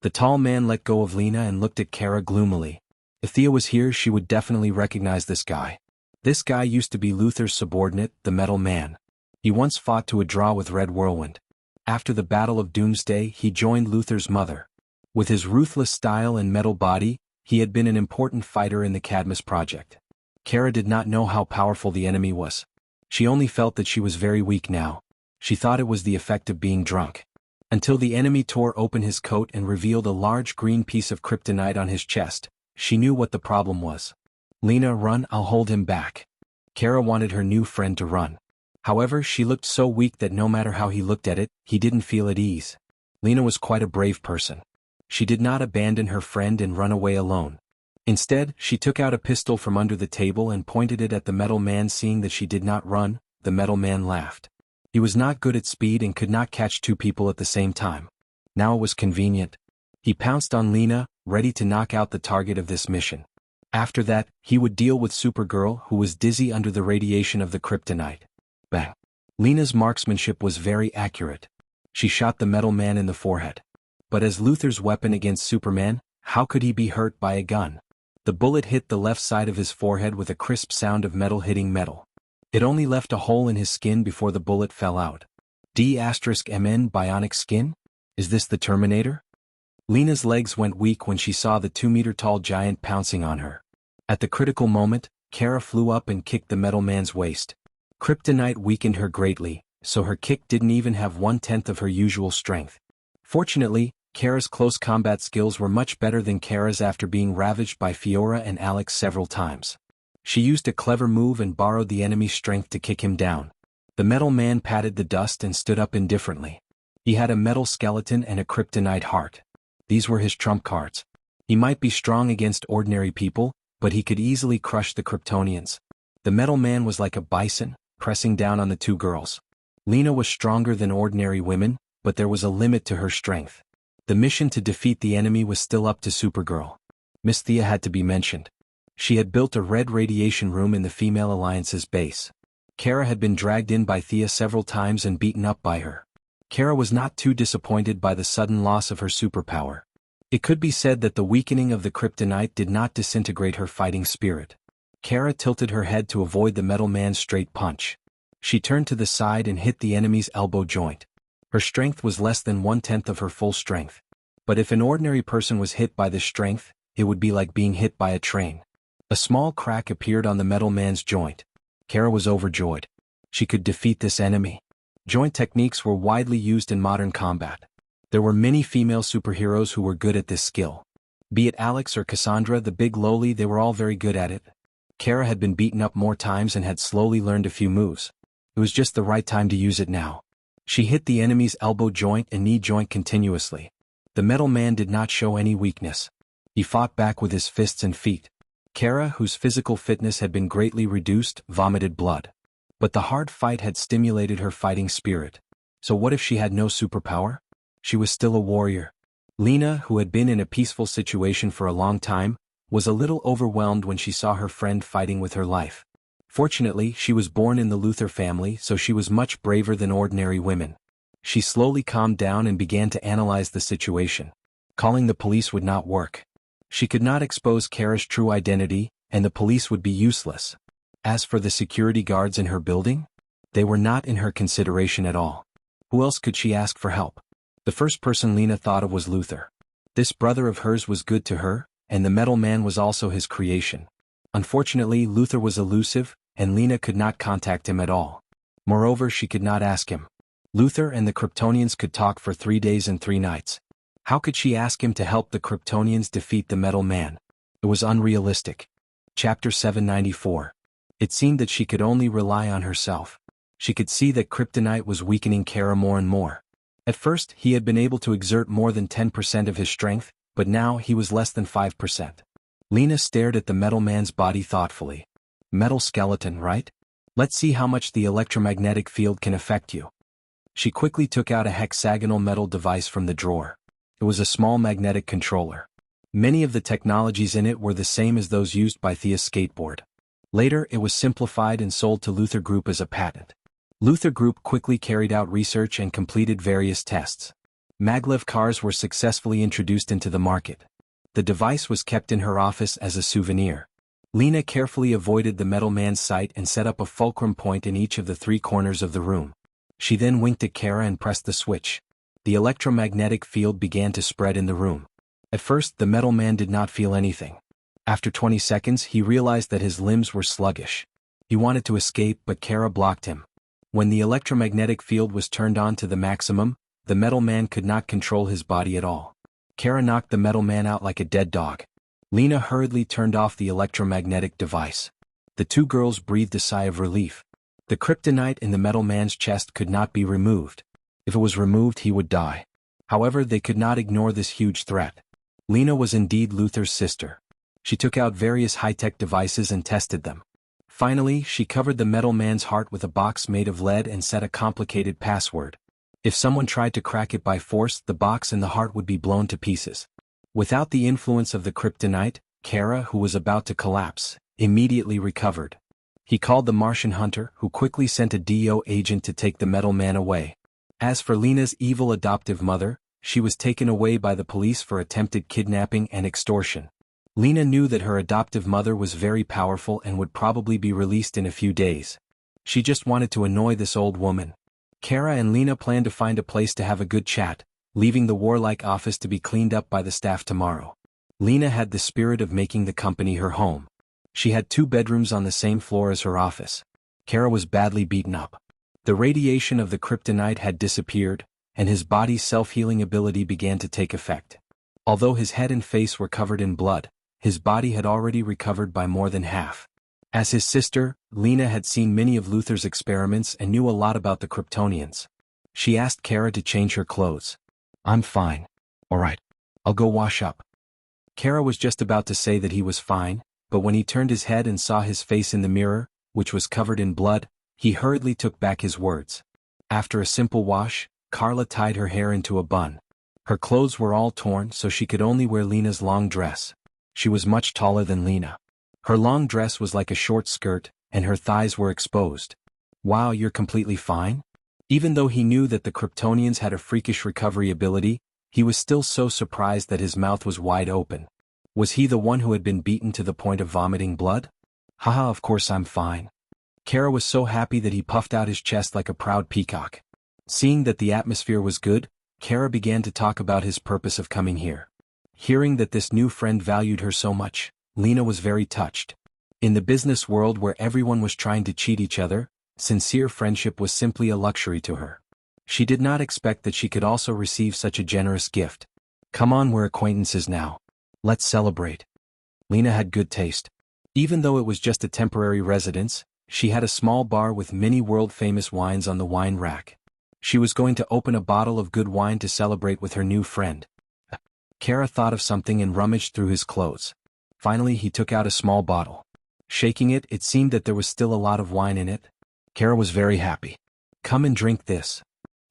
A: The tall man let go of Lena and looked at Kara gloomily. If Thea was here, she would definitely recognize this guy. This guy used to be Luther's subordinate, the Metal Man. He once fought to a draw with Red Whirlwind. After the Battle of Doomsday, he joined Luther's mother. With his ruthless style and metal body, he had been an important fighter in the Cadmus project. Kara did not know how powerful the enemy was. She only felt that she was very weak now. She thought it was the effect of being drunk. Until the enemy tore open his coat and revealed a large green piece of kryptonite on his chest, she knew what the problem was. Lena, run, I'll hold him back. Kara wanted her new friend to run. However, she looked so weak that no matter how he looked at it, he didn't feel at ease. Lena was quite a brave person. She did not abandon her friend and run away alone. Instead, she took out a pistol from under the table and pointed it at the Metal Man. Seeing that she did not run, the Metal Man laughed. He was not good at speed and could not catch two people at the same time. Now it was convenient. He pounced on Lena, ready to knock out the target of this mission. After that, he would deal with Supergirl, who was dizzy under the radiation of the kryptonite. Bang! Lena's marksmanship was very accurate. She shot the Metal Man in the forehead. But as Luther's weapon against Superman, how could he be hurt by a gun? The bullet hit the left side of his forehead with a crisp sound of metal hitting metal. It only left a hole in his skin before the bullet fell out. D*MN bionic skin? Is this the Terminator? Lena's legs went weak when she saw the 2-meter-tall giant pouncing on her. At the critical moment, Kara flew up and kicked the Metal Man's waist. Kryptonite weakened her greatly, so her kick didn't even have 1/10 of her usual strength. Fortunately, Kara's close combat skills were much better than Kara's after being ravaged by Fiora and Alex several times. She used a clever move and borrowed the enemy's strength to kick him down. The Metal Man patted the dust and stood up indifferently. He had a metal skeleton and a kryptonite heart. These were his trump cards. He might be strong against ordinary people, but he could easily crush the Kryptonians. The Metal Man was like a bison, pressing down on the two girls. Lena was stronger than ordinary women, but there was a limit to her strength. The mission to defeat the enemy was still up to Supergirl. Miss Thea had to be mentioned. She had built a red radiation room in the Female Alliance's base. Kara had been dragged in by Thea several times and beaten up by her. Kara was not too disappointed by the sudden loss of her superpower. It could be said that the weakening of the kryptonite did not disintegrate her fighting spirit. Kara tilted her head to avoid the Metal Man's straight punch. She turned to the side and hit the enemy's elbow joint. Her strength was less than 1/10 of her full strength. But if an ordinary person was hit by this strength, it would be like being hit by a train. A small crack appeared on the Metal Man's joint. Kara was overjoyed. She could defeat this enemy. Joint techniques were widely used in modern combat. There were many female superheroes who were good at this skill. Be it Alex or Cassandra the Big Lowly, they were all very good at it. Kara had been beaten up more times and had slowly learned a few moves. It was just the right time to use it now. She hit the enemy's elbow joint and knee joint continuously. The Metal Man did not show any weakness. He fought back with his fists and feet. Kara, whose physical fitness had been greatly reduced, vomited blood. But the hard fight had stimulated her fighting spirit. So what if she had no superpower? She was still a warrior. Lena, who had been in a peaceful situation for a long time, was a little overwhelmed when she saw her friend fighting with her life. Fortunately, she was born in the Luther family, so she was much braver than ordinary women. She slowly calmed down and began to analyze the situation. Calling the police would not work. She could not expose Kara's true identity, and the police would be useless. As for the security guards in her building, they were not in her consideration at all. Who else could she ask for help? The first person Lena thought of was Luther. This brother of hers was good to her, and the metal man was also his creation. Unfortunately, Luther was elusive, and Lena could not contact him at all. Moreover, she could not ask him. Luther and the Kryptonians could talk for 3 days and 3 nights. How could she ask him to help the Kryptonians defeat the metal man? It was unrealistic. Chapter 794. It seemed that she could only rely on herself. She could see that kryptonite was weakening Kara more and more. At first, he had been able to exert more than 10% of his strength, but now he was less than 5%. Lena stared at the metal man's body thoughtfully. Metal skeleton, right? Let's see how much the electromagnetic field can affect you. She quickly took out a hexagonal metal device from the drawer. It was a small magnetic controller. Many of the technologies in it were the same as those used by Thea's skateboard. Later, it was simplified and sold to Luther Group as a patent. Luther Group quickly carried out research and completed various tests. Maglev cars were successfully introduced into the market. The device was kept in her office as a souvenir. Lena carefully avoided the metal man's sight and set up a fulcrum point in each of the 3 corners of the room. She then winked at Kara and pressed the switch. The electromagnetic field began to spread in the room. At first, the metal man did not feel anything. After 20 seconds, he realized that his limbs were sluggish. He wanted to escape, but Kara blocked him. When the electromagnetic field was turned on to the maximum, the metal man could not control his body at all. Kara knocked the metal man out like a dead dog. Lena hurriedly turned off the electromagnetic device. The 2 girls breathed a sigh of relief. The kryptonite in the metal man's chest could not be removed. If it was removed, he would die. However, they could not ignore this huge threat. Lena was indeed Luther's sister. She took out various high-tech devices and tested them. Finally, she covered the metal man's heart with a box made of lead and set a complicated password. If someone tried to crack it by force, the box and the heart would be blown to pieces. Without the influence of the kryptonite, Kara, who was about to collapse, immediately recovered. He called the Martian hunter, who quickly sent a DO agent to take the metal man away. As for Lena's evil adoptive mother, she was taken away by the police for attempted kidnapping and extortion. Lena knew that her adoptive mother was very powerful and would probably be released in a few days. She just wanted to annoy this old woman. Kara and Lena planned to find a place to have a good chat, leaving the warlike office to be cleaned up by the staff tomorrow. Lena had the spirit of making the company her home. She had 2 bedrooms on the same floor as her office. Kara was badly beaten up. The radiation of the kryptonite had disappeared, and his body's self-healing ability began to take effect. Although his head and face were covered in blood, his body had already recovered by more than half. As his sister, Lena had seen many of Luther's experiments and knew a lot about the Kryptonians. She asked Kara to change her clothes. "I'm fine. All right. I'll go wash up." Kara was just about to say that he was fine, but when he turned his head and saw his face in the mirror, which was covered in blood, he hurriedly took back his words. After a simple wash, Carla tied her hair into a bun. Her clothes were all torn, so she could only wear Lena's long dress. She was much taller than Lena. Her long dress was like a short skirt, and her thighs were exposed. "Wow, you're completely fine?" Even though he knew that the Kryptonians had a freakish recovery ability, he was still so surprised that his mouth was wide open. Was he the one who had been beaten to the point of vomiting blood? "Haha, of course I'm fine." Kara was so happy that he puffed out his chest like a proud peacock. Seeing that the atmosphere was good, Kara began to talk about his purpose of coming here. Hearing that this new friend valued her so much, Lena was very touched. In the business world where everyone was trying to cheat each other, sincere friendship was simply a luxury to her. She did not expect that she could also receive such a generous gift. "Come on, we're acquaintances now. Let's celebrate." Lena had good taste. Even though it was just a temporary residence, she had a small bar with many world-famous wines on the wine rack. She was going to open a bottle of good wine to celebrate with her new friend. Kara thought of something and rummaged through his clothes. Finally, he took out a small bottle. Shaking it, it seemed that there was still a lot of wine in it. Kara was very happy. "Come and drink this."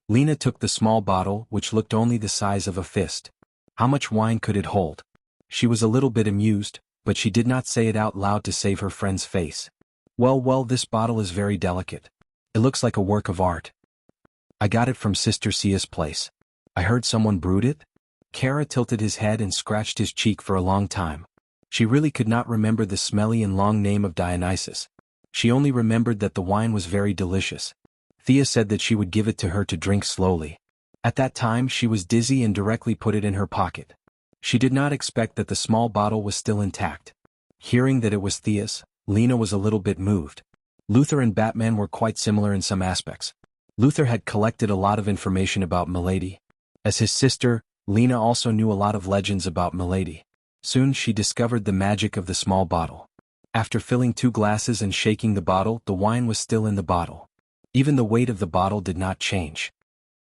A: Lena took the small bottle, which looked only the size of a fist. How much wine could it hold? She was a little bit amused, but she did not say it out loud to save her friend's face. Well, this bottle is very delicate. It looks like a work of art. I got it from Sister Sia's place. I heard someone brewed it?" Kara tilted his head and scratched his cheek for a long time. She really could not remember the smelly and long name of Dionysus. She only remembered that the wine was very delicious. Thea said that she would give it to her to drink slowly. At that time she was dizzy and directly put it in her pocket. She did not expect that the small bottle was still intact. Hearing that it was Thea's, Lena was a little bit moved. Luther and Batman were quite similar in some aspects. Luther had collected a lot of information about Milady. As his sister, Lena also knew a lot of legends about Milady. Soon she discovered the magic of the small bottle. After filling 2 glasses and shaking the bottle, the wine was still in the bottle. Even the weight of the bottle did not change.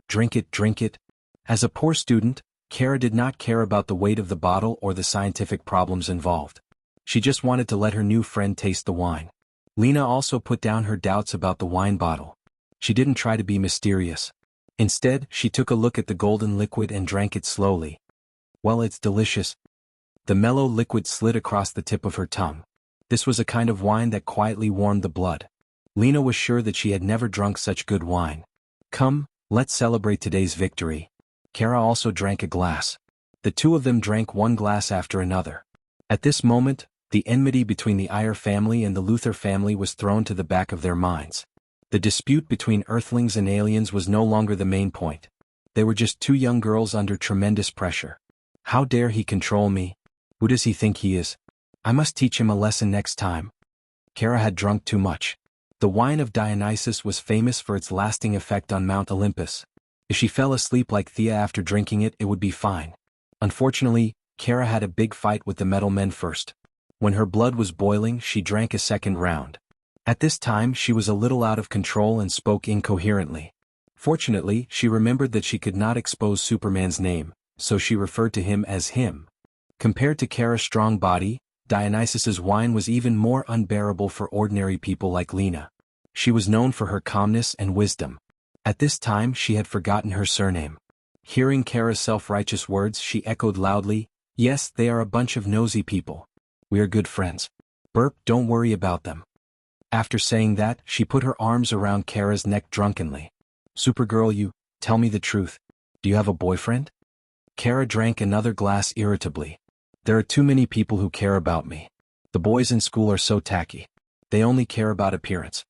A: Drink it, drink it. As a poor student, Kara did not care about the weight of the bottle or the scientific problems involved. She just wanted to let her new friend taste the wine. Lena also put down her doubts about the wine bottle. She didn't try to be mysterious. Instead, she took a look at the golden liquid and drank it slowly. Well, it's delicious. The mellow liquid slid across the tip of her tongue. This was a kind of wine that quietly warmed the blood. Lena was sure that she had never drunk such good wine. Come, let's celebrate today's victory. Kara also drank a glass. The two of them drank 1 glass after another. At this moment, the enmity between the Iyer family and the Luther family was thrown to the back of their minds. The dispute between Earthlings and aliens was no longer the main point. They were just 2 young girls under tremendous pressure. How dare he control me? Who does he think he is? I must teach him a lesson next time. Kara had drunk too much. The wine of Dionysus was famous for its lasting effect on Mount Olympus. If she fell asleep like Thea after drinking it, it would be fine. Unfortunately, Kara had a big fight with the metal men first. When her blood was boiling, she drank a second round. At this time, she was a little out of control and spoke incoherently. Fortunately, she remembered that she could not expose Superman's name, so she referred to him as him. Compared to Kara's strong body, Dionysus's wine was even more unbearable for ordinary people like Lena. She was known for her calmness and wisdom. At this time, she had forgotten her surname. Hearing Kara's self-righteous words, she echoed loudly, "Yes, they are a bunch of nosy people. We are good friends. Burp, don't worry about them." After saying that, she put her arms around Kara's neck drunkenly. "Supergirl, tell me the truth. Do you have a boyfriend?" Kara drank another glass irritably. "There are too many people who care about me. The boys in school are so tacky. They only care about appearance."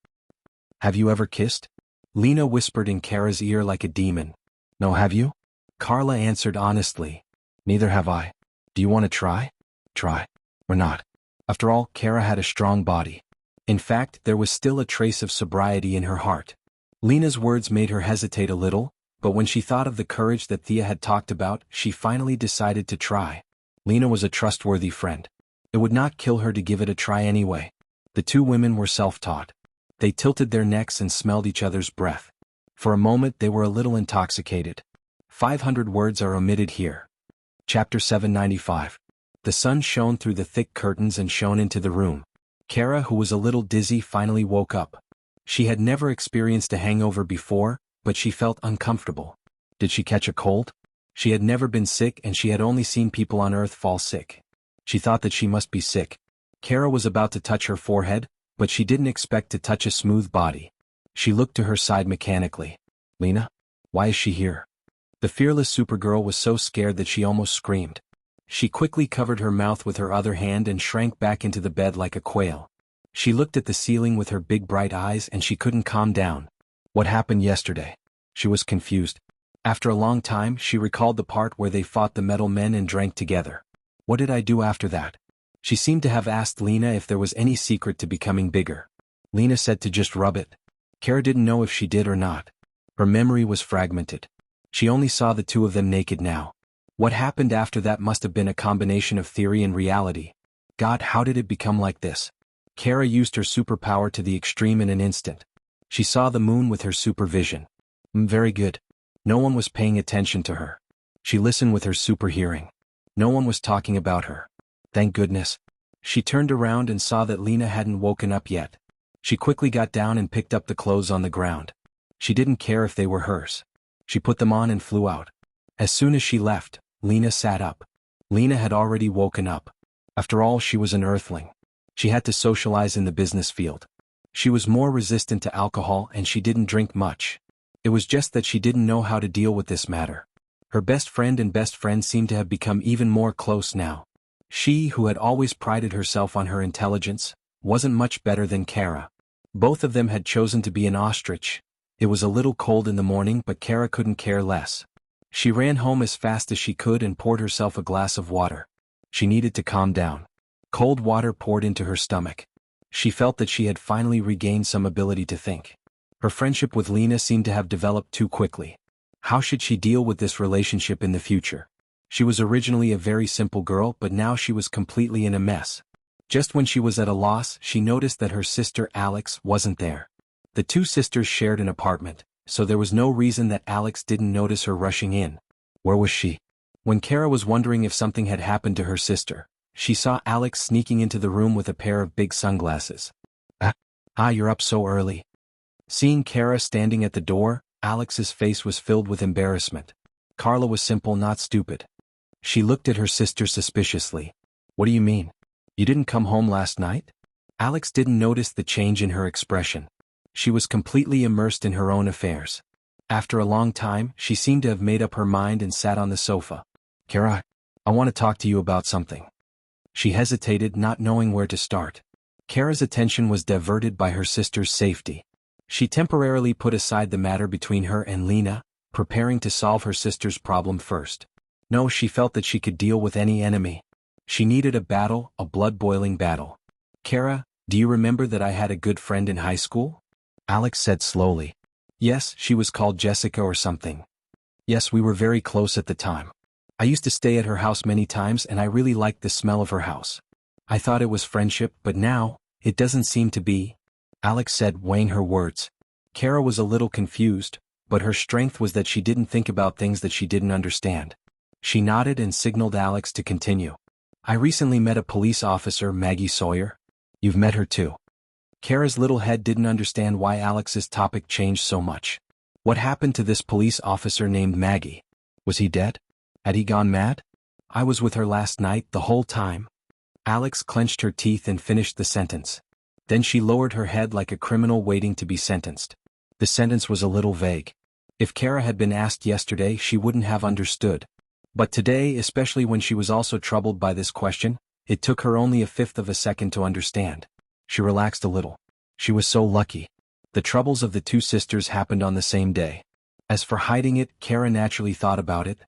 A: "Have you ever kissed?" Lena whispered in Kara's ear like a demon. "No, have you?" Carla answered honestly. "Neither have I. Do you want to try?" "Try. Or not." After all, Kara had a strong body. In fact, there was still a trace of sobriety in her heart. Lena's words made her hesitate a little, but when she thought of the courage that Thea had talked about, she finally decided to try. Lena was a trustworthy friend. It would not kill her to give it a try anyway. The 2 women were self-taught. They tilted their necks and smelled each other's breath. For a moment they were a little intoxicated. 500 words are omitted here. Chapter 795. The sun shone through the thick curtains and shone into the room. Kara, who was a little dizzy, finally woke up. She had never experienced a hangover before, but she felt uncomfortable. Did she catch a cold? She had never been sick and she had only seen people on Earth fall sick. She thought that she must be sick. Kara was about to touch her forehead, but she didn't expect to touch a smooth body. She looked to her side mechanically. "Lena? Why is she here?" The fearless Supergirl was so scared that she almost screamed. She quickly covered her mouth with her other hand and shrank back into the bed like a quail. She looked at the ceiling with her big bright eyes and she couldn't calm down. What happened yesterday? She was confused. After a long time, she recalled the part where they fought the metal men and drank together. What did I do after that? She seemed to have asked Lena if there was any secret to becoming bigger. Lena said to just rub it. Kara didn't know if she did or not. Her memory was fragmented. She only saw the 2 of them naked now. What happened after that must have been a combination of theory and reality. God, how did it become like this? Kara used her superpower to the extreme in an instant. She saw the moon with her supervision. Very good. No one was paying attention to her. She listened with her super hearing. No one was talking about her. Thank goodness. She turned around and saw that Lena hadn't woken up yet. She quickly got down and picked up the clothes on the ground. She didn't care if they were hers. She put them on and flew out. As soon as she left, Lena sat up. Lena had already woken up. After all, she was an Earthling. She had to socialize in the business field. She was more resistant to alcohol and she didn't drink much. It was just that she didn't know how to deal with this matter. Her best friend and best friend seemed to have become even more close now. She, who had always prided herself on her intelligence, wasn't much better than Kara. Both of them had chosen to be an ostrich. It was a little cold in the morning, but Kara couldn't care less. She ran home as fast as she could and poured herself a glass of water. She needed to calm down. Cold water poured into her stomach. She felt that she had finally regained some ability to think. Her friendship with Lena seemed to have developed too quickly. How should she deal with this relationship in the future? She was originally a very simple girl, but now she was completely in a mess. Just when she was at a loss, she noticed that her sister Alex wasn't there. The two sisters shared an apartment, so there was no reason that Alex didn't notice her rushing in. Where was she? When Kara was wondering if something had happened to her sister, she saw Alex sneaking into the room with a pair of big sunglasses. You're up so early. Seeing Kara standing at the door, Alex's face was filled with embarrassment. Carla was simple, not stupid. She looked at her sister suspiciously. What do you mean? You didn't come home last night? Alex didn't notice the change in her expression. She was completely immersed in her own affairs. After a long time, she seemed to have made up her mind and sat on the sofa. Kara, I want to talk to you about something. She hesitated, not knowing where to start. Kara's attention was diverted by her sister's safety. She temporarily put aside the matter between her and Lena, preparing to solve her sister's problem first. No, she felt that she could deal with any enemy. She needed a battle, a blood-boiling battle. Kara, do you remember that I had a good friend in high school? Alex said slowly. Yes, she was called Jessica or something. Yes, we were very close at the time. I used to stay at her house many times and I really liked the smell of her house. I thought it was friendship, but now, it doesn't seem to be. Alex said, weighing her words. Kara was a little confused, but her strength was that she didn't think about things that she didn't understand. She nodded and signaled Alex to continue. I recently met a police officer, Maggie Sawyer. You've met her too. Kara's little head didn't understand why Alex's topic changed so much. What happened to this police officer named Maggie? Was he dead? Had he gone mad? I was with her last night the whole time. Alex clenched her teeth and finished the sentence. Then she lowered her head like a criminal waiting to be sentenced. The sentence was a little vague. If Kara had been asked yesterday, she wouldn't have understood. But today, especially when she was also troubled by this question, it took her only a fifth of a second to understand. She relaxed a little. She was so lucky. The troubles of the two sisters happened on the same day. As for hiding it, Kara naturally thought about it.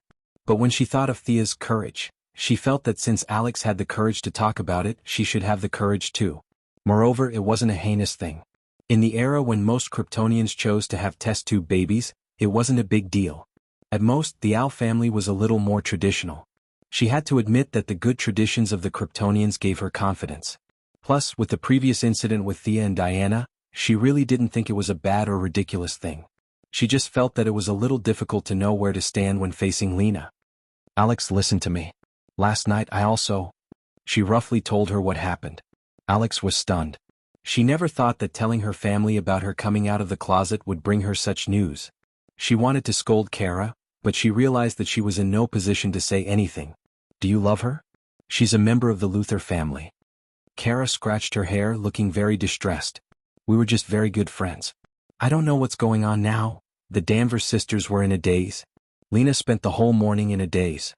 A: But when she thought of Thea's courage, she felt that since Alex had the courage to talk about it, she should have the courage too. Moreover, it wasn't a heinous thing. In the era when most Kryptonians chose to have test tube babies, it wasn't a big deal. At most, the Al family was a little more traditional. She had to admit that the good traditions of the Kryptonians gave her confidence. Plus, with the previous incident with Thea and Diana, she really didn't think it was a bad or ridiculous thing. She just felt that it was a little difficult to know where to stand when facing Lena. Alex, listen to me. Last night I also... She roughly told her what happened. Alex was stunned. She never thought that telling her family about her coming out of the closet would bring her such news. She wanted to scold Kara, but she realized that she was in no position to say anything. Do you love her? She's a member of the Luther family. Kara scratched her hair, looking very distressed. We were just very good friends. I don't know what's going on now. The Danvers sisters were in a daze. Lena spent the whole morning in a daze.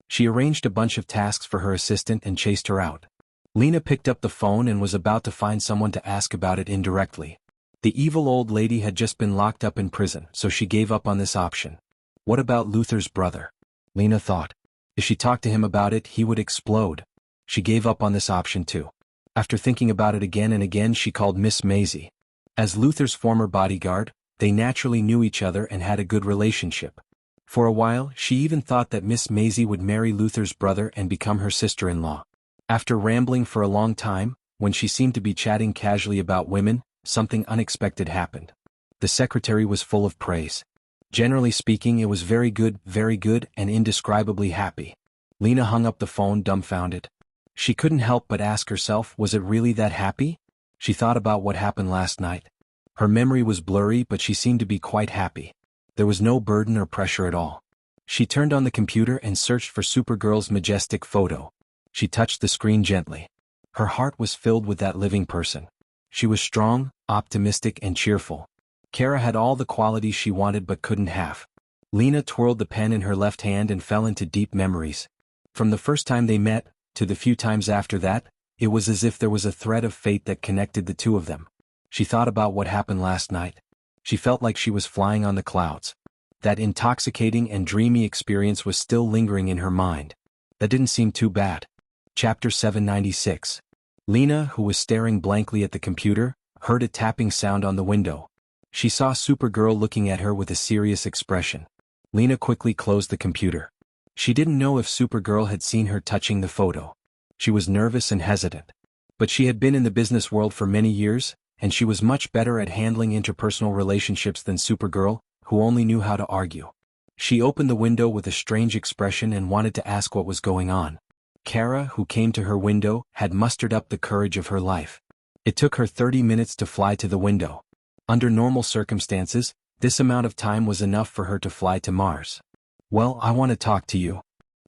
A: She arranged a bunch of tasks for her assistant and chased her out. Lena picked up the phone and was about to find someone to ask about it indirectly. The evil old lady had just been locked up in prison, so she gave up on this option. What about Luther's brother? Lena thought. If she talked to him about it, he would explode. She gave up on this option too. After thinking about it again and again, she called Miss Maisie. As Luther's former bodyguard, they naturally knew each other and had a good relationship. For a while, she even thought that Miss Maisie would marry Luther's brother and become her sister-in-law. After rambling for a long time, when she seemed to be chatting casually about women, something unexpected happened. The secretary was full of praise. Generally speaking, it was very good, and indescribably happy. Lena hung up the phone dumbfounded. She couldn't help but ask herself, was it really that happy? She thought about what happened last night. Her memory was blurry, but she seemed to be quite happy. There was no burden or pressure at all. She turned on the computer and searched for Supergirl's majestic photo. She touched the screen gently. Her heart was filled with that living person. She was strong, optimistic, and cheerful. Kara had all the qualities she wanted but couldn't have. Lena twirled the pen in her left hand and fell into deep memories. From the first time they met, to the few times after that, it was as if there was a thread of fate that connected the two of them. She thought about what happened last night. She felt like she was flying on the clouds. That intoxicating and dreamy experience was still lingering in her mind. That didn't seem too bad. Chapter 796. Lena, who was staring blankly at the computer, heard a tapping sound on the window. She saw Supergirl looking at her with a serious expression. Lena quickly closed the computer. She didn't know if Supergirl had seen her touching the photo. She was nervous and hesitant. But she had been in the business world for many years, and she was much better at handling interpersonal relationships than Supergirl, who only knew how to argue. She opened the window with a strange expression and wanted to ask what was going on. Kara, who came to her window, had mustered up the courage of her life. It took her 30 minutes to fly to the window. Under normal circumstances, this amount of time was enough for her to fly to Mars. "Well, I want to talk to you."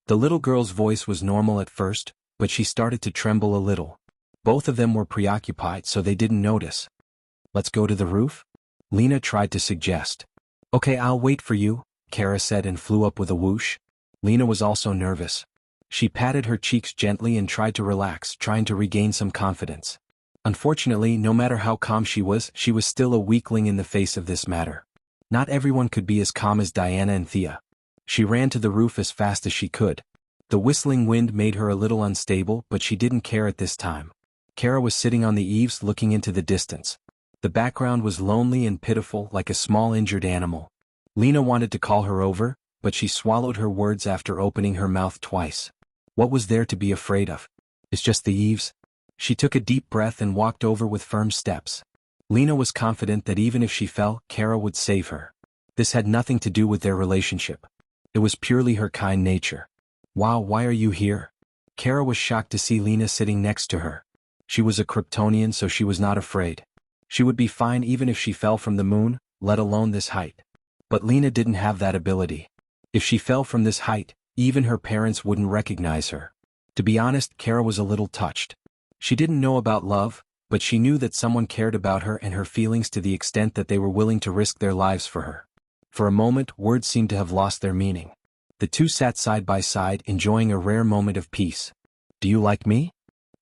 A: The little girl's voice was normal at first, but she started to tremble a little. Both of them were preoccupied, so they didn't notice. "Let's go to the roof?" Lena tried to suggest. "Okay, I'll wait for you," Kara said and flew up with a whoosh. Lena was also nervous. She patted her cheeks gently and tried to relax, trying to regain some confidence. Unfortunately, no matter how calm she was still a weakling in the face of this matter. Not everyone could be as calm as Diana and Thea. She ran to the roof as fast as she could. The whistling wind made her a little unstable, but she didn't care at this time. Kara was sitting on the eaves looking into the distance. The background was lonely and pitiful, like a small injured animal. Lena wanted to call her over, but she swallowed her words after opening her mouth twice. What was there to be afraid of? It's just the eaves. She took a deep breath and walked over with firm steps. Lena was confident that even if she fell, Kara would save her. This had nothing to do with their relationship. It was purely her kind nature. "Wow, why are you here?" Kara was shocked to see Lena sitting next to her. She was a Kryptonian, so she was not afraid. She would be fine even if she fell from the moon, let alone this height. But Lena didn't have that ability. If she fell from this height, even her parents wouldn't recognize her. To be honest, Kara was a little touched. She didn't know about love, but she knew that someone cared about her and her feelings to the extent that they were willing to risk their lives for her. For a moment, words seemed to have lost their meaning. The two sat side by side, enjoying a rare moment of peace. "Do you like me?"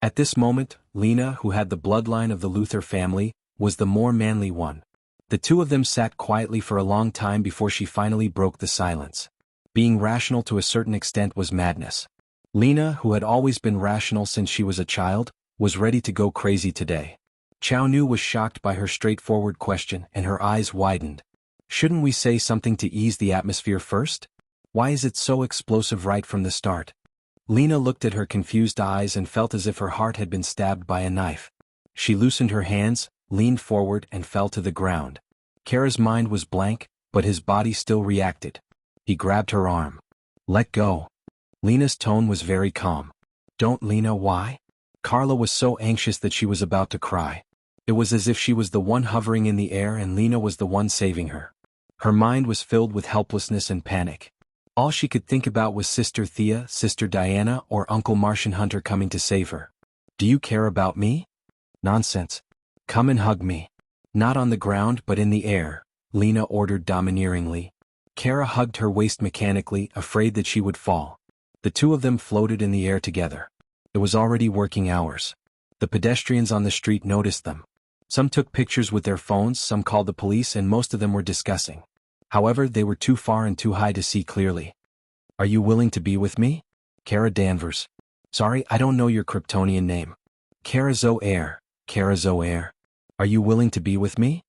A: At this moment, Lena, who had the bloodline of the Luthor family, was the more manly one. The two of them sat quietly for a long time before she finally broke the silence. Being rational to a certain extent was madness. Lena, who had always been rational since she was a child, was ready to go crazy today. Jianghu was shocked by her straightforward question and her eyes widened. "Shouldn't we say something to ease the atmosphere first? Why is it so explosive right from the start?" Lena looked at her confused eyes and felt as if her heart had been stabbed by a knife. She loosened her hands, leaned forward and fell to the ground. Kara's mind was blank, but his body still reacted. He grabbed her arm. "Let go." Lena's tone was very calm. "Don't, Lena, why?" Carla was so anxious that she was about to cry. It was as if she was the one hovering in the air and Lena was the one saving her. Her mind was filled with helplessness and panic. All she could think about was Sister Thea, Sister Diana, or Uncle Martian Hunter coming to save her. "Do you care about me?" "Nonsense. Come and hug me." "Not on the ground but in the air," Lena ordered domineeringly. Kara hugged her waist mechanically, afraid that she would fall. The two of them floated in the air together. It was already working hours. The pedestrians on the street noticed them. Some took pictures with their phones, some called the police, and most of them were discussing. However, they were too far and too high to see clearly. "Are you willing to be with me?" "Kara Danvers." "Sorry, I don't know your Kryptonian name." "Kara Zoair." "Kara Zoair. Are you willing to be with me?"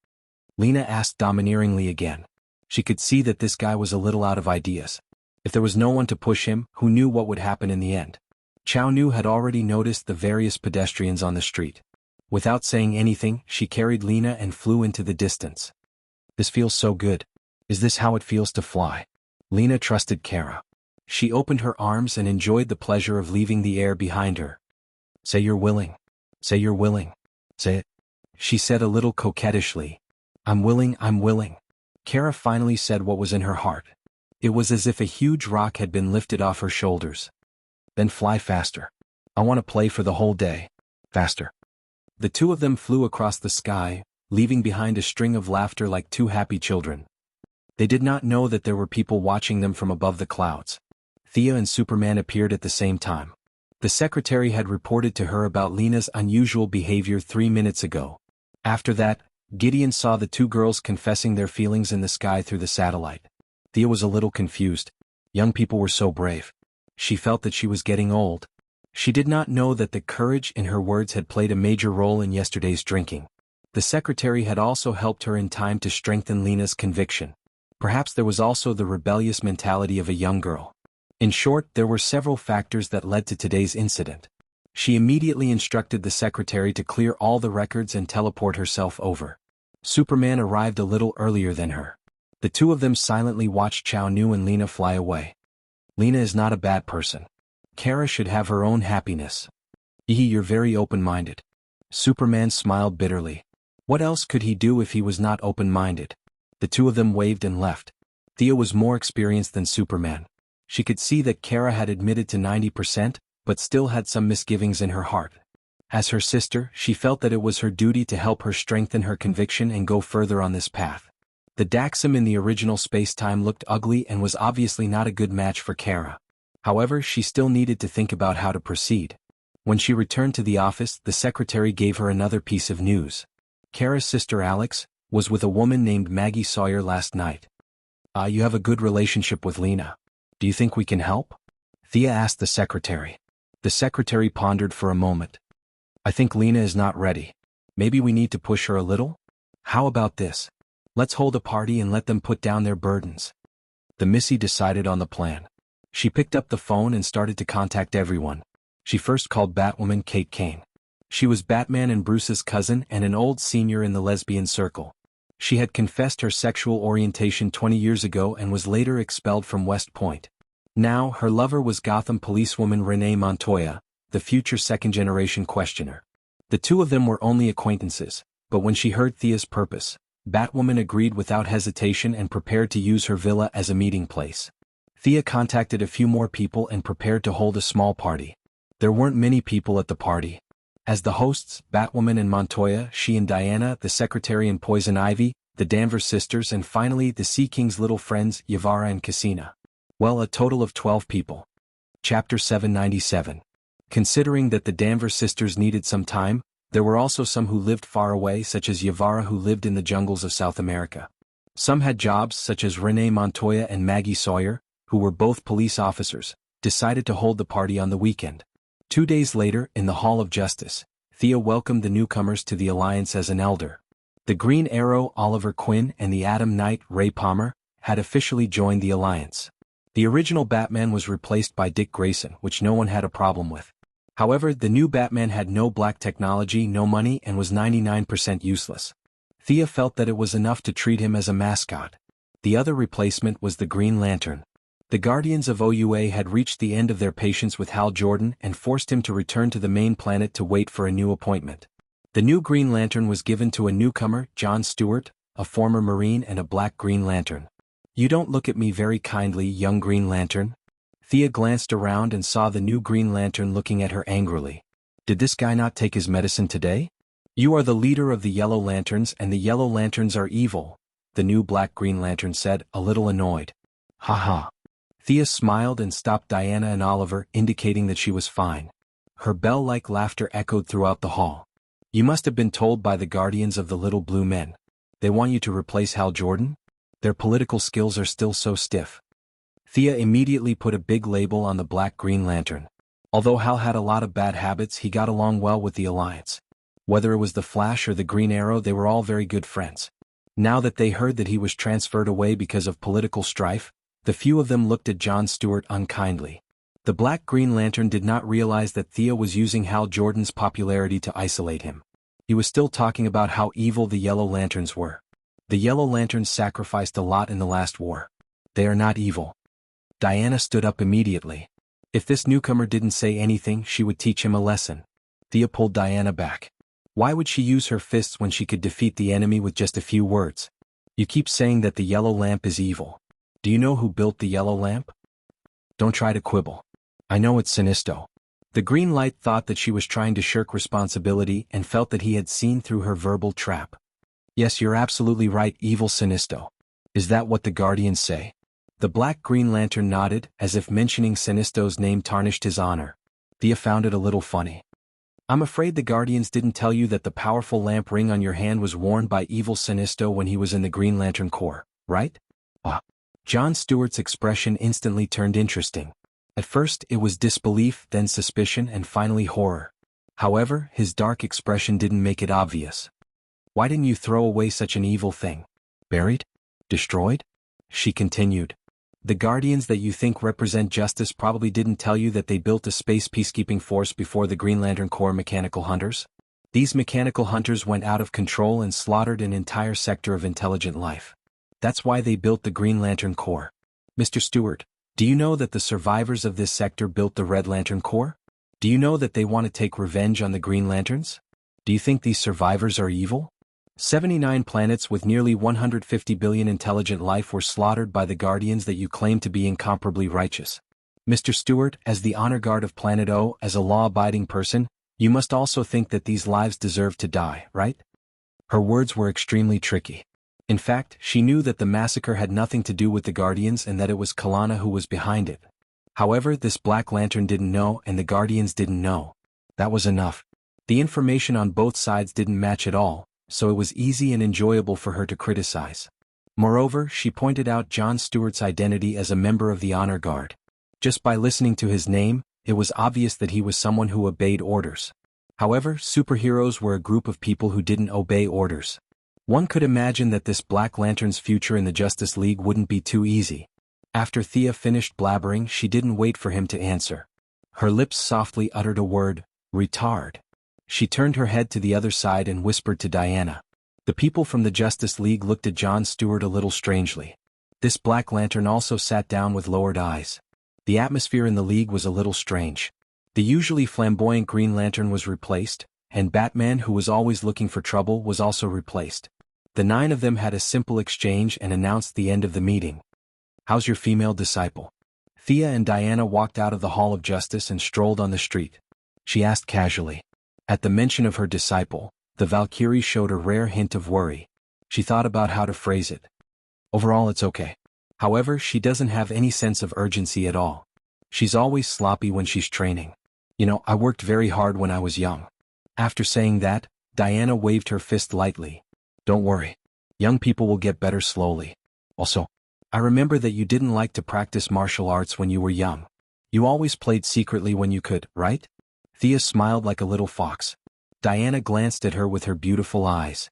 A: Lena asked domineeringly again. She could see that this guy was a little out of ideas. If there was no one to push him, who knew what would happen in the end? Jianghu had already noticed the various pedestrians on the street. Without saying anything, she carried Lena and flew into the distance. "This feels so good. Is this how it feels to fly?" Lena trusted Kara. She opened her arms and enjoyed the pleasure of leaving the air behind her. "Say you're willing. Say you're willing. Say it," she said a little coquettishly. I'm willing." Kara finally said what was in her heart. It was as if a huge rock had been lifted off her shoulders. "Then fly faster. I want to play for the whole day. Faster." The two of them flew across the sky, leaving behind a string of laughter like two happy children. They did not know that there were people watching them from above the clouds. Thea and Superman appeared at the same time. The secretary had reported to her about Lena's unusual behavior 3 minutes ago. After that, Gideon saw the two girls confessing their feelings in the sky through the satellite. Thea was a little confused. Young people were so brave. She felt that she was getting old. She did not know that the courage in her words had played a major role in yesterday's drinking. The secretary had also helped her in time to strengthen Lena's conviction. Perhaps there was also the rebellious mentality of a young girl. In short, there were several factors that led to today's incident. She immediately instructed the secretary to clear all the records and teleport herself over. Superman arrived a little earlier than her. The two of them silently watched Chao Nu and Lena fly away. Lena is not a bad person. Kara should have her own happiness. You're very open-minded. Superman smiled bitterly. What else could he do if he was not open-minded? The two of them waved and left. Thea was more experienced than Superman. She could see that Kara had admitted to 90%, but still had some misgivings in her heart. As her sister, she felt that it was her duty to help her strengthen her conviction and go further on this path. The Daxam in the original space-time looked ugly and was obviously not a good match for Kara. However, she still needed to think about how to proceed. When she returned to the office, the secretary gave her another piece of news. Kara's sister Alex was with a woman named Maggie Sawyer last night. You have a good relationship with Lena. Do you think we can help? Thea asked the secretary. The secretary pondered for a moment. I think Lena is not ready. Maybe we need to push her a little? How about this? Let's hold a party and let them put down their burdens. The Missy decided on the plan. She picked up the phone and started to contact everyone. She first called Batwoman Kate Kane. She was Batman and Bruce's cousin and an old senior in the lesbian circle. She had confessed her sexual orientation 20 years ago and was later expelled from West Point. Now, her lover was Gotham policewoman Renee Montoya, the future second-generation questioner. The two of them were only acquaintances, but when she heard Thea's purpose, Batwoman agreed without hesitation and prepared to use her villa as a meeting place. Thea contacted a few more people and prepared to hold a small party. There weren't many people at the party. As the hosts, Batwoman and Montoya, she and Diana, the secretary and Poison Ivy, the Danvers sisters and finally the Sea King's little friends, Yavara and Cassina. Well, a total of 12 people. Chapter 797. Considering that the Danvers sisters needed some time, there were also some who lived far away such as Yavara who lived in the jungles of South America. Some had jobs such as Renee Montoya and Maggie Sawyer, who were both police officers, decided to hold the party on the weekend. 2 days later, in the Hall of Justice, Thea welcomed the newcomers to the Alliance as an elder. The Green Arrow, Oliver Quinn, and the Atom Knight, Ray Palmer, had officially joined the Alliance. The original Batman was replaced by Dick Grayson, which no one had a problem with. However, the new Batman had no black technology, no money, and was 99% useless. Thea felt that it was enough to treat him as a mascot. The other replacement was the Green Lantern. The Guardians of OUA had reached the end of their patience with Hal Jordan and forced him to return to the main planet to wait for a new appointment. The new Green Lantern was given to a newcomer, John Stewart, a former Marine and a black Green Lantern. You don't look at me very kindly, young Green Lantern. Thea glanced around and saw the new Green Lantern looking at her angrily. Did this guy not take his medicine today? You are the leader of the Yellow Lanterns and the Yellow Lanterns are evil, the new black Green Lantern said, a little annoyed. Ha ha. Thea smiled and stopped Diana and Oliver, indicating that she was fine. Her bell-like laughter echoed throughout the hall. You must have been told by the Guardians of the Little Blue Men. They want you to replace Hal Jordan? Their political skills are still so stiff. Thea immediately put a big label on the black Green Lantern. Although Hal had a lot of bad habits, he got along well with the Alliance. Whether it was the Flash or the Green Arrow, they were all very good friends. Now that they heard that he was transferred away because of political strife, the few of them looked at John Stewart unkindly. The black Green Lantern did not realize that Thea was using Hal Jordan's popularity to isolate him. He was still talking about how evil the Yellow Lanterns were. The Yellow Lanterns sacrificed a lot in the last war. They are not evil. Diana stood up immediately. If this newcomer didn't say anything, she would teach him a lesson. Thea pulled Diana back. Why would she use her fists when she could defeat the enemy with just a few words? You keep saying that the yellow lamp is evil. Do you know who built the yellow lamp? Don't try to quibble. I know it's Sinisto. The green light thought that she was trying to shirk responsibility and felt that he had seen through her verbal trap. Yes, you're absolutely right, evil Sinisto. Is that what the Guardians say? The black Green Lantern nodded, as if mentioning Sinisto's name tarnished his honor. Thea found it a little funny. I'm afraid the Guardians didn't tell you that the powerful lamp ring on your hand was worn by evil Sinisto when he was in the Green Lantern Corps, right? Jon Stewart's expression instantly turned interesting. At first it was disbelief, then suspicion, and finally horror. However, his dark expression didn't make it obvious. Why didn't you throw away such an evil thing? Buried? Destroyed? She continued. The Guardians that you think represent justice probably didn't tell you that they built a space peacekeeping force before the Green Lantern Corps mechanical hunters? These mechanical hunters went out of control and slaughtered an entire sector of intelligent life. That's why they built the Green Lantern Corps. Mr. Stewart, do you know that the survivors of this sector built the Red Lantern Corps? Do you know that they want to take revenge on the Green Lanterns? Do you think these survivors are evil? 79 planets with nearly 150 billion intelligent life were slaughtered by the Guardians that you claim to be incomparably righteous. Mr. Stewart, as the honor guard of Planet O, as a law-abiding person, you must also think that these lives deserve to die, right? Her words were extremely tricky. In fact, she knew that the massacre had nothing to do with the Guardians and that it was Kalana who was behind it. However, this Black Lantern didn't know and the Guardians didn't know. That was enough. The information on both sides didn't match at all, so it was easy and enjoyable for her to criticize. Moreover, she pointed out Jon Stewart's identity as a member of the Honor Guard. Just by listening to his name, it was obvious that he was someone who obeyed orders. However, superheroes were a group of people who didn't obey orders. One could imagine that this Black Lantern's future in the Justice League wouldn't be too easy. After Thea finished blabbering, she didn't wait for him to answer. Her lips softly uttered a word, retard. She turned her head to the other side and whispered to Diana. The people from the Justice League looked at Jon Stewart a little strangely. This Black Lantern also sat down with lowered eyes. The atmosphere in the League was a little strange. The usually flamboyant Green Lantern was replaced, and Batman, who was always looking for trouble, was also replaced. The 9 of them had a simple exchange and announced the end of the meeting. How's your female disciple? Thea and Diana walked out of the Hall of Justice and strolled on the street. She asked casually. At the mention of her disciple, the Valkyrie showed a rare hint of worry. She thought about how to phrase it. Overall it's okay. However, she doesn't have any sense of urgency at all. She's always sloppy when she's training. I worked very hard when I was young. After saying that, Diana waved her fist lightly. Don't worry. Young people will get better slowly. Also, I remember that you didn't like to practice martial arts when you were young. You always played secretly when you could, right? Thea smiled like a little fox. Diana glanced at her with her beautiful eyes.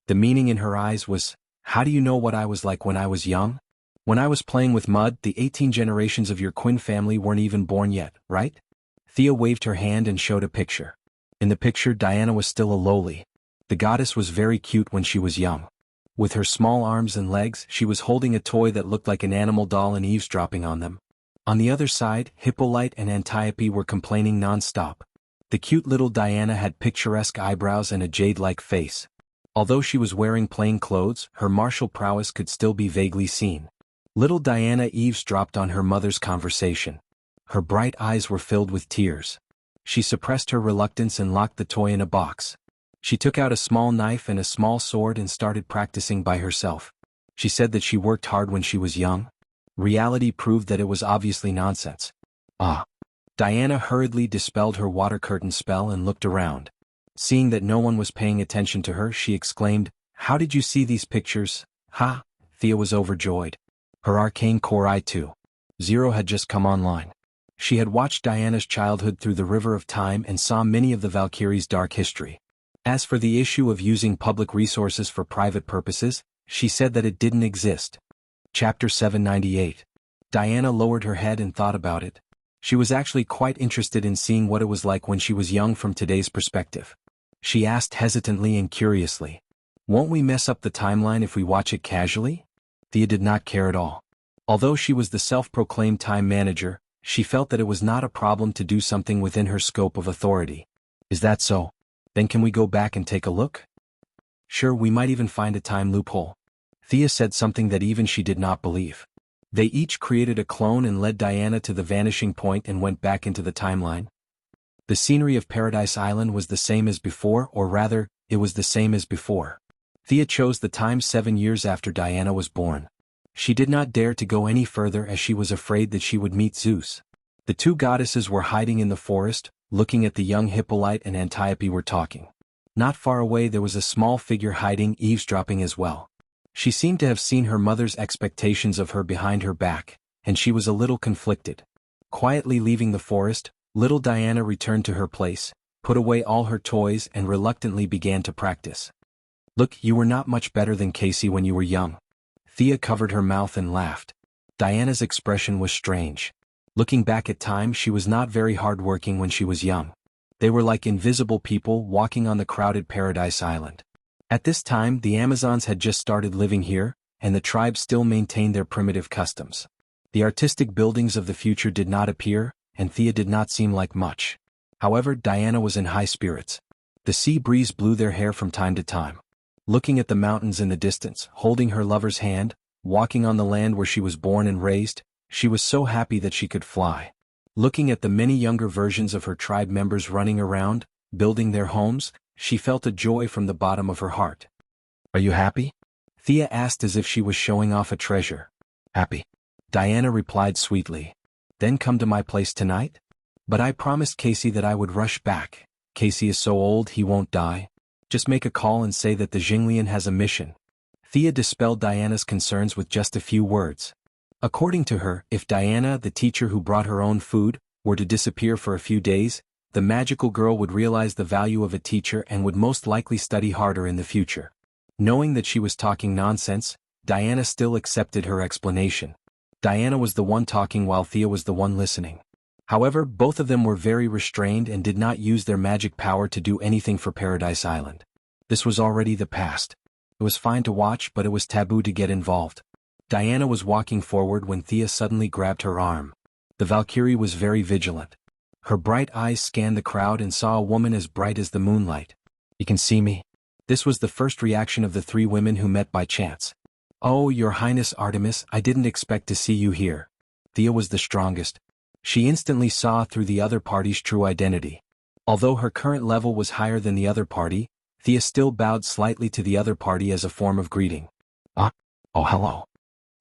A: The meaning in her eyes was, how do you know what I was like when I was young? When I was playing with mud, the 18 generations of your Quinn family weren't even born yet, right? Thea waved her hand and showed a picture. In the picture, Diana was still a lowly. The goddess was very cute when she was young. With her small arms and legs, she was holding a toy that looked like an animal doll and eavesdropping on them. On the other side, Hippolyte and Antiope were complaining non-stop. The cute little Diana had picturesque eyebrows and a jade-like face. Although she was wearing plain clothes, her martial prowess could still be vaguely seen. Little Diana eavesdropped on her mother's conversation. Her bright eyes were filled with tears. She suppressed her reluctance and locked the toy in a box. She took out a small knife and a small sword and started practicing by herself. She said that she worked hard when she was young. Reality proved that it was obviously nonsense. Diana hurriedly dispelled her water curtain spell and looked around. Seeing that no one was paying attention to her, she exclaimed, "How did you see these pictures?" "Ha!" Thea was overjoyed. Her arcane core I-2.0 had just come online. She had watched Diana's childhood through the river of time and saw many of the Valkyrie's dark history. As for the issue of using public resources for private purposes, she said that it didn't exist. Chapter 798. Diana lowered her head and thought about it. She was actually quite interested in seeing what it was like when she was young from today's perspective. She asked hesitantly and curiously, "Won't we mess up the timeline if we watch it casually?" Thea did not care at all. Although she was the self-proclaimed time manager, she felt that it was not a problem to do something within her scope of authority. "Is that so? Then can we go back and take a look?" "Sure, we might even find a time loophole." Thea said something that even she did not believe. They each created a clone and led Diana to the vanishing point and went back into the timeline. The scenery of Paradise Island was the same as before, or rather, it was the same as before. Thea chose the time 7 years after Diana was born. She did not dare to go any further as she was afraid that she would meet Zeus. The two goddesses were hiding in the forest, looking at the young Hippolyte and Antiope were talking. Not far away there was a small figure hiding, eavesdropping as well. She seemed to have seen her mother's expectations of her behind her back, and she was a little conflicted. Quietly leaving the forest, little Diana returned to her place, put away all her toys and reluctantly began to practice. Look, you were not much better than Casey when you were young. Thea covered her mouth and laughed. Diana's expression was strange. Looking back at time, she was not very hard-working when she was young. They were like invisible people walking on the crowded Paradise Island. At this time, the Amazons had just started living here, and the tribe still maintained their primitive customs. The artistic buildings of the future did not appear, and Thea did not seem like much. However, Diana was in high spirits. The sea breeze blew their hair from time to time. Looking at the mountains in the distance, holding her lover's hand, walking on the land where she was born and raised, she was so happy that she could fly. Looking at the many younger versions of her tribe members running around, building their homes, she felt a joy from the bottom of her heart. Are you happy? Thea asked as if she was showing off a treasure. Happy. Diana replied sweetly. Then come to my place tonight? But I promised Casey that I would rush back. Casey is so old he won't die. Just make a call and say that the Jinglian has a mission. Thea dispelled Diana's concerns with just a few words. According to her, if Diana, the teacher who brought her own food, were to disappear for a few days, the magical girl would realize the value of a teacher and would most likely study harder in the future. Knowing that she was talking nonsense, Diana still accepted her explanation. Diana was the one talking while Thea was the one listening. However, both of them were very restrained and did not use their magic power to do anything for Paradise Island. This was already the past. It was fine to watch, but it was taboo to get involved. Diana was walking forward when Thea suddenly grabbed her arm. The Valkyrie was very vigilant. Her bright eyes scanned the crowd and saw a woman as bright as the moonlight. You can see me? This was the first reaction of the three women who met by chance. Oh, Your Highness Artemis, I didn't expect to see you here. Thea was the strongest. She instantly saw through the other party's true identity. Although her current level was higher than the other party, Thea still bowed slightly to the other party as a form of greeting. Oh, hello.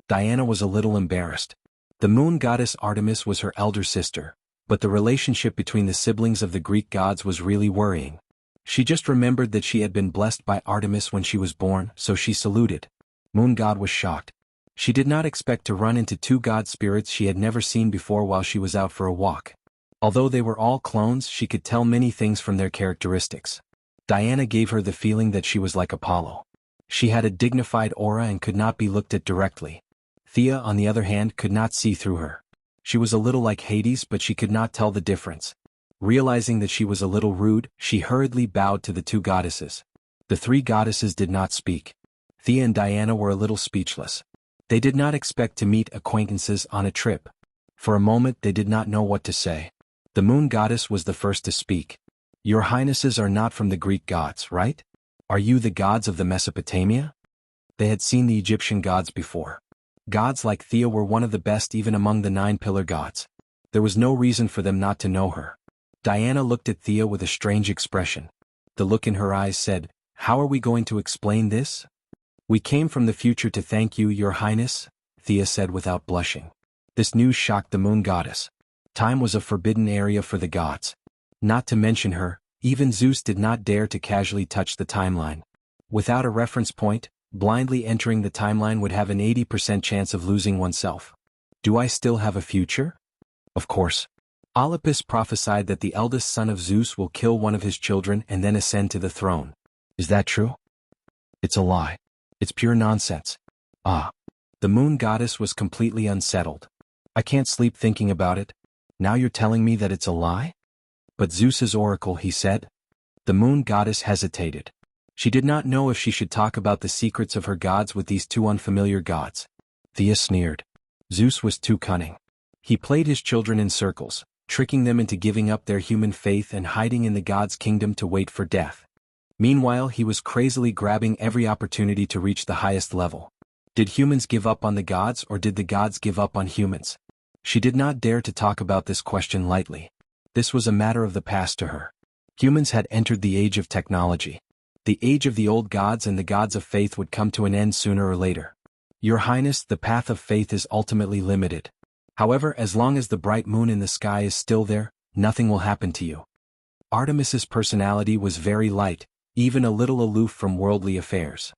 A: Diana was a little embarrassed. The moon goddess Artemis was her elder sister, but the relationship between the siblings of the Greek gods was really worrying. She just remembered that she had been blessed by Artemis when she was born, so she saluted. Moon God was shocked. She did not expect to run into two god spirits she had never seen before while she was out for a walk. Although they were all clones, she could tell many things from their characteristics. Diana gave her the feeling that she was like Apollo. She had a dignified aura and could not be looked at directly. Thea, on the other hand, could not see through her. She was a little like Hades, but she could not tell the difference. Realizing that she was a little rude, she hurriedly bowed to the two goddesses. The three goddesses did not speak. Thea and Diana were a little speechless. They did not expect to meet acquaintances on a trip. For a moment they did not know what to say. The moon goddess was the first to speak. Your highnesses are not from the Greek gods, right? Are you the gods of the Mesopotamia? They had seen the Egyptian gods before. Gods like Thea were one of the best even among the 9 pillar gods. There was no reason for them not to know her. Diana looked at Thea with a strange expression. The look in her eyes said, "How are we going to explain this?" "We came from the future to thank you, Your Highness," Thea said without blushing. This news shocked the moon goddess. Time was a forbidden area for the gods. Not to mention her, even Zeus did not dare to casually touch the timeline. Without a reference point, blindly entering the timeline would have an 80% chance of losing oneself. Do I still have a future? Of course. Olympus prophesied that the eldest son of Zeus will kill one of his children and then ascend to the throne. Is that true? It's a lie. It's pure nonsense. Ah. The moon goddess was completely unsettled. I can't sleep thinking about it. Now you're telling me that it's a lie? But Zeus's oracle, he said. The moon goddess hesitated. She did not know if she should talk about the secrets of her gods with these two unfamiliar gods. Thea sneered. Zeus was too cunning. He played his children in circles, tricking them into giving up their human faith and hiding in the gods' kingdom to wait for death. Meanwhile, he was crazily grabbing every opportunity to reach the highest level. Did humans give up on the gods, or did the gods give up on humans? She did not dare to talk about this question lightly. This was a matter of the past to her. Humans had entered the age of technology. The age of the old gods and the gods of faith would come to an end sooner or later. Your Highness, the path of faith is ultimately limited. However, as long as the bright moon in the sky is still there, nothing will happen to you. Artemis's personality was very light, even a little aloof from worldly affairs.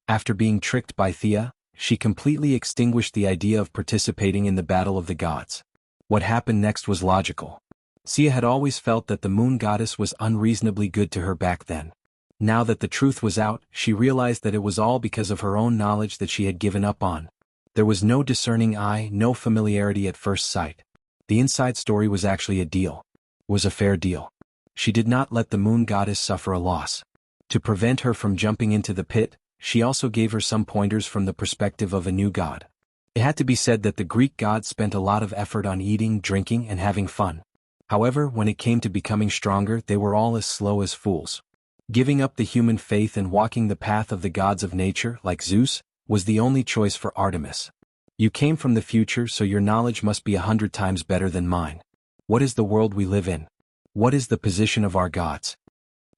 A: After being tricked by Thea, she completely extinguished the idea of participating in the battle of the gods. What happened next was logical. Thea had always felt that the moon goddess was unreasonably good to her back then. Now that the truth was out, she realized that it was all because of her own knowledge that she had given up on. There was no discerning eye, no familiarity at first sight. The inside story was actually a deal. It was a fair deal. She did not let the moon goddess suffer a loss. To prevent her from jumping into the pit, she also gave her some pointers from the perspective of a new god. It had to be said that the Greek gods spent a lot of effort on eating, drinking, and having fun. However, when it came to becoming stronger, they were all as slow as fools. Giving up the human faith and walking the path of the gods of nature, like Zeus, was the only choice for Artemis. You came from the future, so your knowledge must be 100 times better than mine. What is the world we live in? What is the position of our gods?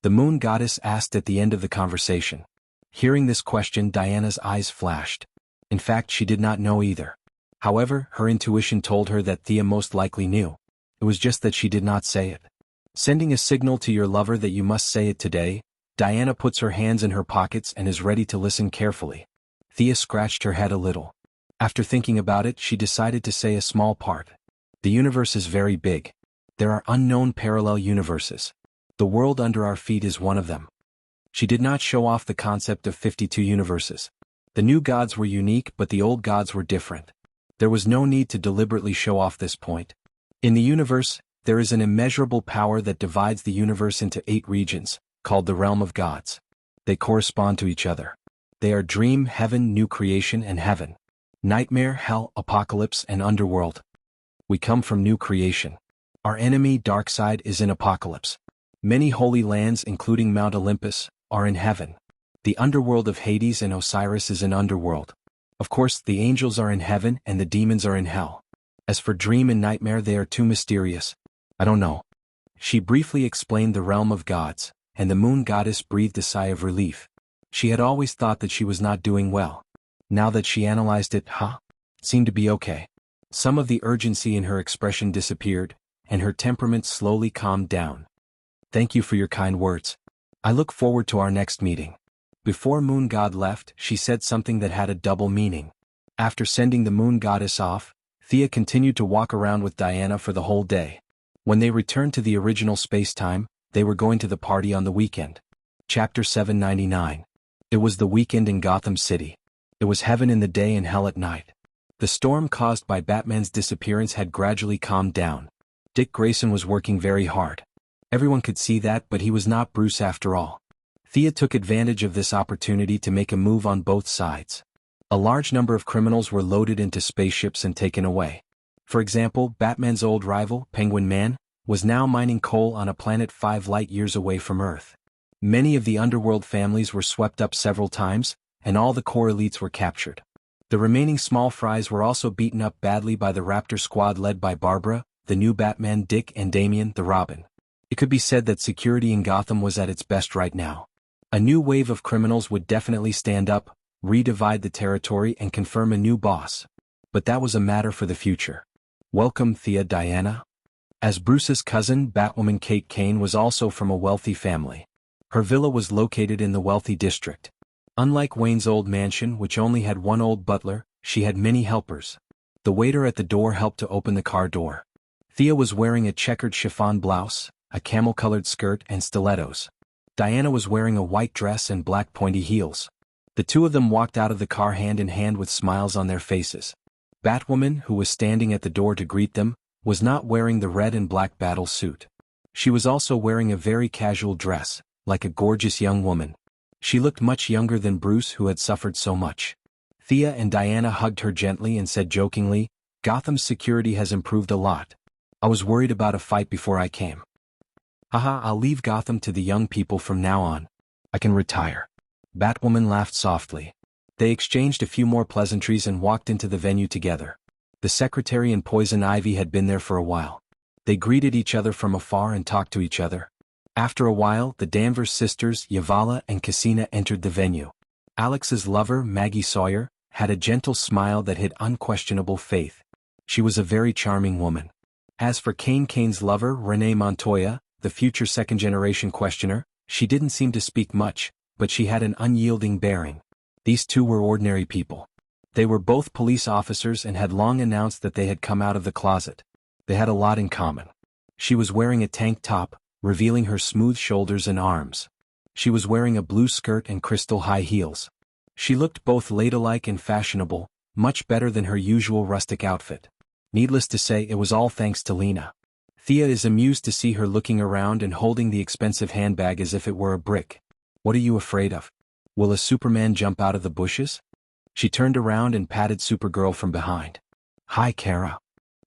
A: The moon goddess asked at the end of the conversation. Hearing this question, Diana's eyes flashed. In fact, she did not know either. However, her intuition told her that Thea most likely knew. It was just that she did not say it. Sending a signal to your lover that you must say it today, Diana puts her hands in her pockets and is ready to listen carefully. Thea scratched her head a little. After thinking about it, she decided to say a small part. The universe is very big. There are unknown parallel universes. The world under our feet is one of them. She did not show off the concept of 52 universes. The new gods were unique, but the old gods were different. There was no need to deliberately show off this point. In the universe, there is an immeasurable power that divides the universe into 8 regions, called the realm of gods. They correspond to each other. They are dream, heaven, new creation, and heaven. Nightmare, hell, apocalypse, and underworld. We come from new creation. Our enemy, dark side, is in apocalypse. Many holy lands, including Mount Olympus, are in heaven. The underworld of Hades and Osiris is an underworld. Of course, the angels are in heaven and the demons are in hell. As for dream and nightmare, they are too mysterious. I don't know. She briefly explained the realm of gods, and the moon goddess breathed a sigh of relief. She had always thought that she was not doing well. Now that she analyzed it, seemed to be okay. Some of the urgency in her expression disappeared, and her temperament slowly calmed down. Thank you for your kind words. I look forward to our next meeting. Before Moon God left, she said something that had a double meaning. After sending the moon goddess off, Thea continued to walk around with Diana for the whole day. When they returned to the original space-time, they were going to the party on the weekend. Chapter 799. It was the weekend in Gotham City. It was heaven in the day and hell at night. The storm caused by Batman's disappearance had gradually calmed down. Dick Grayson was working very hard. Everyone could see that, but he was not Bruce after all. Thea took advantage of this opportunity to make a move on both sides. A large number of criminals were loaded into spaceships and taken away. For example, Batman's old rival, Penguin Man, was now mining coal on a planet 5 light-years away from Earth. Many of the underworld families were swept up several times, and all the core elites were captured. The remaining small fries were also beaten up badly by the Raptor squad led by Barbara, the new Batman, Dick, and Damian, the Robin. It could be said that security in Gotham was at its best right now. A new wave of criminals would definitely stand up, redivide the territory, and confirm a new boss. But that was a matter for the future. Welcome, Thea Diana. As Bruce's cousin, Batwoman Kate Kane was also from a wealthy family. Her villa was located in the wealthy district. Unlike Wayne's old mansion, which only had one old butler, she had many helpers. The waiter at the door helped to open the car door. Thea was wearing a checkered chiffon blouse, a camel-colored skirt, and stilettos. Diana was wearing a white dress and black pointy heels. The two of them walked out of the car hand in hand with smiles on their faces. Batwoman, who was standing at the door to greet them, was not wearing the red and black battle suit. She was also wearing a very casual dress, like a gorgeous young woman. She looked much younger than Bruce, who had suffered so much. Thea and Diana hugged her gently and said jokingly, "Gotham's security has improved a lot. I was worried about a fight before I came. Haha, I'll leave Gotham to the young people from now on. I can retire." Batwoman laughed softly. They exchanged a few more pleasantries and walked into the venue together. The secretary and Poison Ivy had been there for a while. They greeted each other from afar and talked to each other. After a while, the Danvers sisters, Yavala and Cassina, entered the venue. Alex's lover, Maggie Sawyer, had a gentle smile that hid unquestionable faith. She was a very charming woman. As for Kane's lover, Renee Montoya, the future second-generation questioner, she didn't seem to speak much, but she had an unyielding bearing. These two were ordinary people. They were both police officers and had long announced that they had come out of the closet. They had a lot in common. She was wearing a tank top, revealing her smooth shoulders and arms. She was wearing a blue skirt and crystal high heels. She looked both ladylike and fashionable, much better than her usual rustic outfit. Needless to say, it was all thanks to Lena. Thea is amused to see her looking around and holding the expensive handbag as if it were a brick. What are you afraid of? Will a Superman jump out of the bushes? She turned around and patted Supergirl from behind. Hi, Kara.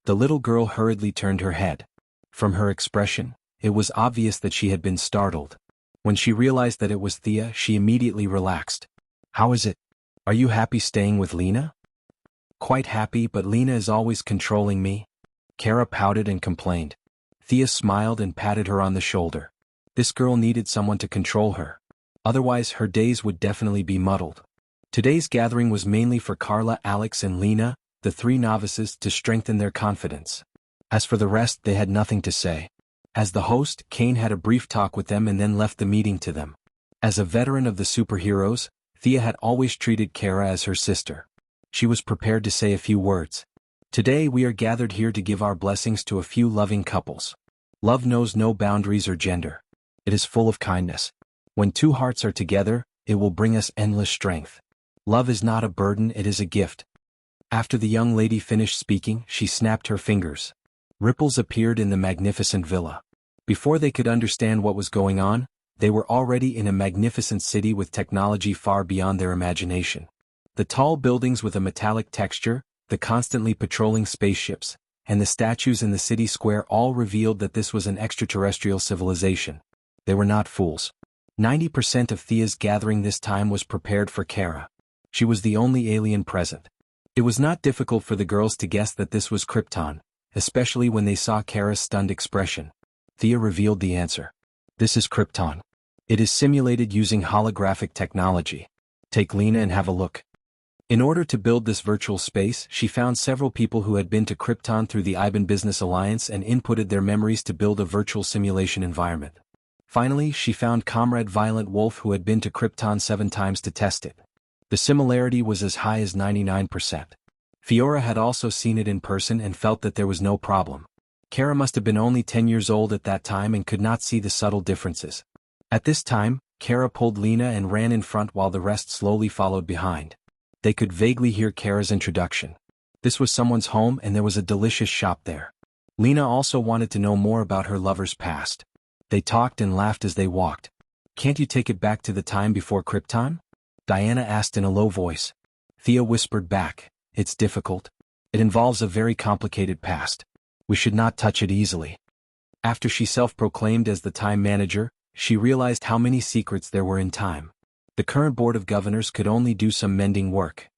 A: The little girl hurriedly turned her head. From her expression, it was obvious that she had been startled. When she realized that it was Thea, she immediately relaxed. How is it? Are you happy staying with Lena? Quite happy, but Lena is always controlling me. Kara pouted and complained. Thea smiled and patted her on the shoulder. This girl needed someone to control her. Otherwise, her days would definitely be muddled. Today's gathering was mainly for Carla, Alex, and Lena, the three novices, to strengthen their confidence. As for the rest, they had nothing to say. As the host, Kane had a brief talk with them and then left the meeting to them. As a veteran of the superheroes, Thea had always treated Kara as her sister. She was prepared to say a few words. Today we are gathered here to give our blessings to a few loving couples. Love knows no boundaries or gender. It is full of kindness. When two hearts are together, it will bring us endless strength. Love is not a burden, it is a gift. After the young lady finished speaking, she snapped her fingers. Ripples appeared in the magnificent villa. Before they could understand what was going on, they were already in a magnificent city with technology far beyond their imagination. The tall buildings with a metallic texture, the constantly patrolling spaceships, and the statues in the city square all revealed that this was an extraterrestrial civilization. They were not fools. 90% of Thea's gathering this time was prepared for Kara. She was the only alien present. It was not difficult for the girls to guess that this was Krypton, especially when they saw Kara's stunned expression. Thea revealed the answer. This is Krypton. It is simulated using holographic technology. Take Lena and have a look. In order to build this virtual space, she found several people who had been to Krypton through the IBAN Business Alliance and inputted their memories to build a virtual simulation environment. Finally, she found Comrade Violent Wolf who had been to Krypton 7 times to test it. The similarity was as high as 99%. Fiora had also seen it in person and felt that there was no problem. Kara must have been only 10 years old at that time and could not see the subtle differences. At this time, Kara pulled Lena and ran in front while the rest slowly followed behind. They could vaguely hear Kara's introduction. This was someone's home and there was a delicious shop there. Lena also wanted to know more about her lover's past. They talked and laughed as they walked. Can't you take it back to the time before Krypton? Diana asked in a low voice. Thea whispered back, it's difficult. It involves a very complicated past. We should not touch it easily. After she self-proclaimed as the time manager, she realized how many secrets there were in time. The current board of governors could only do some mending work.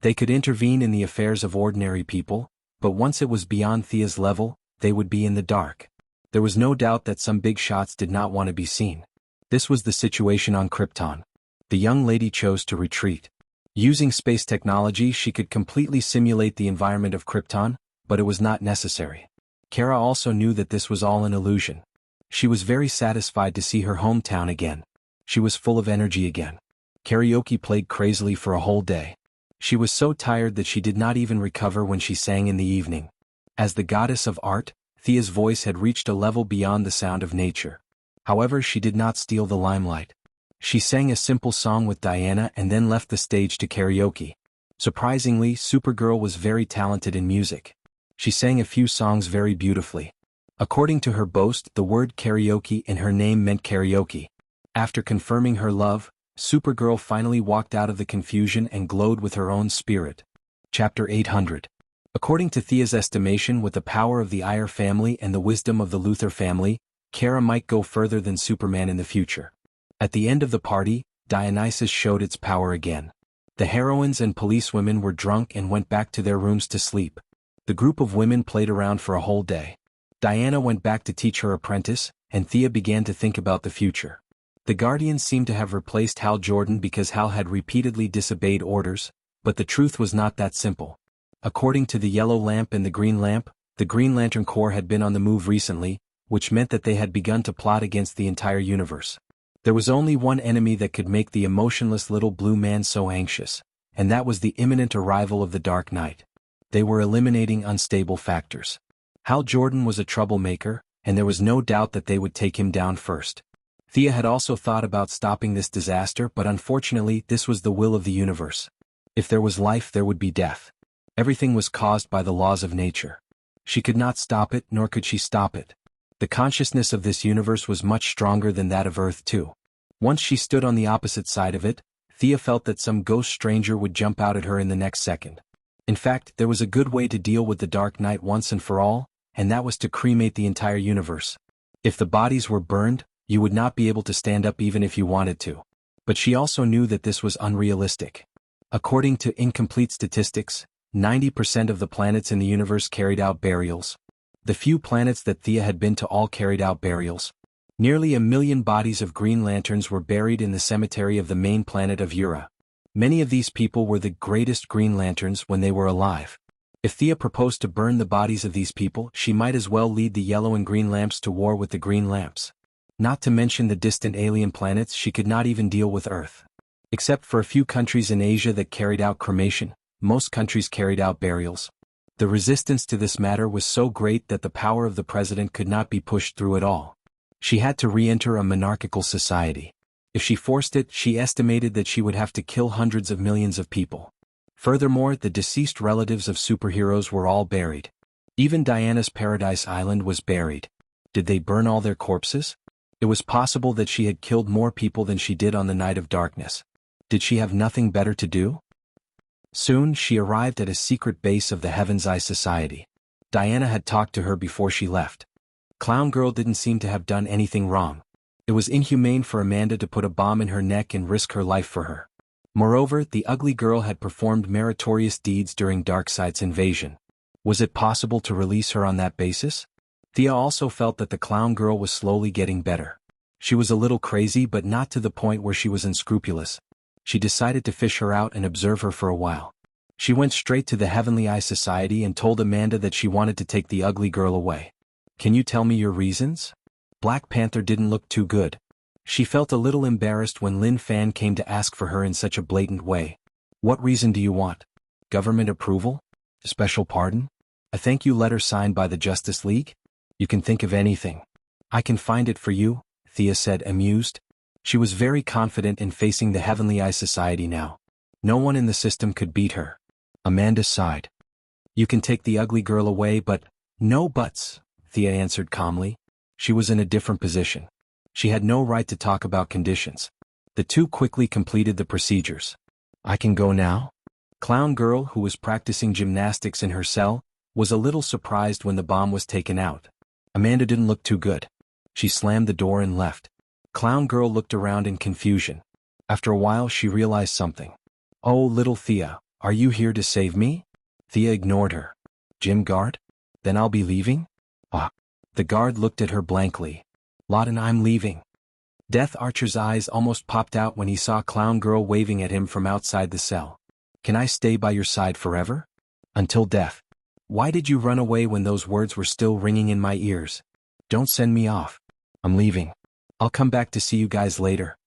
A: They could intervene in the affairs of ordinary people, but once it was beyond Thea's level, they would be in the dark. There was no doubt that some big shots did not want to be seen. This was the situation on Krypton. The young lady chose to retreat. Using space technology, she could completely simulate the environment of Krypton, but it was not necessary. Kara also knew that this was all an illusion. She was very satisfied to see her hometown again. She was full of energy again. Karaoke played crazily for a whole day. She was so tired that she did not even recover when she sang in the evening. As the goddess of art, Thea's voice had reached a level beyond the sound of nature. However, she did not steal the limelight. She sang a simple song with Diana and then left the stage to karaoke. Surprisingly, Supergirl was very talented in music. She sang a few songs very beautifully. According to her boast, the word karaoke in her name meant karaoke. After confirming her love, Supergirl finally walked out of the confusion and glowed with her own spirit. Chapter 800. According to Thea's estimation, with the power of the Iyer family and the wisdom of the Luthor family, Kara might go further than Superman in the future. At the end of the party, Dionysus showed its power again. The heroines and policewomen were drunk and went back to their rooms to sleep. The group of women played around for a whole day. Diana went back to teach her apprentice, and Thea began to think about the future. The Guardians seemed to have replaced Hal Jordan because Hal had repeatedly disobeyed orders, but the truth was not that simple. According to the Yellow Lamp and the Green Lamp, the Green Lantern Corps had been on the move recently, which meant that they had begun to plot against the entire universe. There was only one enemy that could make the emotionless little blue man so anxious, and that was the imminent arrival of the Dark Knight. They were eliminating unstable factors. Hal Jordan was a troublemaker, and there was no doubt that they would take him down first. Thea had also thought about stopping this disaster, but unfortunately this was the will of the universe. If there was life, there would be death. Everything was caused by the laws of nature. She could not stop it, nor could she stop it. The consciousness of this universe was much stronger than that of Earth too. Once she stood on the opposite side of it, Thea felt that some ghost stranger would jump out at her in the next second. In fact, there was a good way to deal with the Dark Knight once and for all, and that was to cremate the entire universe. If the bodies were burned, you would not be able to stand up even if you wanted to. But she also knew that this was unrealistic. According to incomplete statistics, 90% of the planets in the universe carried out burials. The few planets that Thea had been to all carried out burials. Nearly 1 million bodies of Green Lanterns were buried in the cemetery of the main planet of Ura. Many of these people were the greatest Green Lanterns when they were alive. If Thea proposed to burn the bodies of these people, she might as well lead the yellow and green lamps to war with the green lamps. Not to mention the distant alien planets, she could not even deal with Earth. Except for a few countries in Asia that carried out cremation, most countries carried out burials. The resistance to this matter was so great that the power of the president could not be pushed through at all. She had to re-enter a monarchical society. If she forced it, she estimated that she would have to kill hundreds of millions of people. Furthermore, the deceased relatives of superheroes were all buried. Even Diana's Paradise Island was buried. Did they burn all their corpses? It was possible that she had killed more people than she did on the Night of Darkness. Did she have nothing better to do? Soon she arrived at a secret base of the Heaven's Eye Society. Diana had talked to her before she left. Clown Girl didn't seem to have done anything wrong. It was inhumane for Amanda to put a bomb in her neck and risk her life for her. Moreover, the ugly girl had performed meritorious deeds during Darkseid's invasion. Was it possible to release her on that basis? Thea also felt that the Clown Girl was slowly getting better. She was a little crazy, but not to the point where she was unscrupulous. She decided to fish her out and observe her for a while. She went straight to the Heavenly Eye Society and told Amanda that she wanted to take the ugly girl away. "Can you tell me your reasons?" Black Panther didn't look too good. She felt a little embarrassed when Lin Fan came to ask for her in such a blatant way. "What reason do you want? Government approval? Special pardon? A thank you letter signed by the Justice League? You can think of anything. I can find it for you," Thea said, amused. She was very confident in facing the Heavenly Eye Society now. No one in the system could beat her. Amanda sighed. "You can take the ugly girl away, but—" "No buts," Thea answered calmly. She was in a different position. She had no right to talk about conditions. The two quickly completed the procedures. "I can go now?" Clown Girl, who was practicing gymnastics in her cell, was a little surprised when the bomb was taken out. Amanda didn't look too good. She slammed the door and left. Clown Girl looked around in confusion. After a while she realized something. "Oh, little Thea, are you here to save me?" Thea ignored her. "Gym guard? Then I'll be leaving?" "Ah." The guard looked at her blankly. "Lawton, I'm leaving." Death Archer's eyes almost popped out when he saw Clown Girl waving at him from outside the cell. "Can I stay by your side forever? Until death." "Why did you run away when those words were still ringing in my ears? Don't send me off. I'm leaving. I'll come back to see you guys later."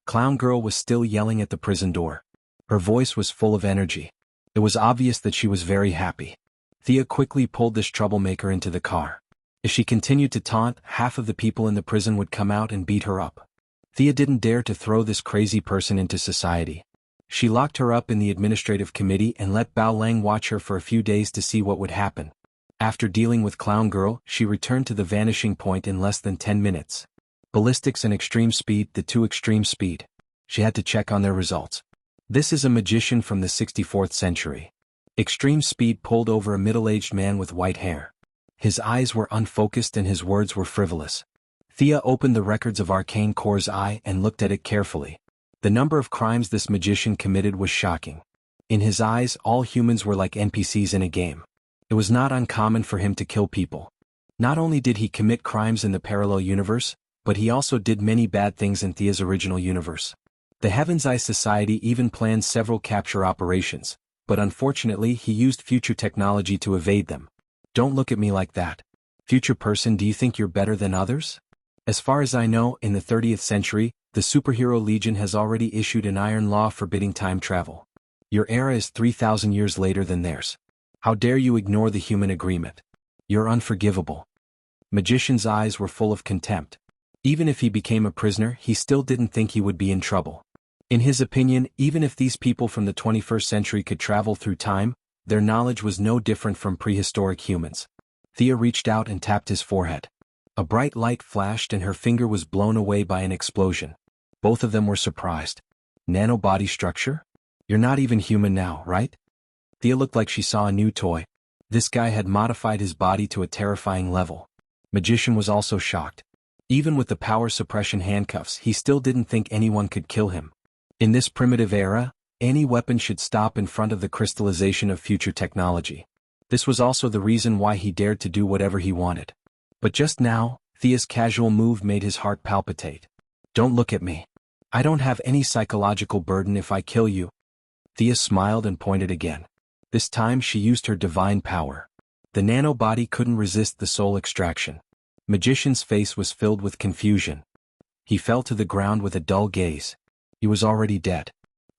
A: Clown Girl was still yelling at the prison door. Her voice was full of energy. It was obvious that she was very happy. Thea quickly pulled this troublemaker into the car. If she continued to taunt, half of the people in the prison would come out and beat her up. Thea didn't dare to throw this crazy person into society. She locked her up in the administrative committee and let Bao Lang watch her for a few days to see what would happen. After dealing with Clown Girl, she returned to the vanishing point in less than 10 minutes. Ballistics and extreme speed, the two extreme speed. She had to check on their results. This is a magician from the 64th century. Extreme speed pulled over a middle-aged man with white hair. His eyes were unfocused and his words were frivolous. Thea opened the records of Arcane Core's eye and looked at it carefully. The number of crimes this magician committed was shocking. In his eyes, all humans were like NPCs in a game. It was not uncommon for him to kill people. Not only did he commit crimes in the parallel universe, but he also did many bad things in Thea's original universe. The Heaven's Eye Society even planned several capture operations, but unfortunately he used future technology to evade them. "Don't look at me like that. Future person, do you think you're better than others?" As far as I know, in the 30th century, the Superhero Legion has already issued an iron law forbidding time travel. Your era is 3,000 years later than theirs. How dare you ignore the human agreement? You're unforgivable. Magician's eyes were full of contempt. Even if he became a prisoner, he still didn't think he would be in trouble. In his opinion, even if these people from the 21st century could travel through time, their knowledge was no different from prehistoric humans. Thea reached out and tapped his forehead. A bright light flashed and her finger was blown away by an explosion. Both of them were surprised. Nanobody structure? You're not even human now, right? Thea looked like she saw a new toy. This guy had modified his body to a terrifying level. Magician was also shocked. Even with the power suppression handcuffs, he still didn't think anyone could kill him. In this primitive era, any weapon should stop in front of the crystallization of future technology. This was also the reason why he dared to do whatever he wanted. But just now, Thea's casual move made his heart palpitate. Don't look at me. I don't have any psychological burden if I kill you. Thea smiled and pointed again. This time she used her divine power. The nanobody couldn't resist the soul extraction. Magician's face was filled with confusion. He fell to the ground with a dull gaze. He was already dead.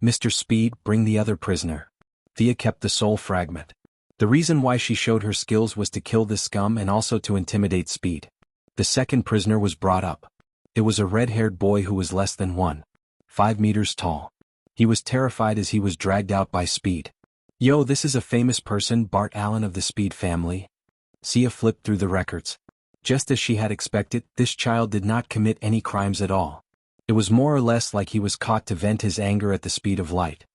A: Mr. Speed, bring the other prisoner. Thea kept the soul fragment. The reason why she showed her skills was to kill this scum and also to intimidate Speed. The second prisoner was brought up. It was a red-haired boy who was less than 1.5 meters tall. He was terrified as he was dragged out by Speed. Yo, this is a famous person, Bart Allen of the Speed family. Sia flipped through the records. Just as she had expected, this child did not commit any crimes at all. It was more or less like he was caught to vent his anger at the speed of light.